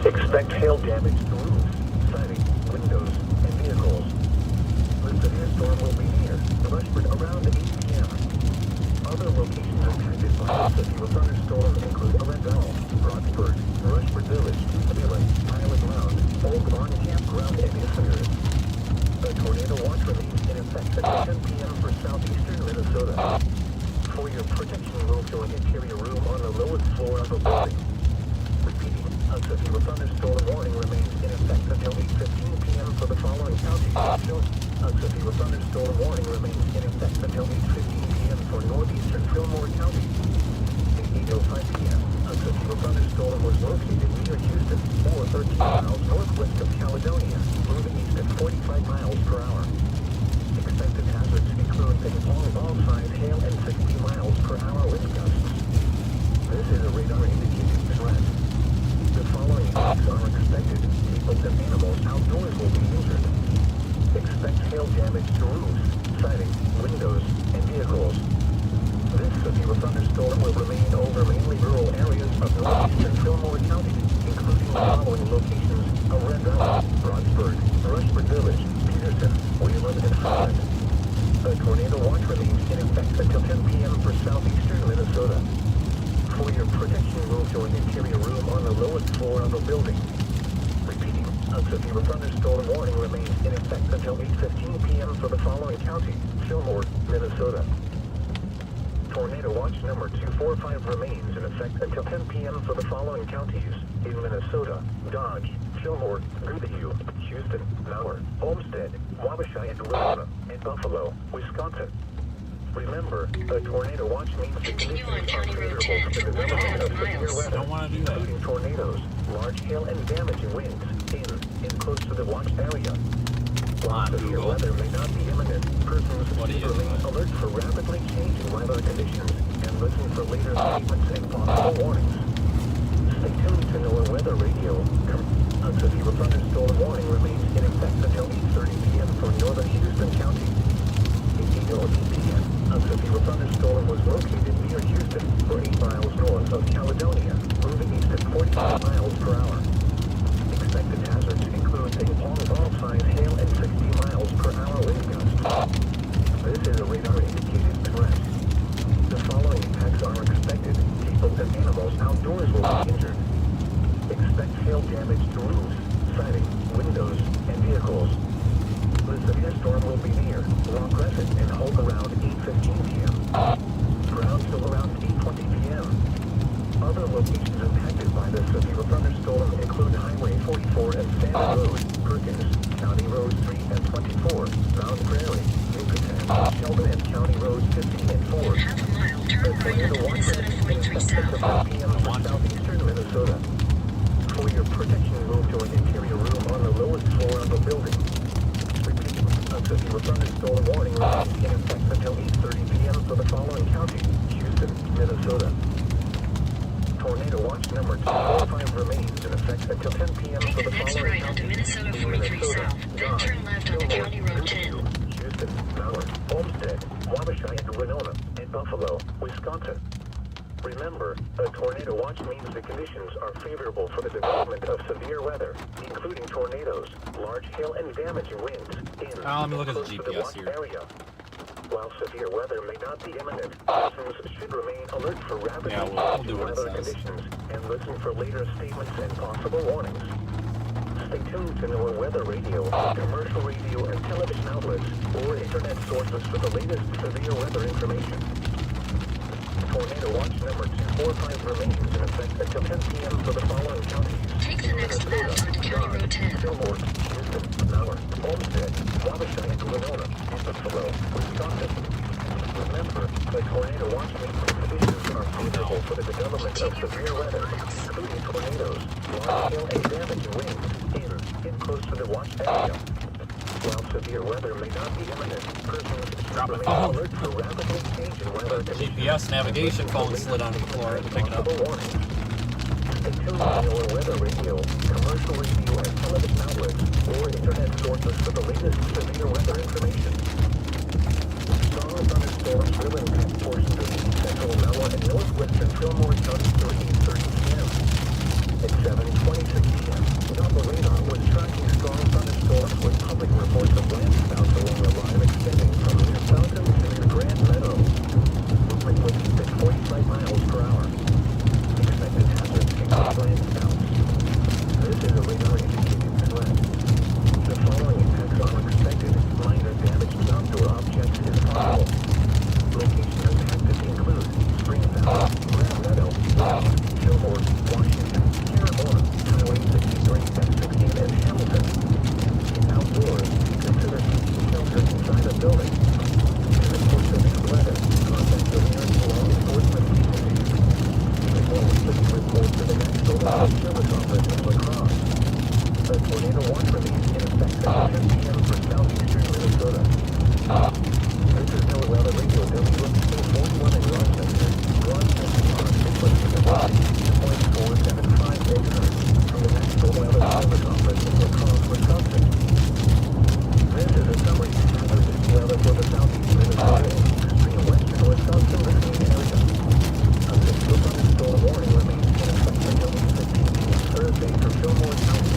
Expect hail damage to roofs, siding, windows, and vehicles. The severe storm will be near Rushford around 8 p.m. Other locations impacted by the severe thunderstorm include Arendelle, Broadsburg, Rushford Village, Wheeling, Pilot Ground, Old Barn Campground, and Issuance. A tornado watch remains in effect until 10 p.m. for southeastern Minnesota. For your protection, move to an interior room on the lowest floor of a building. Repeating, a severe thunderstorm warning remains in effect until 8:15 p.m. for the following counties. A severe thunderstorm warning remains in effect until 8:15 p.m. for northeastern Fillmore County. At 8:05 p.m., a severe thunderstorm was located near Houston, or 13 miles northwest of Caledonia, moving east at 45 miles per hour. Expected hazards include all size hail and 60 miles per hour wind gusts. This is a radar-indicated threat. The following effects are expected. People and animals outdoors will be injured. Expect hail damage to roofs, siding, windows, and vehicles. This severe thunderstorm will remain over mainly rural areas of northeastern Fillmore County, including the following locations: Arendelle, Broadsburg, Rushford Village, Peterson, Wheeling, and Holland. A tornado watch remains in effect until 10 p.m. for southeastern Minnesota. For your protection, move to an interior room on the lowest floor of a building. Repeating, a severe thunderstorm warning remains in effect until 8:15 p.m. for the following county: Fillmore, Minnesota. Tornado watch number 245 remains in effect until 10 p.m. for the following counties: in Minnesota: Dodge, Fillmore, Goodhue, Houston, Mauer, Olmsted, Wabasha, and Winona, and Buffalo, Wisconsin. Remember, a tornado watch means the Continue on conditions are County Road favorable 10 to for the 1.5 development of severe miles. weather, Don't want to do that. including tornadoes, large hail, and damaging winds in close to the watch area. While severe Google. weather may not be imminent, persons What should is remain it? alert for rapidly changing weather conditions and listen for later statements and possible warnings. Stay tuned to NOAA Weather Radio. A severe thunderstorm warning remains in effect until 8:30 p.m. for northern Houston County. At 8:08 p.m., a severe thunderstorm was located near Houston, or 8 miles north of Caledonia, moving east at 45 miles per hour. Expected hazards include all size hail and 60 miles per hour wind gusts. This is a radar-indicated threat. The following impacts are expected. People and animals outdoors will be injured. Expect hail damage to roofs, siding, windows, and vehicles. The severe storm will be near Long Crescent and hold around 8:15 p.m. Ground still around 8:20 p.m. Other locations impacted by the severe thunderstorm include Highway 44 and Salmon Road, Perkins, County Roads 3 and 24, Mound Prairie, Yucatan, Sheldon and County Roads 15 and 4. In half a mile, turn right onto Minnesota 43 South. p.m. for southeastern Minnesota. For your protection, move to an interior room on the lowest floor of the building. Repeat, a severe thunderstorm warning remains in effect until 8:30 p.m. for the following county: Houston, Minnesota. Tornado watch number 245 remains in effect until 10 p.m. Take for the the next following right onto counties: Minnesota 43 South, then turn left onto County Road 10. Houston, Mallard, Olmsted, Wabasha, and Winona, and Buffalo, Wisconsin. Remember, a tornado watch means the conditions are favorable for the development of severe weather, including tornadoes, large hail, and damaging winds in Let me look at the close to GPS watch here. area. While severe weather may not be imminent, persons should remain alert for rapidly Yeah, we'll do changing what it weather says. conditions and listen for later statements and possible warnings. Stay tuned to our weather radio, commercial radio, and television outlets, or internet sources for the latest severe weather information. Tornado watch number 245 remains in effect until 10 p.m. for the following counties: Take the next left onto County Road 10. Fillmore, Houston, Mallard, Olmsted, Wabasha, and Winona, and Buffalo, Wisconsin. Remember, the tornado watch means the conditions are favorable for the development of severe weather, including tornadoes, large hail, and damaging winds in close to the watch area. While severe weather may not be imminent, persons should Drop my remain phone. alert for rapidly changing weather conditions. GPS navigation phone slid onto the floor. I had to pick it up. Possible warnings. Stay tuned to our weather radio, commercial radio, and television outlets, or internet sources for the latest severe weather information. Strong thunderstorms will impact portions of east central Mella and northwestern Fillmore counties through 8:30 p.m. At 7:26 p.m., Napa radar was tracking strong thunderstorms with public reports of landspouts along the line extending from near Fountain to near Grand Meadow. Movement was at 45 miles per hour. Expected hazards include landspouts. This is a radar indicated threat. The following impacts are expected. Minor damage to outdoor objects is possible. Location impacted include Spring Valley, Grand Meadow, Fillmore, Washington, Terrebonne, Highway 63 and 16, and Hamilton. Outdoors, consider keeping shelter inside a building. In the course of this weather, contact the nearest law enforcement agencies. Please report to the National Weather Service Office in La Crosse. The tornado watch remains in effect at 10 p.m. for southeastern Minnesota. This is NOAA Weather Radio WMC-41 in Rochester. Broadcasting on a frequency of 2.475 megahertz from the National Weather Service Office in La Crosse, Wisconsin. This is a summary of the weather for the southeast Minnesota and extreme western Wisconsin listening area. A severe thunderstorm warning remains in effect until 8:15 p.m. Thursday for Fillmore County.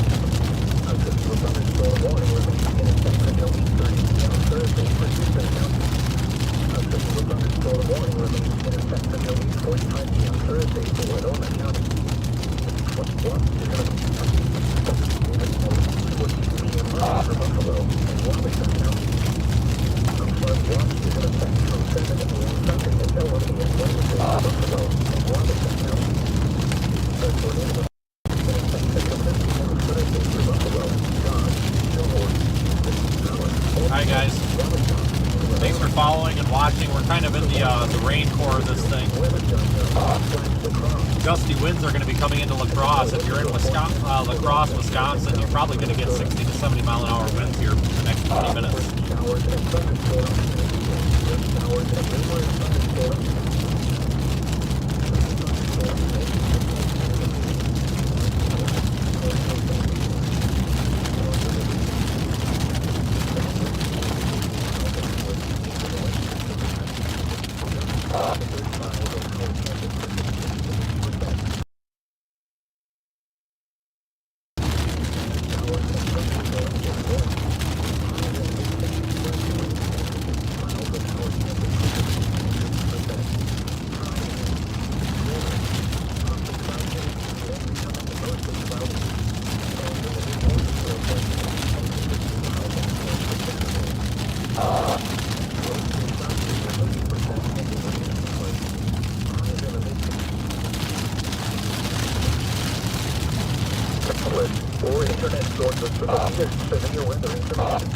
A severe thunderstorm warning remains in effect until 8:30 p.m. Thursday for Houston County. A severe thunderstorm warning remains in effect until 8:45 p.m. Thursday for Winona County. What is going to be for Buffalo and Wabasha County. A flood watch is in effect from 7 a.m. Sunday until 11 a.m. Wednesday for Buffalo and Wabasha County. The tornado is in effect until 10 p.m. Thursday for Buffalo, Dodge, Fillmore, Mallard, Hi guys. Thanks for following and watching. We're kind of in the rain core of this thing. Gusty winds are going to be coming into La Crosse. If you're in Wisconsin, La Crosse, Wisconsin, you're probably going to get 60 to 70 mile an hour winds here for the next 20 minutes. Showers and thunderstorms. Showers and numerous thunderstorms. wireless or internet sources for the latest severe weather information.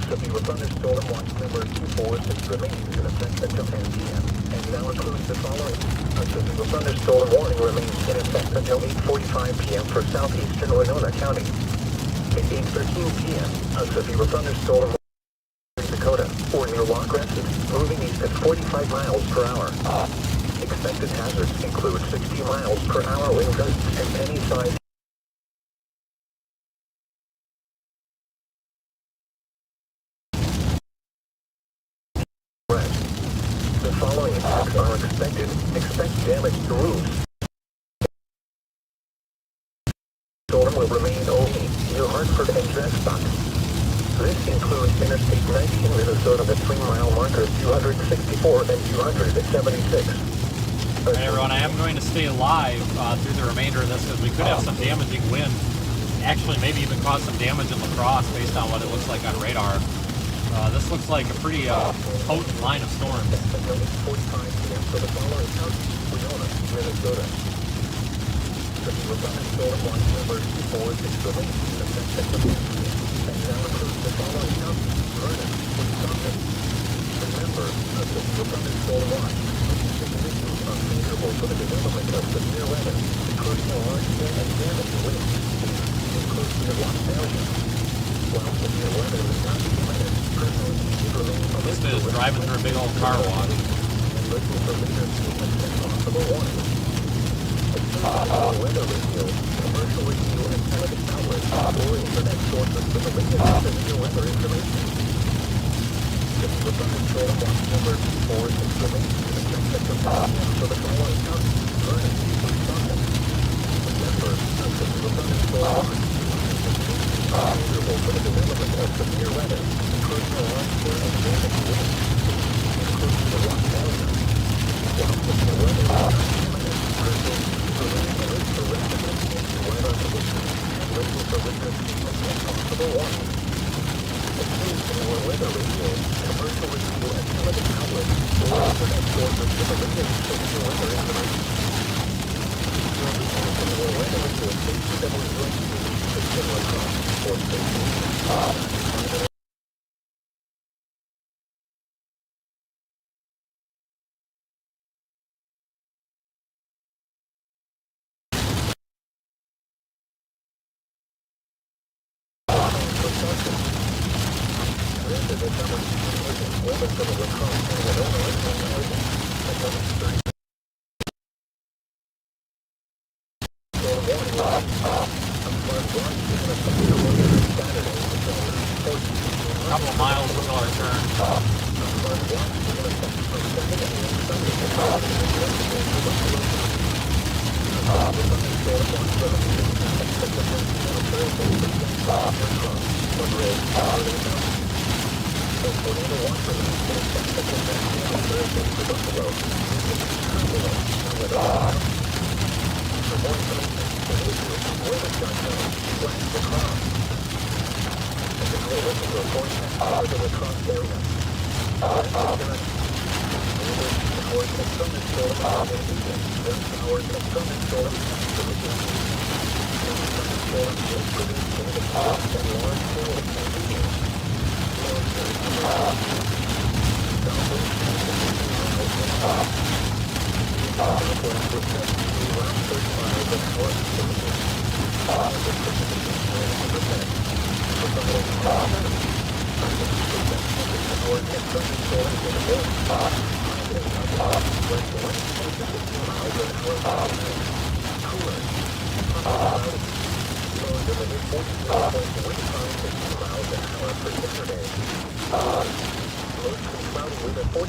Severe thunderstorm watch number 246 remains in effect until 10 p.m. and now includes the following. A severe thunderstorm warning remains in effect until 8:45 p.m. for southeastern Winona County. At 8:13 p.m., a severe thunderstorm Dakota or near Waelti, moving east at 45 miles per hour. Expected hazards include 60 miles per hour wind gusts and any size. The following attacks are expected. Expect damage to roofs. Storm will remain only near Hartford and Dresstock. This includes Interstate 90 in Minnesota, the 3-mile markers 264 and 276. Hey everyone, I am going to stay live through the remainder of this because we could have some damaging wind. Actually, maybe even cause some damage in La Crosse based on what it looks like on radar. This looks like a pretty potent line of storms. Until 8:45 p.m. for the following counties: Winona, Minnesota. Severe thunderstorm watch number 246 remains in effect until 10 p.m. and now includes the following counties: Vernon, Wisconsin. Remember, a severe thunderstorm watch conditions unfavorable for the development of severe weather, including a large wind and damaging winds, including the Waelti area. While severe weather is not imminent, personal speed remains This is driving through a big old car wash. and listen for later statements and possible warnings. External weather radio, commercial radio, and television outlets or internet sources for the latest severe weather information. Severe thunderstorm watch number 246 remains in effect until 10 p.m. for the following counties: Vernon, Wisconsin. Remember, a severe thunderstorm watch unfavorable for the development of severe weather, including a large wind and damaging winds, including the Waelti area. While severe weather is not imminent, personal speed remains alert for rapid and weather conditions and listen for later statements and possible warnings. External weather radio, commercial radio, and television outlets or internet sources for the latest severe weather information. External weather radio station WNC system across or station. A couple of miles until our turn.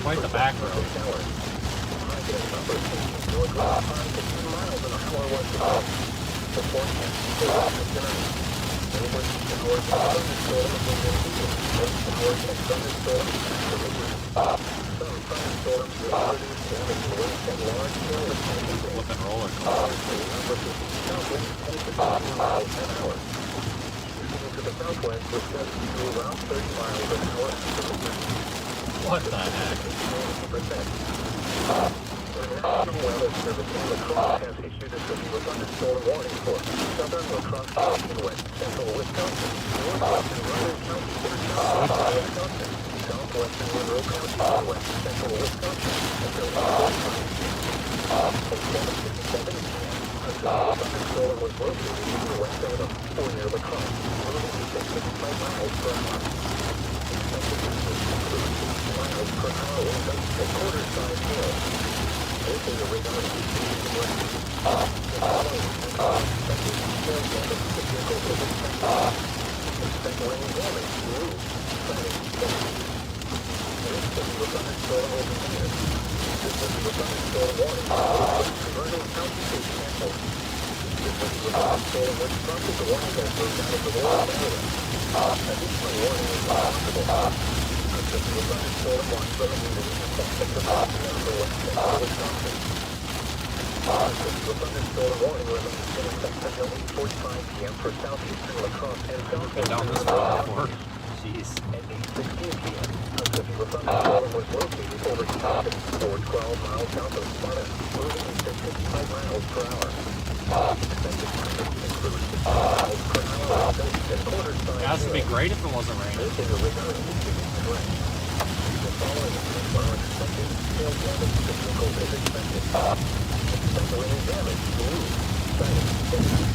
Quite the back road. Flipping roller coaster. What the heck? National Weather Service in La Crosse has issued a severe thunderstorm warning for southern La Crosse County in west central Wisconsin, northwestern Vernon County in southwestern Wisconsin, southwestern Monroe County in west central Wisconsin until 8:45 p.m. At 7:57 p.m., a severe thunderstorm was located in the west Odom, or near La Crosse, moving at 65 miles per hour. Expected winds include 60 miles per hour winds and quarter-size hail. This is a radar indication west. The following is expected hail damage to vehicles is expected. Expect wind damage to roofs, siding, and trees. This severe thunderstorm will be near. This severe thunderstorm warning for Vernon County is canceled. This severe thunderstorm was prompted the warning that moved out of the warning area. Additional warning is possible. A severe thunderstorm watch remains in effect at the west central Wisconsin. A severe thunderstorm warning remains in effect until 8:45 p.m. for southeastern La Crosse and Been down southwestern this Monroe road before. counties. Jeez. At 8:16 p.m., a severe thunderstorm was located over Houston, or 12 miles south of Sparta, moving at 55 miles per hour. Expected winds include 60 miles per hour and quarter-size It has to be hail. great if it wasn't raining. This is a radar indicating threat. The following events are expected. Hail damage to vehicles is expected. Expect wind damage to roofs, siding, and trees.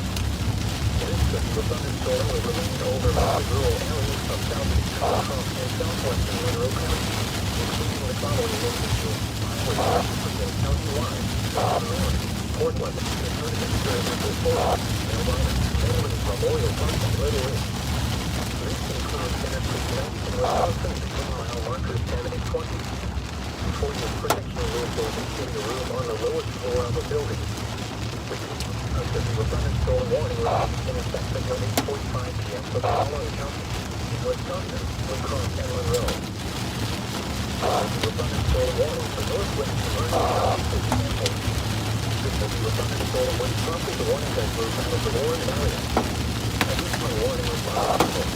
This severe thunderstorm will remain over most rural areas of southeastern La Crosse and southwestern Monroe County, including the following locations: Iowa, Michigan County-wide, North, Portland, Meteorological, Fort, Carolina, Maryland, Memorial Park, and Little Ridge. This includes interstate 90 in Wisconsin between mile markers 10 and 20. For your protection rules will include a room on the lowest floor of a building. Repeat, a severe thunderstorm warning remains in effect until 8:45 p.m. for the following counties in Wisconsin, La Crosse, and Monroe. A severe thunderstorm warning for northwestern Vernon County is canceled. The severe thunderstorm was prompted the warning that moved out of the warned area. Additional warning is possible.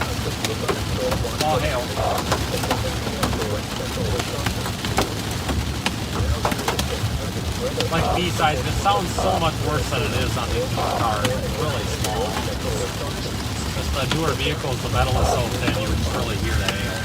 A severe thunderstorm watch Oh, hail. Like B-sides, it sounds so much worse than it is on these newer cars. It's really small. Just the newer vehicles, the metal is so thin, you can really hear the hail.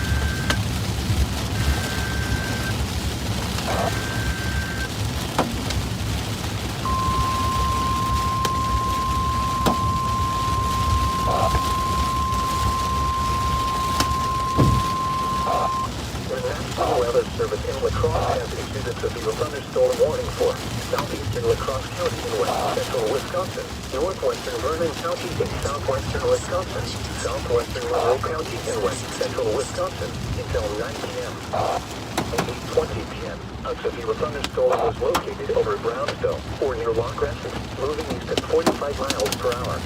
The National Weather Service in La Crosse has issued a severe thunderstorm warning for southeastern La Crosse County in west central Wisconsin, northwestern Vernon County in southwestern Wisconsin, southwestern Monroe County in west central Wisconsin until 9 p.m. At 8:20 p.m., a severe thunderstorm was located over Brownsville, or near Loch Crescent, moving east at 45 miles per hour.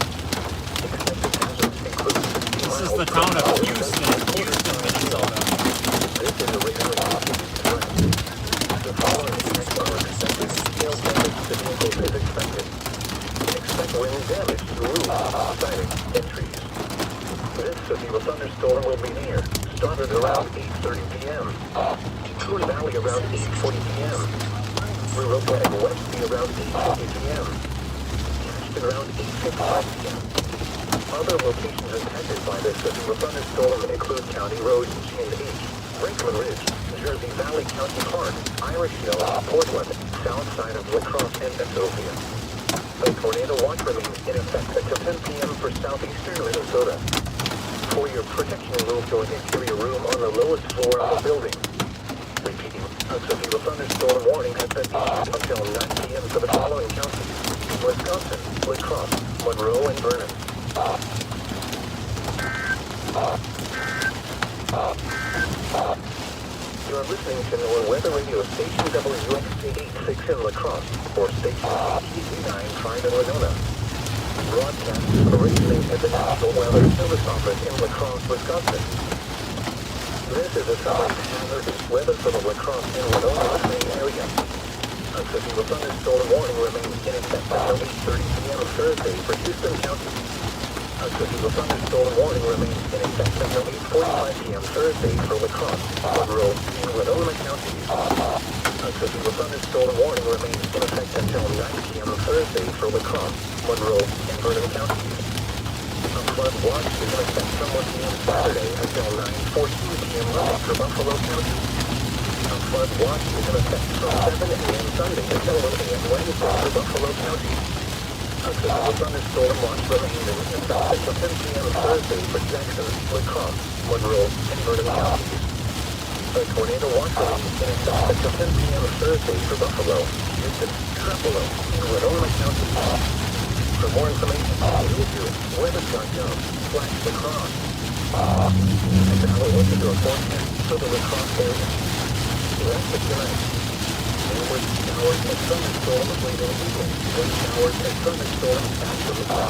Expected hazards include 60 This miles is the per town of hour Houston, Minnesota. This is a radar indicating threat. The following effects are expected. Hail damage to vehicles is expected. Expect wind damage to roofs, siding, and trees. This severe thunderstorm will be near. Started around 8:30 p.m. Coon Valley around 8:40 p.m. Ruropa and Waelti around 8:50 p.m. Ashton around 8:55 p.m. Other locations impacted by this severe thunderstorm include County Road G&H, Franklin Ridge, Jersey Valley County Park, Irish Hill, Portland, south side of La Crosse, and Sophia. A tornado watch remains in effect until 10 p.m. for southeastern Minnesota. For your protection, move to an interior room on the lowest floor of the building. Repeating, a severe thunderstorm warning has been issued until 9 p.m. for the following counties: Wisconsin, La Crosse, Monroe, and Vernon. You are listening to NOAA Weather Radio Station WXC-86 in La Crosse, or Station CTV-95 in Winona. Broadcast originating at the National Weather Service Office in La Crosse, Wisconsin. This is a summary of hazardous weather for the La Crosse and Winona listening area. A severe thunderstorm warning remains in effect until 8:30 p.m. Thursday for Houston County. A severe thunderstorm warning remains in effect until 8:45 p.m. Thursday for La Crosse, Monroe, and Winona counties. A typical thunderstorm warning remains in effect until 9 p.m. Thursday for Lacrosse, Monroe, and Vernon counties. A flood watch is in effect from 1 p.m. Saturday until 9:14 p.m. Monday for Buffalo County. A flood watch is in effect from 7 a.m. Sunday until 1 a.m. Wednesday for Buffalo County. A typical thunderstorm watch remains in effect until 10 p.m. Thursday for Jackson, Lacrosse, Monroe, and Vernon counties. A tornado watch remains in effect until 10 p.m. Thursday for Buffalo, Houston, Tupelo, and Winona counties. For more information, visit weather.gov/lacrosse. And now we'll look into a forecast for the Lacrosse area. Rest of tonight. Downward showers and thunderstorms late in the evening. Wind showers and thunderstorms after the sun.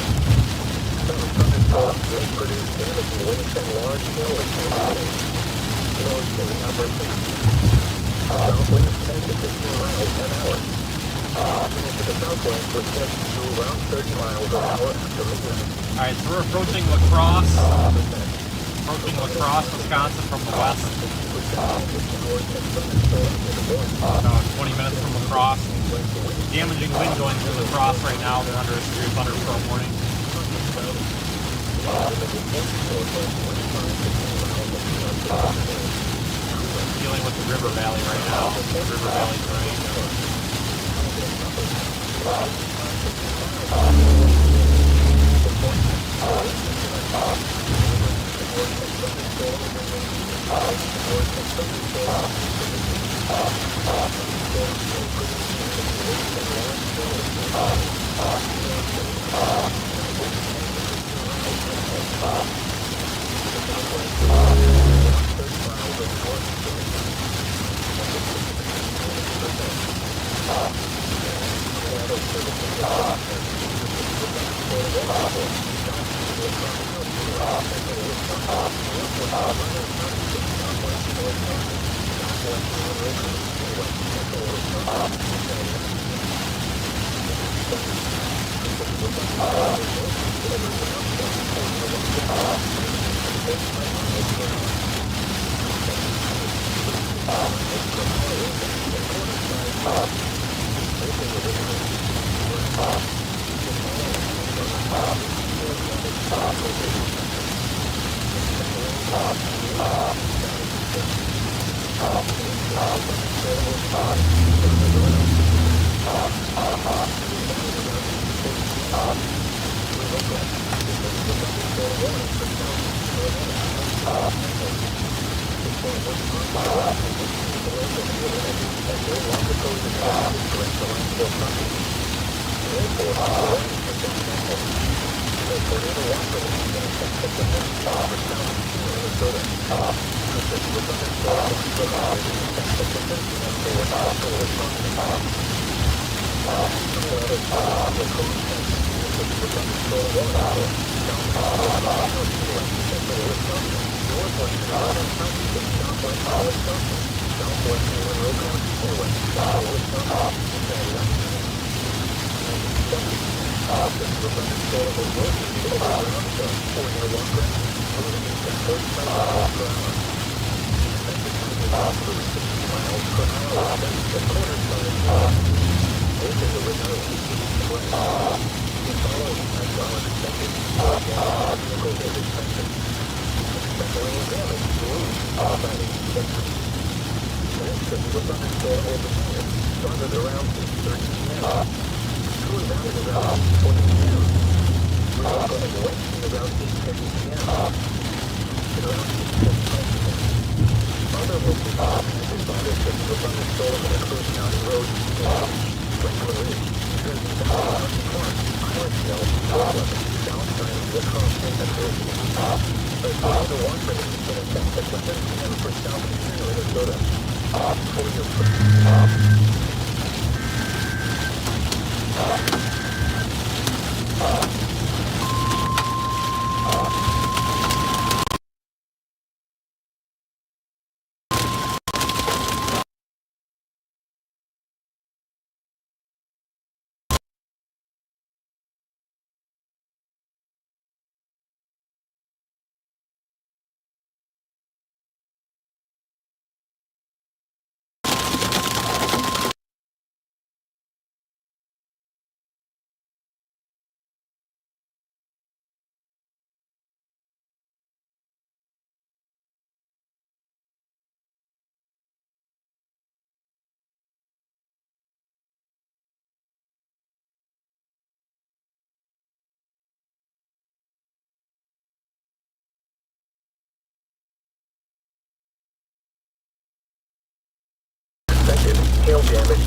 Some thunderstorms may produce damaging winds and large hail activity. North in the upper 60s. South winds 10 to 15 miles an hour. Winds to the southwest with gusts to around 30 miles an hour after midnight. Alright, so we're approaching Lacrosse. Approaching Lacrosse, Wisconsin from the west. About 20 minutes from Lacrosse. Damaging wind going through Lacrosse right now. They're under a severe thunderstorm warning. Dealing with the river valley right now. River valley terrain.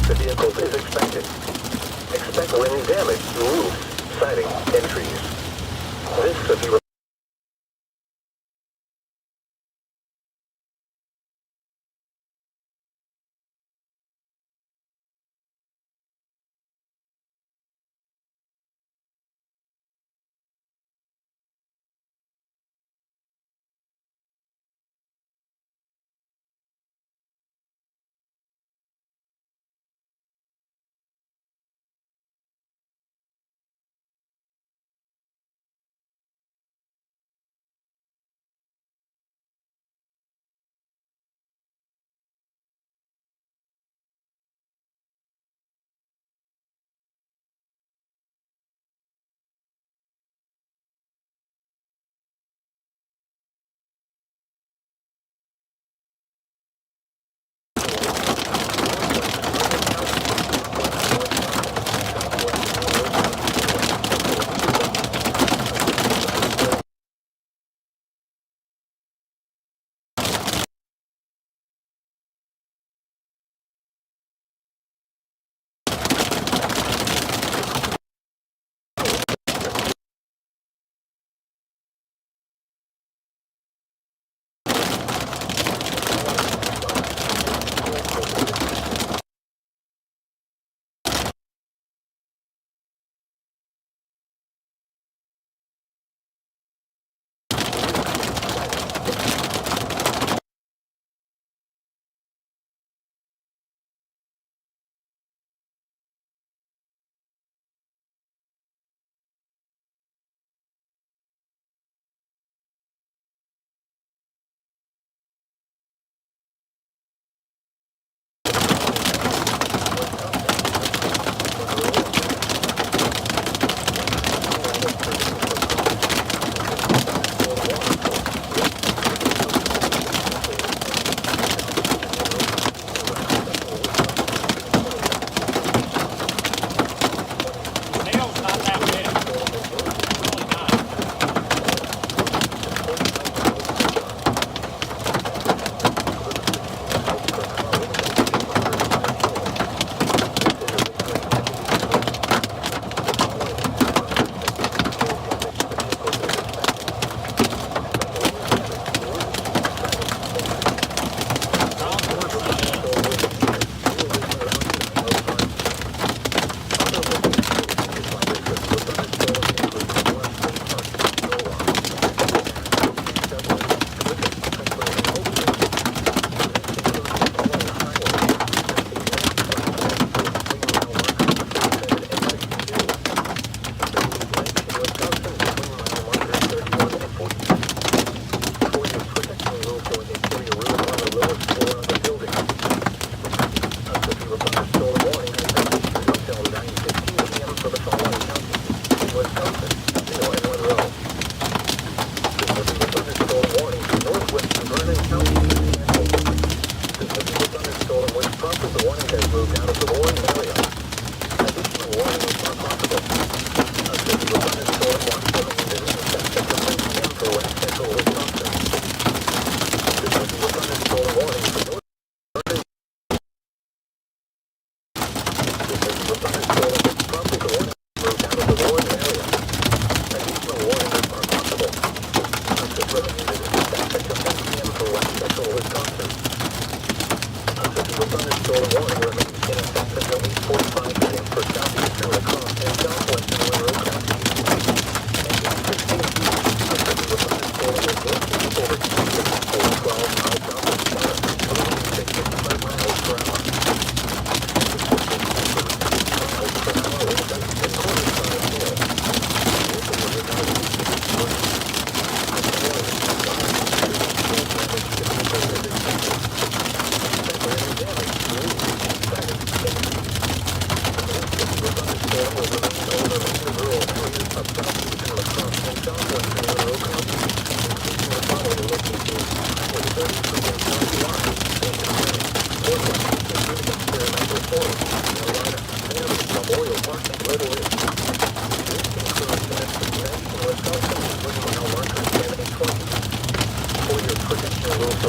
to vehicles is expected. Expect wind damage to roofs, siding, and trees. This could be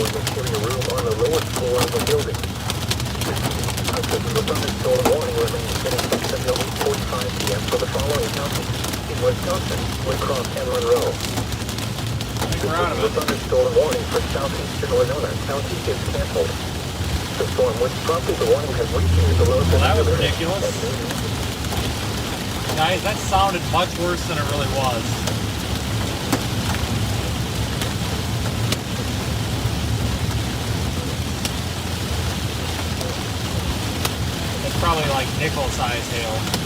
Interior room on the lowest floor of the building. The thunderstorm warning remains in effect until 8:45 p.m. for the following counties: in Wisconsin, La Crosse, and Monroe. We're out of The it. thunderstorm warning for southeastern Winona County is canceled. The storm which prompted the warning has weakened below Well, that was severe ridiculous. and may be Guys, that sounded much worse than it really was. It's probably like nickel-sized hail.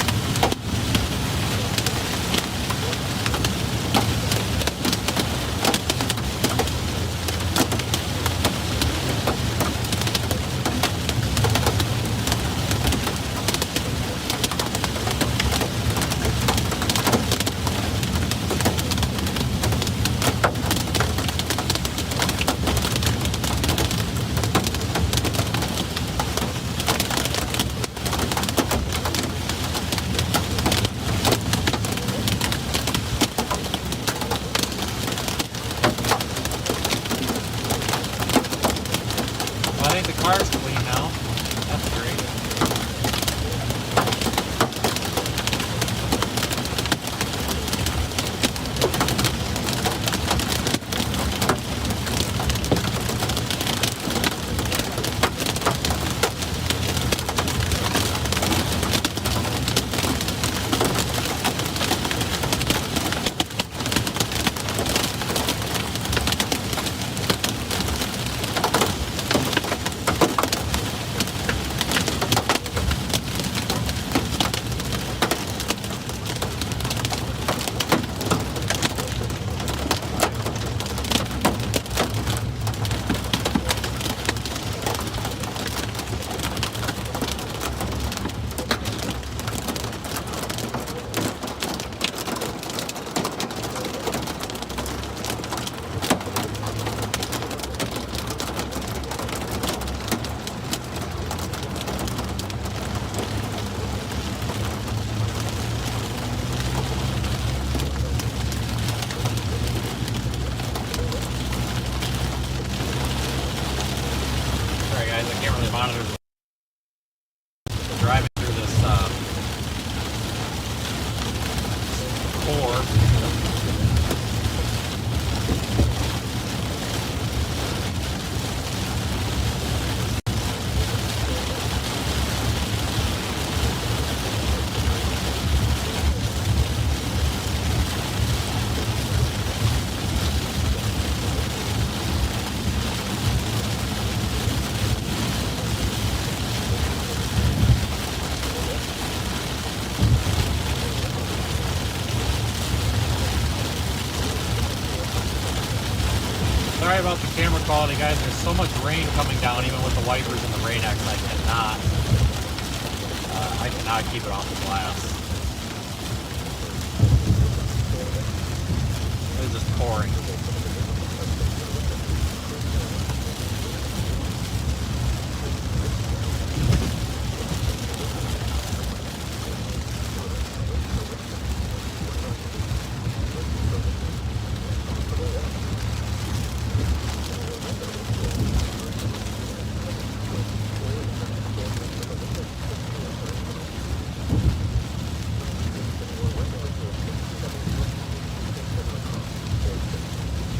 Well, I think the car's clean now. That's great. Sorry guys, I can't really monitor the driving through this core. Sorry about the camera quality, guys. There's so much rain coming down, even with the wipers and the rain X. I cannot keep it off the glass. It's just pouring.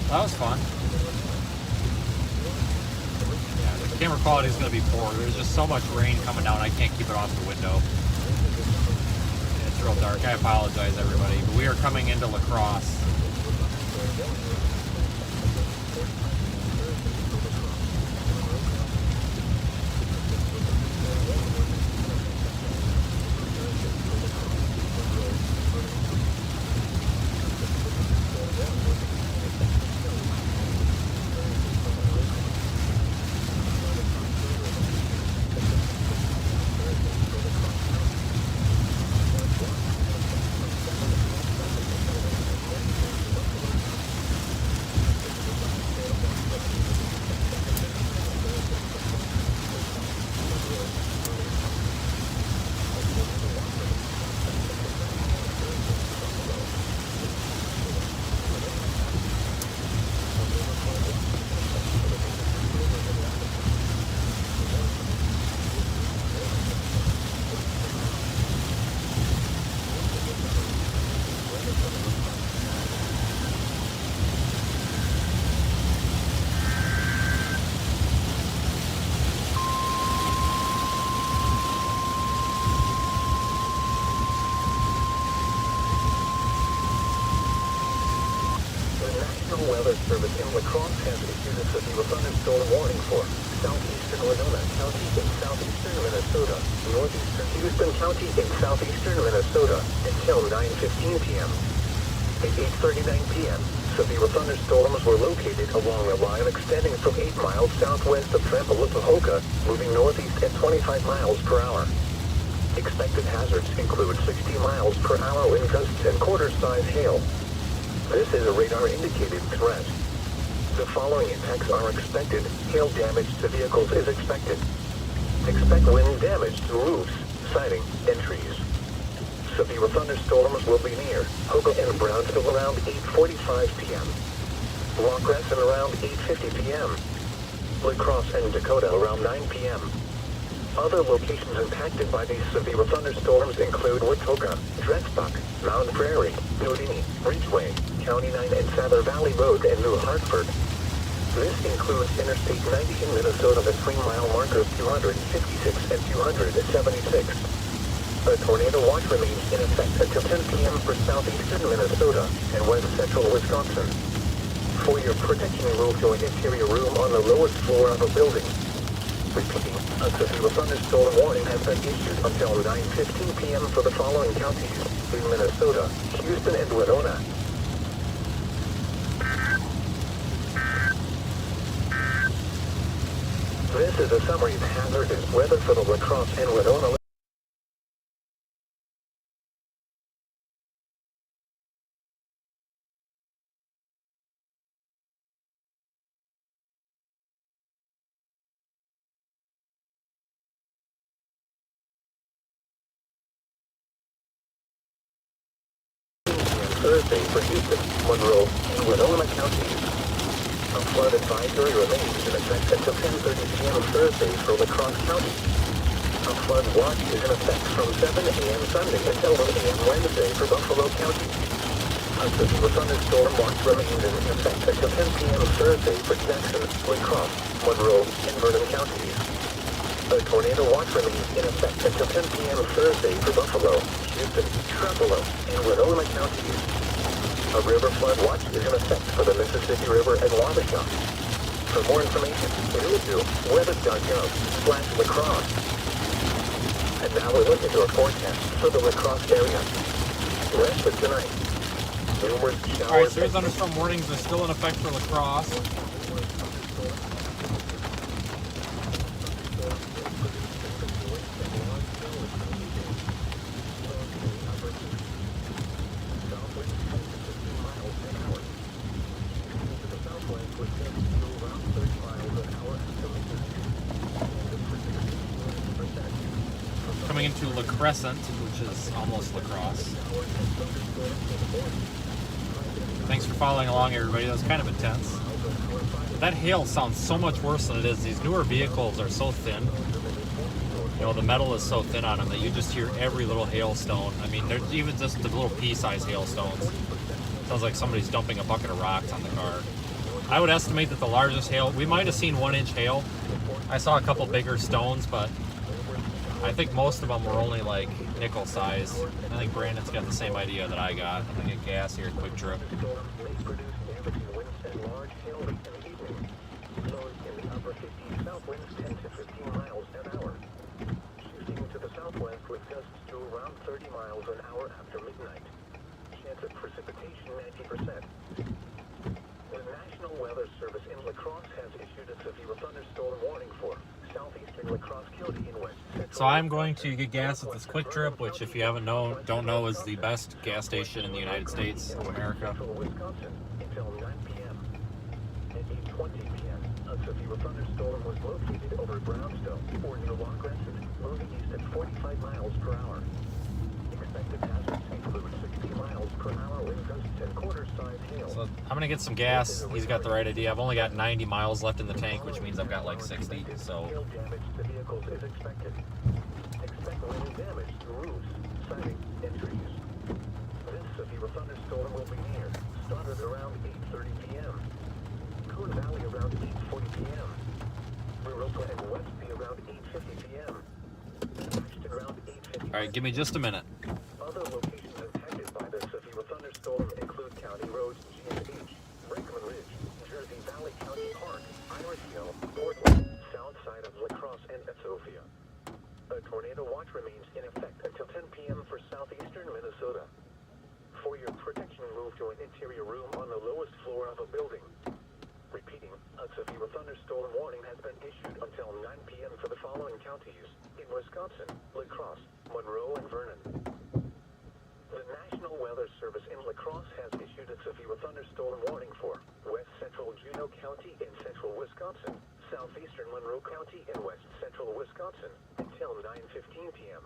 That was fun. Yeah, the camera quality is going to be poor. There's just so much rain coming down, I can't keep it off the window. It's real dark. I apologize, everybody. But we are coming into La Crosse. National Weather Service in La Crosse has issued a severe thunderstorm warning for southeastern Winona County in southeastern Minnesota, northeastern Houston County in southeastern Minnesota until 9:15 p.m. At 8:39 p.m., severe thunderstorms were located along a line extending from 8 miles southwest of Trampalopahoka, moving northeast at 25 miles per hour. Expected hazards include 60 miles per hour wind gusts and quarter-size hail. This is a radar-indicated threat. The following impacts are expected. Hail damage to vehicles is expected. Expect wind damage to roofs, siding, and trees. Severe thunderstorms will be near Hoga and Brownsville around 8:45 p.m. La Crescent around 8:50 p.m. La Crosse and Dakota around 9 p.m. Other locations impacted by these severe thunderstorms include Wautoka, Drexbuck, Mound Prairie, Nodini, Ridgeway, County 9 and Sather Valley Road, and New Hartford. This includes Interstate 90 in Minnesota between mile markers 256 and 276. A tornado watch remains in effect until 10 p.m. for southeastern Minnesota and west central Wisconsin. For your protection, move to an interior room on the lowest floor of a building. Repeating, a severe thunderstorm warning has been issued until 9:15 p.m. for the following counties in Minnesota, Houston, and Winona. This is a summary of hazardous weather for the La Crosse and Winona. Thursday for Houston, Monroe, and Winona counties. A flood advisory remains in effect until 10:30 p.m. Thursday for La Crosse County. A flood watch is in effect from 7 a.m. Sunday until 1 a.m. Wednesday for Buffalo County. A severe thunderstorm watch remains in effect until 10 p.m. Thursday for Jackson, La Crosse, Monroe, and Vernon counties. A tornado watch remains in effect until 10 p.m. Thursday for Buffalo, Houston, Tupelo, and Winona counties. A river flood watch is in effect for the Mississippi River and Wabasha. For more information, go to weather.gov/La Crosse. And now we look into our forecast for the La Crosse area. Rest of tonight. Numerous showers. Alright, severe thunderstorm warnings are still in effect for La Crosse. Coming into La Crescent, which is almost La Crosse. Thanks for following along, everybody. That was kind of intense. That hail sounds so much worse than it is. These newer vehicles are so thin. You know, the metal is so thin on them that you just hear every little hailstone. I mean, they're even just the little pea-sized hailstones. Sounds like somebody's dumping a bucket of rocks on the car. I would estimate that the largest hail, we might have seen 1-inch hail. I saw a couple bigger stones, but I think most of them were only like nickel size. I think Brandon's got the same idea that I got. I'm gonna get gas here, quick trip. Precipitation 90%. The National Weather Service in La Crosse has issued a severe thunderstorm warning for southeastern La Crosse County in west central. So I'm going to get gas at this quick trip, which if you don't know is the best gas station in the United States of America. Wisconsin until 9 p.m. At 8:20 p.m., a severe thunderstorm was located over Brownsville or near La Crescent, moving east at 45 miles per hour. Expected hazards include 60 miles per hour wind gusts and quarter-size hail. So I'm gonna get some gas. He's got the right idea. I've only got 90 miles left in the tank, which means I've got like 60. So Hail damage to vehicles is expected. Expect wind damage to roofs, siding, and trees. This severe thunderstorm will be near. Started around 8:30 p.m. Coon Valley around 8:40 p.m. Waelti and Westby around 8:50 p.m. Ashton around 8:50. all right, give me just a minute. Other locations impacted by the severe thunderstorm include County Roads G and H, Brinkman Ridge, County Park, Irish Hill, Portland, south side of La Crosse and Sophia. A tornado watch remains in effect until 10 p.m. for southeastern Minnesota. For your protection, move to an interior room on the lowest floor of a building. Repeating, a severe thunderstorm warning has been issued until 9 p.m. for the following counties in Wisconsin: La Crosse, Monroe, and Vernon. The National Weather Service in La Crosse has issued a severe thunderstorm warning for west central Juneau County in central Wisconsin, southeastern Monroe County, and west central Wisconsin until 9:15 p.m.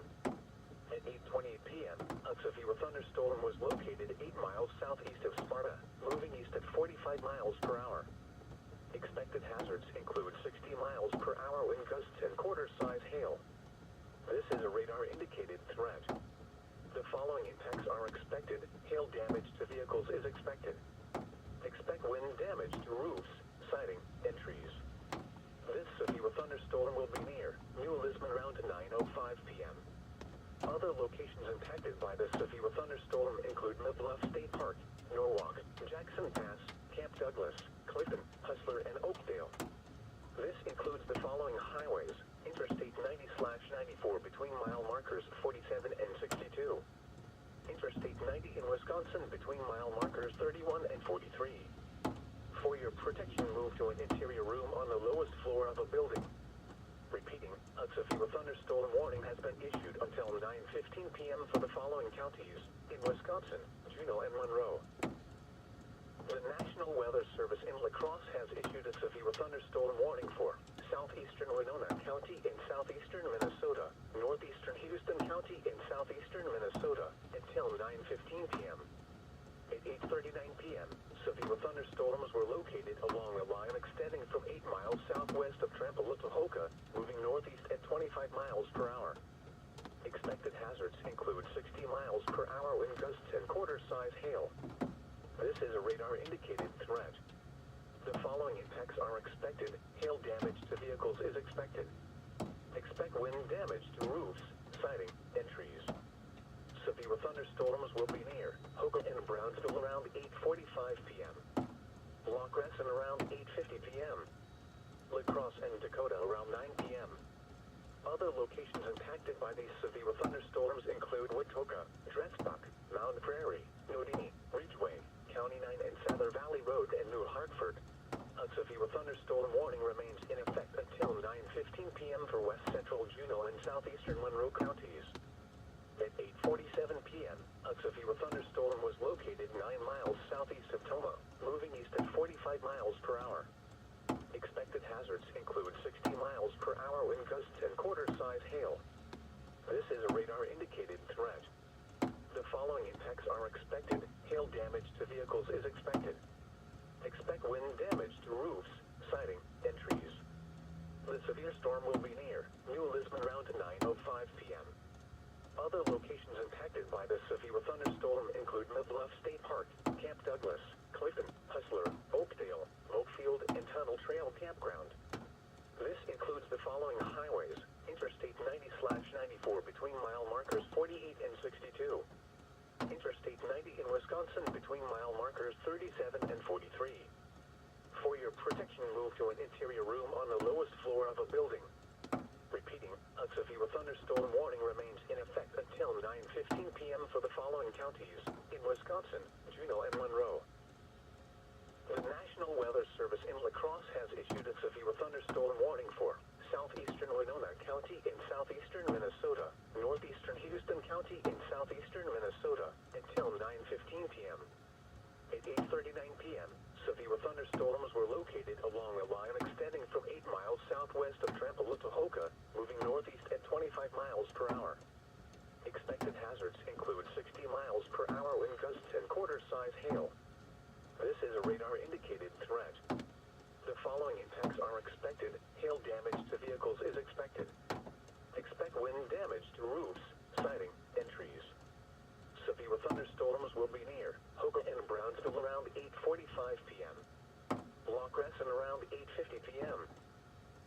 At 8:28 p.m., a severe thunderstorm was located 8 miles southeast of Sparta, moving east at 45 miles per hour. Expected hazards include 60 miles per hour wind gusts and quarter-size hail. This is a radar-indicated threat. The following impacts are expected. Hail damage to vehicles is expected. Expect wind damage to roofs, siding, and trees. This severe thunderstorm will be near New Lisbon around 9:05 p.m. Other locations impacted by this severe thunderstorm include Midbluff State Park, Norwalk, Jackson Pass, Camp Douglas, Clifton, Hustler, and Oakdale. This includes the following highways: Interstate 90/94 between mile markers 47 and 62. Interstate 90 in Wisconsin between mile markers 31 and 43. For your protection, move to an interior room on the lowest floor of a building. Repeating, a severe thunderstorm warning has been issued until 9:15 p.m. for the following counties in Wisconsin: Juneau and Monroe. The National Weather Service in La Crosse has issued a severe thunderstorm warning for southeastern Winona County in southeastern Minnesota, northeastern Houston County in southeastern Minnesota until 9:15 p.m. At 8:39 p.m., severe thunderstorms were located along a line extending from 8 miles southwest of Trampalotohoka, moving northeast at 25 miles per hour. Expected hazards include 60 miles per hour wind gusts and quarter-size hail. This is a radar-indicated threat. The following impacts are expected. Hail damage to vehicles is expected. Expect wind damage to roofs, siding, and trees. Severe thunderstorms will be near Hoga and Brownsville around 8:45 p.m. Lawcresson around 8:50 p.m. La Crosse and Dakota around 9 p.m. Other locations impacted by these severe thunderstorms include Watoka, Dressbuck, Mound Prairie, Nodini, Ridgeway, County 9 and Sather Valley Road, and New Hartford. A severe thunderstorm warning remains in effect until 9:15 p.m. for west central Juneau and southeastern Monroe counties. At 8:47 p.m., a severe thunderstorm was located 9 miles southeast of Toma, moving east at 45 miles per hour. Expected hazards include 60 miles per hour wind gusts and quarter-size hail. This is a radar-indicated threat. The following impacts are expected. Hail damage to vehicles is expected. Expect wind damage to roofs, siding, and trees. The severe storm will be near New Lisbon around 9:05 p.m. Other locations impacted by this severe thunderstorm include Midbluff State Park, Camp Douglas, Clifton, Hustler, Oakdale, Oakfield, and Tunnel Trail Campground. This includes the following highways: Interstate 90/94 between mile markers 48 and 62. Interstate 90 in Wisconsin between mile markers 37 and 43. For your protection, move to an interior room on the lowest floor of a building. Repeating, a severe thunderstorm warning remains in effect until 9:15 p.m. for the following counties in Wisconsin, Juneau, and Monroe. The National Weather Service in La Crosse has issued a severe thunderstorm warning for southeastern Winona County in southeastern Minnesota, northeastern Houston County in southeastern Minnesota until 9:15 p.m. At 8:39 p.m., severe thunderstorms were located along a line extending from 8 miles southwest of Trampalotohoka, moving northeast at 25 miles per hour. Expected hazards include 60 miles per hour wind gusts and quarter-size hail. This is a radar-indicated threat. The following impacts are expected. Hail damage to vehicles is expected. Expect wind damage to roofs, siding, and trees. Severe thunderstorms will be near Hoga and Brownsville around 8:45 p.m. Lawcresson around 8:50 p.m.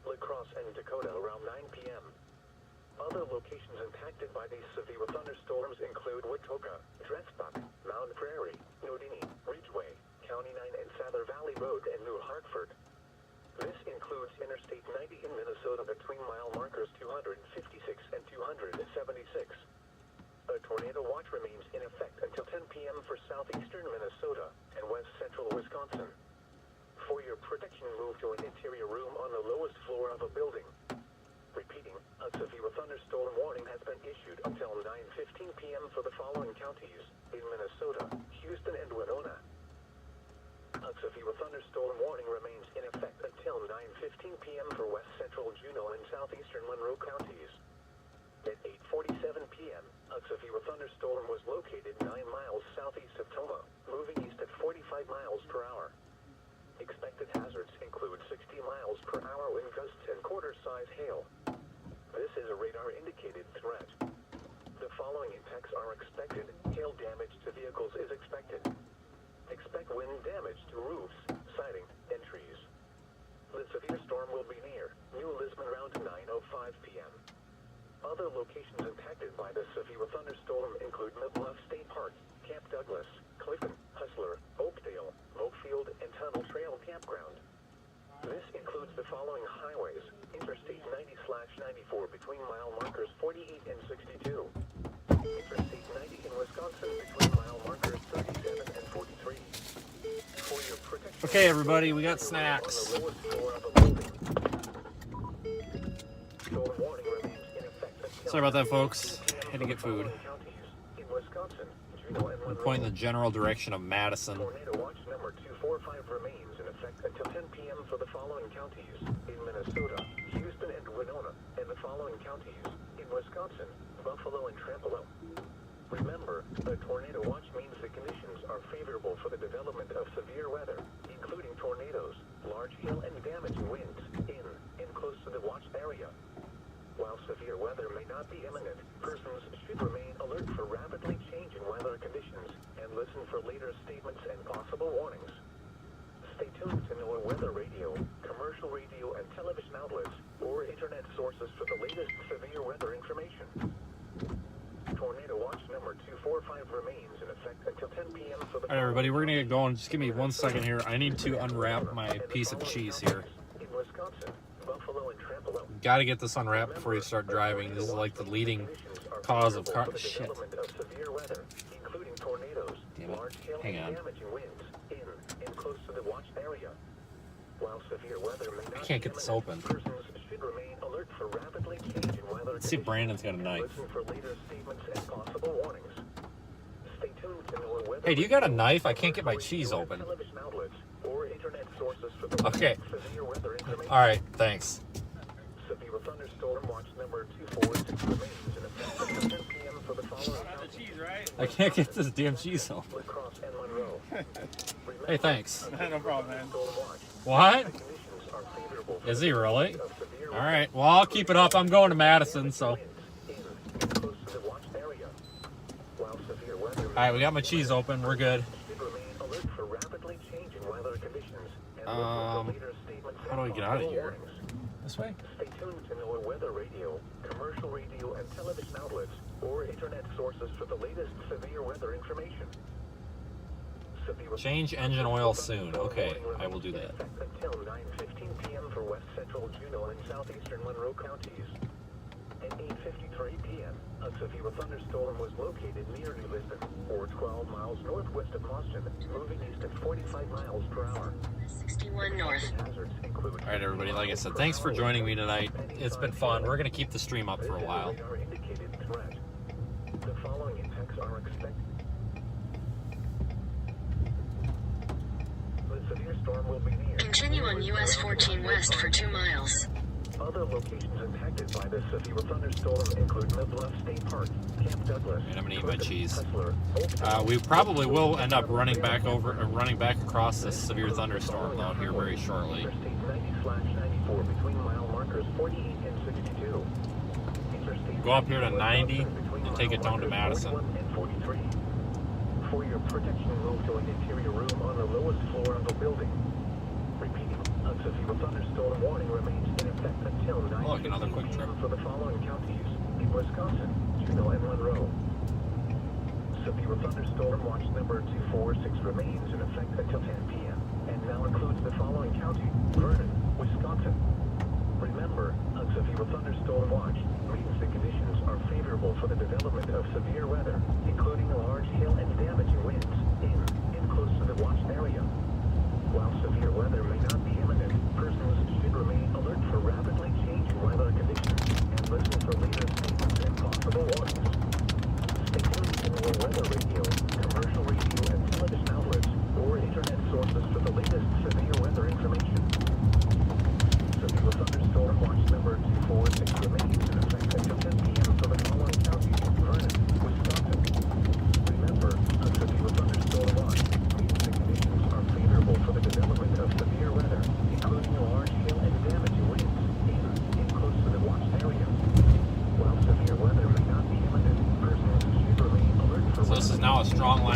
La Crosse and Dakota around 9 p.m. Other locations impacted by these severe thunderstorms include Watoka, Dressbuck, Mound Prairie, Nodini, Ridgeway, County 9 and Sather Valley Road, and New Hartford. This includes Interstate 90 in Minnesota between mile markers 256 and 276. A tornado watch remains in effect until 10 p.m. for southeastern Minnesota and west central Wisconsin. For your protection, move to an interior room on the lowest floor of a building. Repeating, a severe thunderstorm warning has been issued until 9:15 p.m. for the following counties in Minnesota, Houston, and Winona. A severe thunderstorm warning remains in effect until 9:15 p.m. for west central Juneau and southeastern Monroe counties. At 8:47 p.m., a severe thunderstorm was located 9 miles southeast of Toma, moving east at 45 miles per hour. Expected hazards include 60 miles per hour wind gusts and quarter-size hail. This is a radar-indicated threat. The following impacts are expected. Hail damage to vehicles is expected. Expect wind damage to roofs, siding, and trees. The severe storm will be near New Lisbon around 9:05 p.m. Other locations impacted by the severe thunderstorm include Midbluff State Park, Camp Douglas, Clifton, Hustler, Oakdale, Oakfield, and Tunnel Trail Campground. This includes the following highways: Interstate 90/94 between mile markers 48 and 62. Interstate 90 in Wisconsin between mile markers 37 and 43. For your protection, Okay, everybody, we got snacks. on the lowest floor of a building. Storm warning remains in effect until Sorry about that, folks. Had to get food. counties in Wisconsin, Juneau, and We Monroe. point in the general direction of Madison. Tornado watch number 245 remains in effect until 10 p.m. for the following counties in Minnesota, Houston, and Winona, and the following counties in Wisconsin, Buffalo, and Trempealeau. Remember, a tornado watch means the conditions are favorable for the development of severe weather, including tornadoes, large hail, and damaging winds in and close to the watch area. While severe weather may not be imminent, persons should remain alert for rapidly changing weather conditions and listen for later statements and possible warnings. Stay tuned to NOAA weather radio, commercial radio and television outlets, or internet sources for the latest severe weather information. Tornado watch number 245 remains in effect until 10 p.m. for the... All right, everybody, we're gonna get going. Just give me 1 second here. I need to unwrap my piece of cheese here. In Wisconsin, Buffalo, and Trempealeau. Got to get this unwrapped before you start driving. This is like the leading cause of car. Shit. Development of severe weather, including tornadoes, Damn it. large hail, Hang on. and damaging winds in and close to the watch area. While severe weather may not I can't be get this imminent, open. persons should remain alert for rapidly changing weather Let's see if Brandon's got a knife. Listen for later statements and possible warnings. Stay tuned to NOAA weather. Hey, do you got a knife? I can't get my cheese open. Television outlets or internet sources for the Okay. severe weather information. All right, thanks. Severe thunderstorm watch number 246 remains in effect until 10 p.m. for the following Not the counties. cheese, right? I can't get this damn cheese open. La Crosse and Monroe. Hey, thanks. No problem, man. Storm watch. What? Conditions are favorable for Is he really? of severe All right. Well, I'll keep it up. I'm going to Madison, so. winds in and close to the watch area. While severe weather All right, we got my cheese open. We're good. should remain alert for rapidly changing weather conditions and Um, listen for later statements how do and I get out of possible here? warnings. This way? Stay tuned to NOAA weather radio, commercial radio and television outlets, or internet sources for the latest severe weather information. Severe Change engine oil soon. Okay, I will do that. Until 9:15 p.m. for west central Juneau and southeastern Monroe counties. At 8:53 p.m., a severe thunderstorm was located near New Lisbon, or 12 miles northwest of Boston, moving east at 45 miles per hour. 61 north. Hazards include... All right, everybody. Like I said, thanks for joining me tonight. It's been fun. We're going to keep the stream up for a while. This is a radar-indicated threat. The following impacts are expected. The severe storm will be near. Continue on US 14 west for 2 miles. Other locations impacted by this severe thunderstorm include Midbluff State Park, Camp Douglas, And I'm gonna eat my Clifton, cheese. Hustler, Oakdale, We probably will end up running back across this severe thunderstorm though here very shortly. Interstate 90/94 between mile markers 48 and 62. Interstate Go up here to 90 between and take it down to mile markers Madison. 41 and 43. For your protection, move to an interior room on the lowest floor of a building. Repeating, a severe thunderstorm warning remains in effect until 9 Look, another quick trip. for the following counties in Wisconsin, Juneau, and Monroe. Severe thunderstorm watch number 246 remains in effect until 10 p.m. and now includes the following county: Vernon, Wisconsin.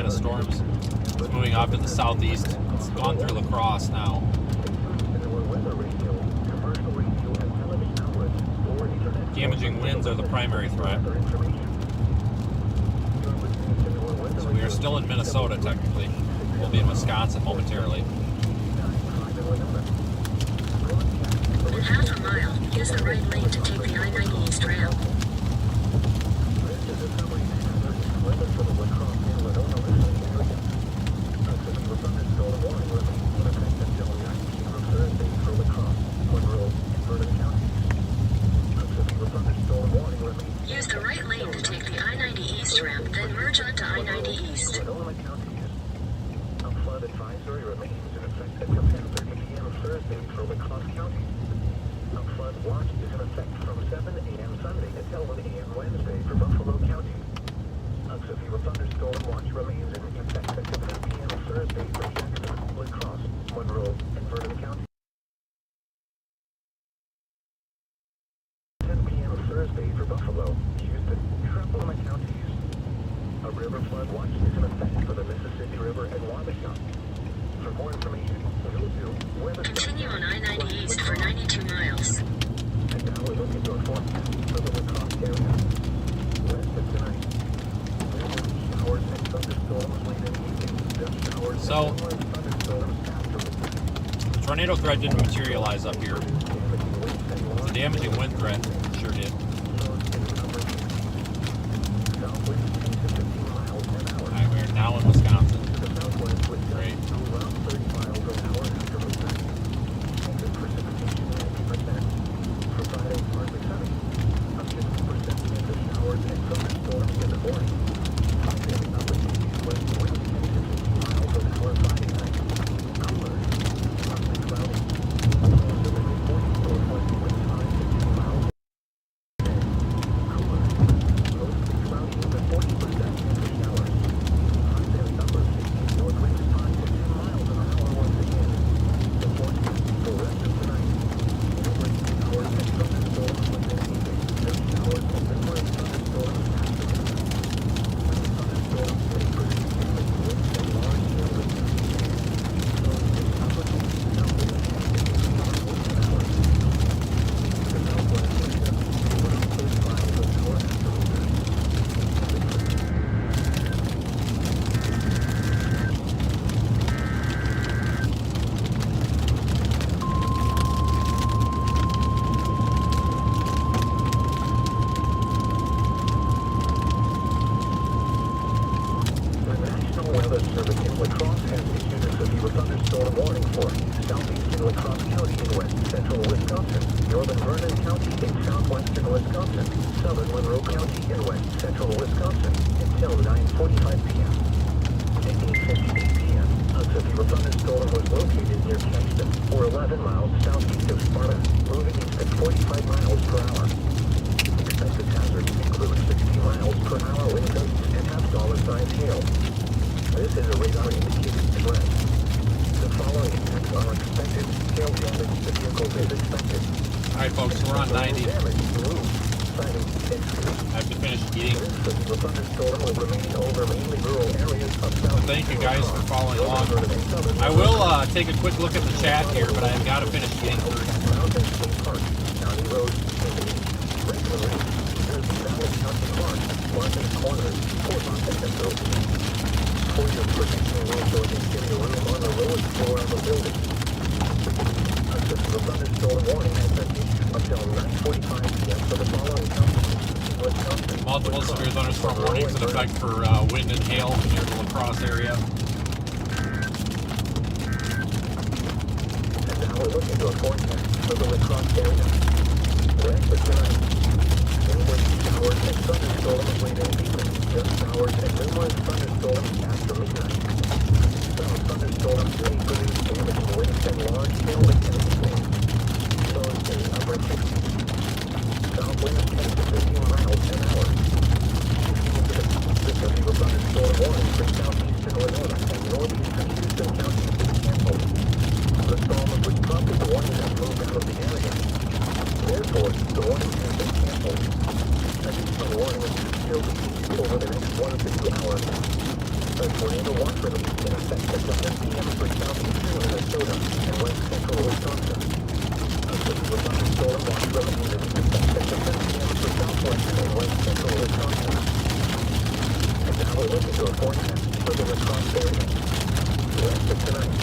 of storms. It's moving off to the southeast. It's gone through La Crosse now. Damaging winds are the primary threat. So we are still in Minnesota, technically. We'll be in Wisconsin momentarily. In half a mile, use the right lane to take the I-90 East ramp. Use the right lane to take the I-90 East ramp, then merge onto I-90 East. A flood advisory remains in effect until 10:30 p.m. Thursday for La Crosse County. A flood watch is in effect from 7 a.m. Sunday until 1 a.m. Wednesday for Buffalo County. A severe thunderstorm watch remains in effect until 10 p.m. Thursday for Jackson, La Crosse, Monroe, and Vernon County. 10 p.m. Thursday for Buffalo, Houston, Trumbull counties. A river flood watch is in effect for the Mississippi River and Wabasha. For more information, go to weather. Continue on I-90 East for 92 miles. And now we look into a forecast for the La Crosse area. West of tonight, there will be showers and thunderstorms late in the evening. Just showers So, and thunderstorms after midnight. the tornado threat didn't materialize up here. The damaging wind threat sure did. Alright, we're now in Wisconsin. Great. Alright folks, we're on 90. I have to finish eating. Thank you guys for following along. I will take a quick look at the chat here, but I've got to finish eating first. Multiple severe thunderstorm warnings in effect for wind and hail near the La Crosse area. And now we're looking to a forecast for the La Crosse area. West for tonight, numerous showers and thunderstorms late in the evening. Just showers and numerous thunderstorms after midnight. Some thunderstorms may produce damaging winds and large hail in the evening. Those in the upper 60s. South winds 10 to 15 miles an hour. The severe thunderstorm warning for southeastern Winona and northeastern Houston counties is canceled. The storm which prompted the warning has moved out of the area. Therefore, the warning has been canceled. Additional warnings should still be issued over the next 1 to 2 hours. A tornado watch release in effect until 10 p.m. for southeastern Minnesota and west central Wisconsin. A severe thunderstorm watch remains in effect until 10 p.m. for southwestern and west central Wisconsin. And now we'll look into a forecast for the Wisconsin area. West of tonight.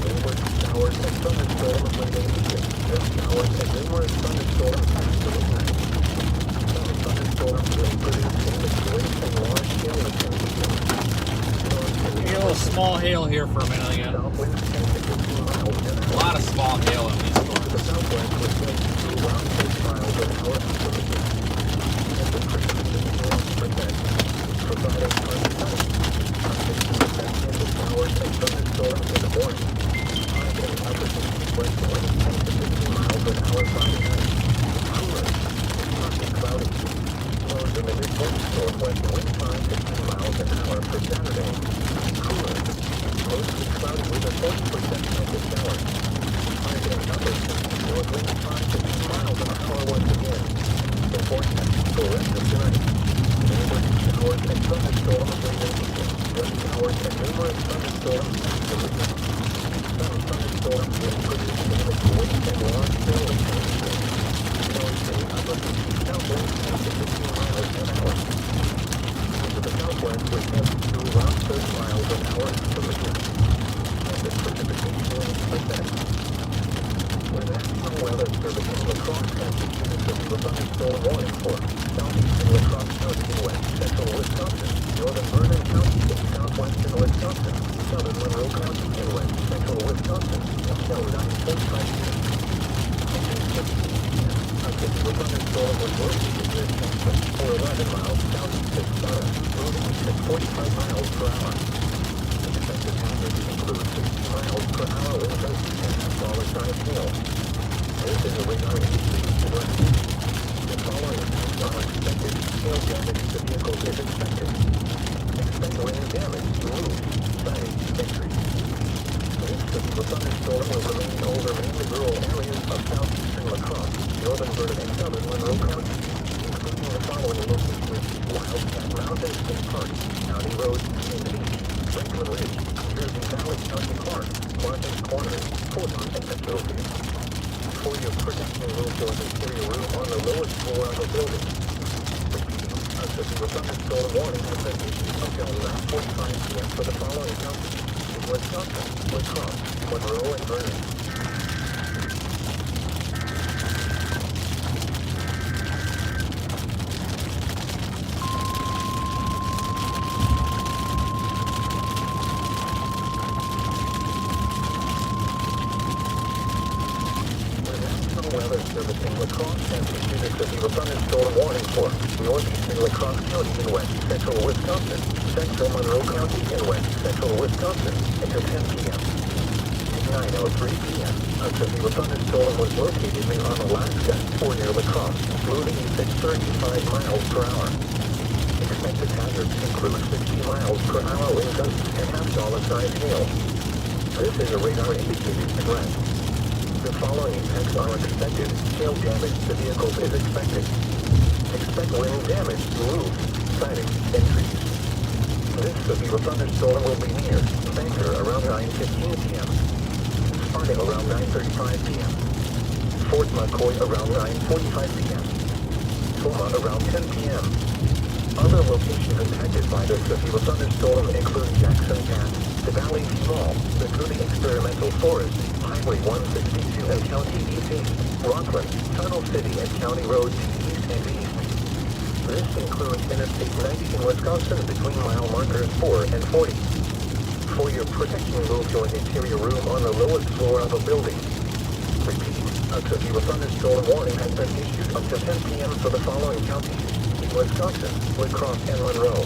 Numerous showers and thunderstorms late in the evening. Then showers and numerous thunderstorms after midnight. Some thunderstorms will produce individuals and large hail activity. A little small hail here for a minute again. A lot of small hail in these storms. The southwest was set to around 6 miles an hour activity. And the precipitation providing for the night. 60% of the showers and thunderstorms in the morning. High and upper 60 west winds 10 to 15 miles an hour Friday night. Cooler, partly cloudy. Lows in the mid-west northwest wind 5 to 10 miles an hour for Saturday. Cooler, mostly cloudy with a 40% chance of showers. High and upper 60 north wind 5 to 10 miles an hour once again. The forecast for the rest of tonight. Numerous showers and thunderstorms late in the evening. Then showers and numerous thunderstorms after midnight. Some thunderstorms will produce significant wind and large hail activity. Showers in upper 60 south winds 10 to 15 miles an hour. To the southwest with winds to around 30 miles an hour after midnight. And the precipitation percent. The National Weather Service in La Crosse has issued a thunderstorm warning for southeastern La Crosse County in west central Wisconsin, northern Vernon County in southwestern Wisconsin, southern Monroe County in west central Wisconsin, until 9:45 p.m. A severe thunderstorm was located near Texas for 11 miles southeast of Sparta, moving at 45 miles per hour. Expected hazards include 60 miles per hour wind gusts and dollar-sized hail. This is a radar indicating threat. The following events are expected. Hail damage to vehicles is expected. Expect wind damage to roofs, siding, and trees. This severe thunderstorm will remain over mainly rural areas of southeastern La Crosse, northern Vernon, and southern Monroe County, including the following locations: Wildcat Mountain State Park, County Road, Main Beach, Franklin Ridge, Jersey Valley County Park, Martins Corners, Fulton, and Metroville. For your protection, will show an interior room on the lowest floor of the building. Repeating, a severe thunderstorm warning has been issued until 9:45 p.m. for the following counties: Wisconsin, La Crosse, Monroe, and Vernon. Weather Service in La Crosse has issued a severe thunderstorm warning for northeastern La Crosse County in west central Wisconsin, central Monroe County in west central Wisconsin until 10 p.m. At 9:03 p.m., a severe thunderstorm was located near Alaska or near La Crosse, moving at 35 miles per hour. Expected hazards include 60 miles per hour wind gusts and half-dollar-sized hail. This is a radar-indicated threat. The following impacts are expected. Hail damage to vehicles is expected. Expect wind damage to roofs, siding, and trees. This severe thunderstorm will be near Bangor around 9:15 p.m. Sparta around 9:35 p.m. Fort McCoy around 9:45 p.m. Toma around 10 p.m. Other locations impacted by the severe thunderstorm include Jackson Pass, the Valley Mall, the Cooney Experimental Forest, Highway 162 and County East, Rockland, Tunnel City and County Road East and East. This includes Interstate 90 in Wisconsin between mile markers 4 and 40. For your protection, move to an interior room on the lowest floor of a building. Repeat, a severe thunderstorm warning has been issued up to 10 p.m. for the following counties: Wisconsin, La Crosse, and Monroe.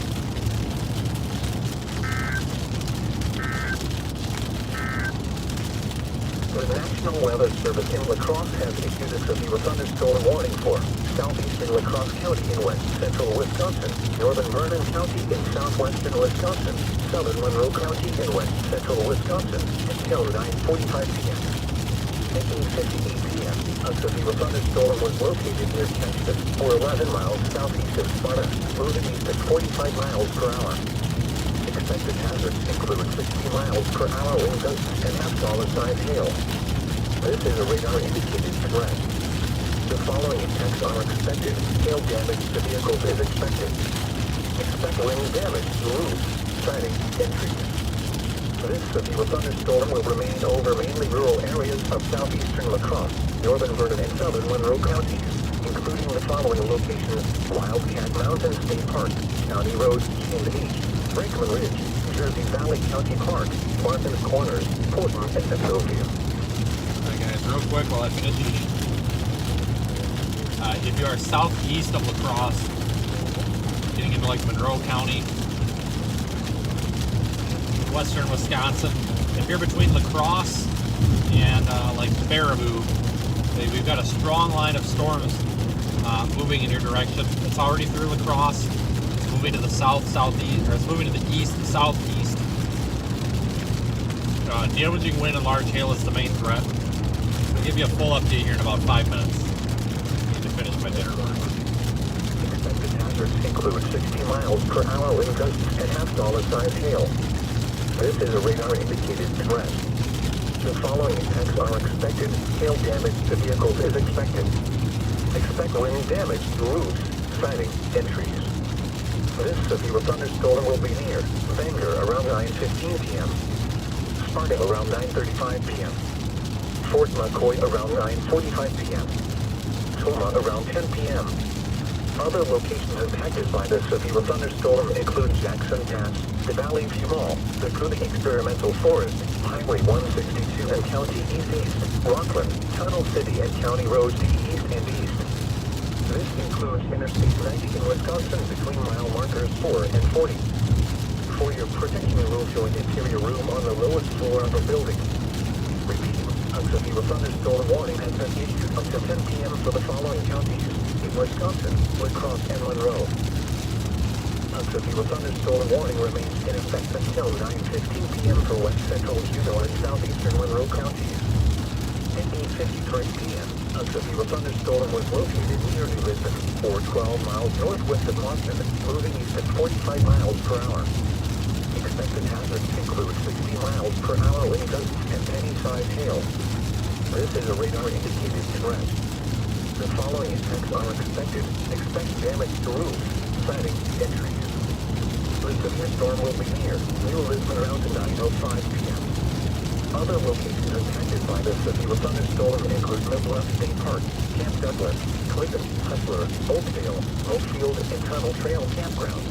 The National Weather Service in La Crosse has issued a severe thunderstorm warning for southeastern La Crosse County in west central Wisconsin, northern Vernon County in southwestern Wisconsin, southern Monroe County in west central Wisconsin until 9:45 p.m. At 8:58 p.m., a severe thunderstorm was located near Texas or 11 miles southeast of Sparta, moving east at 45 miles per hour. Affected hazards include 60 miles per hour wind gusts and half-dollar-sized hail. This is a radar-indicated threat. The following effects are expected. Hail damage to vehicles is expected. Expect wind damage to roofs, siding, and trees. This severe thunderstorm will remain over mainly rural areas of southeastern La Crosse, northern Vernon, and southern Monroe counties, including the following locations: Wildcat Mountain State Park, County Roads G and H, Brakeman Ridge, Jersey Valley County Park, Martins Corners, Portland, and Metrovia. Alright guys, real quick while I finish eating. If you are southeast of La Crosse, getting into like Monroe County, western Wisconsin, if you're between La Crosse and like Baraboo, we've got a strong line of storms moving in your direction. It's already through La Crosse. It's moving to the southeast, or it's moving to the east and southeast. Damaging wind and large hail is the main threat. I'll give you a full update here in about 5 minutes. I need to finish my dinner. Expected hazards include 60 miles per hour wind gusts and half-dollar-sized hail. This is a radar-indicated threat. The following effects are expected. Hail damage to vehicles is expected. Expect wind damage to roofs, siding, and trees. This severe thunderstorm will be near Bangor around 9:15 p.m., Sparta around 9:35 p.m., Fort McCoy around 9:45 p.m., Toma around 10 p.m. Other locations impacted by this severe thunderstorm include Jackson Pass, the Valley View Mall, the Cooley Experimental Forest, Highway 162 and County East, Rockland, Tunnel City, and County Roads East and East. This includes Interstate 90 in Wisconsin between mile markers 4 and 40. For your protection, remove your interior room on the lowest floor of a building. Repeat, a severe thunderstorm warning has been issued up to 10 p.m. for the following counties: in Wisconsin, La Crosse, and Monroe. A severe thunderstorm warning remains in effect until 9:15 p.m. for west central Juneau and southeastern Monroe counties. At 8:53 p.m., a severe thunderstorm was located near New Lisbon, or 12 miles northwest of Boston, moving east at 45 miles per hour. Expected hazards include 60 miles per hour wind gusts and any-sized hail. This is a radar-indicated threat. The following effects are expected. Expect damage to roofs, siding, and trees. The severe storm will be near New Lisbon around 9:05 p.m. Other locations impacted by the severe thunderstorm include Midwest State Park, Camp Douglas, Clinton, Hustler, Oakdale, Oakfield, and Tunnel Trail Campground.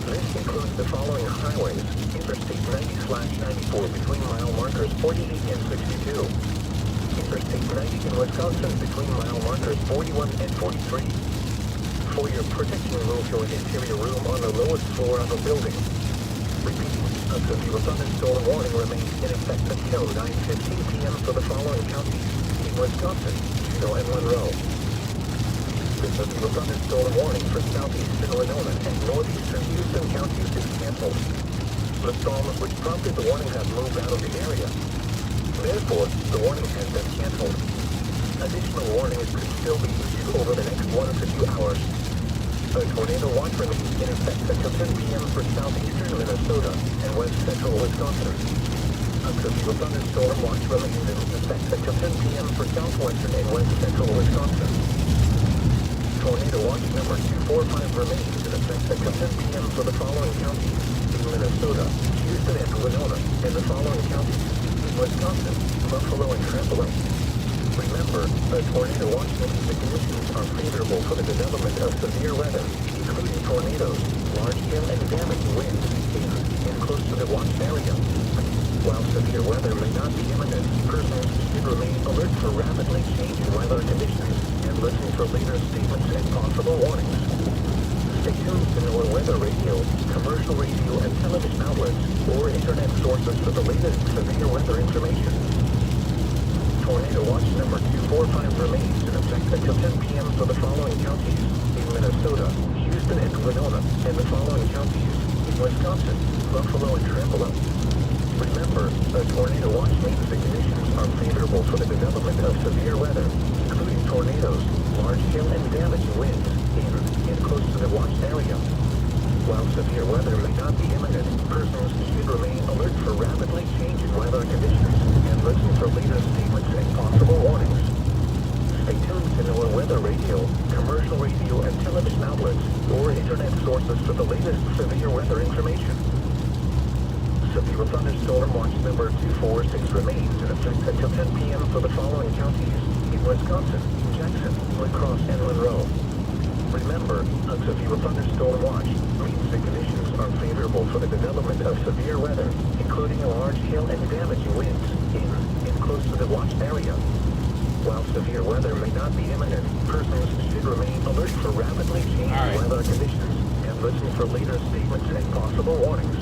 This includes the following highways: Interstate 90/94 between mile markers 48 and 62. Interstate 90 in Wisconsin between mile markers 41 and 43. For your protection, remove your interior room on the lowest floor of a building. Repeat, a severe thunderstorm warning remains in effect until 9:15 p.m. for the following counties: in Wisconsin, Juneau, and Monroe. The severe thunderstorm warning for southeastern Winona and northeastern Houston counties is canceled. The storms which prompted the warning have moved out of the area. Therefore, the warning has been canceled. Additional warnings could still be issued over the next 1 to 2 hours. A tornado watch remains in effect until 10 p.m. for southeastern Minnesota and west central Wisconsin. A severe thunderstorm watch remains in effect until 10 p.m. for southwestern and west central Wisconsin. Tornado watch number 245 remains in effect until 10 p.m. for the following counties: in Minnesota, Houston, and Winona, and the following counties: in Wisconsin, Buffalo, and Trempealeau. Remember, a tornado watch means the conditions are favorable for the development of severe weather, including tornadoes, large hail, and damaging winds in and close to the watch area. While severe weather may not be imminent, persons should remain alert for rapidly changing weather conditions and listen for later statements and possible warnings. Stay tuned to NOAA weather radio, commercial radio and television outlets, or internet sources for the latest severe weather information. Tornado watch number 245 remains in effect until 10 p.m. for the following counties: in Minnesota, Houston, and Winona, and the following counties: in Wisconsin, Buffalo, and Trempealeau. Remember, a tornado watch means the conditions are favorable for the development of severe weather, including tornadoes, large hail, and damaging winds in and close to the watched area. While severe weather may not be imminent, persons Persons should remain alert for rapidly changing weather conditions and listen for latest statements and possible warnings. Stay tuned to NOAA weather radio, commercial radio and television outlets, or internet sources for the latest severe weather information. Severe thunderstorm watch number 246 remains in effect until 10 p.m. for the following counties in Wisconsin, Jackson, La Crosse, and Monroe. Remember, a severe thunderstorm watch means the conditions are favorable for the development of severe weather, including large hail and damaging winds in and close to the watched area. While severe weather may not be imminent, persons should remain alert for rapidly changing weather conditions and listen for later statements and possible warnings.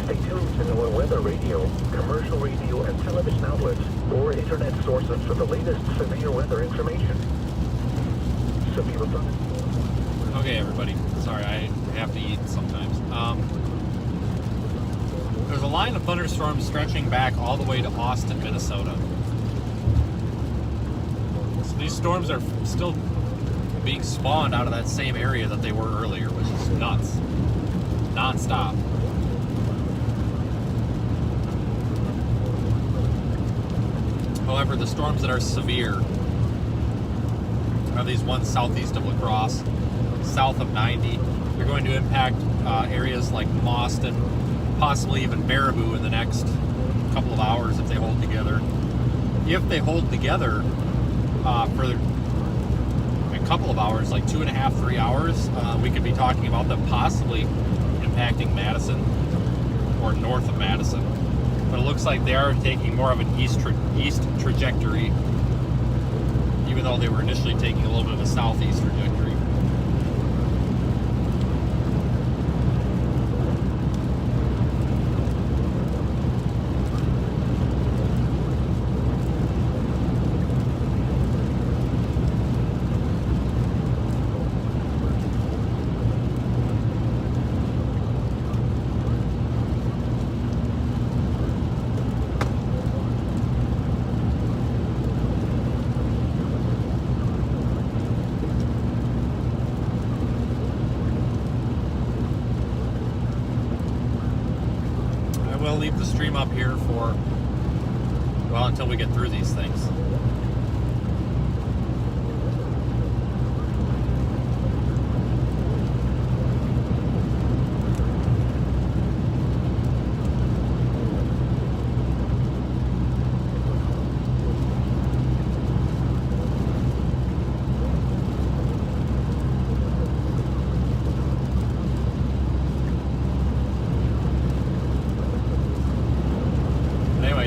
Stay tuned to NOAA weather radio, commercial radio and television outlets, or internet sources for the latest severe weather information. Severe thunderstorm. Okay, everybody. Sorry, I have to eat sometimes. There's a line of thunderstorms stretching back all the way to Austin, Minnesota. So these storms are still being spawned out of that same area that they were earlier, which is nuts. Non-stop. However, the storms that are severe are these ones southeast of La Crosse, south of 90. They're going to impact areas like Mauston, possibly even Baraboo in the next couple of hours if they hold together. If they hold together for a couple of hours, like 2.5, 3 hours, we could be talking about them possibly impacting Madison or north of Madison. But it looks like they are taking more of an east trajectory, even though they were initially taking a little bit of a southeast trajectory. We'll leave the stream up here for, well, until we get through these things.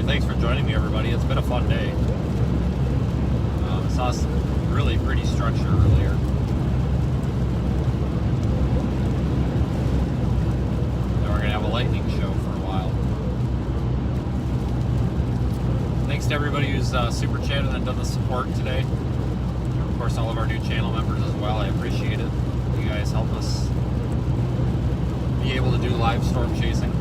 Thanks for joining me, everybody. It's been a fun day. Saw some really pretty structure earlier. Now we're going to have a lightning show for a while. Thanks to everybody who's super chatted and done the support today. Of course, all of our new channel members as well. I appreciate it. You guys help us be able to do live storm chasing.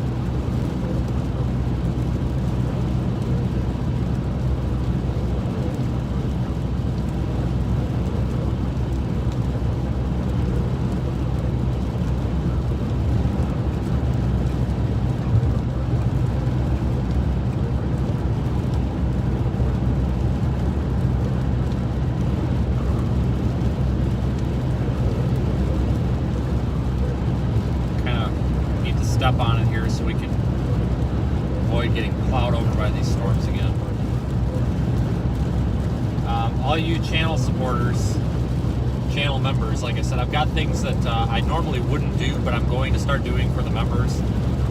Step on it here so we can avoid getting plowed over by these storms again. All you channel supporters, channel members, like I said, I've got things that I normally wouldn't do, but I'm going to start doing for the members.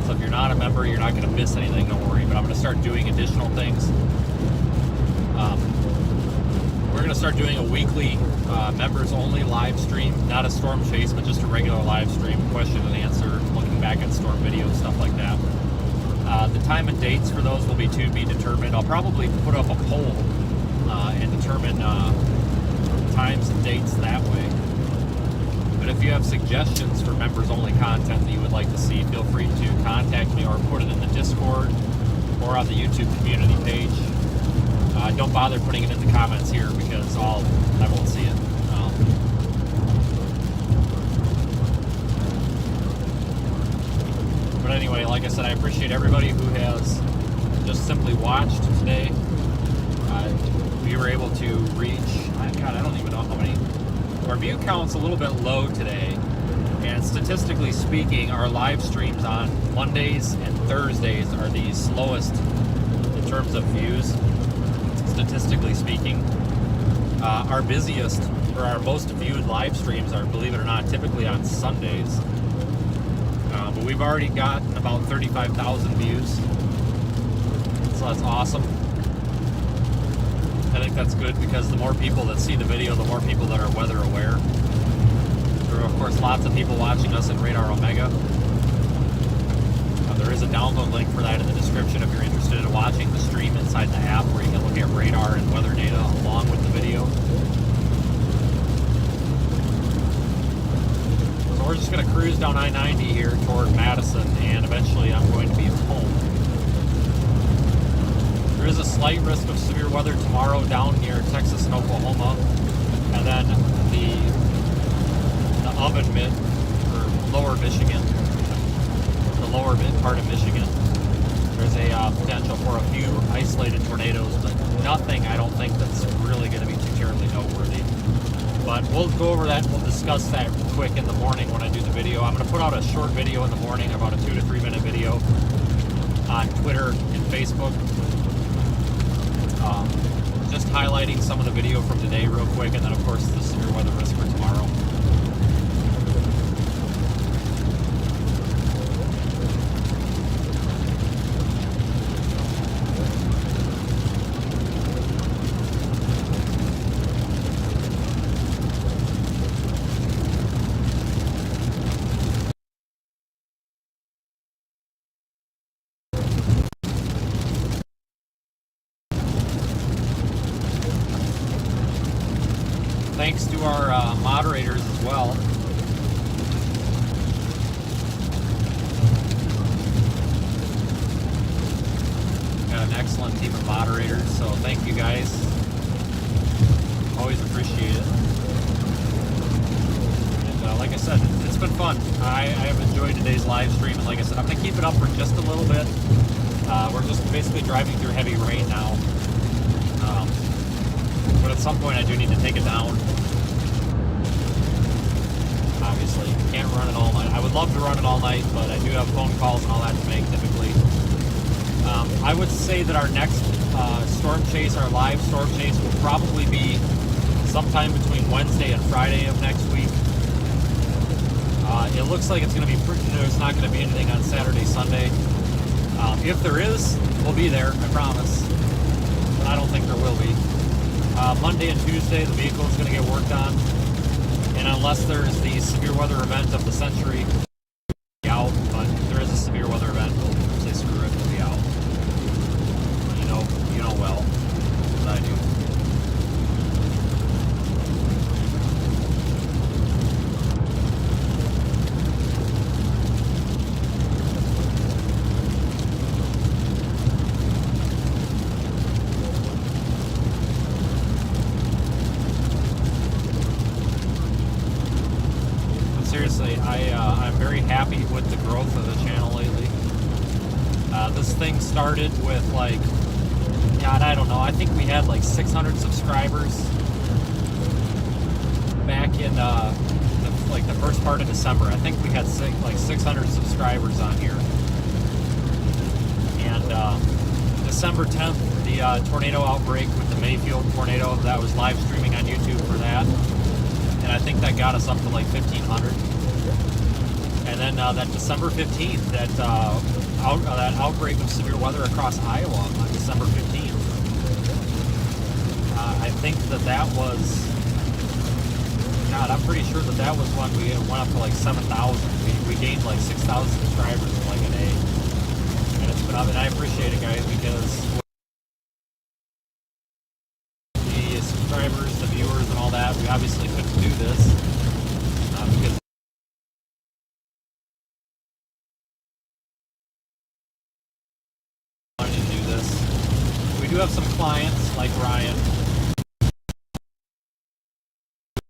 So if you're not a member, you're not going to miss anything, don't worry. But I'm going to start doing additional things. We're going to start doing a weekly members-only live stream, not a storm chase, but just a regular live stream, question and answer, looking back at storm videos, stuff like that. The time and dates for those will be to be determined. I'll probably put up a poll and determine times and dates that way. But if you have suggestions for members-only content that you would like to see, feel free to contact me or put it in the Discord or on the YouTube community page. Don't bother putting it in the comments here because I won't see it. But anyway, like I said, I appreciate everybody who has just simply watched today. We were able to reach, God, I don't even know how many. Our view count's a little bit low today. And statistically speaking, our live streams on Mondays and Thursdays are the slowest in terms of views, statistically speaking. Our busiest, or our most viewed live streams are, believe it or not, typically on Sundays. But we've already gotten about 35,000 views. So that's awesome. I think that's good because the more people that see the video, the more people that are weather aware. There are, of course, lots of people watching us in Radar Omega. There is a download link for that in the description if you're interested in watching the stream inside the app where you can look at radar and weather data along with the video. So we're just going to cruise down I-90 here toward Madison, and eventually I'm going to be home. There is a slight risk of severe weather tomorrow down near Texas and Oklahoma, and then the oven mitt, or lower Michigan, the lower mid part of Michigan. There's a potential for a few isolated tornadoes, but nothing I don't think that's really going to be too terribly noteworthy. But we'll go over that, we'll discuss that quick in the morning when I do the video. I'm going to put out a short video in the morning, about a 2 to 3 minute video on Twitter and Facebook. Just highlighting some of the video from today real quick, and then of course the severe weather risk for tomorrow. Thanks to our moderators as well. Got an excellent team of moderators, so thank you guys. Always appreciate it. And like I said, it's been fun. I have enjoyed today's live stream, and like I said, I'm going to keep it up for just a little bit. We're just basically driving through heavy rain now. But at some point I do need to take it down. Obviously, can't run it all night. I would love to run it all night, but I do have phone calls and all that to make typically. I would say that our next storm chase, our live storm chase, will probably be sometime between Wednesday and Friday of next week. It looks like it's going to be pretty, there's not going to be anything on Saturday, Sunday. If there is, we'll be there, I promise. But I don't think there will be. Monday and Tuesday, the vehicle is going to get worked on, and unless there's the severe weather event of the century, we'll be out. But if there is a severe weather event, we'll say screw it, we'll be out. You know well, as I do. Seriously, I'm very happy with the growth of the channel lately. This thing started with like, God, I don't know, I think we had like 600 subscribers back in the first part of December. I think we had 600 subscribers on here. And December 10th, the tornado outbreak with the Mayfield tornado, that was live streaming on YouTube for that. And I think that got us up to like 1,500. And then that December 15th, that outbreak of severe weather across Iowa on December 15th. I think that was, God, I'm pretty sure that was when we went up to like 7,000. We gained like 6,000 subscribers in like a day. And it's been up, and I appreciate it, guys, because the subscribers, the viewers, and all that, we obviously couldn't do this because I wanted to do this. We do have some clients like Ryan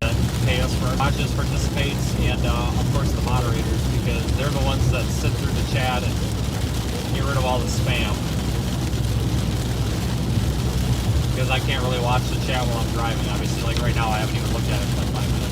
that pay us for our watches, participates, and of course the moderators, because they're the ones that sit through the chat and get rid of all the spam. Because I can't really watch the chat while I'm driving, obviously. Like right now, I haven't even looked at it for like 5 minutes.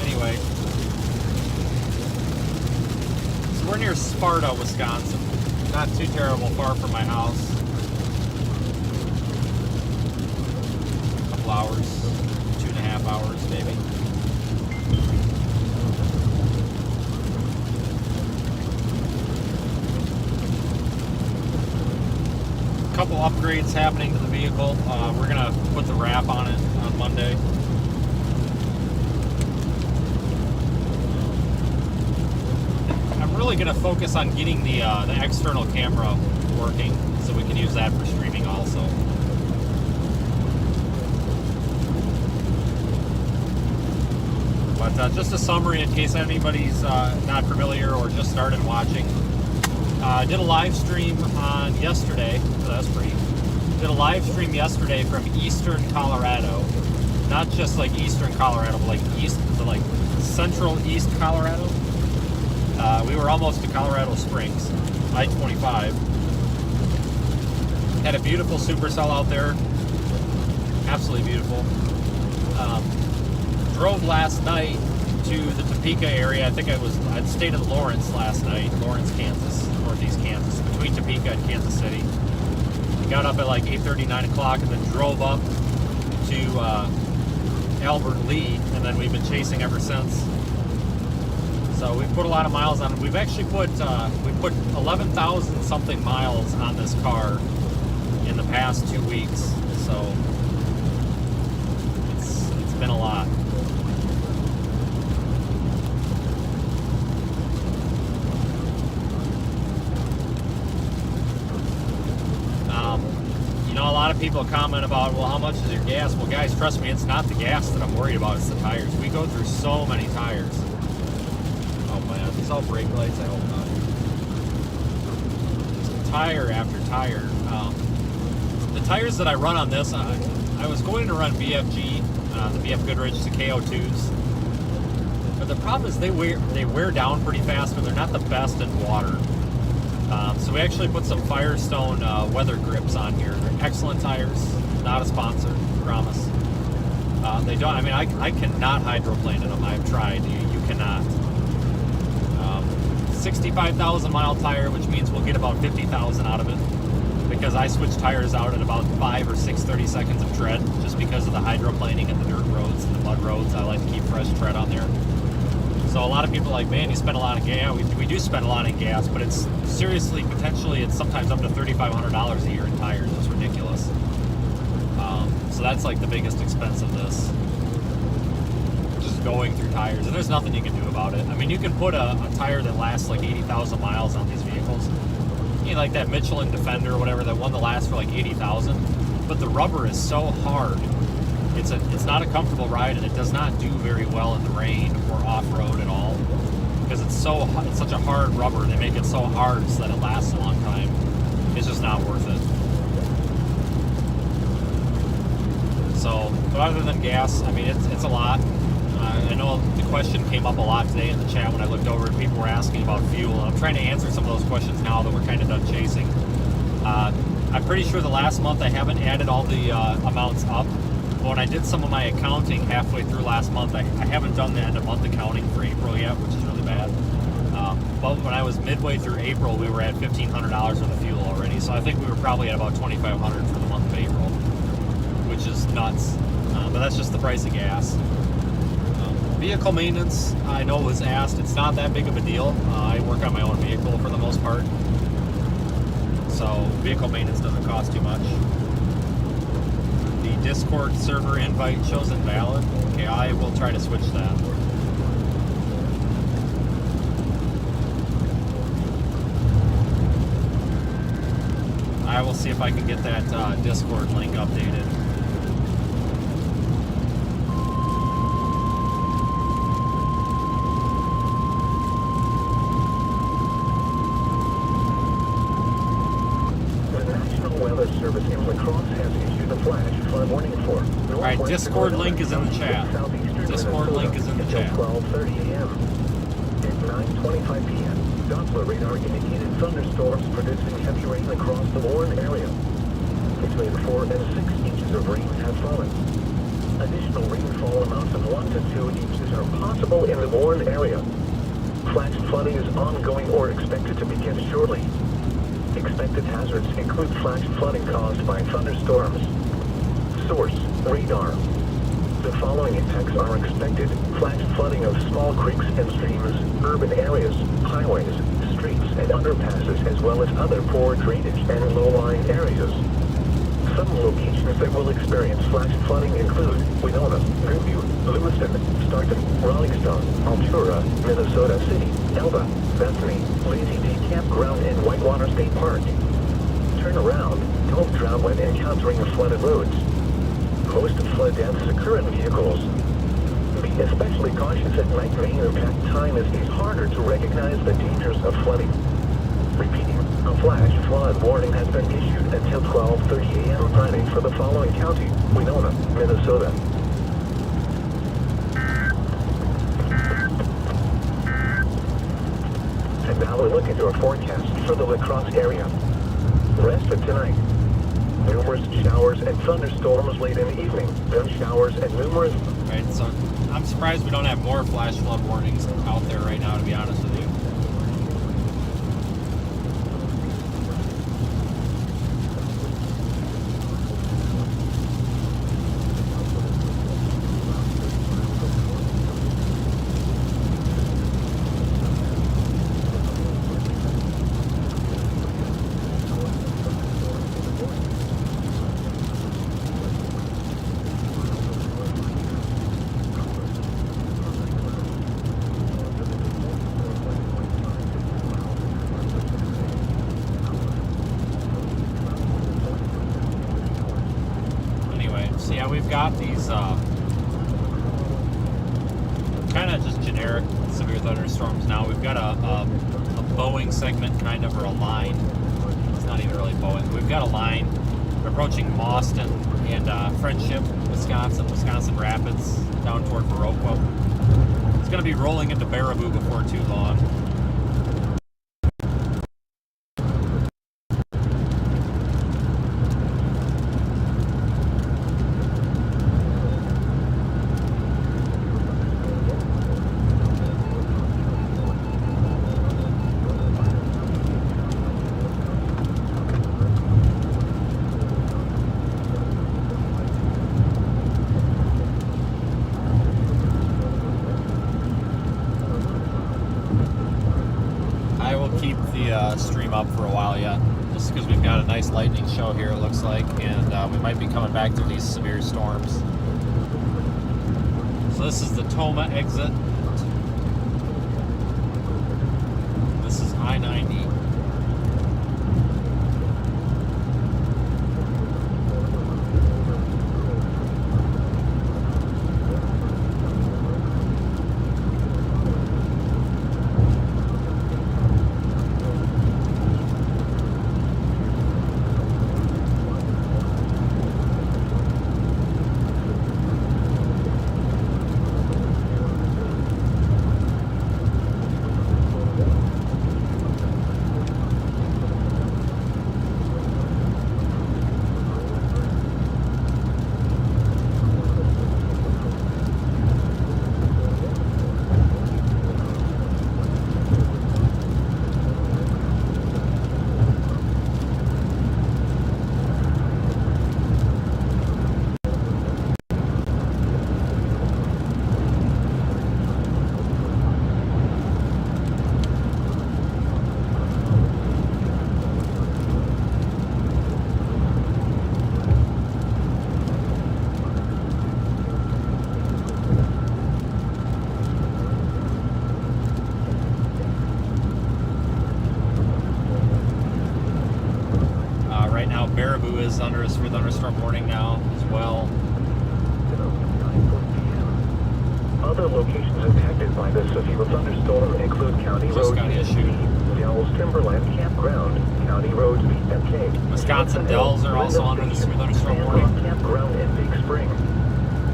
Anyway, so we're near Sparta, Wisconsin. Not too terrible, far from my house. A couple hours, 2.5 hours maybe. Couple upgrades happening to the vehicle. We're gonna put the wrap on it on Monday. I'm really gonna focus on getting the external camera working, so we can use that for streaming also. But just a summary in case anybody's not familiar or just started watching. I did a live stream on yesterday. So that's pretty. Did a live stream yesterday from eastern Colorado, not just like eastern Colorado, but like east, like central east Colorado. We were almost to Colorado Springs, I-25. Had a beautiful supercell out there, absolutely beautiful. Drove last night to the Topeka area. I think I'd stayed in Lawrence last night, Lawrence, Kansas, northeast Kansas, between Topeka and Kansas City. Got up at like 8:30, 9 o'clock, and then drove up to Albert Lee, and then we've been chasing ever since. So we've put a lot of miles on it. We've actually put 11,000 something miles on this car in the past 2 weeks. So it's been a lot. You know, a lot of people comment about, well, how much is your gas? Well, guys, trust me, it's not the gas that I'm worried about, it's the tires. We go through so many tires. Oh man, are these all brake lights? I hope not. Tire after tire. The tires that I run on this, I was going to run BFG, the BF Goodrich, the KO2s. But the problem is they wear down pretty fast, and they're not the best in water. So we actually put some Firestone weather grips on here. They're excellent tires. Not a sponsor, promise. They don't. I mean, I cannot hydroplane in them. I've tried. You cannot. 65,000 mile tire, which means we'll get about 50,000 out of it, because I switch tires out at about 5 or 6 30 seconds of tread, just because of the hydroplaning and the dirt roads and the mud roads. I like to keep fresh tread on there. So a lot of people are like, man, you spend a lot of gas. We do spend a lot in gas, but it's seriously, potentially, it's sometimes up to $3,500 a year in tires. It's ridiculous. So that's like the biggest expense of this. Just going through tires, and there's nothing you can do about it. I mean, you can put a tire that lasts like 80,000 miles on these vehicles. You know, like that Michelin Defender or whatever, that one that lasts for like 80,000. But the rubber is so hard. It's not a comfortable ride, and it does not do very well in the rain or off-road at all, because it's such a hard rubber. They make it so hard so that it lasts a long time. It's just not worth it. So, but other than gas, I mean, it's a lot. I know the question came up a lot today in the chat when I looked over, and people were asking about fuel. And I'm trying to answer some of those questions now that we're kind of done chasing. I'm pretty sure the last month I haven't added all the amounts up. But when I did some of my accounting halfway through last month, I haven't done the end of month accounting for April yet, which is really bad. But when I was midway through April, we were at $1,500 worth of fuel already. So I think we were probably at about $2,500 for the month of April, which is nuts. But that's just the price of gas. Vehicle maintenance, I know was asked. It's not that big of a deal. I work on my own vehicle for the most part. So vehicle maintenance doesn't cost too much. The Discord server invite shows invalid. Okay, I will try to switch that. I will see if I can get that Discord link updated. The National Weather Service in La Crosse has issued a flash flood warning for Alright, Discord link is in the chat. Discord link is in the chat. 12:30 a.m. At 9:25 p.m., Doppler radar indicated thunderstorms producing heavy rain across the Warren area. Between 4 and 6 inches of rain have fallen. Additional rainfall amounts of 1 to 2 inches are possible in the Warren area. Flash flooding is ongoing or expected to begin shortly. Expected hazards include flash flooding caused by thunderstorms. Source: radar. The following impacts are expected: flash flooding of small creeks and streams, urban areas, highways, streets, and underpasses, as well as other poor drainage and low-lying areas. Some locations that will experience flash flooding include Winona, Greenview, Lewiston, Starkton, Rollingstone, Altura, Minnesota City, Elba, Bethany, Lazy Day Campground, and Whitewater State Park. Turn around. Don't drown when encountering flooded roads. Most flood deaths occur in vehicles. Be especially cautious at night rain impact time as it's harder to recognize the dangers of flooding. Repeating, a flash flood warning has been issued until 12:30 a.m. Friday for the following county: Winona, Minnesota. And now we look into our forecast for the La Crosse area. Rest of tonight. Numerous showers and thunderstorms late in the evening. Then showers and numerous... Right, so I'm surprised we don't have more flash flood warnings out there right now, to be honest with you. So yeah, we've got these kind of just generic severe thunderstorms now. We've got a bowing segment kind of, or a line. It's not even really bowing. We've got a line approaching Boston and Friendship, Wisconsin Rapids, down toward Viroqua. It's going to be rolling into Baraboo before too long. Keep the stream up for a while yet, just because we've got a nice lightning show here, it looks like, and we might be coming back through these severe storms. So this is the Toma exit. This is I-90. now Baraboo is under a severe thunderstorm warning now as well. Other locations impacted by the severe thunderstorm include County Just Road got issued. Dells Timberland Campground, County Road BMK. Wisconsin Dells are also under the severe thunderstorm warning. Campground in Big Spring.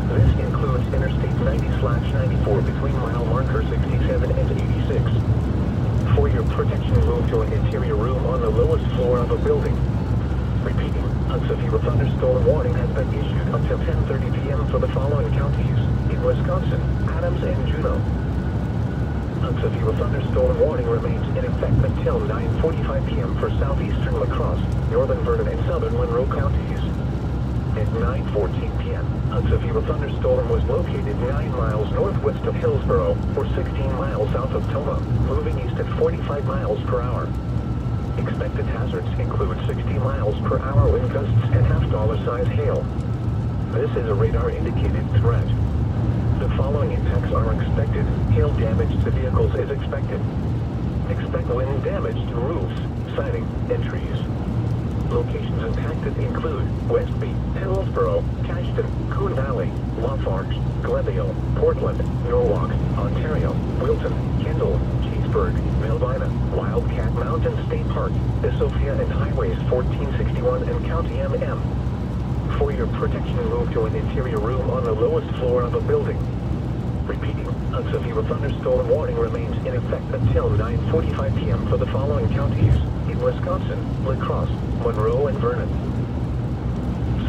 This includes Interstate 90/94 between mile marker 67 and 86. For your protection, move to an interior room on the lowest floor of a building. Repeating, a severe thunderstorm warning has been issued until 10:30 p.m. for the following counties in Wisconsin, Adams and Juneau. A severe thunderstorm warning remains in effect until 9:45 p.m. for southeastern La Crosse, northern Vernon, and southern Monroe counties. At 9:14 p.m., a severe thunderstorm was located 9 miles northwest of Hillsboro, or 16 miles south of Toma, moving east at 45 miles per hour. Expected hazards include 60 miles per hour wind gusts and half-dollar-size hail. This is a radar-indicated threat. The following impacts are expected. Hail damage to vehicles is expected. Expect wind damage to roofs, siding, and trees. Locations impacted include Westby, Hillsboro, Cashton, Coon Valley, Lafarge, Glendale, Portland, Norwalk, Ontario, Wilton, Kendall, Cheeseburg, Melvina, Wildcat Mountain State Park, Sophia, and Highways 1461 and County MM. For your protection, move to an interior room on the lowest floor of a building. Repeating, a severe thunderstorm warning remains in effect until 9:45 p.m. for the following counties in Wisconsin, La Crosse, Monroe, and Vernon.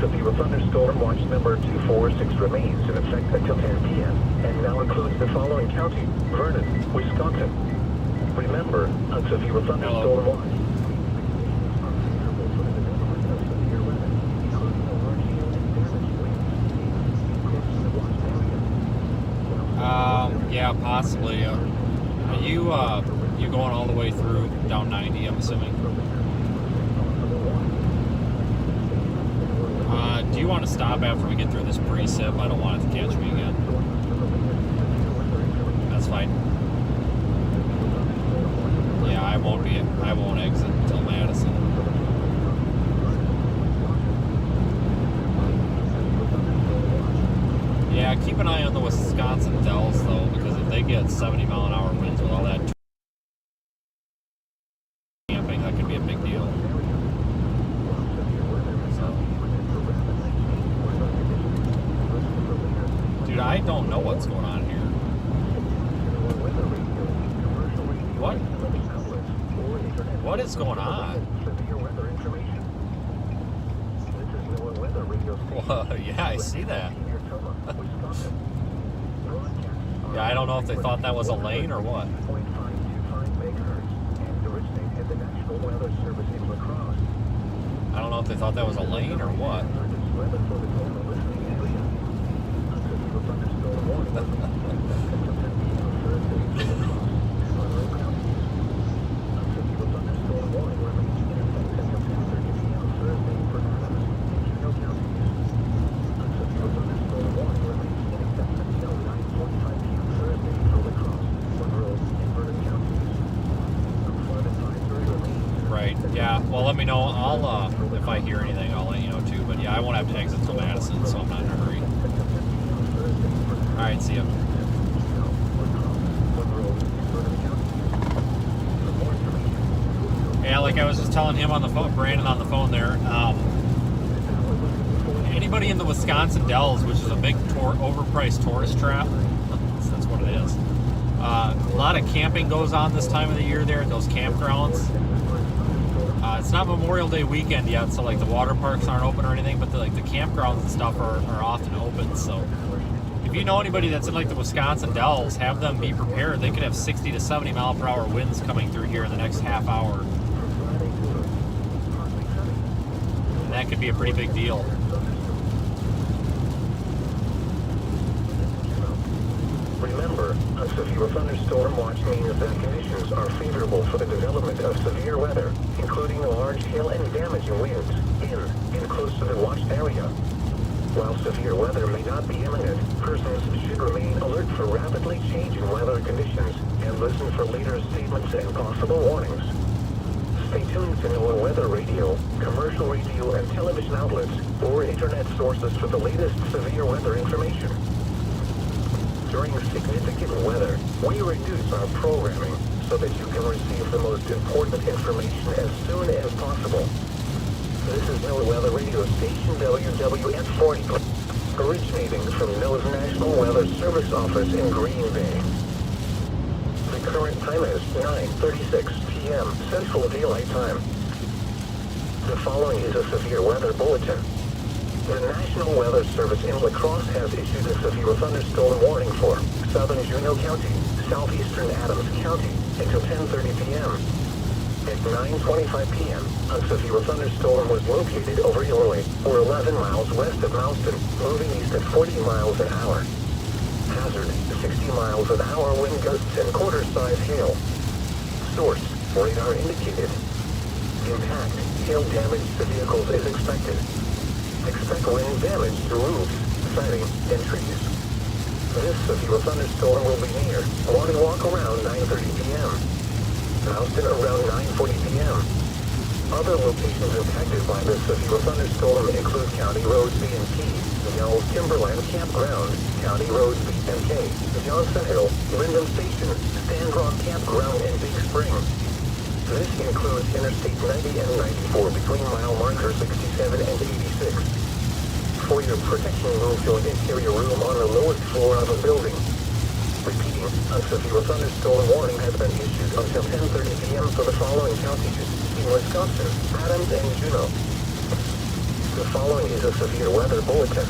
Severe thunderstorm watch number 246 remains in effect until 10 p.m. and now includes the following county, Vernon, Wisconsin. Remember, a severe thunderstorm watch. Yeah, possibly. You going all the way through down 90, I'm assuming. Do you want to stop after we get through this precip? I don't want it to catch me again. That's fine. Yeah, I won't exit until Madison. Yeah, keep an eye on the Wisconsin Dells, though, because if they get 70-mile-an-hour winds with all that camping, that could be a big deal. So. Dude, I don't know what's going on here. What is going on? Well, yeah, I see that. Yeah, I don't know if they thought that was a lane or what. I don't know if they thought that was a lane or what. Yeah, well, let me know. I'll if I hear anything, I'll let you know too. But yeah, I won't have to exit till Madison, so I'm not in a hurry. All right, see ya. Yeah, like I was just telling him on the phone, Brandon on the phone there. Anybody in the Wisconsin Dells, which is a big overpriced tourist trap, that's what it is. A lot of camping goes on this time of the year there at those campgrounds. It's not Memorial Day weekend yet, so like the water parks aren't open or anything, but the campgrounds and stuff are often open. So if you know anybody that's in like the Wisconsin Dells, have them be prepared. They could have 60 to 70 mile per hour winds coming through here in the next half hour. And that could be a pretty big deal. Remember, a severe thunderstorm watch means that conditions are favorable for the development of severe weather, including large hail and damaging winds in and close to the watched area. While severe weather may not be imminent, persons should remain alert for rapidly changing weather conditions and listen for later statements and possible warnings. Stay tuned to NOAA Weather Radio, commercial radio internet sources for the latest severe weather information. During significant weather, we reduce our programming so that you can receive the most important information as soon as possible. This is NOAA Weather Radio Station WWF 40, originating from NOAA's National Weather Service Office in Green Bay. The current time is 9:36 p.m. Central Daylight Time. The following is a severe weather bulletin. The National Weather Service in La Crosse has issued a severe thunderstorm warning for southern Juneau County, southeastern Adams County until 10:30 p.m. At 9:25 p.m., a severe thunderstorm was located over Illinois, or 11 miles west of Mouston, moving east at 40 miles an hour. Hazard, 60 miles an hour wind gusts and quarter-size hail. Source, radar indicated. Impact, hail damage to vehicles is expected. Expect wind damage to roofs, siding, and trees. This severe thunderstorm will be near Morning Walk around 9:30 p.m. Mouston around 9:40 p.m. Other locations impacted by this severe thunderstorm include County Roads B and T, Yells Timberland Campground, County Roads B and K, Johnson Hill, Linden Station, Stand Rock Campground, and Big Spring. This includes Interstate 90 and 94 between mile markers 67 and 86. For your protection, move to an interior room on the lowest floor of a building. Repeating, a severe thunderstorm warning has been issued until 10:30 p.m. for the following counties in Wisconsin, Adams, and Juneau. The following is a severe weather bulletin.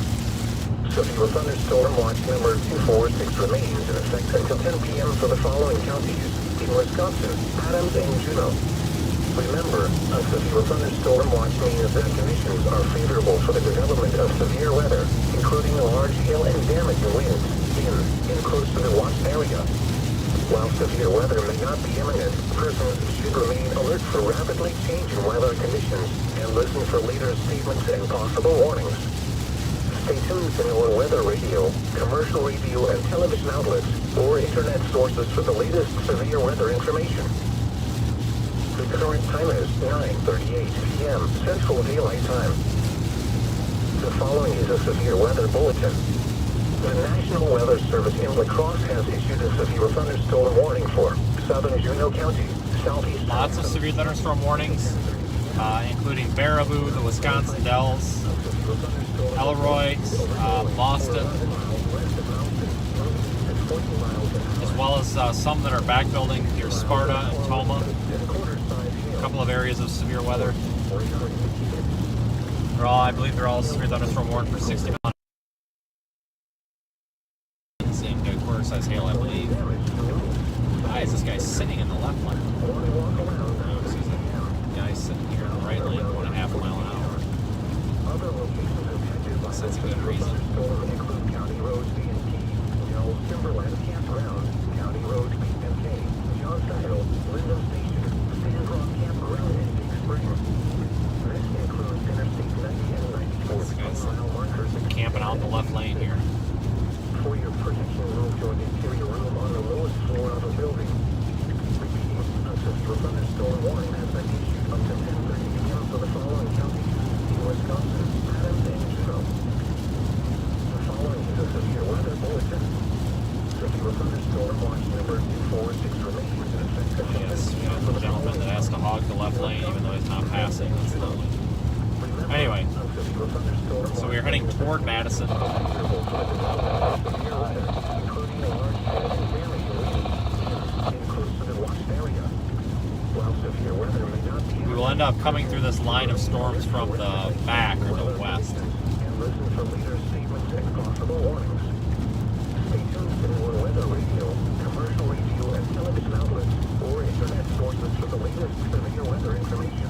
Severe thunderstorm watch number 246 remains in effect until 10 p.m. for the following counties in Wisconsin, Adams, and Juneau. Remember, a severe thunderstorm watch means that conditions are favorable for the development of severe weather, including large hail and damaging winds in and close to the watched area. While severe weather may not be imminent, persons should remain alert for rapidly changing weather conditions and listen for later statements and possible warnings. Stay tuned to NOAA Weather Radio, commercial radio and television outlets, or internet sources for the latest severe weather information. The current time is 9:38 p.m. Central Daylight Time. The following is a severe weather bulletin. The National Weather Service in La Crosse has issued a severe thunderstorm warning for southern Juneau County, southeast. Lots of severe thunderstorm warnings, including Baraboo, the Wisconsin Dells, Elroy, Boston, as well as some that are backbuilding near Sparta and Toma. A couple of areas of severe weather. I believe they're all severe thunderstorm warning for 60 miles. And quarter-size hail, I believe. Why is this guy sitting in the left lane? Oh, this is a guy sitting here in the right lane, 1.5 mile an hour. That's a good reason. County Roads B and T, Yells Timberland Campground, County Roads B and K, Johnson Hill, Linden Station, Stand Rock Campground, and Big Spring. This includes Interstate 90 and 94 mile markers. Camping out in the left lane here. For your protection, move to an interior room on the lowest floor of a building. Repeating, a severe thunderstorm warning has been issued until 10:30 p.m. for the following counties in Wisconsin, Adams, and Juneau. The following is a severe weather bulletin. Severe thunderstorm watch number 246 remains in effect until Yes, 10 p.m. for the the gentleman following that has to hog the left lane even though he's not passing. That's lovely. Anyway, so we're heading toward Madison. We will end up coming through this line of storms from the back or the west. And listen for leader statements and possible warnings. Stay tuned to NOAA Weather Radio, commercial radio and television outlets, or internet sources for the latest severe weather information.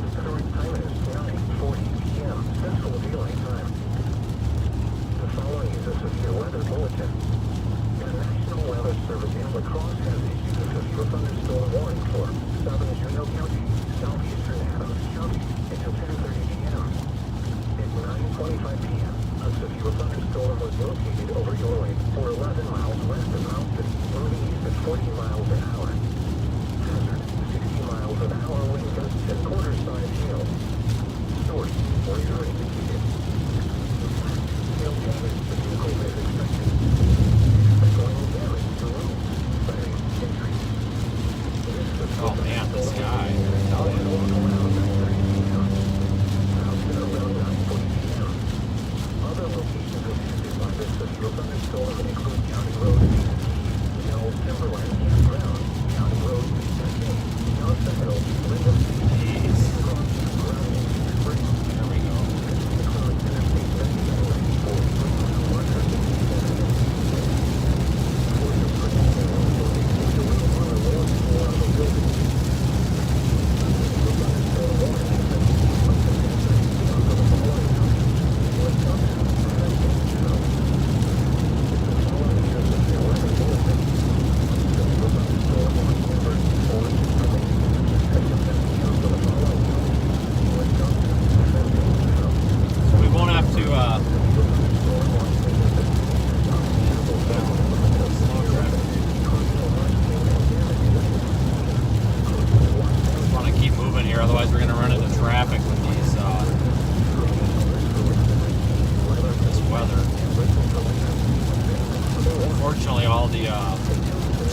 The current time is 9:40 p.m. Central Daylight Time. The following is a severe weather bulletin. The National Weather Service in La Crosse has issued a severe thunderstorm warning for southern Juneau County, southeastern Adams County until 10:30 p.m. At 9:25 p.m., a severe thunderstorm was located over Illinois, or 11 miles west of Mouston, moving east at 40 miles an hour. Hazard, 60 miles an hour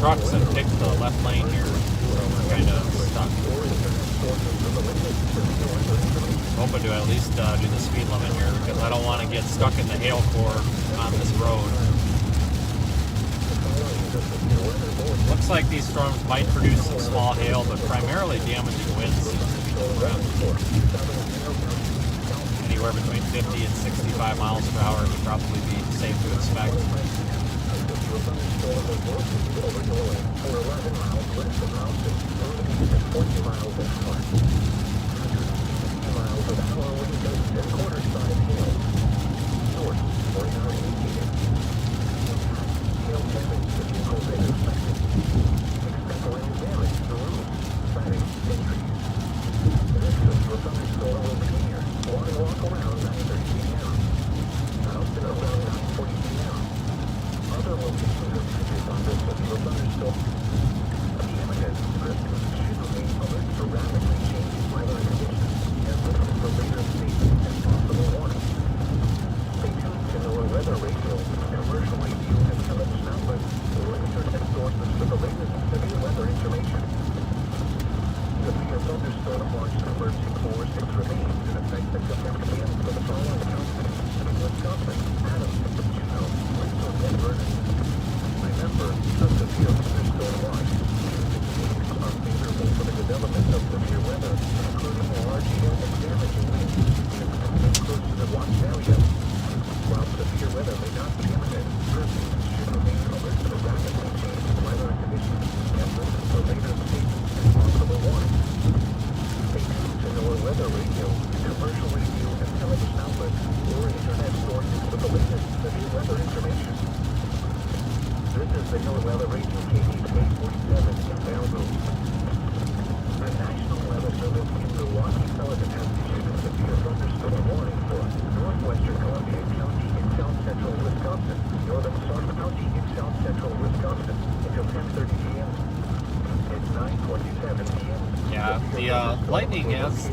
trucks have picked the left lane here, so we're kind of stuck. Hoping to at least do the speed limit here because I don't want to get stuck in the hail core on this road. Looks like these storms might produce some small hail, but primarily damaging winds seems to be the threat. Anywhere between 50 and 65 miles per hour would probably be safe to expect.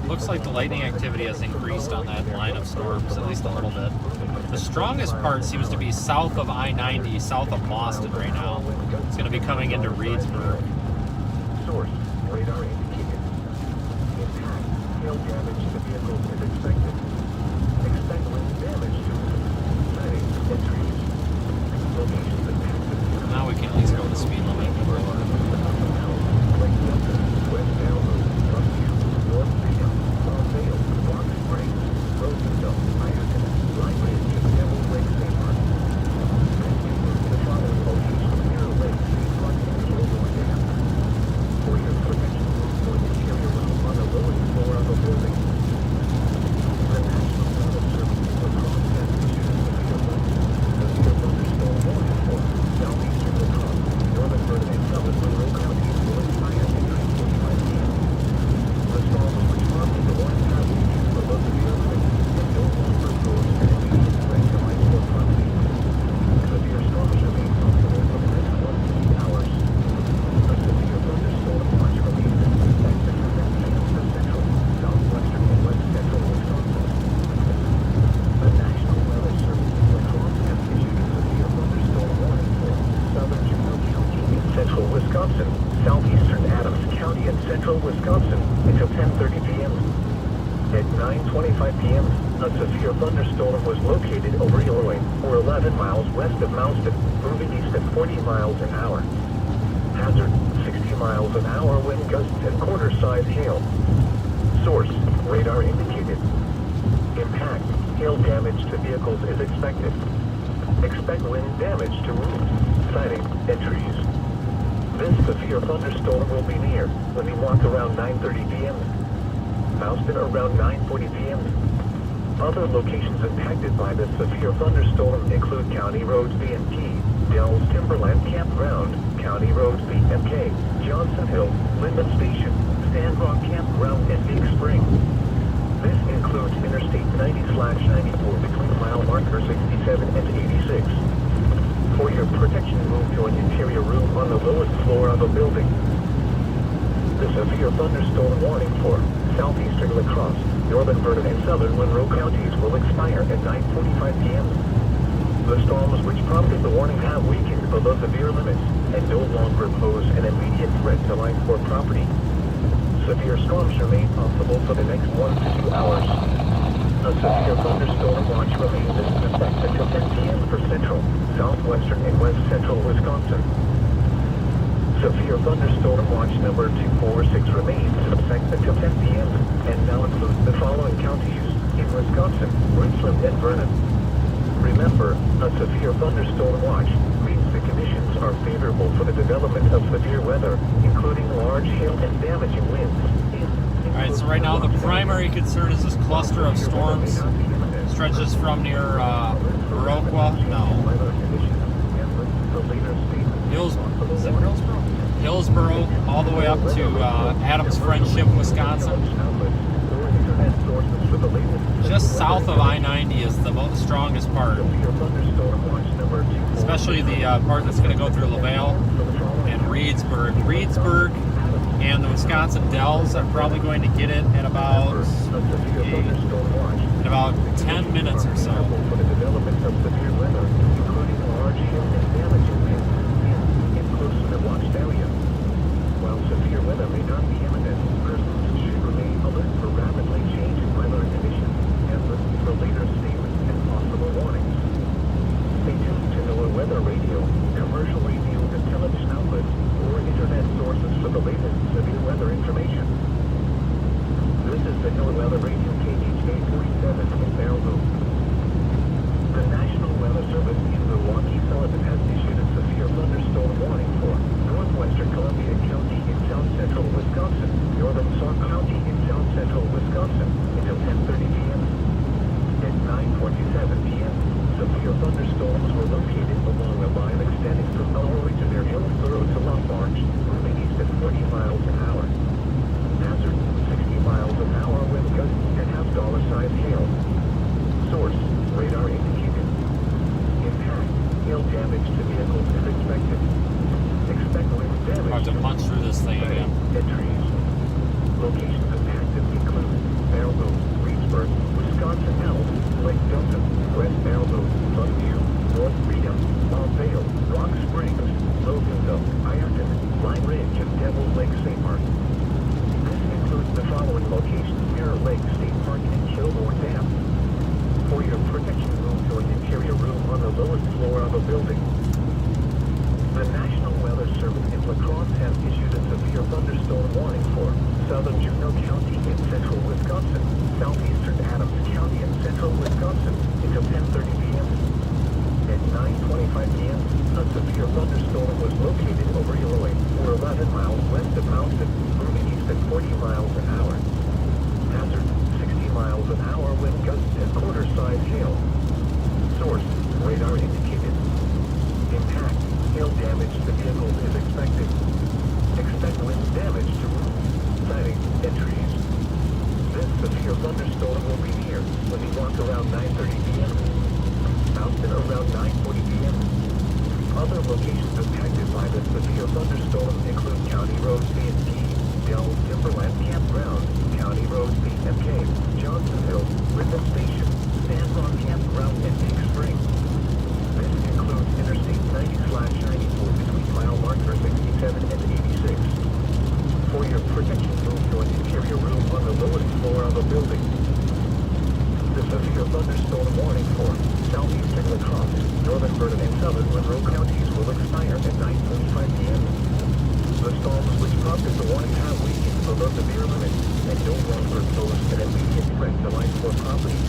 Looks like the lightning activity has increased on that line of storms, at least a little bit. The strongest part seems to be south of I-90, south of Boston right now. It's going to be coming into Reedsburg. Source, radar indicated. Impact, hail damage to vehicles is expected. Expect wind damage to siding and trees. Locations impacted. Now we can at least go the speed limit. southeastern Adams County in central Wisconsin until 10:30 p.m. At 9:25 p.m., a severe thunderstorm was located over Illinois, or 11 miles west of Mouston, moving east at 40 miles an hour. Hazard, 60 miles an hour wind gusts and quarter-size hail. Source, radar indicated. Impact, hail damage to vehicles is expected. Expect wind damage to roofs, siding, and trees. This severe thunderstorm will be near when we walk around 9:30 p.m. Mouston around 9:40 p.m. Other locations impacted by this severe thunderstorm include County Roads B and P, Dells Timberland Campground, County Roads B and K, Johnson Hill, Linden Station, Sandrock Campground, and Big Spring. This includes Interstate 90/94 between mile marker 67 and 86. For your protection, move to an interior room on the lowest floor of a building. The severe thunderstorm warning for southeastern La Crosse, northern Vernon, and southern Monroe counties will expire at 9:45 p.m. The storms which prompted the warning have weakened below severe limits and no longer pose an immediate threat to life or property. Severe storms remain possible for the next 1 to 2 hours. A severe thunderstorm watch remains in effect until 10 p.m. for central, southwestern, and west central Wisconsin. Severe thunderstorm watch number 246 remains in effect until 10 p.m. and now includes the following counties in Wisconsin: Richland and Vernon. Remember, a severe thunderstorm watch means the conditions are favorable for the development of severe weather, including large hail and damaging winds. Alright, so right now the primary concern is this cluster of storms. Stretches from near Iroquois, Hillsboro, all the way up to Adams Friendship, Wisconsin. Just south of I-90 is the strongest part, especially the part that's going to go through LaVale and Reedsburg. Reedsburg and the Wisconsin Dells are probably going to get it at about 10 minutes or so. While severe weather may not be imminent, persons should remain alert for rapidly changing weather conditions and listen for later statements and possible warnings. Stay tuned to NOAA Weather Radio, commercial radio and television outlets, or internet sources for the latest severe weather information. This is the NOAA Weather Radio KHA 47 in Bellevue. The National Weather Service in Milwaukee Sullivan has issued a severe thunderstorm warning for northwestern Columbia County in south central Wisconsin, northern Sauk County in south central Wisconsin until 10:30 p.m. At 9:47 p.m., severe thunderstorms were located along a line extending from Illinois to near Hillsboro to Lafarge, moving east at 40 miles an hour. Hazard: 60 miles an hour wind gusts and half-dollar-sized hail. Source: radar indicated. Impact: hail damage to vehicles is expected. Expect wind damage. About to punch through this thing again. And trees. Locations impacted include Bellevue, Reedsburg, Wisconsin Dells, Lake Delta, West Bellevue, Sunview, North Freedom, Mount Vale, Rock Springs, Loganville, Ironton, Line Ridge, and Devil's Lake State Park. This includes the following locations: Mirror Lake State Park and Kilbourne Dam. For your protection, move to an interior room on the lowest floor of a building. The National Weather Service in La Crosse has issued a severe thunderstorm warning for southern Juneau County in central Wisconsin, southeastern Adams County in central Wisconsin until 10:30 p.m. At 9:25 p.m., a severe thunderstorm was located over Illinois, or 11 miles west of Mountain, moving east at 40 miles an hour. Hazard: 60 miles an hour wind gusts and quarter-size hail. Source: radar indicated. Impact: hail damage to vehicles is expected. Expect wind damage to roofs, siding, and trees. This severe thunderstorm will be near when we walk around 9:30 p.m. Mountain around 9:40 p.m. Other locations impacted by this severe thunderstorm include County Road C and T, Dells Timberland Campground, County Road C and K, Johnsonville, Rhythm Station, San Ron Campground, and Big Spring. This includes Interstate 90/94 between mile marker 67 and 86. For your protection, move to an interior room on the lowest floor of a building. The severe thunderstorm warning for southeastern La Crosse, northern Vernon, and southern Monroe counties will expire at 9:45 p.m. The storms which prompted the warning have weakened below severe limits and no longer pose an immediate threat to life or property.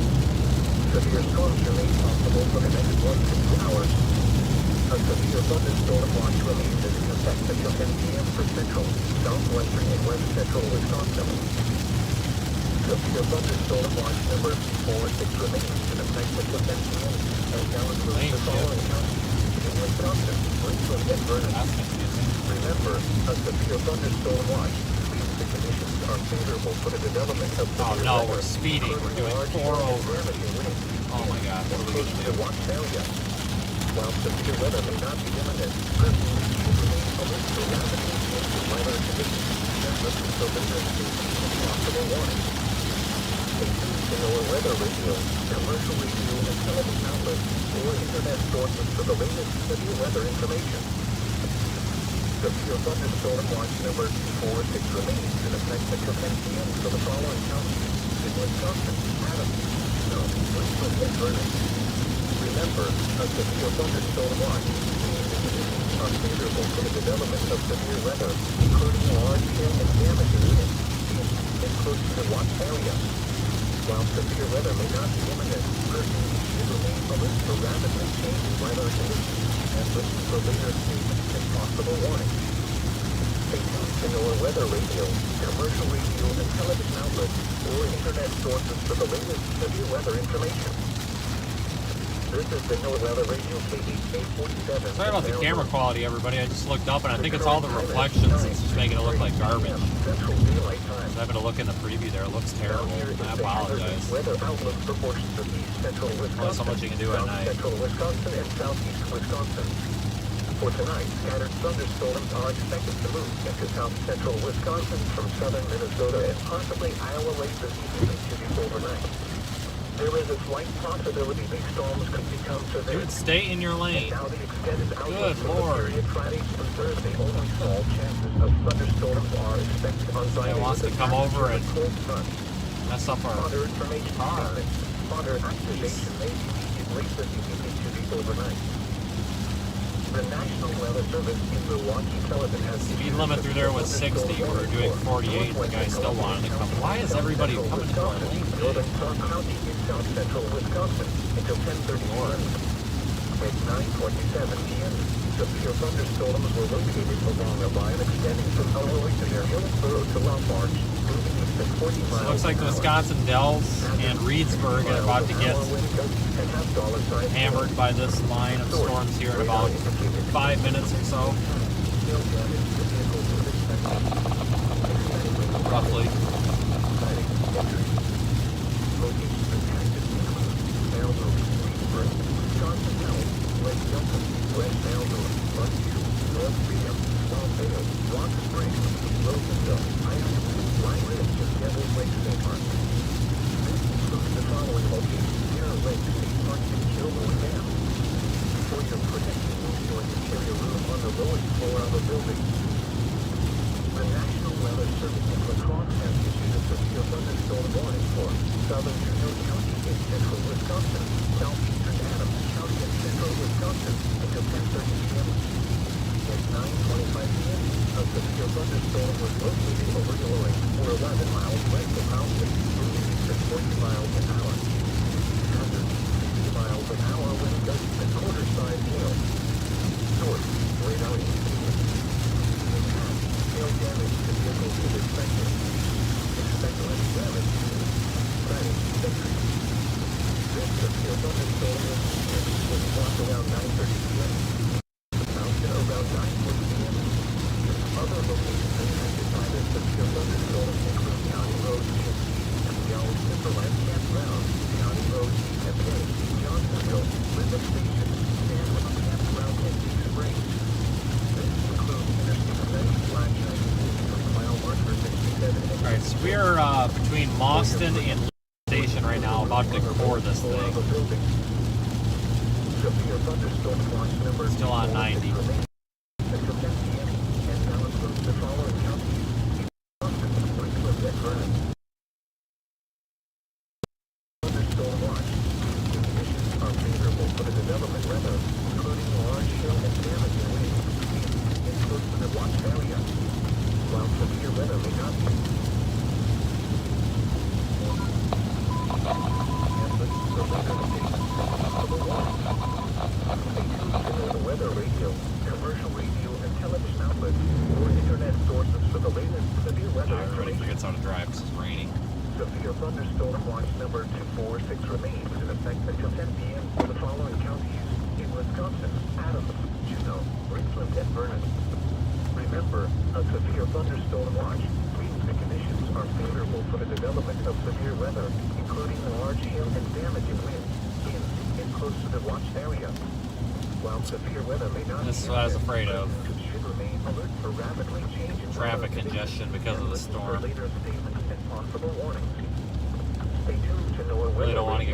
Severe storms remain possible for the next 1 to 2 hours. A severe thunderstorm watch remains in effect until 10 p.m. for central, southwestern, and west central Wisconsin. Severe thunderstorm watch number 446 remains in effect until 10 p.m. and now includes the following counties in Wisconsin: Richland and Vernon. Remember, a severe thunderstorm watch means the conditions are favorable for the development of Oh severe no, weather, we're speeding. We're doing large 4 hail and over. damaging winds. Oh my god, what are we Locations gonna in do? Watch area. While severe weather may not be imminent, persons should remain alert for rapidly changing weather conditions and listen for later statements and possible warnings. Stay tuned to NOAA weather radio, commercial radio, and television outlets, or internet sources for the latest severe weather information. Severe thunderstorm watch number 246 remains in effect until 10 p.m. for the following counties in Wisconsin, Adams, Juneau, Richmond, and Vernon. Remember, a severe thunderstorm watch means the conditions are favorable for the development of severe weather, including large hail and damaging winds in close to the watch area. While severe weather may not be imminent, persons should remain alert for rapidly changing weather conditions and listen for later statements and possible warnings. Stay tuned to NOAA Weather Radio, commercial radio, and television outlets, or internet sources for the latest severe weather information. This is the NOAA Weather Radio, KD-847. Sorry about the camera quality, everybody. I just looked up and I think it's all the reflections that's just making it look like garbage. Central Daylight Time. I'm having a look in the preview there. It looks terrible. I apologize. Weather outlook for portions of east central Wisconsin, There's so much you can do at south night. central Wisconsin, and southeast Wisconsin. For tonight, scattered thunderstorms are expected to move into south central Wisconsin from southern Minnesota and possibly Iowa late this evening to overnight. There is a slight possibility these storms could become severe. Dude, stay in your lane. Now the extended outlook Good for the Lord. period Friday through Thursday, only small chances of thunderstorms are expected on Friday. wants with to a come over passage of and a cold front. Mess up our Fodder information car. statement. Fodder activation may be needed late this evening to the overnight. The National Weather Service in Milwaukee Television has speed limit through there was 60. We were doing 48. The guy still wanted to come. Why is everybody coming into our lane Northern today? Sauk County in south central Wisconsin until 10:30 p.m. At 9:27 p.m., severe thunderstorms were located along a line extending from Illinois to near Hillsborough to Lafarge, moving east at 40 miles It looks like the an hour. Wisconsin Dells and Reedsburg are about to get hammered by this line of storms here in about 5 minutes or so. Roughly. Southern Juneau County in central Wisconsin, southeastern Adams County in central Wisconsin until 10:30 p.m. At 9:25 p.m., a severe thunderstorm was located over Illinois, or 11 miles west of Waelti, moving east at 40 miles an hour. Hazard, 60 miles an hour wind gusts and quarter-size hail. Source, radar indicated. Impact, hail damage to vehicles is expected. Expect less damage. Friday, century. This severe thunderstorm was watched around 9:30 p.m. Mountain around 9:40 p.m. Other locations impacted by this severe thunderstorm include County Road 2, Yellow Timberline Campground, County Road EFK, Johnsonville, Linden Station, San Juan Campground, and Deep Springs. This includes Interstate 90 Flagship, 3-mile marker 67. Alright, so we are between Mauston and Station right now, about to record this thing. Still on 90. While severe weather may not be weather radio, commercial radio, and television outlets, or internet sources for the latest severe weather Everybody information. forgets how to drive because it's raining. Severe thunderstorm watch number 246 remains in effect until 10 p.m. for the following counties in Wisconsin, Adams, Juneau, Richmond, and Vernon. Remember, a severe thunderstorm watch means the conditions are favorable for the development of severe weather, including large hail and damaging winds in close to the watch area. While severe weather may not This is be what I was imminent, afraid of. persons should remain alert for rapidly changing Traffic weather congestion because of the conditions and listen for storm. later statements and possible warnings. Stay tuned to NOAA Weather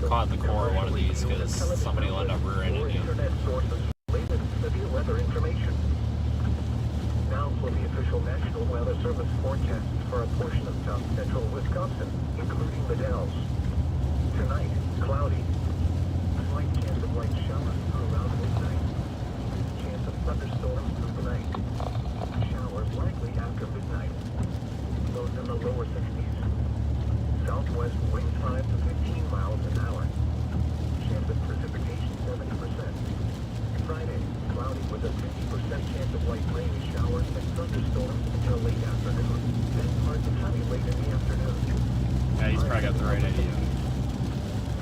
caught in the core of one of these because somebody will end up rear-ending you. Internet sources related severe weather information. Now for the official National Weather Service forecast for a portion of south central Wisconsin, including the Dells. Tonight, cloudy. Slight chance of light showers through around midnight. Chance of thunderstorms through the night. Showers likely after midnight. Lows in the lower 60s. Southwest winds 5 to 15 miles an hour. Chance of precipitation 70%. Friday, cloudy with a 50% chance of light rain, showers, and thunderstorms until late afternoon. Then partly sunny late in the afternoon. Yeah, he's probably got the right idea.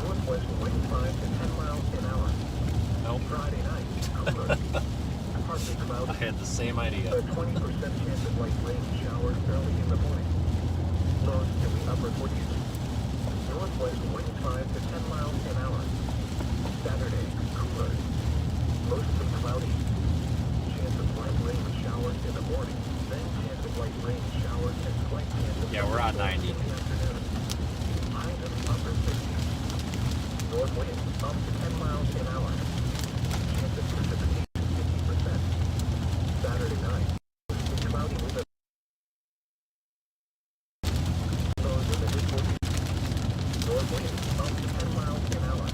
Northwest wind 5 to 10 miles an hour. Nope. Friday night, cooler. Partly cloudy. I had the same idea. A 20% chance of light rain, showers early in the morning. Lows in the upper 40s. Northwest wind 5 to 10 miles an hour. Saturday, cooler. Mostly cloudy. Chance of light rain, showers in the morning. Then chance of light rain, showers, and slight chance of Yeah, we're on 90. in the afternoon. High in the upper 50s. North wind up to 10 miles an hour. Chance of precipitation 50%. Saturday night. Mostly cloudy with a lows in the mid-40s. North wind up to 10 miles an hour.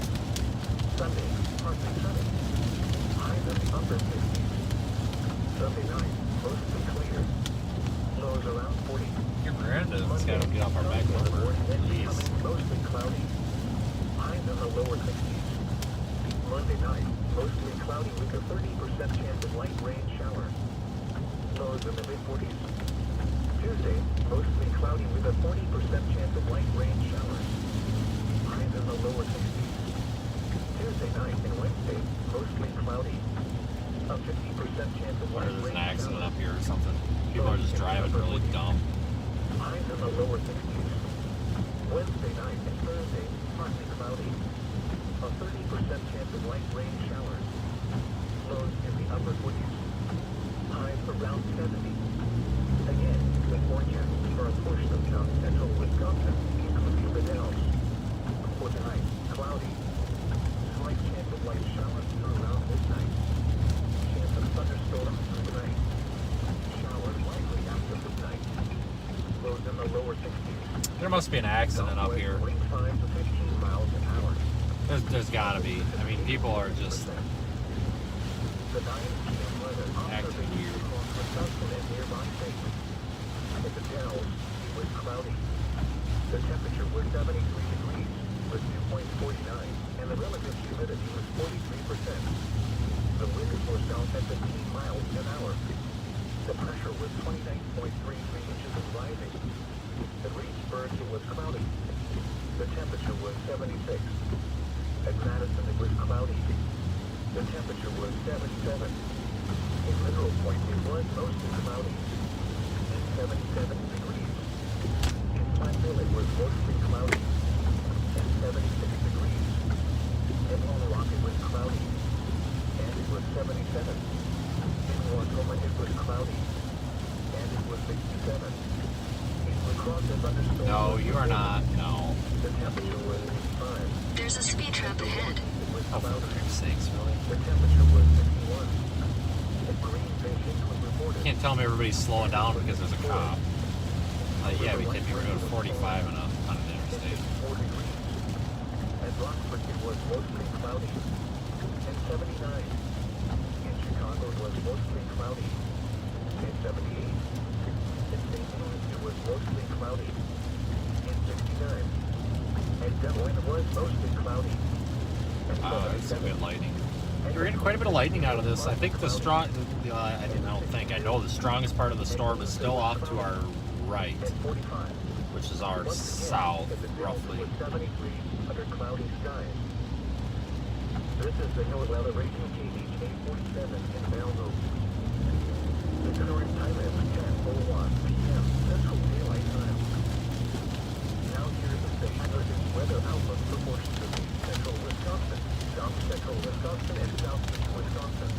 Sunday, partly sunny. High in the upper 50s. Sunday night, mostly clear. Lows around 40. Your Miranda's got to get off our back number. Please. Mostly cloudy. Highs in the lower 60s. Monday night, mostly cloudy with a 30% chance of light rain shower. Lows in the mid-40s. Tuesday, mostly cloudy with a 40% chance of light rain showers. Highs in the lower 60s. Tuesday night and Wednesday, mostly cloudy. A 50% chance of light Or there's rain an accident showers. up here or something. People are just driving really dumb. Highs in the lower 60s. Wednesday night and Thursday, partly cloudy. A 30% chance of light rain showers. Lows in the upper 40s. Highs around 70. Again, the forecast for a portion of south central Wisconsin, including the Dells. For tonight, cloudy. Slight chance of light showers through around midnight. Chance of thunderstorms through the night. Showers likely after midnight. Lows in the lower 60s. There must be an accident up here. Wind 5 to 15 miles an hour. There's got to be. I mean, people are just The 9 p.m. weather acting weird. across Wisconsin and nearby states. At the Dells, it was cloudy. The temperature was 73 degrees with dew point 49, and the relative humidity was 43%. The winds were south at 15 miles an hour. The pressure was 29.33 inches and rising. At Reedsburg, it was cloudy. The temperature was 76. At Madison, it was cloudy. The temperature was 77. In Mineral Point, it was mostly cloudy and 77 degrees. In Platteville, it was mostly cloudy and 76 degrees. In Lone Rock, it was cloudy and it was 77. In Wautoma, it was cloudy and it was 67. In La Crosse, a thunderstorm. No, you are not. No. The temperature was 85. There's a speed trap ahead. It was Oh, for cloudy. Christ's sakes, really? The temperature was 51. The green fish was reported. Can't tell me everybody's slowing down because there's a cop. Yeah, we could be going 45 on an interstate. 4 degrees. At Rockford, it was mostly cloudy and 79. In Chicago, it was mostly cloudy and 78. In St. Louis, it was mostly cloudy and 69. At Des Moines, it was mostly cloudy and That's some 77. good lightning. We're getting quite a bit of lightning out of this. I think the strong, I know the strongest part of the storm is still off to our right, At 45. which is our Once again, south, at the Dells, roughly. it was 73 under cloudy skies. This is the NOAA weather rating KHA 47 in Belleville. The current time is 10:01 p.m. Central Daylight Time. Now here is the hazardous weather outlook for portions of central Wisconsin, south central Wisconsin, and southeast Wisconsin.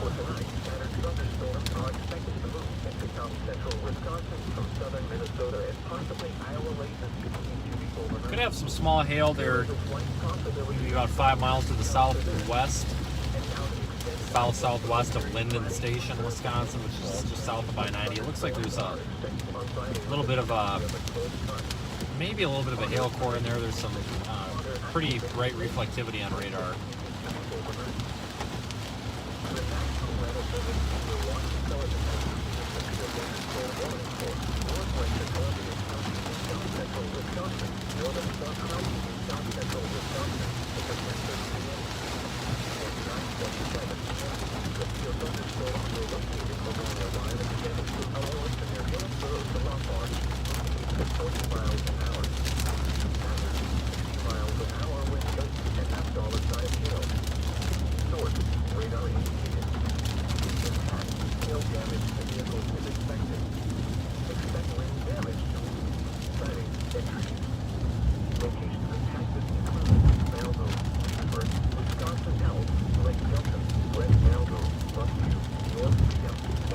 For tonight, scattered thunderstorms are expected to move into south central Wisconsin from southern Minnesota and possibly Iowa late this evening to the overnight. Could have some small hail there, maybe about 5 miles to the southwest, south-southwest of Linden Station, Wisconsin, which is just south of I-90. It looks like there's a little bit of a, maybe a little bit of a hail core in there. There's some pretty bright reflectivity on radar.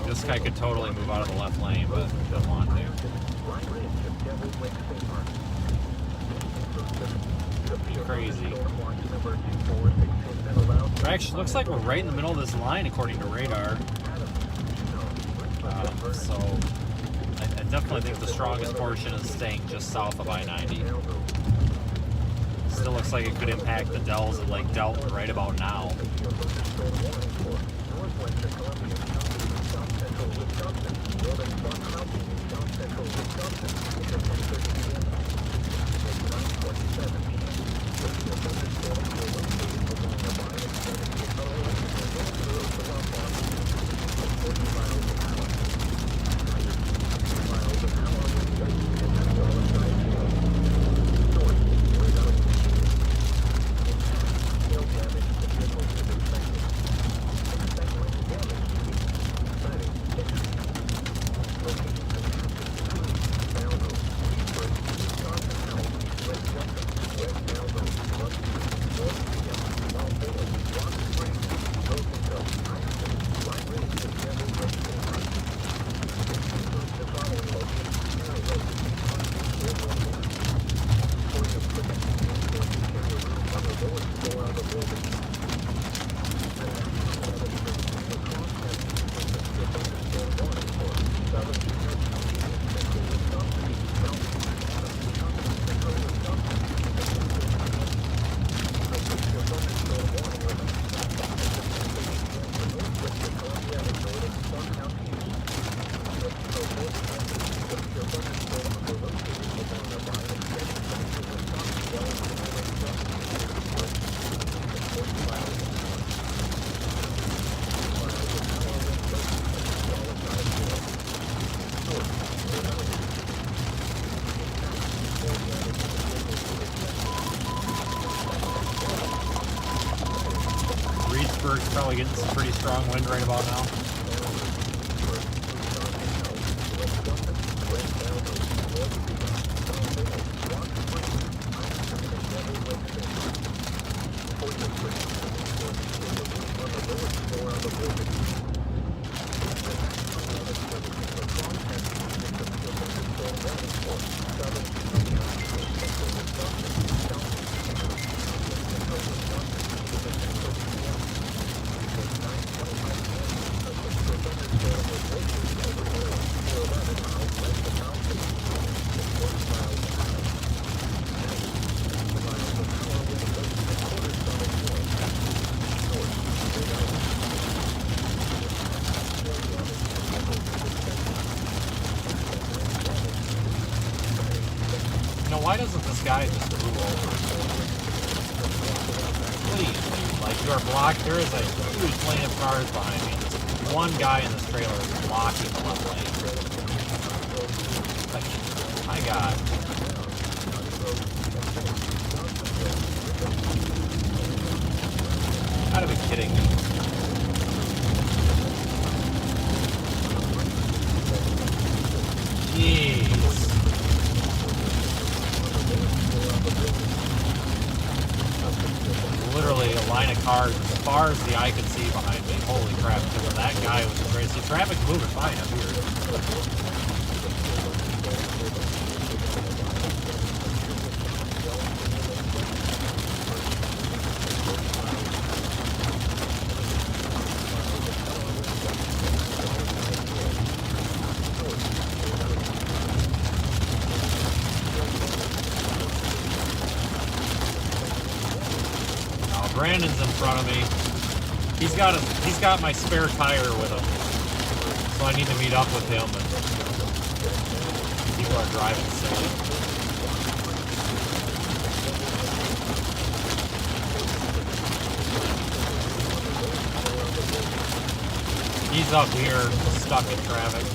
This guy could totally move out of the left lane, but doesn't want to. Crazy. Actually, looks like we're right in the middle of this line according to radar. So I definitely think the strongest portion is staying just south of I-90. Still looks like it could impact the Dells at Lake Delton right about now. Reedsburg's probably getting some pretty strong wind right about now. Why doesn't this guy just move over? Please, like you are blocked. There is a huge lane of cars behind me. This one guy in this trailer is blocking the left lane. Like, my God. You gotta be kidding me. Jeez. Literally a line of cars as far as the eye could see behind me. Holy crap, because that guy was just ready. See, traffic's moving fine up here. Brandon's in front of me. He's got my spare tire with him, so I need to meet up with him. And people are driving silly. He's up here, stuck in traffic.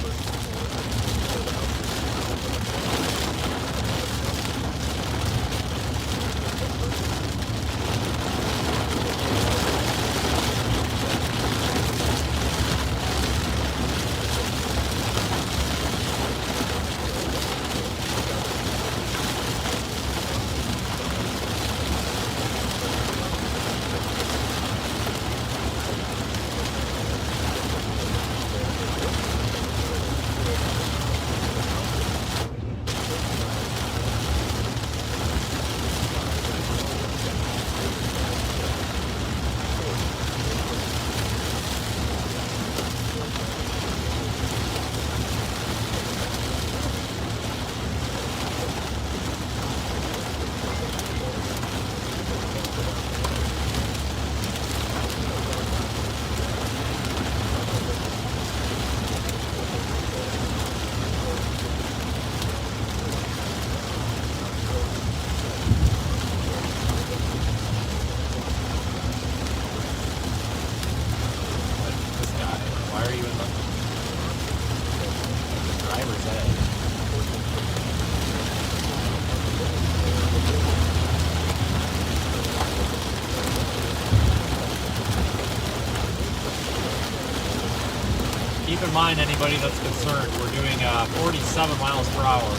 Keep in mind, anybody that's concerned, we're doing 47 miles per hour.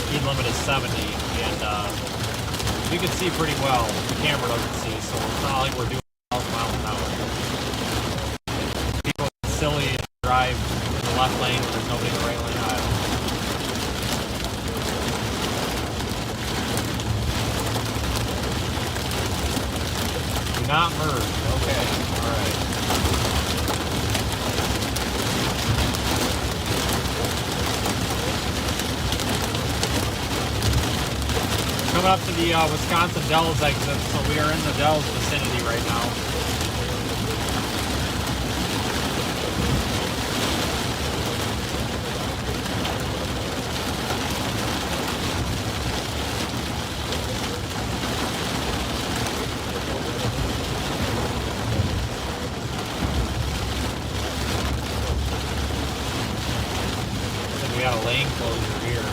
Speed limit is 70, and we can see pretty well. The camera doesn't see, so it's not like we're doing 12 miles an hour. People get silly and drive in the left lane when there's nobody in the right lane. Do not merge. Okay, all right. Coming up to the Wisconsin Dells exit, so we are in the Dells vicinity right now. We got a lane closure here.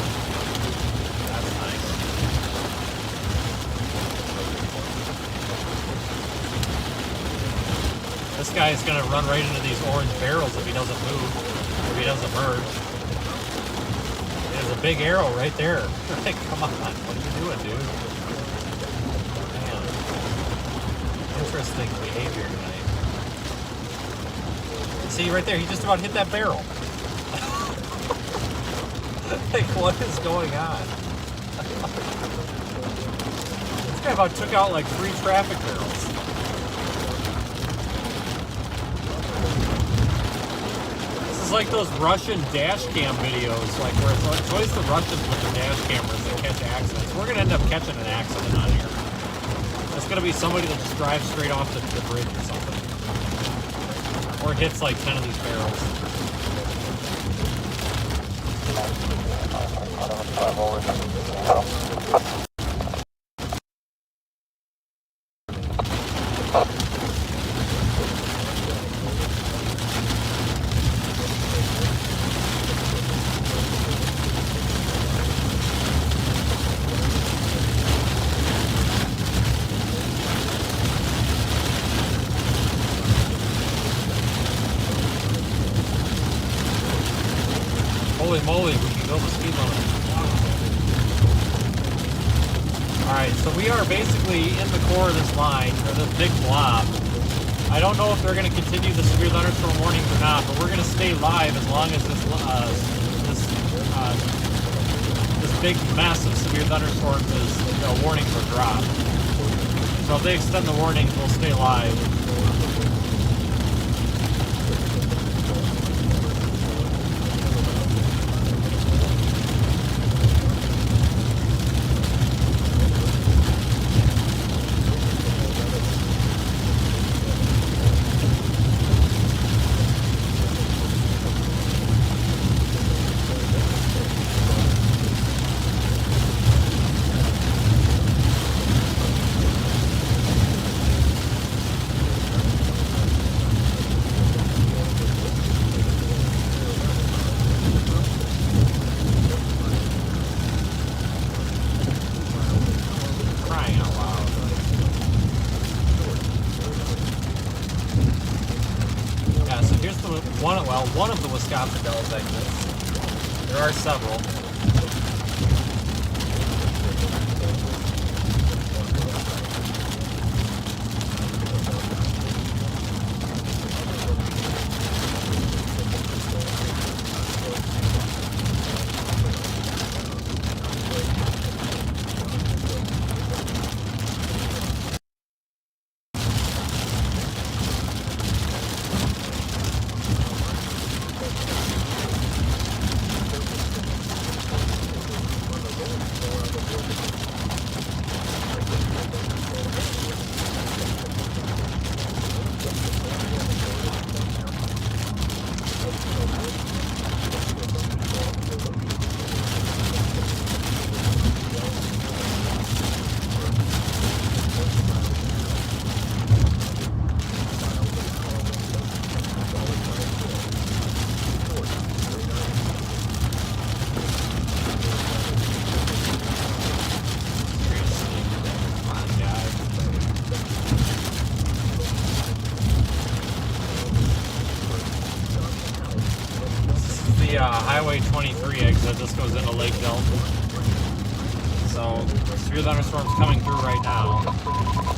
That's nice. This guy is going to run right into these orange barrels if he doesn't move, if he doesn't merge. There's a big arrow right there. Like, come on, what are you doing, dude? Man, interesting behavior tonight. See, right there, he just about hit that barrel. Like, what is going on? This guy about took out like 3 traffic barrels. Like those Russian dash cam videos, like where it's always the Russians with the dash cameras that catch accidents. We're gonna end up catching an accident on here. It's gonna be somebody that just drives straight off the bridge or something, or hits like 10 of these barrels. Holy moly, we can go the speed limit. Alright, so we are basically in the core of this line, or this big blob. I don't know if they're going to continue the severe thunderstorm warnings or not, but we're going to stay live as long as this big mess of severe thunderstorms is, warnings are dropped. So if they extend the warnings, we'll stay live. one of the Wisconsin Dells exits. There are several. Highway 23 exit. This goes into Lake Delta. So, severe thunderstorms coming through right now.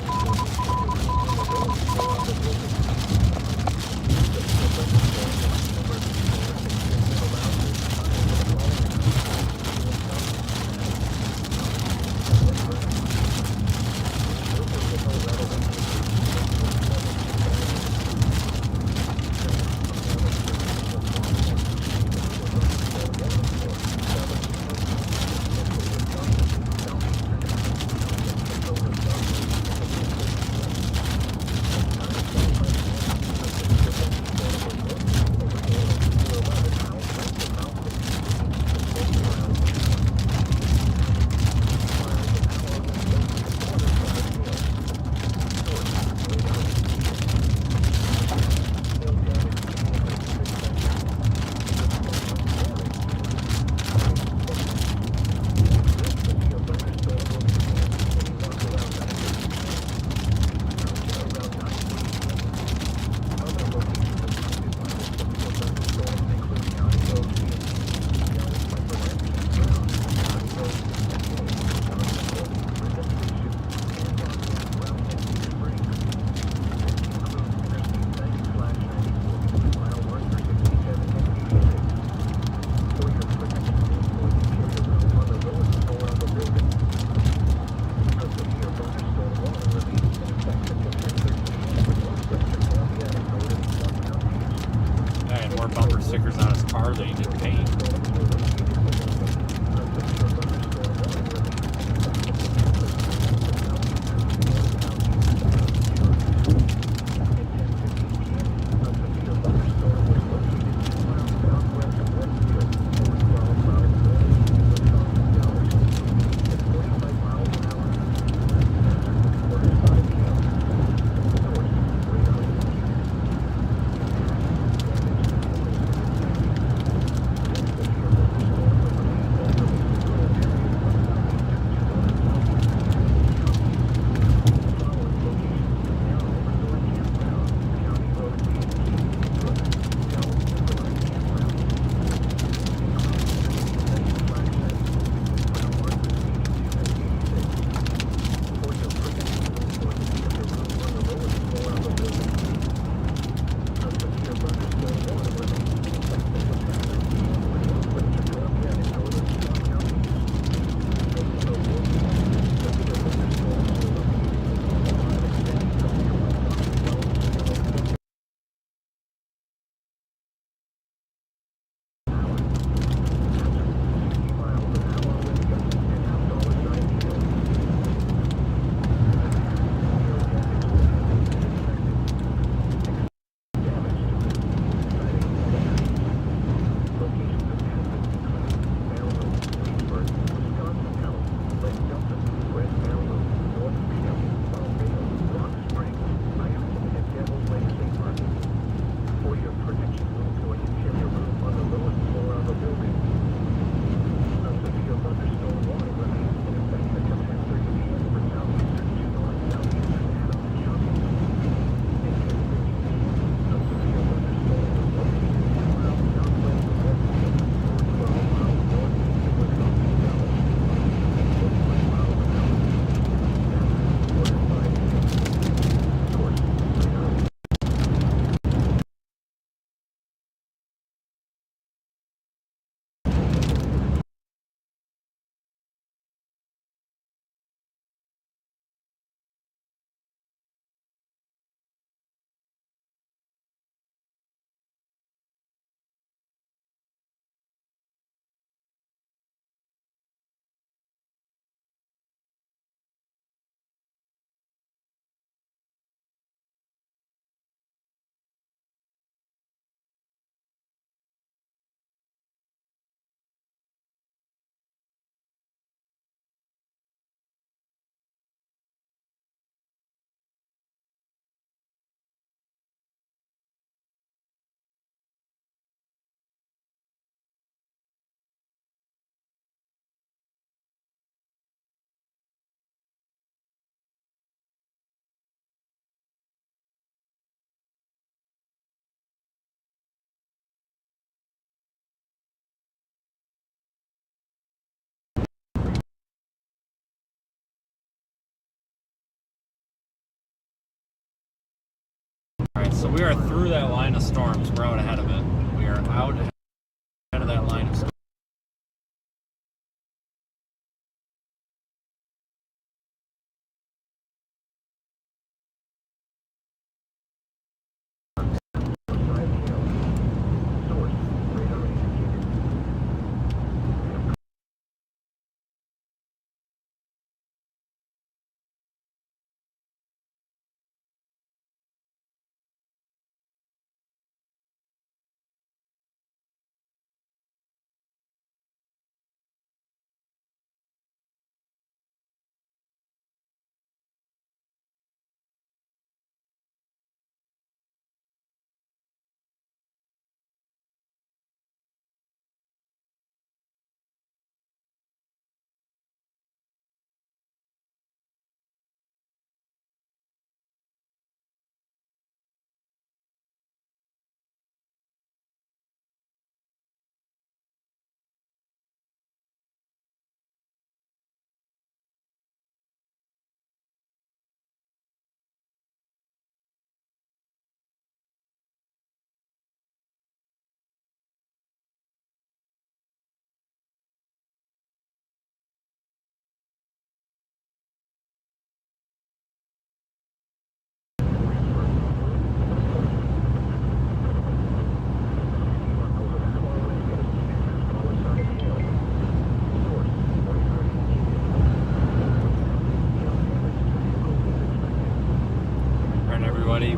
So we are through that line of storms. We're out ahead of it. We are out ahead of that line of storms.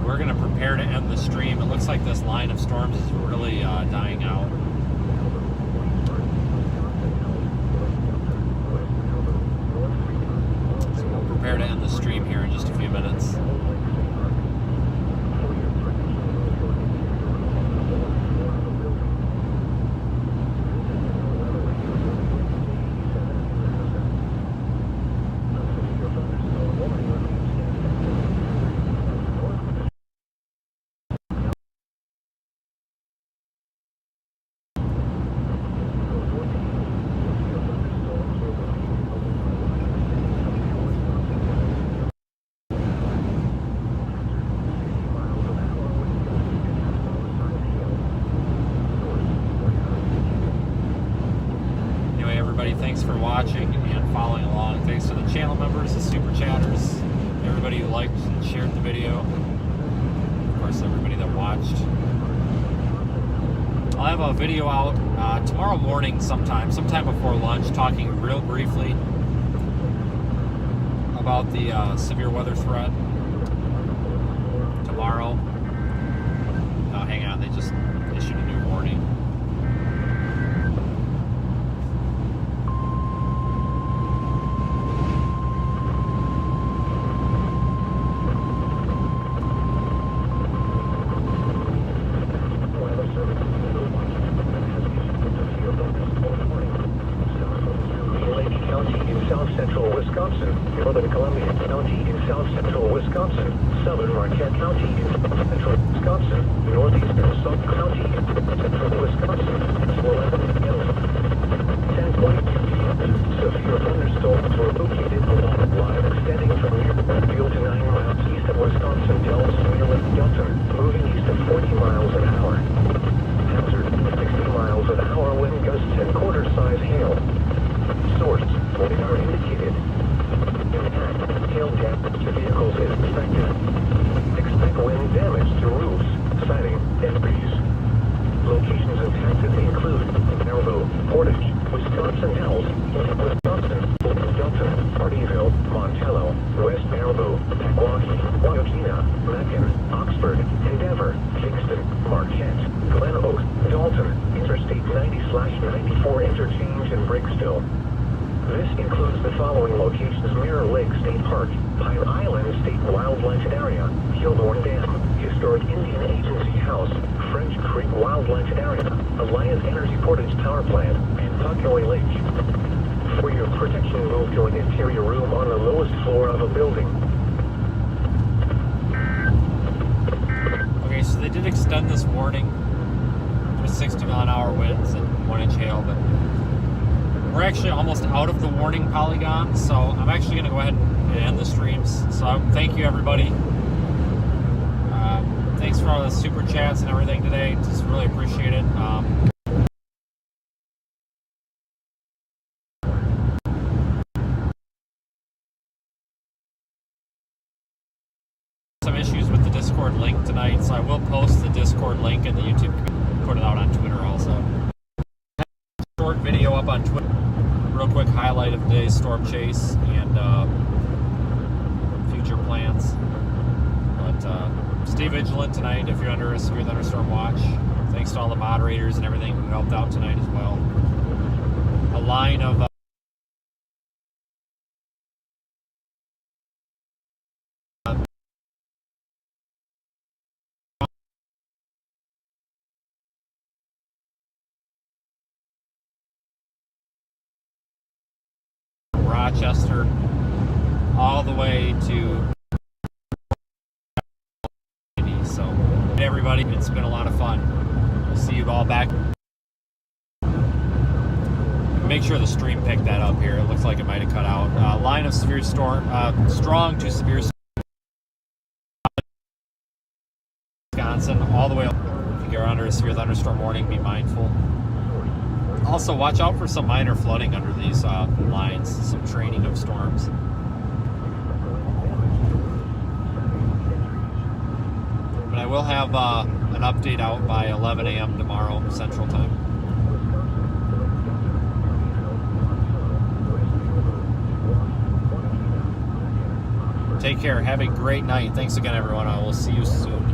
We're going to prepare to end the stream. It looks like this line of storms is really dying out. So we'll prepare to end the stream here in just a few minutes. Thanks for watching and following along. Thanks to the channel members, the super chatters, everybody who liked and shared the video. Of course, everybody that watched. I'll have a video out tomorrow morning sometime before lunch, talking real briefly about the severe weather threat tomorrow. Hang on, they just issued a new warning. Central Wisconsin, Northern Columbia County in South Central Wisconsin, Southern Marquette County in Central Wisconsin, Northeastern Sauk County in Central Wisconsin, 11 p.m. 10:22 p.m. Severe thunderstorms were located along a line extending from near Redfield to 9 miles east of Wisconsin Dells near Lake Delton, moving east of 40 miles an hour. Hazard, 60 miles an hour wind gusts and quarter-size hail. Source, radar indicated. Impact, hail damage to vehicles is expected. Expect wind damage to roofs, siding, and trees. Locations impacted include Bellevue, Portage, Wisconsin Dells, Wisconsin, Delton, Hardyville, Montello, West Bellevue, Pequawkee, Waukeena, Macon, Oxford, Endeavor, Kingston, Marquette, Glen Oak, Dalton, Interstate 90/94 interchange in Bricksville. This includes the following locations: Mirror Lake State Park, Pine Island State Wildlife Area, Kilbourne Dam, Historic Indian Agency House, French Creek Wildlife Area, Alliance Energy Portage Power Plant, and Tuckaway Lake. For your protection, move to an interior room on the lowest floor of a building. Okay, so they did extend this warning with 60-mile-an-hour winds and 1-inch hail, but we're actually almost out of the warning polygon, so I'm actually going to go ahead and end the streams. So thank you, everybody. Thanks thanks for all the super chats and everything today. Just really appreciate it. Some issues with the Discord link tonight, so I will post the Discord link in the YouTube community, put it out on Twitter also. Short video up on Twitter, real quick highlight of today's storm chase and future plans. But stay vigilant tonight if you're under a severe thunderstorm watch. Thanks to all the moderators and everything who helped out tonight as well. A line of Rochester all the way to so everybody, it's been a lot of fun. We'll see you all back. Make sure the stream picked that up here. It looks like it might have cut out. Line of severe storm, strong to severe Wisconsin all the way up. If you're under a severe thunderstorm warning, be mindful. Also, watch out for some minor flooding under these lines, some training of storms. But I will have an update out by 11 a.m. tomorrow Central Time. Take care. Have a great night. Thanks again, everyone. I will see you soon.